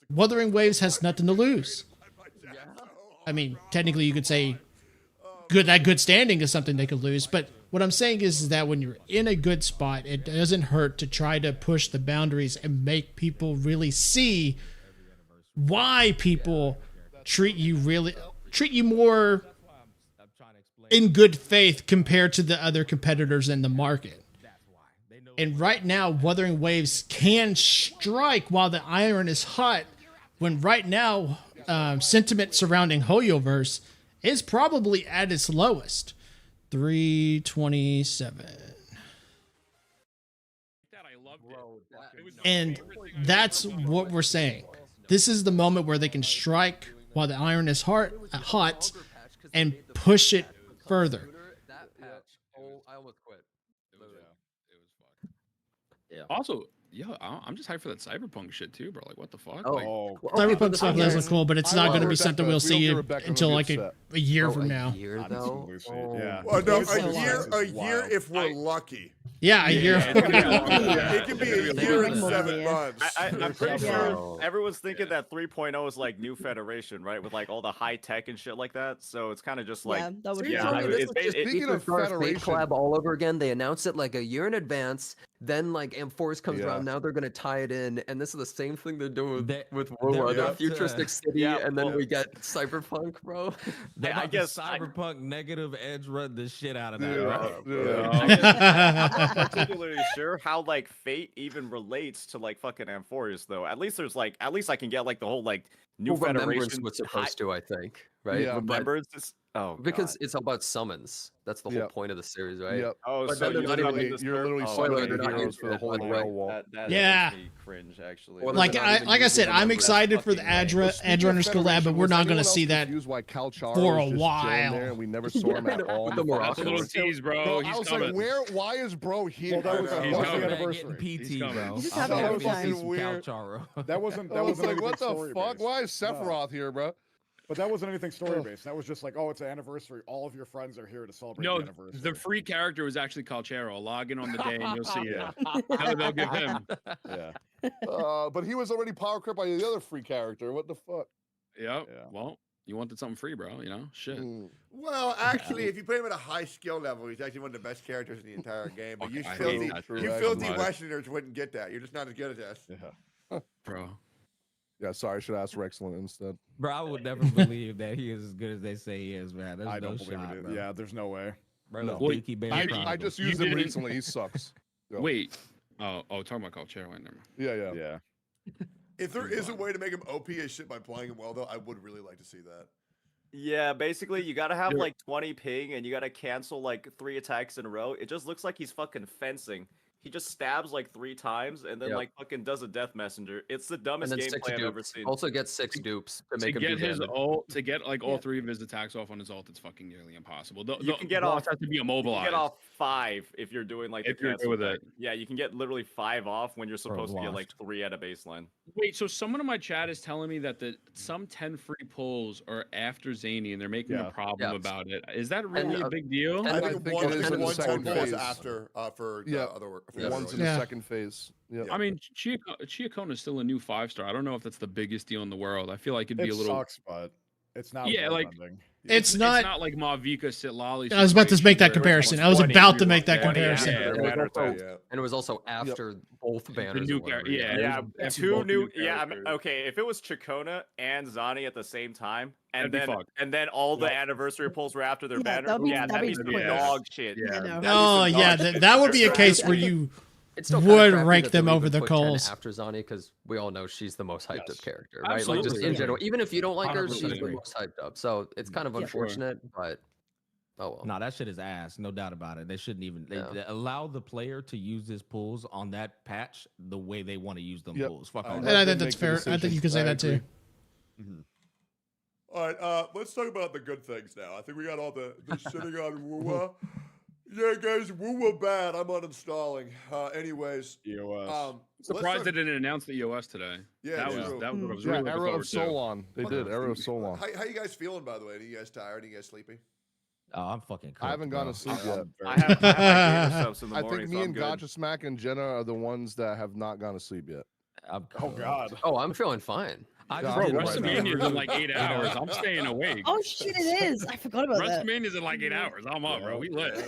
[SPEAKER 1] Wuthering Waves has nothing to lose. I mean, technically you could say that good standing is something they could lose, but what I'm saying is that when you're in a good spot, it doesn't hurt to try to push the boundaries and make people really see why people treat you more in good faith compared to the other competitors in the market. And right now, Wuthering Waves can strike while the iron is hot, when right now, sentiment surrounding Hoyoverse is probably at its lowest. 327. And that's what we're saying. This is the moment where they can strike while the iron is hot and push it further.
[SPEAKER 13] I almost quit.
[SPEAKER 18] Also, I'm just hyped for that Cyberpunk shit too, bro. Like, what the fuck?
[SPEAKER 1] Cyberpunk stuff does look cool, but it's not going to be something we'll see until like a year from now.
[SPEAKER 14] Yeah. A year if we're lucky.
[SPEAKER 1] Yeah, a year.
[SPEAKER 14] It could be a year and 7 months.
[SPEAKER 16] I'm pretty sure everyone's thinking that 3.0 is like New Federation, right? With like all the high tech and shit like that. So it's kind of just like
[SPEAKER 17] that would
[SPEAKER 13] Speaking of Federation collab all over again, they announced it like a year in advance. Then like Amforce comes around. Now they're gonna tie it in, and this is the same thing they're doing with the futuristic city, and then we get Cyberpunk, bro.
[SPEAKER 7] I guess Cyberpunk negative edge run the shit out of that.
[SPEAKER 16] I'm not particularly sure how like Fate even relates to like fucking Amphorius though. At least I can get like the whole like New Federation
[SPEAKER 13] was supposed to, I think, right?
[SPEAKER 20] Yeah,
[SPEAKER 16] Remembrance.
[SPEAKER 13] Because it's about summons. That's the whole point of the series, right?
[SPEAKER 20] Yep.
[SPEAKER 16] Oh,
[SPEAKER 13] but
[SPEAKER 16] so
[SPEAKER 13] then they're not
[SPEAKER 20] you're literally
[SPEAKER 13] spoiler,
[SPEAKER 20] summoning
[SPEAKER 13] they're not
[SPEAKER 20] heroes for the whole rail wall.
[SPEAKER 16] That
[SPEAKER 1] Yeah.
[SPEAKER 16] makes me cringe actually.
[SPEAKER 1] Like I said, I'm excited for the Edge Runners collab, but we're not going to see that for a while.
[SPEAKER 20] And we never saw him at all.
[SPEAKER 18] That's a little tease, bro.
[SPEAKER 20] I was like, why is bro here?
[SPEAKER 7] PT, bro.
[SPEAKER 17] Just have a good time.
[SPEAKER 20] That wasn't like, what the fuck? Why is Sephiroth here, bro?
[SPEAKER 19] But that wasn't anything story based. That was just like, oh, it's an anniversary. All of your friends are here to celebrate
[SPEAKER 18] No,
[SPEAKER 19] the anniversary.
[SPEAKER 18] the free character was actually Calchero. Log in on the day and you'll see it. They'll give him.
[SPEAKER 19] Yeah.
[SPEAKER 20] But he was already power crept by the other free character. What the fuck?
[SPEAKER 18] Yep. Yeah. Well, you wanted something free, bro. You know, shit.
[SPEAKER 14] Well, actually, if you put him at a high skill level, he's actually one of the best characters in the entire game. But you filthy Westerners wouldn't get that. You're just not as good as us.
[SPEAKER 20] Yeah.
[SPEAKER 18] Bro.
[SPEAKER 20] Yeah, sorry, I should ask Rexlin instead.
[SPEAKER 15] Bro, I would never believe that he is as good as they say he is, man. There's
[SPEAKER 19] I
[SPEAKER 15] no
[SPEAKER 19] don't believe
[SPEAKER 15] shot,
[SPEAKER 19] it.
[SPEAKER 15] bro.
[SPEAKER 19] Yeah, there's no way.
[SPEAKER 15] Bro,
[SPEAKER 20] No. I just used him recently. He sucks. Go.
[SPEAKER 18] Wait. Oh, talking about Calchero. Never mind.
[SPEAKER 20] Yeah.
[SPEAKER 14] If there is a way to make him OP as shit by playing him well, though, I would really like to see that.
[SPEAKER 21] Yeah, basically, you gotta have like 20 ping and you gotta cancel like 3 attacks in a row. It just looks like he's fucking fencing. He just stabs like 3 times and then like fucking does a death messenger. It's the dumbest gameplay I've ever seen.
[SPEAKER 13] Also get 6 dupes to make him
[SPEAKER 18] get
[SPEAKER 13] do
[SPEAKER 18] his
[SPEAKER 13] damage.
[SPEAKER 18] ult, to get like all 3 of his attacks off on his ult, it's fucking nearly impossible.
[SPEAKER 21] You can get off.
[SPEAKER 18] Has to be immobilized.
[SPEAKER 21] You can get off 5 if you're doing like
[SPEAKER 18] If
[SPEAKER 21] the
[SPEAKER 18] you're
[SPEAKER 21] cancel
[SPEAKER 18] good with
[SPEAKER 21] attack.
[SPEAKER 18] it.
[SPEAKER 21] Yeah, you can get literally 5 off when you're supposed to get like 3 at a baseline.
[SPEAKER 18] Wait, so someone in my chat is telling me that some 10 free pulls are after Zany and they're making a problem about it. Is that really a big deal?
[SPEAKER 14] I think one
[SPEAKER 20] it is in the second
[SPEAKER 14] is
[SPEAKER 20] phase.
[SPEAKER 14] after for other work.
[SPEAKER 20] One's in the second phase. Yeah.
[SPEAKER 18] I mean, Chiacona is still a new 5-star. I don't know if that's the biggest deal in the world. I feel like it'd be a little.
[SPEAKER 19] Sucks, but it's not.
[SPEAKER 18] Yeah, like
[SPEAKER 1] It's not-
[SPEAKER 18] It's not like Mavica Sitlali.
[SPEAKER 1] I was about to make that comparison. I was about to make that comparison.
[SPEAKER 13] And it was also after both banners.
[SPEAKER 18] new
[SPEAKER 13] or whatever,
[SPEAKER 18] character,
[SPEAKER 21] Yeah, 2 new. Yeah, I mean, okay. If it was Chacona and Zani at the same time, and then all the anniversary pulls were after their banner, that'd be some dog shit.
[SPEAKER 1] Oh yeah, that would be a case where you would rank them over the coals.
[SPEAKER 13] After Zani, because we all know she's the most hyped up character, right?
[SPEAKER 18] Absolutely.
[SPEAKER 13] Like just in general, even if you don't like her,
[SPEAKER 18] 100%
[SPEAKER 13] she's the
[SPEAKER 18] agree.
[SPEAKER 13] most hyped up. So it's kind of unfortunate, but oh well.
[SPEAKER 15] No, that shit is ass. No doubt about it. They shouldn't even they allow the player to use his pulls on that patch the way they want to use them pulls. Fuck all
[SPEAKER 1] And I think that's fair. I think you can say that too.
[SPEAKER 14] All right, let's talk about the good things now. I think we got all the shitting on Woowa. Yeah, guys, Woowa bad. I'm uninstalling. Anyways,
[SPEAKER 19] EOS.
[SPEAKER 18] Surprised they didn't announce the EOS today.
[SPEAKER 14] Yeah,
[SPEAKER 18] that was what I was really looking
[SPEAKER 20] Era
[SPEAKER 18] forward
[SPEAKER 20] of
[SPEAKER 18] to.
[SPEAKER 20] Solon. They did. Era of Solon.
[SPEAKER 14] How you guys feeling, by the way? Are you guys tired? Are you guys sleepy?
[SPEAKER 15] Oh, I'm fucking cooked,
[SPEAKER 20] I haven't gone to sleep yet.
[SPEAKER 21] I have my gator subs in the
[SPEAKER 20] I
[SPEAKER 21] morning,
[SPEAKER 20] think
[SPEAKER 21] so
[SPEAKER 20] me
[SPEAKER 21] I'm
[SPEAKER 20] and
[SPEAKER 21] good.
[SPEAKER 20] Gotcha Smack and Jenna are the ones that have not gone to sleep yet.
[SPEAKER 19] Oh God.
[SPEAKER 13] Oh, I'm feeling fine.
[SPEAKER 18] WrestleMania's in like 8 hours. I'm staying awake.
[SPEAKER 17] Oh shit, it is. I forgot about that.
[SPEAKER 18] WrestleMania's in like 8 hours. I'm up, bro. We lit.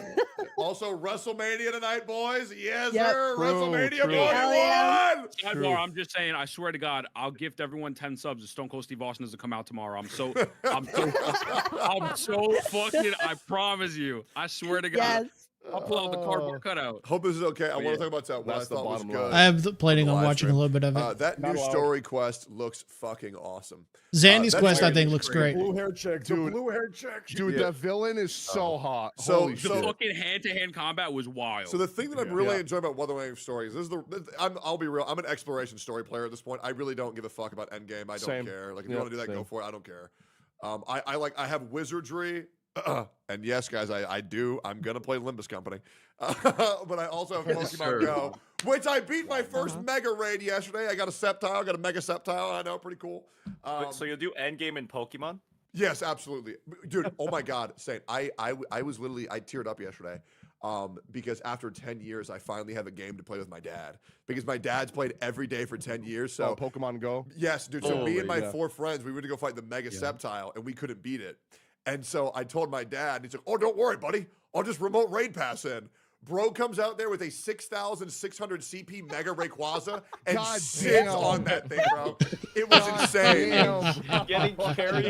[SPEAKER 14] Also, WrestleMania tonight, boys. Yes,
[SPEAKER 17] Yep.
[SPEAKER 14] sir.
[SPEAKER 20] True,
[SPEAKER 14] WrestleMania
[SPEAKER 20] true.
[SPEAKER 14] 41.
[SPEAKER 18] Sidebar, I'm just saying, I swear to God, I'll gift everyone 10 subs if Stone Cold Steve Austin doesn't come out tomorrow. I'm so fucking, I promise you. I swear to God.
[SPEAKER 17] Yes.
[SPEAKER 18] I'll pull out the cardboard cutout.
[SPEAKER 14] Hope this is okay. I want to talk about what I
[SPEAKER 20] That's the
[SPEAKER 14] thought was
[SPEAKER 20] bottom
[SPEAKER 14] good.
[SPEAKER 20] line.
[SPEAKER 1] I am planning
[SPEAKER 14] on
[SPEAKER 1] on
[SPEAKER 14] the
[SPEAKER 1] watching a
[SPEAKER 14] live
[SPEAKER 1] little bit of it.
[SPEAKER 14] That
[SPEAKER 19] Not
[SPEAKER 14] new
[SPEAKER 19] allowed.
[SPEAKER 14] story quest looks fucking awesome.
[SPEAKER 1] Zandy's
[SPEAKER 14] that's
[SPEAKER 1] quest, I
[SPEAKER 14] very
[SPEAKER 1] think, looks great.
[SPEAKER 19] Blue hair chick,
[SPEAKER 20] Dude.
[SPEAKER 19] blue hair chick.
[SPEAKER 20] Dude, that villain is so hot.
[SPEAKER 14] So-
[SPEAKER 20] Holy
[SPEAKER 18] The
[SPEAKER 20] shit.
[SPEAKER 18] fucking hand-to-hand combat was wild.
[SPEAKER 14] So the thing that I'm really enjoying about Wuthering Waves stories, I'll be real. I'm an exploration story player at this point. I really don't give a fuck about endgame. I don't
[SPEAKER 20] Same.
[SPEAKER 14] care. Like if you want to do that, go for it. I don't care. I have wizardry, and yes, guys, I do. I'm gonna play Limbus Company, but I also have Pokemon Go, which I beat my first Mega Raid yesterday. I got a Sceptile, got a Mega Sceptile. I know, pretty cool.
[SPEAKER 21] So you'll do endgame in Pokemon?
[SPEAKER 14] Yes, absolutely, dude. Oh my God, Saint, I was literally I teared up yesterday, because after 10 years, I finally have a game to play with my dad. Because my dad's played every day for 10 years. So
[SPEAKER 20] Pokemon Go.
[SPEAKER 14] Yes, dude. So me
[SPEAKER 20] Holy,
[SPEAKER 14] and my
[SPEAKER 20] yeah.
[SPEAKER 14] 4 friends, we went to go fight the Mega Sceptile, and we couldn't beat it. And so I told my dad, and he's like, "Oh, don't worry, buddy. I'll just remote raid pass in." Bro comes out there with a 6,600 CP Mega Rayquaza and
[SPEAKER 20] God
[SPEAKER 14] sits
[SPEAKER 20] damn.
[SPEAKER 14] on that thing, bro. It was insane.
[SPEAKER 21] Getting carried.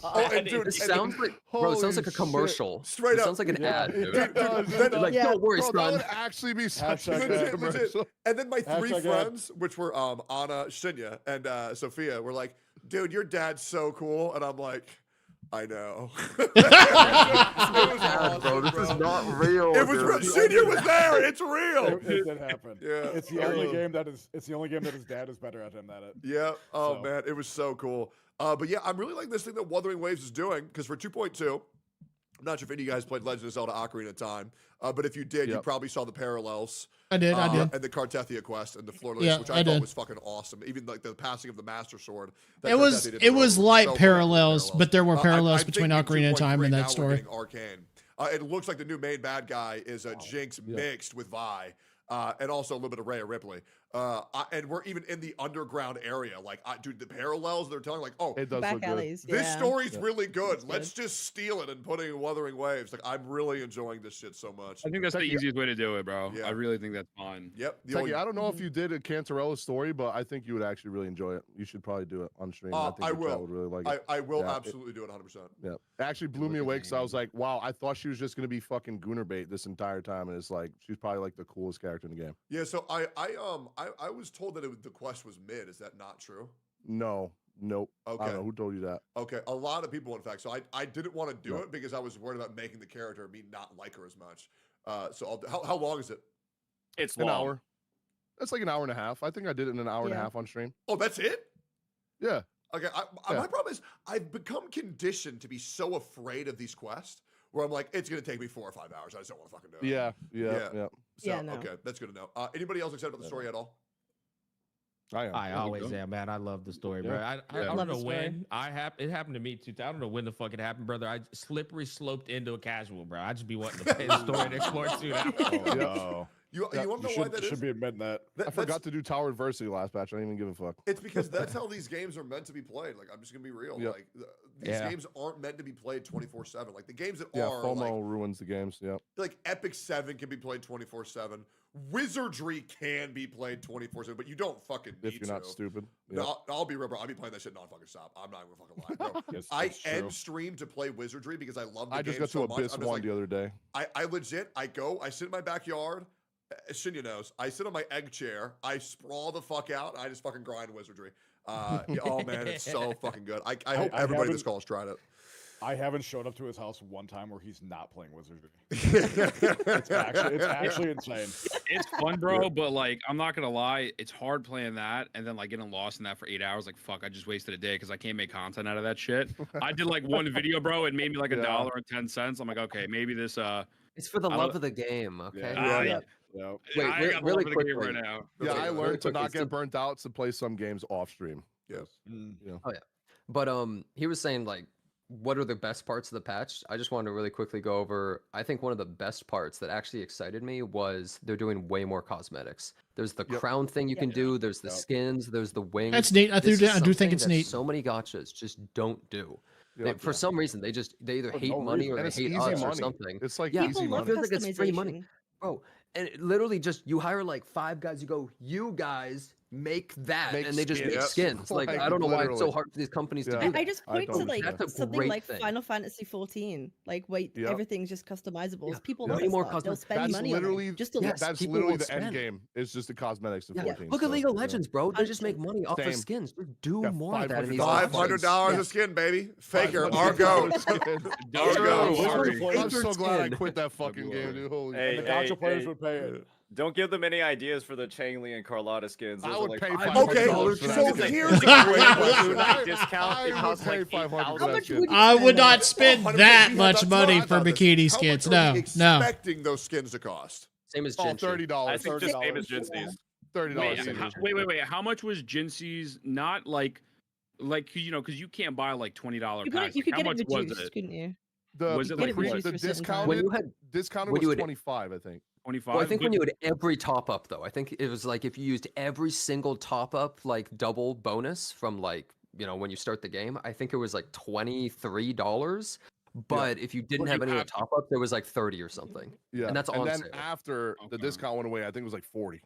[SPEAKER 14] Oh, and dude,
[SPEAKER 13] It sounds like, bro, it sounds like a commercial.
[SPEAKER 14] Straight
[SPEAKER 13] it
[SPEAKER 14] up.
[SPEAKER 13] sounds like an ad. Dude.
[SPEAKER 14] Then-
[SPEAKER 13] Like, don't worry,
[SPEAKER 20] Bro, that
[SPEAKER 13] son.
[SPEAKER 20] would actually be such a
[SPEAKER 14] Legit,
[SPEAKER 20] good
[SPEAKER 14] legit.
[SPEAKER 20] commercial.
[SPEAKER 14] And then my 3
[SPEAKER 19] Hashtag ad.
[SPEAKER 14] friends, which were Anna, Shinya, and Sophia, were like, "Dude, your dad's so cool," and I'm like, "I know." It was awesome,
[SPEAKER 20] Bro, this is not real.
[SPEAKER 14] It was real.
[SPEAKER 20] dude.
[SPEAKER 14] Shinya was there. It's real.
[SPEAKER 19] It did happen.
[SPEAKER 14] Yeah.
[SPEAKER 19] It's the only game that is. It's the only game that his dad is better at him at it.
[SPEAKER 14] Yeah. Oh
[SPEAKER 19] So.
[SPEAKER 14] man, it was so cool. But yeah, I'm really liking this thing that Wuthering Waves is doing because for 2.2, I'm not sure if any of you guys played Legend of Zelda Ocarina of Time, but if you did, you probably saw the parallels.
[SPEAKER 1] I did.
[SPEAKER 14] And the Cartethia quest and the Fleur de Lis, which I thought was fucking awesome. Even like the passing of the Master Sword.
[SPEAKER 1] It was light parallels, but there were parallels between Ocarina of Time and that story.
[SPEAKER 14] Arcane. It looks like the new main bad guy is Jinx mixed with Vi. And also a little bit of Rhea Ripley. And we're even in the underground area. Like, dude, the parallels they're telling, like, oh,
[SPEAKER 20] it does
[SPEAKER 17] Back
[SPEAKER 20] look
[SPEAKER 17] alleys,
[SPEAKER 20] good.
[SPEAKER 14] This story's really good. Let's just steal it and put it in Wuthering Waves. Like, I'm really enjoying this shit so much.
[SPEAKER 18] I think that's the easiest way to do it, bro. I really think that's fine.
[SPEAKER 14] Yep.
[SPEAKER 20] Techie, I don't know if you did a Cantarella story, but I think you would actually really enjoy it. You should probably do it on stream. I think
[SPEAKER 14] I
[SPEAKER 20] your
[SPEAKER 14] will.
[SPEAKER 20] chat would really like it.
[SPEAKER 14] I will absolutely do it 100%.
[SPEAKER 20] Yeah. It actually blew me away because I was like, wow, I thought she was just going to be fucking Gooner bait this entire time. And it's like, she's probably like the coolest character in the game.
[SPEAKER 14] Yeah, so I was told that the quest was mid. Is that not true?
[SPEAKER 20] No. Nope.
[SPEAKER 14] Okay.
[SPEAKER 20] I don't know. Who told you that?
[SPEAKER 14] Okay. A lot of people, in fact. So I didn't want to do it because I was worried about making the character me not like her as much. So how long is it?
[SPEAKER 16] It's
[SPEAKER 20] an
[SPEAKER 16] long.
[SPEAKER 20] hour. That's like an hour and a half. I think I did it in an hour and a half on stream.
[SPEAKER 14] Oh, that's it?
[SPEAKER 20] Yeah.
[SPEAKER 14] Okay. My problem is I've become conditioned to be so afraid of these quests where I'm like, it's going to take me 4 or 5 hours. I just don't want to fucking do it.
[SPEAKER 20] Yeah.
[SPEAKER 14] So, okay. That's good to know. Anybody else excited about the story at all?
[SPEAKER 20] I
[SPEAKER 15] always am, man. I love the story, bro. I don't know when. It happened to me too. I don't know when the fuck it happened, brother. I slippery sloped into a casual, bro. I just be wanting to play the story and explore it too.
[SPEAKER 14] You want to know why that is?
[SPEAKER 20] Should be admitting that. I forgot to do Tower Adversity last batch. I didn't even give a fuck.
[SPEAKER 14] It's because that's how these games are meant to be played. Like, I'm just gonna be real. Like, these games aren't meant to be played 24/7. Like the games that are,
[SPEAKER 20] FOMO
[SPEAKER 14] like,
[SPEAKER 20] ruins the games. Yeah.
[SPEAKER 14] Like Epic 7 can be played 24/7. Wizardry can be played 24/7, but you don't fucking need to.
[SPEAKER 20] If you're not stupid.
[SPEAKER 14] No, I'll be real, bro. I'll be playing that shit non-fucking stop. I'm not even gonna fucking lie, bro. I end stream to play Wizardry because I love the game so much.
[SPEAKER 20] I just got to Abyss 1 the other day.
[SPEAKER 14] I legit, I sit in my backyard. Shinya knows. I sit on my egg chair. I sprawl the fuck out. I just fucking grind Wizardry. Oh man, it's so fucking good. I hope everybody in this call has tried it.
[SPEAKER 19] I haven't showed up to his house one time where he's not playing Wizardry. it's actually insane.
[SPEAKER 18] It's fun, bro, but like I'm not gonna lie, it's hard playing that and then like getting lost in that for 8 hours. Like fuck, I just wasted a day because I can't make content out of that shit. I did like one video, bro. It made me like $1.10. I'm like, okay, maybe this.
[SPEAKER 13] It's for the love of the game, okay?
[SPEAKER 20] Wait,
[SPEAKER 13] really quickly.
[SPEAKER 18] Right now.
[SPEAKER 20] Yeah, I learned to not get burnt out to play some games off stream.
[SPEAKER 14] Yes.
[SPEAKER 13] Oh yeah. But he was saying like, what are the best parts of the patch? I just wanted to really quickly go over. I think one of the best parts that actually excited me was they're doing way more cosmetics. There's the crown thing you can do. There's the skins. There's the wings.
[SPEAKER 1] That's neat. I do think it's neat.
[SPEAKER 13] So many gachas just don't do. For some reason, they either hate money or they hate us or something.
[SPEAKER 20] It's like
[SPEAKER 13] easy
[SPEAKER 20] money.
[SPEAKER 13] It feels like it's free money, bro. And it literally just you hire like 5 guys. You go, you guys make that, and they just make skins. Like I don't know why it's so hard for these companies to do that.
[SPEAKER 17] I just point to like something like
[SPEAKER 13] thing.
[SPEAKER 17] Final Fantasy 14, like everything's just customizable. People
[SPEAKER 13] way more
[SPEAKER 17] they'll spend money on it just to look.
[SPEAKER 20] That's literally the end game. It's just the cosmetics of 14.
[SPEAKER 13] Look at League of Legends, bro. They just make money off the skins. Just do more of that.
[SPEAKER 14] $500 a skin, baby. Faker, Argo.
[SPEAKER 20] I'm so glad I quit that fucking game, dude. Holy
[SPEAKER 19] shit. The gacha players would pay it.
[SPEAKER 21] Don't give them any ideas for the Changli and Carlotta skins.
[SPEAKER 20] I would pay
[SPEAKER 14] $500. Okay, so here's the
[SPEAKER 21] discount.
[SPEAKER 1] I would not spend that much money for bikini skins. No.
[SPEAKER 14] Expecting those skins to cost.
[SPEAKER 13] Same as
[SPEAKER 20] $30.
[SPEAKER 21] I think just same as Jinxie's.
[SPEAKER 20] $30.
[SPEAKER 18] Wait. How much was Jinxie's? Not like because you can't buy like $20 packs.
[SPEAKER 17] You could
[SPEAKER 18] how
[SPEAKER 17] get
[SPEAKER 18] much
[SPEAKER 17] it
[SPEAKER 18] was
[SPEAKER 17] reduced,
[SPEAKER 18] it?
[SPEAKER 17] couldn't you?
[SPEAKER 20] The discounted was 25, I think.
[SPEAKER 18] 25.
[SPEAKER 13] Well, I think when you had every top up though, I think it was like if you used every single top up like double bonus from like when you start the game, I think it was like $23. But if you didn't have any of the top up, there was like 30 or something.
[SPEAKER 20] Yeah,
[SPEAKER 13] and that's on
[SPEAKER 20] then
[SPEAKER 13] sale.
[SPEAKER 20] after the discount went away, I think it was like 40.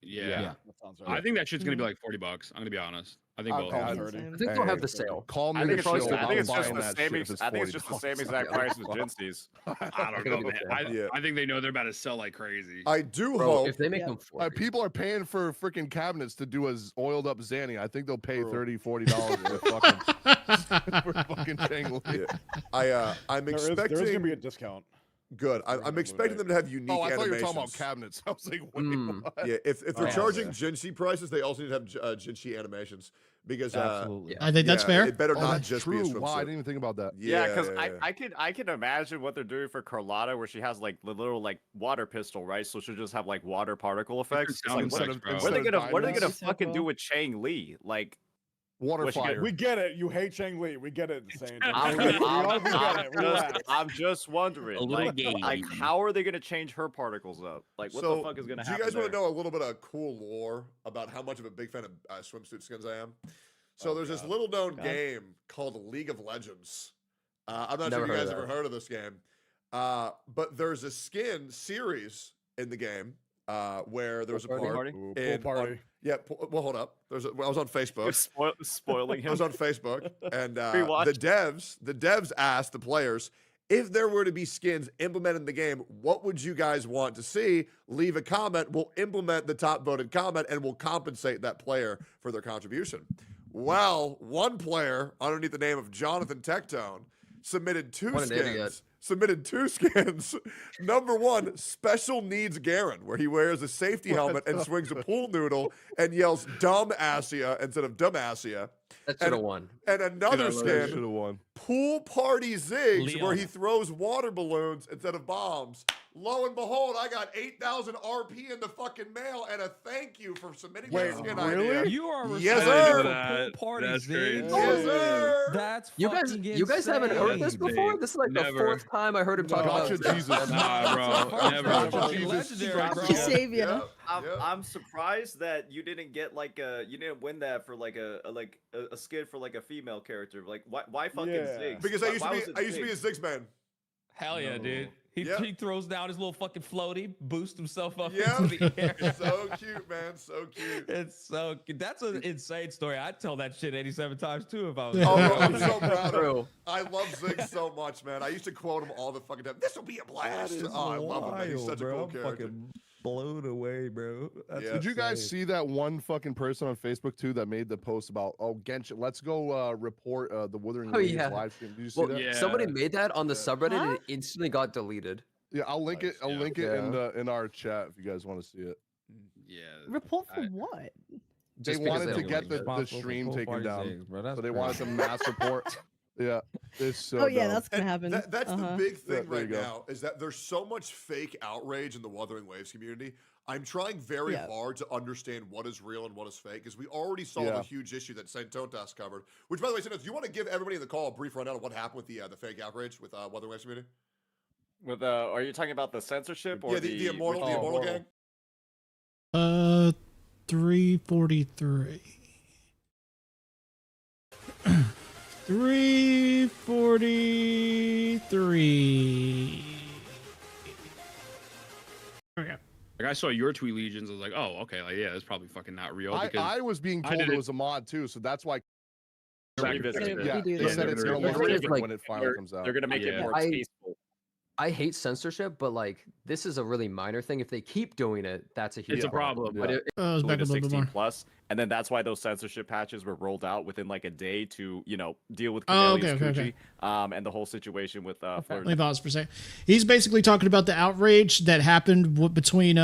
[SPEAKER 18] Yeah. I think that shit's gonna be like $40. I'm gonna be honest. I think both.
[SPEAKER 13] I think they'll have the sale.
[SPEAKER 20] Call me.
[SPEAKER 21] I think it's just the same exact price as Jinxie's.
[SPEAKER 18] I don't know, man. I think they know they're about to sell like crazy.
[SPEAKER 14] I do hope
[SPEAKER 13] if they make them 40.
[SPEAKER 20] People are paying for freaking cabinets to do a oiled up Zanny. I think they'll pay $30-$40 for fucking Changli.
[SPEAKER 14] I'm expecting.
[SPEAKER 19] There's gonna be a discount.
[SPEAKER 14] Good. I'm expecting them to have unique
[SPEAKER 20] I
[SPEAKER 14] animations.
[SPEAKER 20] thought you were talking about cabinets. I was like, wait, what?
[SPEAKER 14] Yeah, if they're charging Jinshi prices, they also need to have Jinshi animations because
[SPEAKER 15] Absolutely.
[SPEAKER 1] I think that's fair.
[SPEAKER 14] It better not
[SPEAKER 20] that's
[SPEAKER 14] just
[SPEAKER 20] true.
[SPEAKER 14] be a swimsuit.
[SPEAKER 20] Wow, I didn't even think about that.
[SPEAKER 16] Yeah, because I can imagine what they're doing for Carlotta, where she has like the little like water pistol, right? So she'll just have like water particle effects. It's like, what are they gonna fucking do with Chang Li? Like
[SPEAKER 20] water fire.
[SPEAKER 19] We get it. You hate Chang Li. We get it. Same.
[SPEAKER 16] I'm just wondering, like how are they gonna change her particles up? Like what the fuck is gonna happen?
[SPEAKER 14] Do you guys want
[SPEAKER 16] there?
[SPEAKER 14] to know a little bit of cool lore about how much of a big fan of swimsuit skins I am? So there's this little known game called League of Legends. I'm not sure if you guys ever heard of this game, but there's a skin series in the game where there was a part.
[SPEAKER 19] Pool party.
[SPEAKER 14] Well, hold up. I was on Facebook.
[SPEAKER 16] Spoiling him.
[SPEAKER 14] I was on Facebook, and the devs asked the players, if there were to be skins implemented in the game, what would you guys want to see? Leave a comment. We'll implement the top voted comment, and we'll compensate that player for their contribution. Well, one player underneath the name of Jonathan Tectone submitted two skins. Number one, Special Needs Garen, where he wears a safety helmet and swings a pool noodle and yells "Dumb Assia" instead of "Dumb Assia."
[SPEAKER 13] That should have won.
[SPEAKER 14] And another skin, Pool Party Ziggs, where he throws water balloons instead of bombs. Lo and behold, I got 8,000 RP in the fucking mail and a thank you for submitting that skin idea.
[SPEAKER 15] You are
[SPEAKER 14] yes, sir.
[SPEAKER 15] Pool Party Ziggs.
[SPEAKER 14] Yes, sir.
[SPEAKER 15] That's
[SPEAKER 13] you guys haven't heard this before? This is like the fourth time I heard him talk about it.
[SPEAKER 20] Jesus.
[SPEAKER 18] Nah, bro. Never.
[SPEAKER 17] Gotcha, Savior.
[SPEAKER 21] I'm surprised that you didn't get like you didn't win that for like a skin for like a female character. Like why fucking Ziggs?
[SPEAKER 14] Because I used to be a Ziggs man.
[SPEAKER 15] Hell yeah, dude. He throws down his little fucking floaty, boosts himself up
[SPEAKER 14] Yeah,
[SPEAKER 15] into the air.
[SPEAKER 14] So cute, man. So cute.
[SPEAKER 15] It's so cute. That's an insane story. I'd tell that shit 87 times too if I was.
[SPEAKER 14] I'm so proud of him. I love Ziggs so much, man. I used to quote him all the fucking time. This will be a blast. I love him, man. He's such a cool character.
[SPEAKER 15] Blown away, bro.
[SPEAKER 20] Did you guys see that one fucking person on Facebook too that made the post about Genshin? Let's go report the Wuthering Waves live stream. Did you see that?
[SPEAKER 13] Somebody made that on the subreddit and it instantly got deleted.
[SPEAKER 20] Yeah, I'll link it. I'll link it in our chat if you guys want to see it.
[SPEAKER 18] Yeah.
[SPEAKER 17] Report for what?
[SPEAKER 20] They wanted to get the stream taken down, so they wanted to mass report. Yeah, it's so.
[SPEAKER 17] Oh yeah,
[SPEAKER 20] dumb.
[SPEAKER 17] that's gonna happen.
[SPEAKER 14] That's the big thing right now is that there's so much fake outrage in the Wuthering Waves community. I'm trying very hard to understand what is real and what is fake, because we already saw the huge issue that Santontas covered. Which, by the way, Santontas, do you want to give everybody in the call a brief rundown of what happened with the fake outrage with Wuthering Waves community?
[SPEAKER 16] With are you talking about the censorship or
[SPEAKER 14] the Immortal gang?
[SPEAKER 1] 343. 343. Okay.
[SPEAKER 18] Like I saw your tweet legions, I was like, oh, okay, like yeah, it's probably fucking not real.
[SPEAKER 20] I was being told it was a mod too, so that's why.
[SPEAKER 16] They
[SPEAKER 20] said it's gonna look different when it finally comes out.
[SPEAKER 16] They're gonna make it more tasteful.
[SPEAKER 13] I hate censorship, but like this is a really minor thing. If they keep doing it, that's a huge
[SPEAKER 18] problem.
[SPEAKER 13] But
[SPEAKER 16] back to 16 plus, and then that's why those censorship patches were rolled out within like a day to deal with Cornelius Cucci, and the whole situation with
[SPEAKER 1] Let me pause for a second. He's basically talking about the outrage that happened between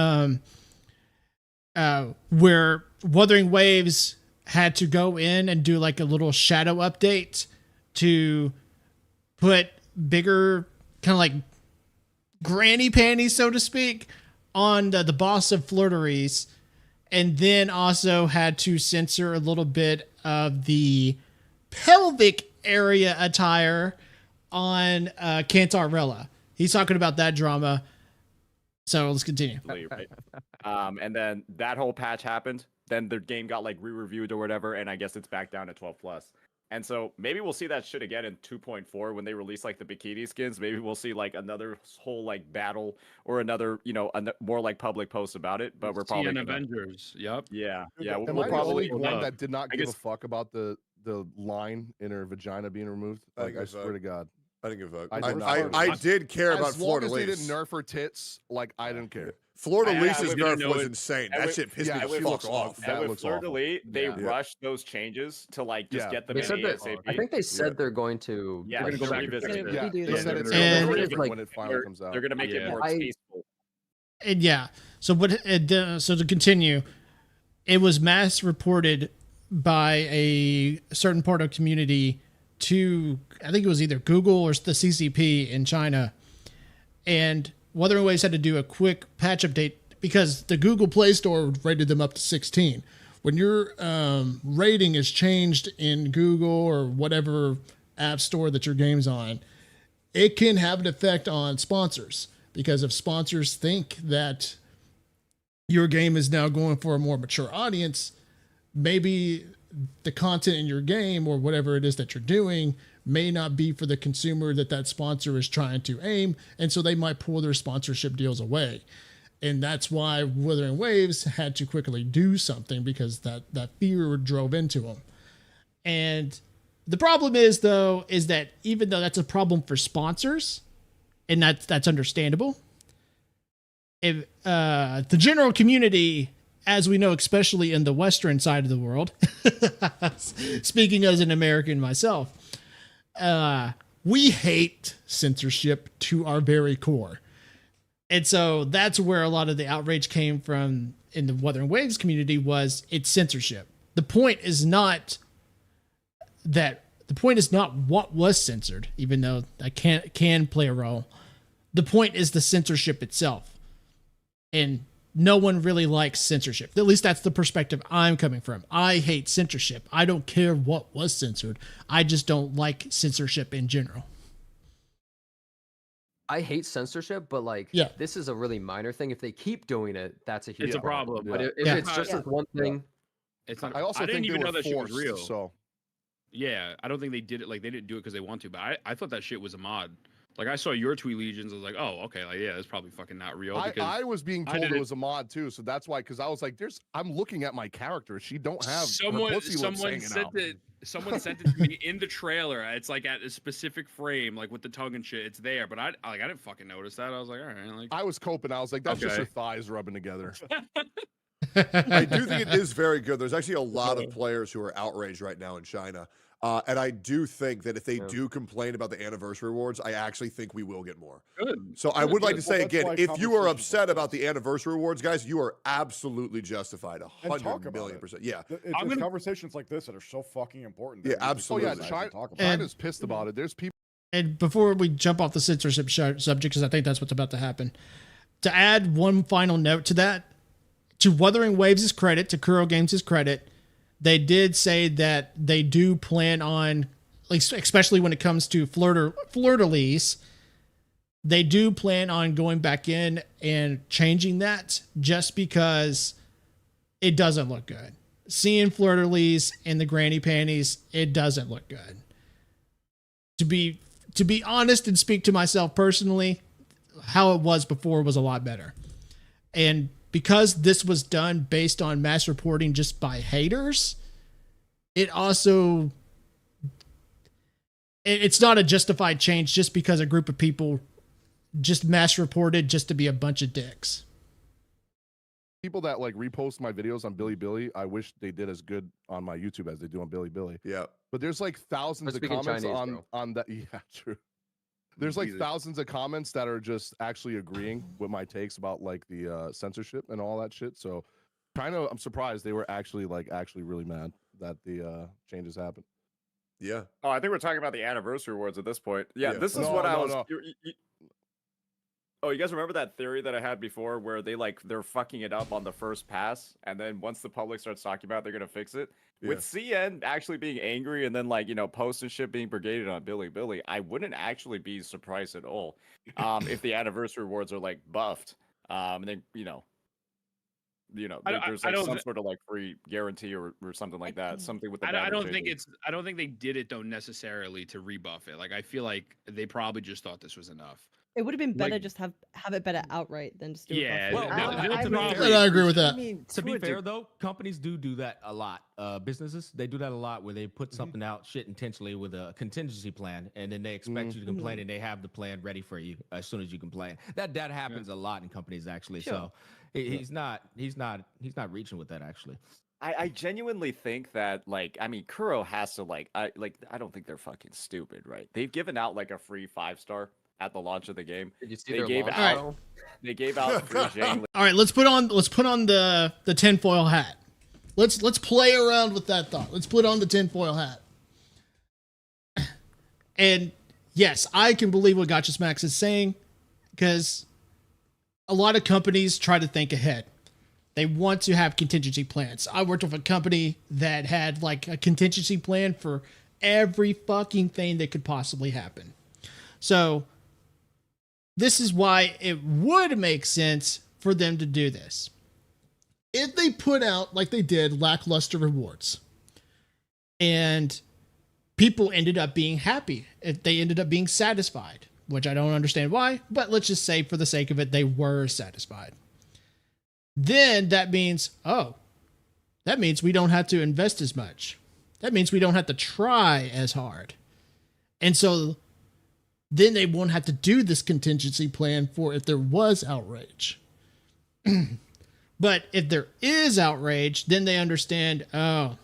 [SPEAKER 1] where Wuthering Waves had to go in and do like a little shadow update to put bigger kind of like granny panties, so to speak, on the boss of Flirteries, and then also had to censor a little bit of the pelvic area attire on Cantarella. He's talking about that drama. So let's continue.
[SPEAKER 16] Right. And then that whole patch happened. Then the game got like re-reviewed or whatever, and I guess it's back down to 12 plus. And so maybe we'll see that shit again in 2.4 when they release like the bikini skins. Maybe we'll see like another whole like battle or another, more like public post about it. But we're probably
[SPEAKER 18] Avengers. Yep.
[SPEAKER 16] Yeah.
[SPEAKER 20] Am I the only one that did not give a fuck about the line in her vagina being removed? Like I swear to God.
[SPEAKER 14] I didn't give a fuck.
[SPEAKER 20] I
[SPEAKER 14] did care about
[SPEAKER 20] as long
[SPEAKER 14] Florida
[SPEAKER 20] as they
[SPEAKER 14] Lease.
[SPEAKER 20] didn't nerf her tits, like I didn't care.
[SPEAKER 14] Florida
[SPEAKER 16] I
[SPEAKER 14] Lease's
[SPEAKER 16] didn't
[SPEAKER 14] nerf was insane. That shit pissed me the fuck off.
[SPEAKER 16] And with Fleur de Lis, they rushed those changes to like just get them in ASAP.
[SPEAKER 13] I think they said they're going to.
[SPEAKER 16] Yeah,
[SPEAKER 13] like,
[SPEAKER 16] they're going to
[SPEAKER 13] revisit
[SPEAKER 16] revisit
[SPEAKER 13] it.
[SPEAKER 16] it.
[SPEAKER 20] They said it's
[SPEAKER 1] And-
[SPEAKER 20] going to
[SPEAKER 13] like,
[SPEAKER 20] when it finally comes out.
[SPEAKER 16] They're going to make it more tasteful.
[SPEAKER 1] And yeah, so so to continue, it was mass reported by a certain part of community to, I think it was either Google or the CCP in China, and Wuthering Waves had to do a quick patch update because the Google Play Store rated them up to 16. When your rating is changed in Google or whatever app store that your game's on, it can have an effect on sponsors. Because if sponsors think that your game is now going for a more mature audience, maybe the content in your game or whatever it is that you're doing may not be for the consumer that sponsor is trying to aim. And so they might pull their sponsorship deals away. And that's why Wuthering Waves had to quickly do something, because that fear drove into them. And the problem is, though, is that even though that's a problem for sponsors, and that's understandable, if the general community, as we know, especially in the Western side of the world, speaking as an American myself, we hate censorship to our very core. And so that's where a lot of the outrage came from in the Wuthering Waves community, was it's censorship. The point is not what was censored, even though I can play a role. The point is the censorship itself. And no one really likes censorship. At least that's the perspective I'm coming from. I hate censorship. I don't care what was censored. I just don't like censorship in general.
[SPEAKER 13] I hate censorship, but like, this is a really minor thing. If they keep doing it, that's a huge
[SPEAKER 18] It's a problem.
[SPEAKER 13] But if it's just like one thing,
[SPEAKER 18] it's not.
[SPEAKER 20] I also
[SPEAKER 18] didn't
[SPEAKER 20] think
[SPEAKER 18] even
[SPEAKER 20] they
[SPEAKER 18] know
[SPEAKER 20] were
[SPEAKER 18] that shit was
[SPEAKER 20] forced,
[SPEAKER 18] real.
[SPEAKER 20] so.
[SPEAKER 18] Yeah, I don't think they did it. Like, they didn't do it because they want to. But I thought that shit was a mod. Like, I saw your tweet, Legions. I was like, oh, okay, like, yeah, it's probably fucking not real.
[SPEAKER 20] I was being told it was a mod too, so that's why. Because I was like, I'm looking at my character. She don't have her pussy lips hanging out.
[SPEAKER 18] Someone sent it to me in the trailer. It's like at a specific frame, like with the tongue and shit. It's there, but I didn't fucking notice that. I was like, all right, like
[SPEAKER 20] I was coping. I was like, that's just her thighs rubbing together.
[SPEAKER 14] I do think it is very good. There's actually a lot of players who are outraged right now in China. And I do think that if they do complain about the anniversary rewards, I actually think we will get more.
[SPEAKER 18] Good.
[SPEAKER 14] So I would like to say again, if you are upset about the anniversary rewards, guys, you are absolutely justified. 100,000,000%. Yeah.
[SPEAKER 19] It's conversations like this that are so fucking important.
[SPEAKER 14] Yeah, absolutely.
[SPEAKER 20] Oh yeah, China's pissed about it. There's people.
[SPEAKER 1] And before we jump off the censorship subject, because I think that's what's about to happen, to add one final note to that, to Wuthering Waves' credit, to Kuro Games' credit, they did say that they do plan on, like, especially when it comes to Fleur de Lis, they do plan on going back in and changing that, just because it doesn't look good. Seeing Fleur de Lis in the granny panties, it doesn't look good. To be honest and speak to myself personally, how it was before was a lot better. And because this was done based on mass reporting just by haters, it's not a justified change just because a group of people just mass reported just to be a bunch of dicks.
[SPEAKER 20] People that like repost my videos on Bilibili, I wish they did as good on my YouTube as they do on Bilibili.
[SPEAKER 14] Yeah.
[SPEAKER 20] But there's like thousands of comments on that. Yeah, true. There's like thousands of comments that are just actually agreeing with my takes about like the censorship and all that shit. So I'm surprised they were actually really mad that the changes happened.
[SPEAKER 14] Yeah.
[SPEAKER 16] Oh, I think we're talking about the anniversary awards at this point. Yeah, this is what I was.
[SPEAKER 20] No.
[SPEAKER 16] Oh, you guys remember that theory that I had before where they're fucking it up on the first pass, and then once the public starts talking about it, they're gonna fix it? Yeah. With CN actually being angry and then post and shit being brigaded on Bilibili, I wouldn't actually be surprised at all if the anniversary awards are like buffed. And then there's like some sort of like free guarantee or something like that. Something with the
[SPEAKER 18] I don't think they did it though necessarily to rebuff it. Like, I feel like they probably just thought this was enough.
[SPEAKER 17] It would have been better just have it better outright than just do it.
[SPEAKER 1] I agree with that.
[SPEAKER 15] To be fair, though, companies do that a lot. Businesses, they do that a lot where they put something out shit intentionally with a contingency plan, and then they expect you to complain, and they have the plan ready for you as soon as you complain. That happens a lot in companies, actually.
[SPEAKER 17] Sure.
[SPEAKER 15] So he's not reaching with that, actually.
[SPEAKER 21] I genuinely think that, like, I mean, Kuro has to, I don't think they're fucking stupid, right? They've given out like a free 5-star at the launch of the game.
[SPEAKER 13] Did you see
[SPEAKER 21] they
[SPEAKER 13] their
[SPEAKER 21] gave
[SPEAKER 13] launch
[SPEAKER 21] out
[SPEAKER 13] model?
[SPEAKER 21] They gave out free Jangling.
[SPEAKER 1] All right, let's put on the tinfoil hat. Let's play around with that thought. Let's put on the tinfoil hat. And yes, I can believe what Gotcha Smacks is saying, because a lot of companies try to think ahead. They want to have contingency plans. I worked with a company that had like a contingency plan for every fucking thing that could possibly happen. So this is why it would make sense for them to do this. If they put out, like they did, lackluster rewards, and people ended up being happy, if they ended up being satisfied, which I don't understand why, but let's just say for the sake of it, they were satisfied. Then that means we don't have to invest as much. That means we don't have to try as hard. And so then they won't have to do this contingency plan for if there was outrage. But if there is outrage, then they understand, I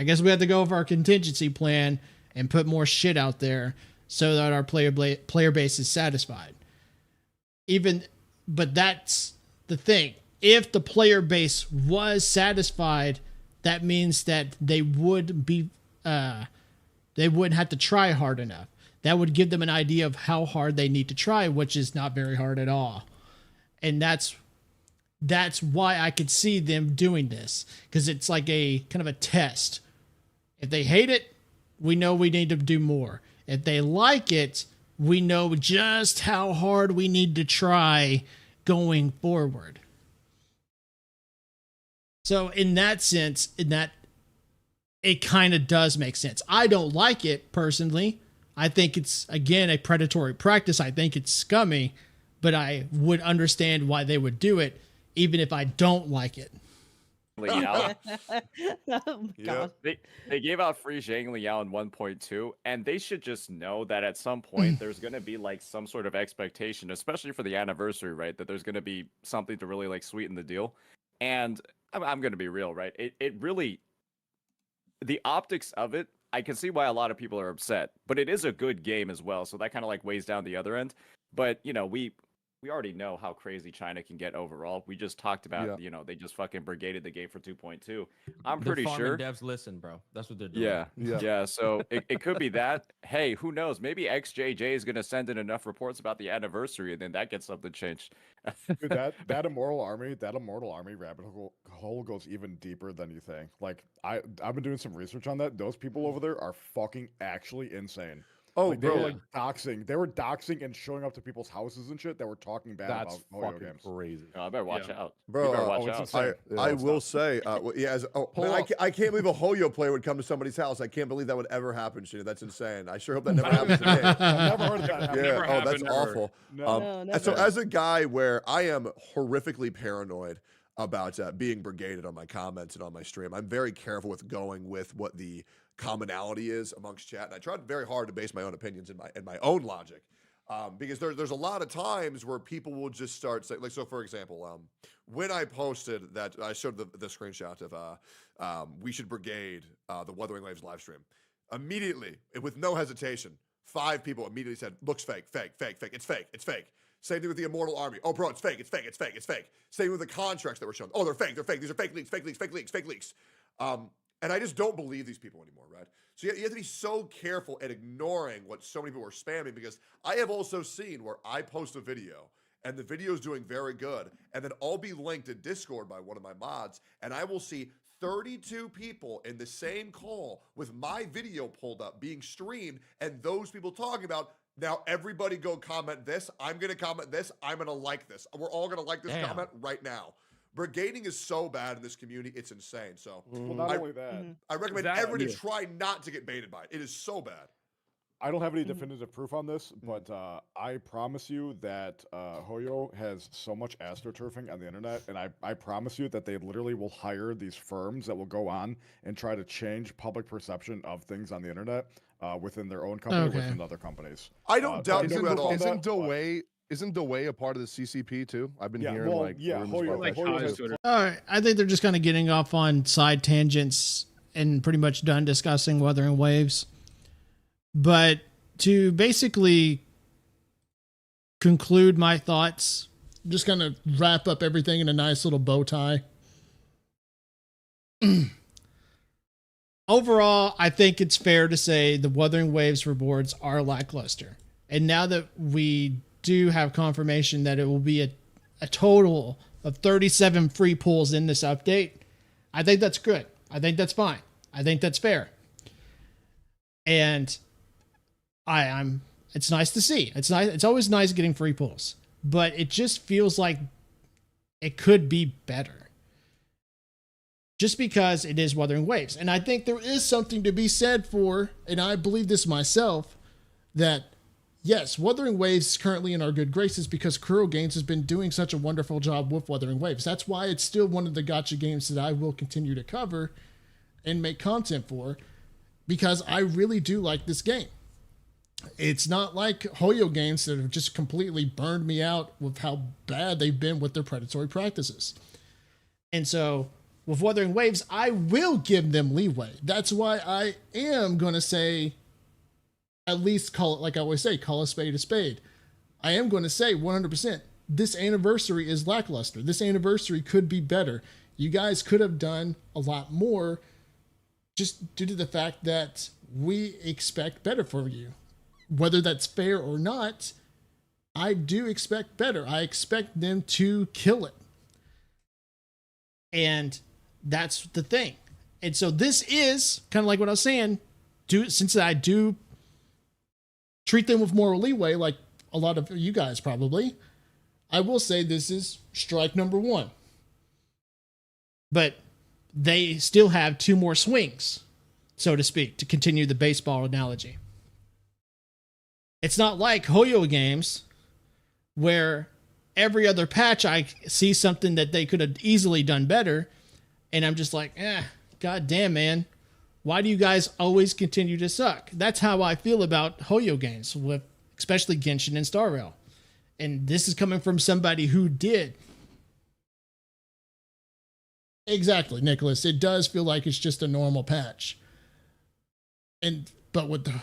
[SPEAKER 1] guess we have to go with our contingency plan and put more shit out there so that our player base is satisfied. But that's the thing. If the player base was satisfied, that means that they wouldn't have to try hard enough. That would give them an idea of how hard they need to try, which is not very hard at all. And that's why I could see them doing this, because it's like a kind of a test. If they hate it, we know we need to do more. If they like it, we know just how hard we need to try going forward. So in that sense, it kind of does make sense. I don't like it personally. I think it's, again, a predatory practice. I think it's scummy, but I would understand why they would do it, even if I don't like it.
[SPEAKER 17] Oh my God.
[SPEAKER 21] They gave out free Zhang Liao in 1.2, and they should just know that at some point there's going to be like some sort of expectation, especially for the anniversary, right? That there's going to be something to really like sweeten the deal. And I'm going to be real, right? It really, the optics of it, I can see why a lot of people are upset, but it is a good game as well. So that kind of like weighs down the other end. But, you know, we already know how crazy China can get overall. We just talked about, you know, they just fucking brigaded the game for 2.2. I'm pretty sure
[SPEAKER 15] devs listen, bro. That's what they're doing.
[SPEAKER 21] Yeah. So it could be that. Hey, who knows? Maybe XJJ is going to send in enough reports about the anniversary, and then that gets something changed.
[SPEAKER 19] Dude, that immortal army rabbit hole goes even deeper than you think. Like I've been doing some research on that. Those people over there are fucking actually insane.
[SPEAKER 14] Oh,
[SPEAKER 19] like,
[SPEAKER 14] bro.
[SPEAKER 19] they were like doxing. They were doxing and showing up to people's houses and shit that were talking bad
[SPEAKER 20] That's
[SPEAKER 19] about Moyo
[SPEAKER 20] fucking
[SPEAKER 19] games.
[SPEAKER 20] crazy.
[SPEAKER 21] I better watch out,
[SPEAKER 14] Bro.
[SPEAKER 21] You better watch out.
[SPEAKER 14] I will say, I can't believe a Hoyo player would come to somebody's house. I can't believe that would ever happen, Shane. That's insane. I sure hope that never happens to me.
[SPEAKER 19] I've never heard of that happen.
[SPEAKER 14] Yeah. That's awful.
[SPEAKER 19] No.
[SPEAKER 14] So as a guy where I am horrifically paranoid about being brigaded on my comments and on my stream, I'm very careful with going with what the commonality is amongst chat, and I tried very hard to base my own opinions in my own logic, because there's a lot of times where people will just start saying, like, so for example, when I posted that, I showed the screenshot of we should brigade the Wuthering Waves live stream, immediately with no hesitation, 5 people immediately said, looks fake, it's fake. Same thing with the Immortal Army. Oh, bro, it's fake. Same with the contracts that were shown. Oh, they're fake. These are fake leaks. And I just don't believe these people anymore, right? So you have to be so careful at ignoring what so many people are spamming, because I have also seen where I post a video and the video is doing very good, and then I'll be linked to Discord by one of my mods, and I will see 32 people in the same call with my video pulled up being streamed, and those people talking about, now everybody go comment this, I'm going to comment this, I'm going to like this. We're all going to like this comment right now. Brigading is so bad in this community, it's insane. So
[SPEAKER 19] well, not only that,
[SPEAKER 14] I recommend everyone to try not to get baited by it. It is so bad.
[SPEAKER 19] I don't have any definitive proof on this, but I promise you that Hoyo has so much astroturfing on the internet, and I promise you that they literally will hire these firms that will go on and try to change public perception of things on the internet within their own company, within other companies.
[SPEAKER 14] I don't doubt you at all.
[SPEAKER 20] Isn't DeWay a part of the CCP too? I've been hearing
[SPEAKER 1] All right, I think they're just kind of getting off on side tangents and pretty much done discussing Wuthering Waves. But to basically conclude my thoughts, just kind of wrap up everything in a nice little bow tie. Overall, I think it's fair to say the Wuthering Waves rewards are lackluster. And now that we do have confirmation that it will be a total of 37 free pulls in this update, I think that's good. I think that's fine. I think that's fair. And it's nice to see. It's nice. It's always nice getting free pulls, but it just feels like it could be better. Just because it is Wuthering Waves. And I think there is something to be said for, and I believe this myself, that yes, Wuthering Waves is currently in our good graces because Kuro Games has been doing such a wonderful job with Wuthering Waves. That's why it's still one of the gacha games that I will continue to cover and make content for, because I really do like this game. It's not like Hoyo games that have just completely burned me out with how bad they've been with their predatory practices. And so with Wuthering Waves, I will give them leeway. That's why I am going to say, at least call it, like I always say, call a spade a spade. I am going to say 100%, this anniversary is lackluster. This anniversary could be better. You guys could have done a lot more just due to the fact that we expect better for you. Whether that's fair or not, I do expect better. I expect them to kill it. And that's the thing. And so this is kind of like what I was saying, since I do treat them with more leeway, like a lot of you guys probably, I will say this is strike number one. But they still have two more swings, so to speak, to continue the baseball analogy. It's not like Hoyo games where every other patch I see something that they could have easily done better, and I'm just like, god damn, man. Why do you guys always continue to suck? That's how I feel about Hoyo games, with especially Genshin and Star Rail. And this is coming from somebody who did. Exactly, Nicholas. It does feel like it's just a normal patch. But with the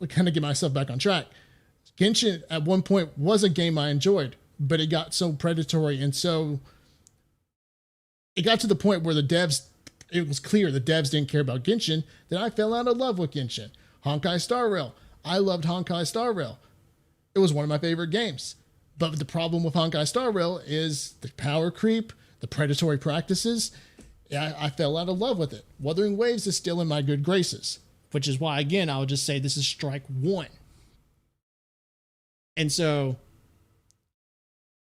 [SPEAKER 1] kind of get myself back on track. Genshin at one point was a game I enjoyed, but it got so predatory, and so it got to the point where it was clear the devs didn't care about Genshin, that I fell out of love with Genshin. Honkai Star Rail. I loved Honkai Star Rail. It was one of my favorite games. But the problem with Honkai Star Rail is the power creep, the predatory practices. I fell out of love with it. Wuthering Waves is still in my good graces, which is why, again, I'll just say this is strike one. And so,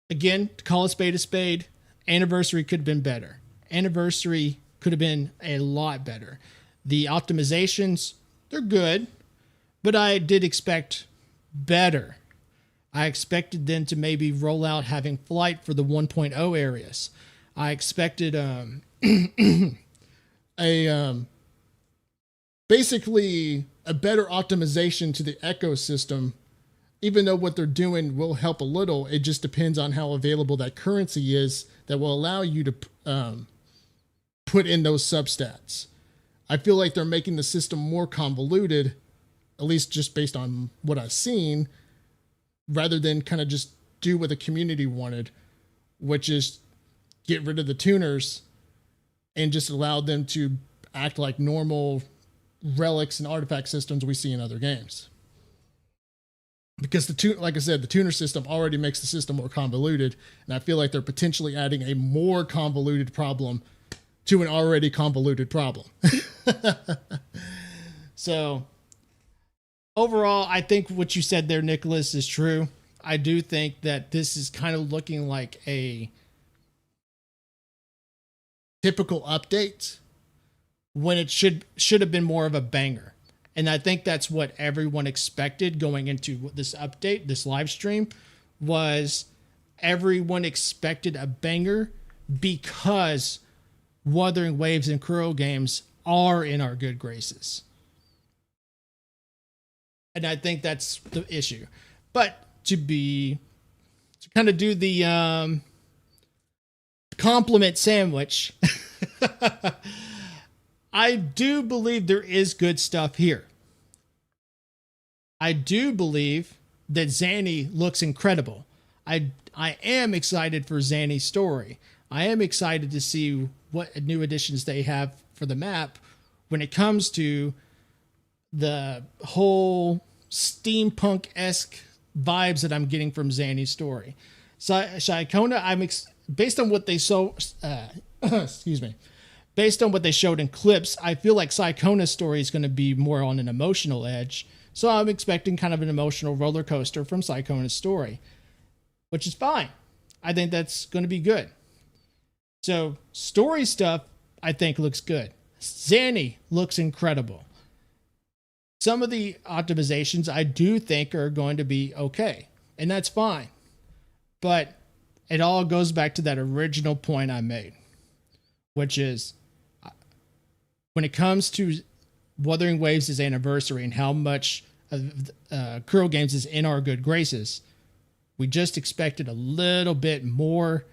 [SPEAKER 1] again, to call a spade, Anniversary could have been better. Anniversary could have been a lot better. The optimizations, they're good, but I did expect better. I expected them to maybe roll out having flight for the 1.0 areas. I expected basically a better optimization to the ecosystem. Even though what they're doing will help a little, it just depends on how available that currency is that will allow you to put in those substats. I feel like they're making the system more convoluted, at least just based on what I've seen, rather than kind of just do what the community wanted, which is get rid of the tuners and just allow them to act like normal relics and artifact systems we see in other games. Because like I said, the tuner system already makes the system more convoluted, and I feel like they're potentially adding a more convoluted problem to an already convoluted problem. So overall, I think what you said there, Nicholas, is true. I do think that this is kind of looking like a typical update when it should have been more of a banger. And I think that's what everyone expected going into this update, this live stream, was everyone expected a banger because Wuthering Waves and Kuro Games are in our good graces. And I think that's the issue. But to kind of do the compliment sandwich, I do believe there is good stuff here. I do believe that Zanny looks incredible. I am excited for Zanny's story. I am excited to see what new additions they have for the map when it comes to the whole steampunk-esque vibes that I'm getting from Zanny's story. Psychona, based on what they excuse me. Based on what they showed in clips, I feel like Psychona's story is going to be more on an emotional edge. So I'm expecting kind of an emotional roller coaster from Psychona's story, which is fine. I think that's going to be good. So story stuff, I think, looks good. Zanny looks incredible. Some of the optimizations I do think are going to be okay, and that's fine. But it all goes back to that original point I made, which is when it comes to Wuthering Waves' anniversary and how much Kuro Games is in our good graces, we just expected a little bit more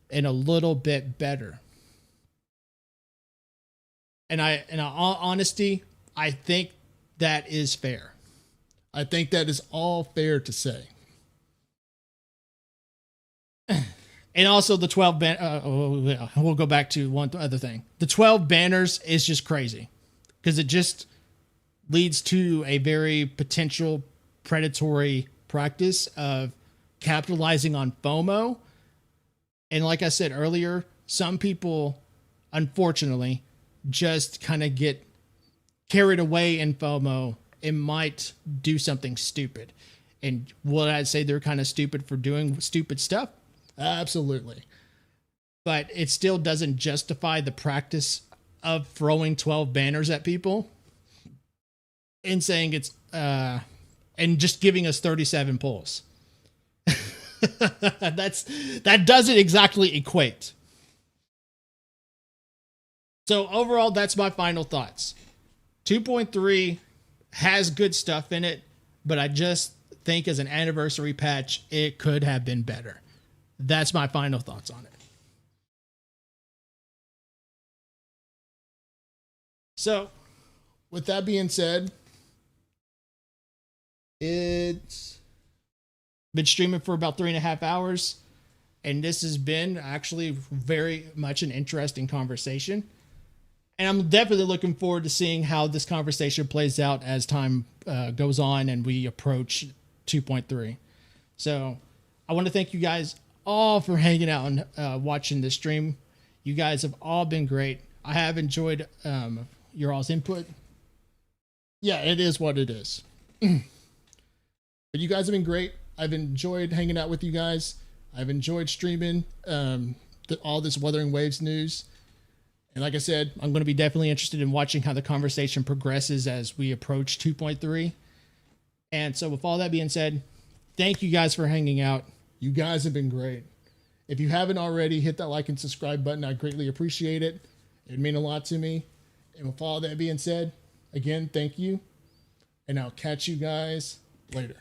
[SPEAKER 1] and a little bit better. And in all honesty, I think that is fair. I think that is all fair to say. And also the 12 we'll go back to one other thing. The 12 banners is just crazy because it just leads to a very potential predatory practice of capitalizing on FOMO. And like I said earlier, some people, unfortunately, just kind of get carried away in FOMO and might do something stupid. And would I say they're kind of stupid for doing stupid stuff? Absolutely. But it still doesn't justify the practice of throwing 12 banners at people and saying it's and just giving us 37 pulls. That doesn't exactly equate. So overall, that's my final thoughts. 2.3 has good stuff in it, but I just think as an anniversary patch, it could have been better. That's my final thoughts on it. So, with that being said, it's been streaming for about 3.5 hours, and this has been actually very much an interesting conversation. And I'm definitely looking forward to seeing how this conversation plays out as time goes on and we approach 2.3. So, I want to thank you guys all for hanging out and watching this stream. You guys have all been great. I have enjoyed your all's input. Yeah, it is what it is. But you guys have been great. I've enjoyed hanging out with you guys. I've enjoyed streaming all this Wuthering Waves news. And like I said, I'm going to be definitely interested in watching how the conversation progresses as we approach 2.3. And so with all that being said, thank you guys for hanging out. You guys have been great. If you haven't already, hit that like and subscribe button. I greatly appreciate it. It would mean a lot to me. And with all that being said, again, thank you. And I'll catch you guys later.